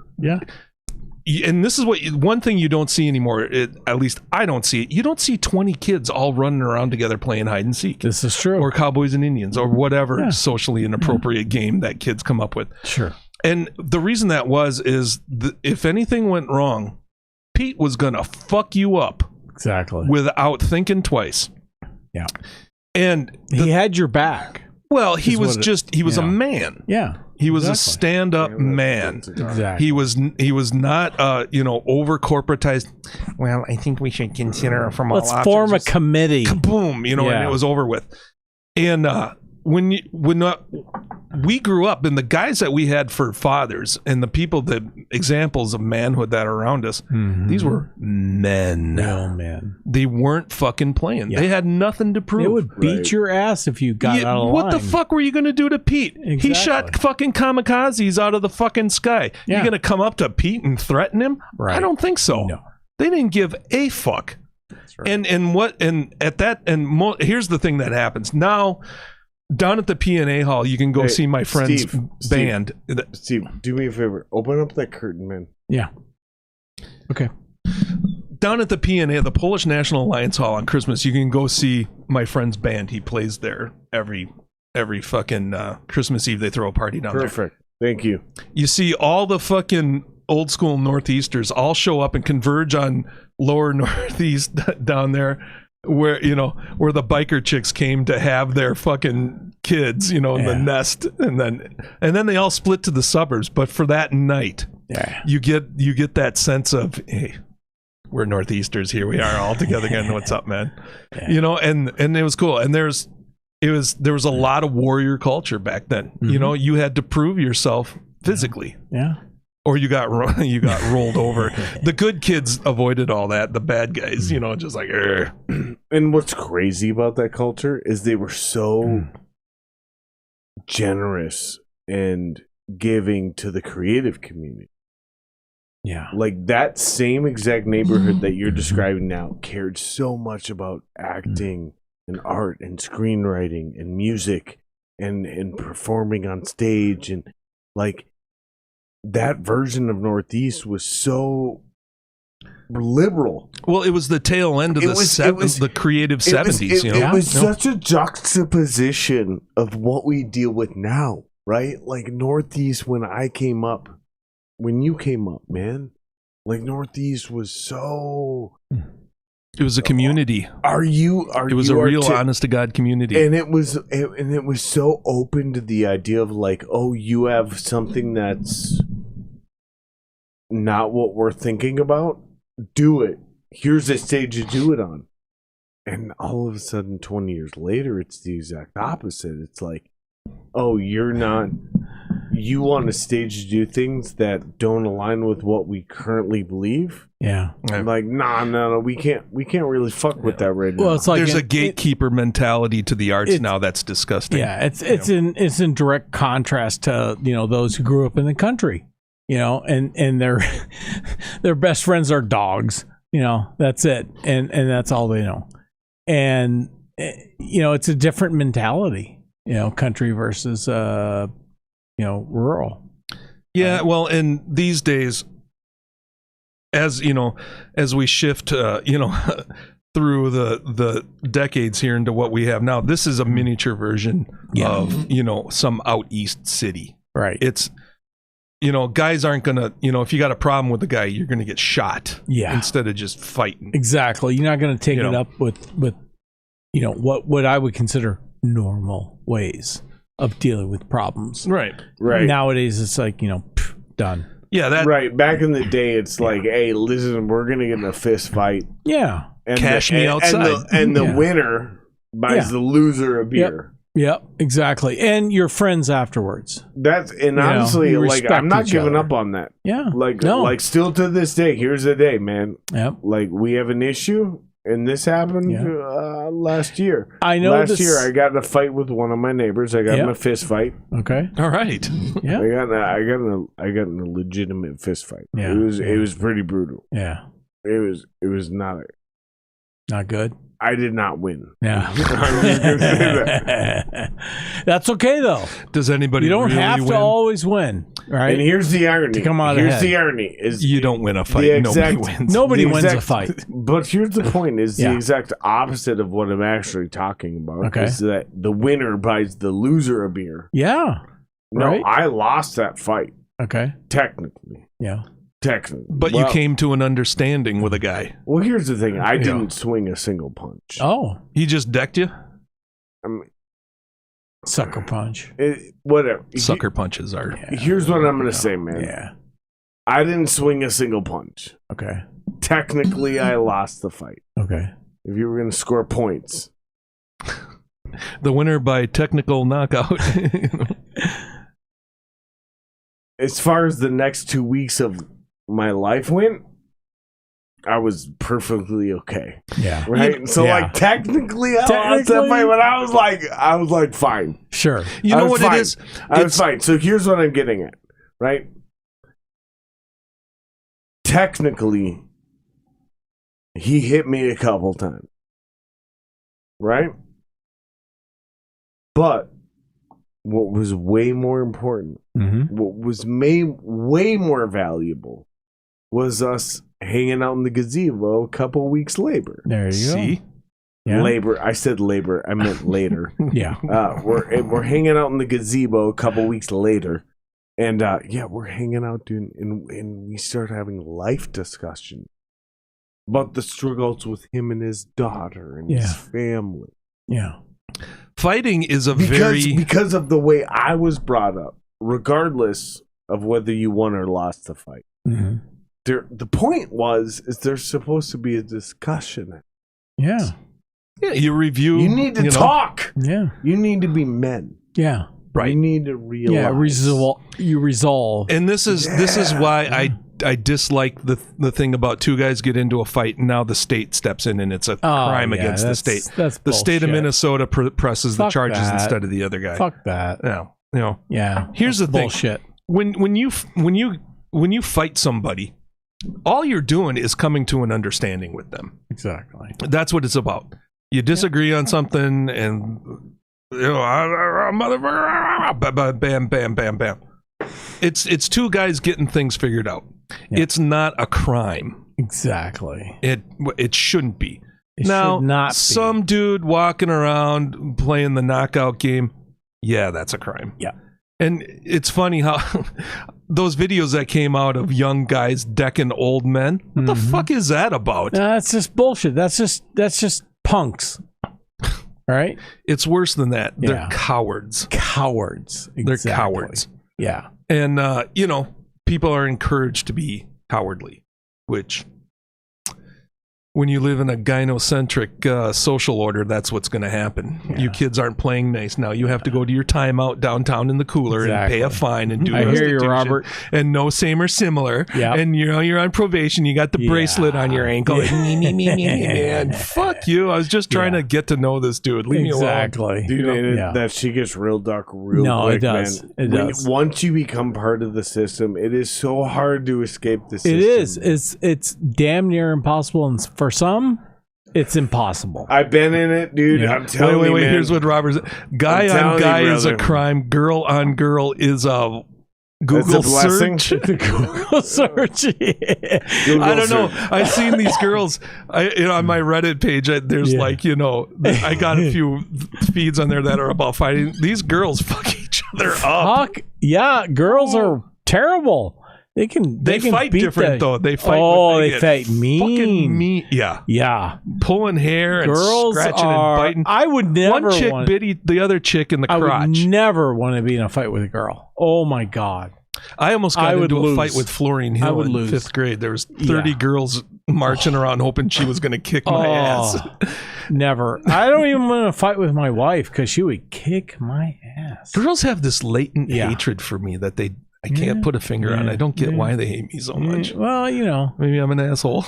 and this is one thing you don't see anymore, at least I don't see it. You don't see 20 kids all running around together playing hide and seek. This is true. Or Cowboys and Indians or whatever socially inappropriate game that kids come up with. Sure. And the reason that is if anything went wrong, Pete was going to fuck you up. Exactly. Without thinking twice. Yeah. And he had your back. Well, he was a man. Yeah. He was a stand-up man. Exactly. He was not over corporatized. Well, I think we should consider from all Let's options. form a committee. Kaboom, and it was over with. And when we grew up, and the guys that we had for fathers, and the people, the examples of manhood that are around us, these were men. No, man. They weren't fucking playing. Yeah. They had nothing to prove. They would beat your ass if you got out of line. What the fuck were you going to do to Pete? Exactly. He shot fucking kamikazes out of the fucking sky. Yeah. You going to come up to Pete and threaten him? Right. I don't think so. No. They didn't give a fuck. That's right. Here's the thing that happens now. Down at the P&A hall, you can go see my friend's band. Steve, do me a favor. Open up that curtain, man. Yeah. Okay. Down at the P&A, the Polish National Alliance Hall on Christmas, you can go see my friend's band. He plays there every fucking Christmas Eve. They throw a party down there. Perfect. Thank you. You see all the fucking old school Northeasters all show up and converge on lower Northeast down there. Where the biker chicks came to have their fucking kids, in the nest, and then they all split to the suburbs. But for that night, you get that sense of, hey, we're Northeasters, here we are all together again. What's up, man? Yeah. And it was cool. And there was a lot of warrior culture back then. You had to prove yourself physically. Yeah. Or you got rolled over. The good kids avoided all that. The bad guys, just like. Urgh. And what's crazy about that culture is they were so generous and giving to the creative community. Yeah. Like that same exact neighborhood that you're describing now cared so much about acting and art and screenwriting and music and performing on stage, and like that version of Northeast was so liberal. Well, it was the tail end of the creative 70s. It was such a juxtaposition of what we deal with now, right? Like Northeast, when you came up, man, like Northeast was so. It was a community. It was a real, honest to God community, and it was so open to the idea of like, oh, you have something that's not what we're thinking about. Do it. Here's a stage to do it on. And all of a sudden, 20 years later, it's the exact opposite. It's like, oh, you're not you want a stage to do things that don't align with what we currently believe. Yeah. I'm like, no, we can't really fuck with that right now. Well, it's like There's a gatekeeper mentality to the arts now that's disgusting. Yeah, it's in direct contrast to those who grew up in the country, and their best friends are dogs. That's it, and that's all they know. And it's a different mentality. Country versus rural. Yeah, well, and these days, as we shift, through the decades here into what we have now, this is a miniature version of some out east city. Right. It's guys aren't gonna if you got a problem with the guy, you're gonna get shot. Yeah. Instead of just fighting. Exactly. You're not going to take it up with what I would consider normal ways of dealing with problems. Right. Nowadays, it's like done. Yeah. That right. Back in the day, it's like, hey, listen, we're gonna get in a fist fight. Yeah. And Cash me outside. And the winner buys the loser a beer. Yep, exactly. And you're friends afterwards. Honestly, like, I'm not giving up on that. Yeah. Like still to this day, here's the day, man. Yep. Like, we have an issue, and this happened last year. I know last year I got in a fight with one of my neighbors. I got in a fist fight. Okay. all right. Yeah. I got in a legitimate fist fight. Yeah. It was pretty brutal. Yeah. It was not good. I did not win. Yeah. I'm just gonna say that. That's okay though. Does anybody You don't really have win? to always win, right? And here's the irony. To come out here's ahead. the irony is You don't win a fight. Nobody wins. Nobody the wins a exact- fight. But here's the point: is Yeah. the exact opposite of what I'm actually talking about. Okay. Is that the winner buys the loser a beer? Yeah. No, Right. I lost that fight Okay. technically. Yeah. But you came to an understanding with a guy. Well, here's the thing: I didn't swing a single punch. Oh, He just decked you. I mean, sucker punch. whatever. Sucker punches are. Here's what I'm gonna say, man. Yeah. I didn't swing a single punch. Okay. Technically, I lost the fight. Okay. If you were gonna score points, The winner by technical knockout. as far as the next 2 weeks of my life went, I was perfectly okay. Yeah. Right? So Yeah. like technically I lost that fight, but I was like fine. Sure. You I know was what fine. it is? I was fine. So here's what I'm getting at, right? Technically, he hit me a couple times. Right? But what was way more important, Mm-hmm. what was way more valuable, was us hanging out in the gazebo a couple weeks later. There you See? go. Yeah. Labor. I said labor. I meant later. Yeah. We're hanging out in the gazebo a couple weeks later, and we're hanging out, dude, and we start having life discussion about the struggles with him and his daughter and his family. Yeah. Fighting is a because of the way I was brought up, regardless of whether you won or lost the fight. Mm-hmm. The point is there's supposed to be a discussion. Yeah. Yeah, you review. You need to talk. Yeah. You need to be men. Yeah. Right. You need to realize. Yeah. You resolve. And this is why I dislike the thing about two guys get into a fight and now the state steps in and it's a crime against the state. That's the state of bullshit. Minnesota presses the Fuck charges that. instead of the other guy. Fuck that. Yeah. Yeah. Here's the thing. Bullshit. When you fight somebody, all you're doing is coming to an understanding with them. Exactly. That's what it's about. You disagree on something, and motherfucker, bam, bam, bam, bam. It's two guys getting things figured out. Yeah. It's not a crime. Exactly. It shouldn't be. It Now, should not be. some dude walking around playing the knockout game, yeah, that's a crime. Yeah. And it's funny how those videos that came out of young guys decking old men. What the fuck is that about? That's just bullshit. That's just punks. Right? It's worse than that. Yeah. They're cowards. Cowards. They're Exactly. cowards. Yeah. And, people are encouraged to be cowardly, which when you live in a gynocentric social order, that's what's going to happen. Yeah. You kids aren't playing nice. Now you have to go to your timeout downtown in the cooler and pay a fine and do I hear you, restitution. Robert. And no same or similar. Yep. And you're on probation. You got the bracelet on your ankle. And fuck you. I was just trying to get to know this dude. Leave me alone. Exactly. Dude, that shit gets real dark real quick, it does. man. It does. Once you become part of the system, it is so hard to escape the system. It is. It's damn near impossible, and for some, it's impossible. I've been in it, dude. Yeah. I'm telling you, Wait. man. Here's what Robert's guy on guy is a crime. Girl on girl is a Google That's a blessing. search. The Google search. I don't know. I've seen these girls. On my Reddit page, there's I got a few feeds on there that are about fighting. These girls fuck each other up. Fuck yeah, girls are terrible. They can fight beat different though. They fight. they fight mean. Fucking mean. Yeah. Pulling hair and Girls scratching are, and biting. I would never. One chick bit the other chick in the I crotch. would never want to be in a fight with a girl. Oh my god. I almost got into a fight with Florine Hill in lose. 5th grade. There was 30 girls marching around hoping she was going to kick my ass. Never. I don't even want to fight with my wife because she would kick my ass. Girls have this latent hatred for me that I can't put a finger on. I don't get why they hate me so much. Well, Maybe I'm an asshole.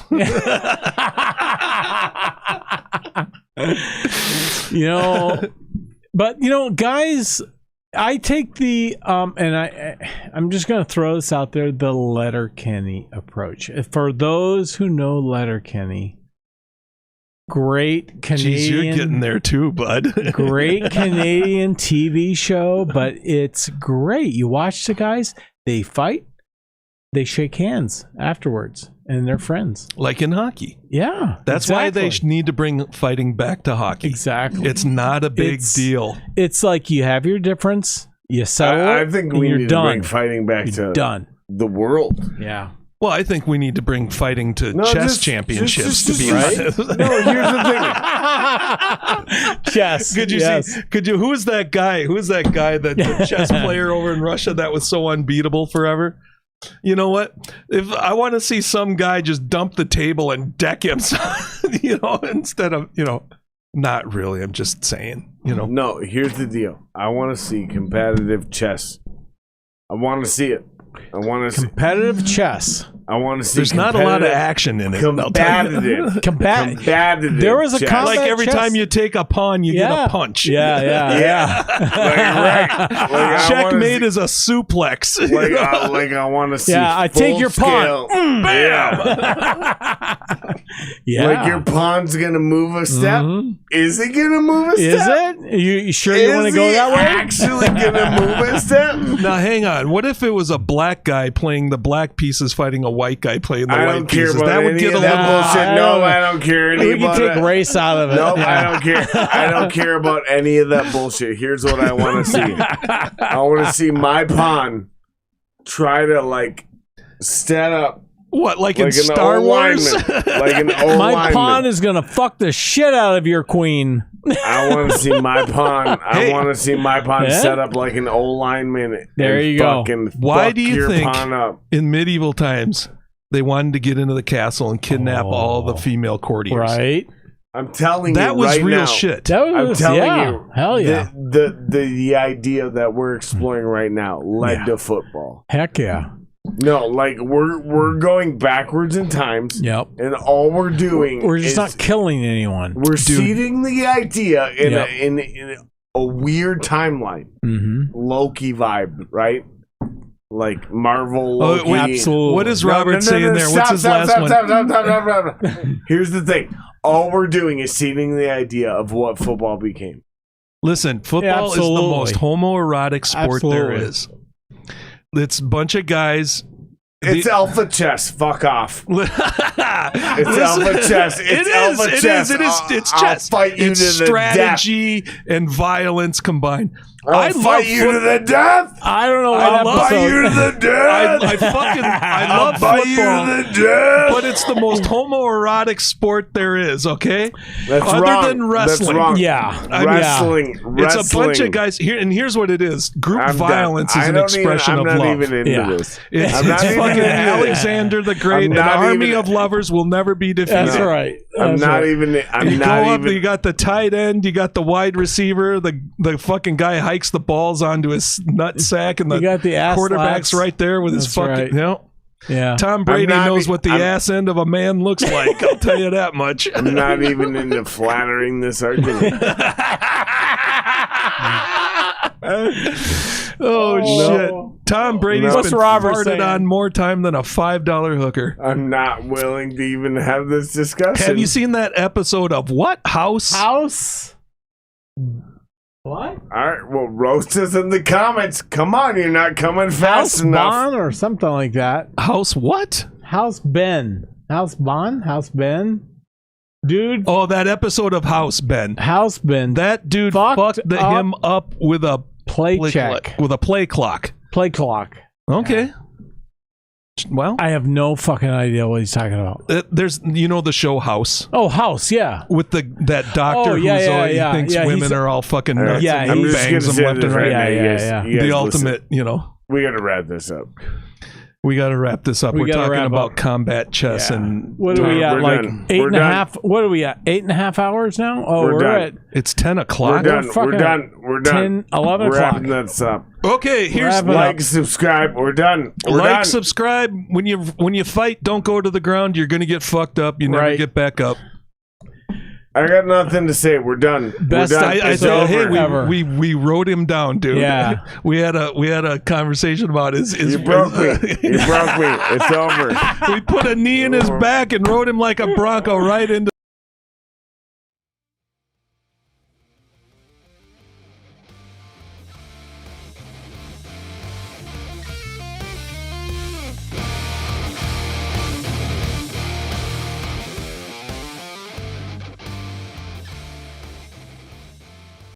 But guys, I take the and I'm just going to throw this out there, the Letterkenny approach. For those who know Letterkenny, great Canadian. Jeez, you're getting there too, bud. Great Canadian TV show, but it's great. You watch the guys, they fight, they shake hands afterwards, and they're friends. Like in hockey. Yeah. That's why they need to bring fighting back to hockey. Exactly. It's not a big deal. It's like you have your difference, you settle I it, think and we you're need done. to bring fighting back to the world. Yeah. Well, I think we need to bring fighting to chess championships, to be honest. No, here's the thing. Chess. Could you see? Who's that guy? Who's that guy, the chess player over in Russia that was so unbeatable forever? You know what? If I want to see some guy just dump the table and deck him, instead of, not really. I'm just saying, No, here's the deal. I want to see competitive chess. I want to see it. I want to competitive chess. I want to see. There's not a lot of action in it. Combative. Combative. There was a combat like every chess. time you take a pawn, you get a punch. Yeah. Like, Checkmate is a suplex. Like I want to see. Yeah, I take your pawn. Bam. Yeah. Like your pawn's gonna move a step. Mm-hmm. Is it gonna move a Is step? it? You sure you want to go that way? Actually gonna move a step? Now hang on. What if it was a black guy playing the black pieces fighting a white guy playing the I white don't care pieces? about That would any get a of little that bullshit. No, I don't care any We about can take that. race out of it. No, I don't care. I don't care about any of that bullshit. Here's what I want to see. I want to see my pawn try to set up. What, like in an Star Wars? Like an old My pawn is gonna fuck the shit out of your queen. I want to see my pawn. I want to see my pawn Yeah? set up like an old lineman. There and you go. fucking Why fuck do you your think pawn up. in medieval times they wanted to get into the castle and kidnap all the female courtiers? Right? I'm telling That you was right real now, shit. I'm telling you, Hell yeah. The idea that we're exploring right now led to football. Heck yeah. No, like we're going backwards in times. Yep. And all we're doing We're just is not killing anyone. we're seeding the idea in, Yep. in a weird timeline. Mm-hmm. Loki vibe, right? Like Marvel Loki. Absolutely. What is Robert saying there? What's his last one? Stop. Here's the thing. All we're doing is seeding the idea of what football became. Listen, football is the Absolutely. most homoerotic sport there Absolutely. is. It's a bunch of guys. It's alpha chess. Fuck off. It's alpha chess. It's alpha chess. It's I'll chess. fight you It's to the strategy and violence combined. I'll fight you to the death. I don't know what I'll fight episode. you to the death. I love fight football, you to the death. but it's the most homoerotic sport there is. Okay, That's other wrong. than wrestling. That's wrong. Yeah. Wrestling. It's a bunch of guys here, and here's what it is: group violence is an expression of I'm not love. even into Yeah. this. It's I'm not even fucking into Alexander the Great. I'm An not army even- of lovers will never be defeated. That's right. I'm That's not right. even. I'm You go not up, even. you got the tight end, you got the wide receiver, the fucking guy hikes the balls onto his nut sack, and the You got the ass quarterback's slaps. right there with his That's fucking. right. You know, Yeah. Tom Brady not knows e- what the I'm- ass end of a man looks like. I'll tell you that much. I'm not even into flattering this argument. Oh shit! Tom Brady's What's been Robert farted saying? on more time than a $5 hooker. I'm not willing to even have this discussion. Have you seen that episode of what House? What? All right. Well, roast us in the comments. Come on, you're not coming House fast enough. Bond or something like that. House what? House Ben. House Bond? House Ben? Dude. Oh, that episode of House, Ben. House Ben. That dude Fucked fucked up. him up with a Play check. with a play clock. Play clock. Okay. Well, I have no fucking idea what he's talking about. there's the show House Oh, House, yeah. with that doctor Oh, yeah, who's yeah, always yeah. thinks Yeah, women he's- are all fucking All right, nuts. Yeah, and I'm he just bangs gonna them say left this and right right. now. Yeah, You yeah, guys- yeah. you guys The listen. ultimate, We got to wrap this up. we got to wrap this up. We We're gotta talking wrap about up. combat chess Yeah. and What are we We're at? Like done. eight We're and a done. half? What are we at? 8.5 hours now? Oh, We're we're done. at it's 10 We're o'clock. done. We're fucking done. We're done. 10, 11 We're o'clock. wrapping this up. Okay, here's Wrap it up. Like, subscribe. We're done. We're like, done. subscribe. When you fight, don't go to the ground. You're gonna get fucked up. You never Right. get back up. I got nothing to say. We're done. Best We're done. I It's thought, hey, over. Ever. we wrote him down, dude. Yeah. we had a conversation about his You broke me. You broke me. It's over. we put a knee in his back and rode him like a bronco right into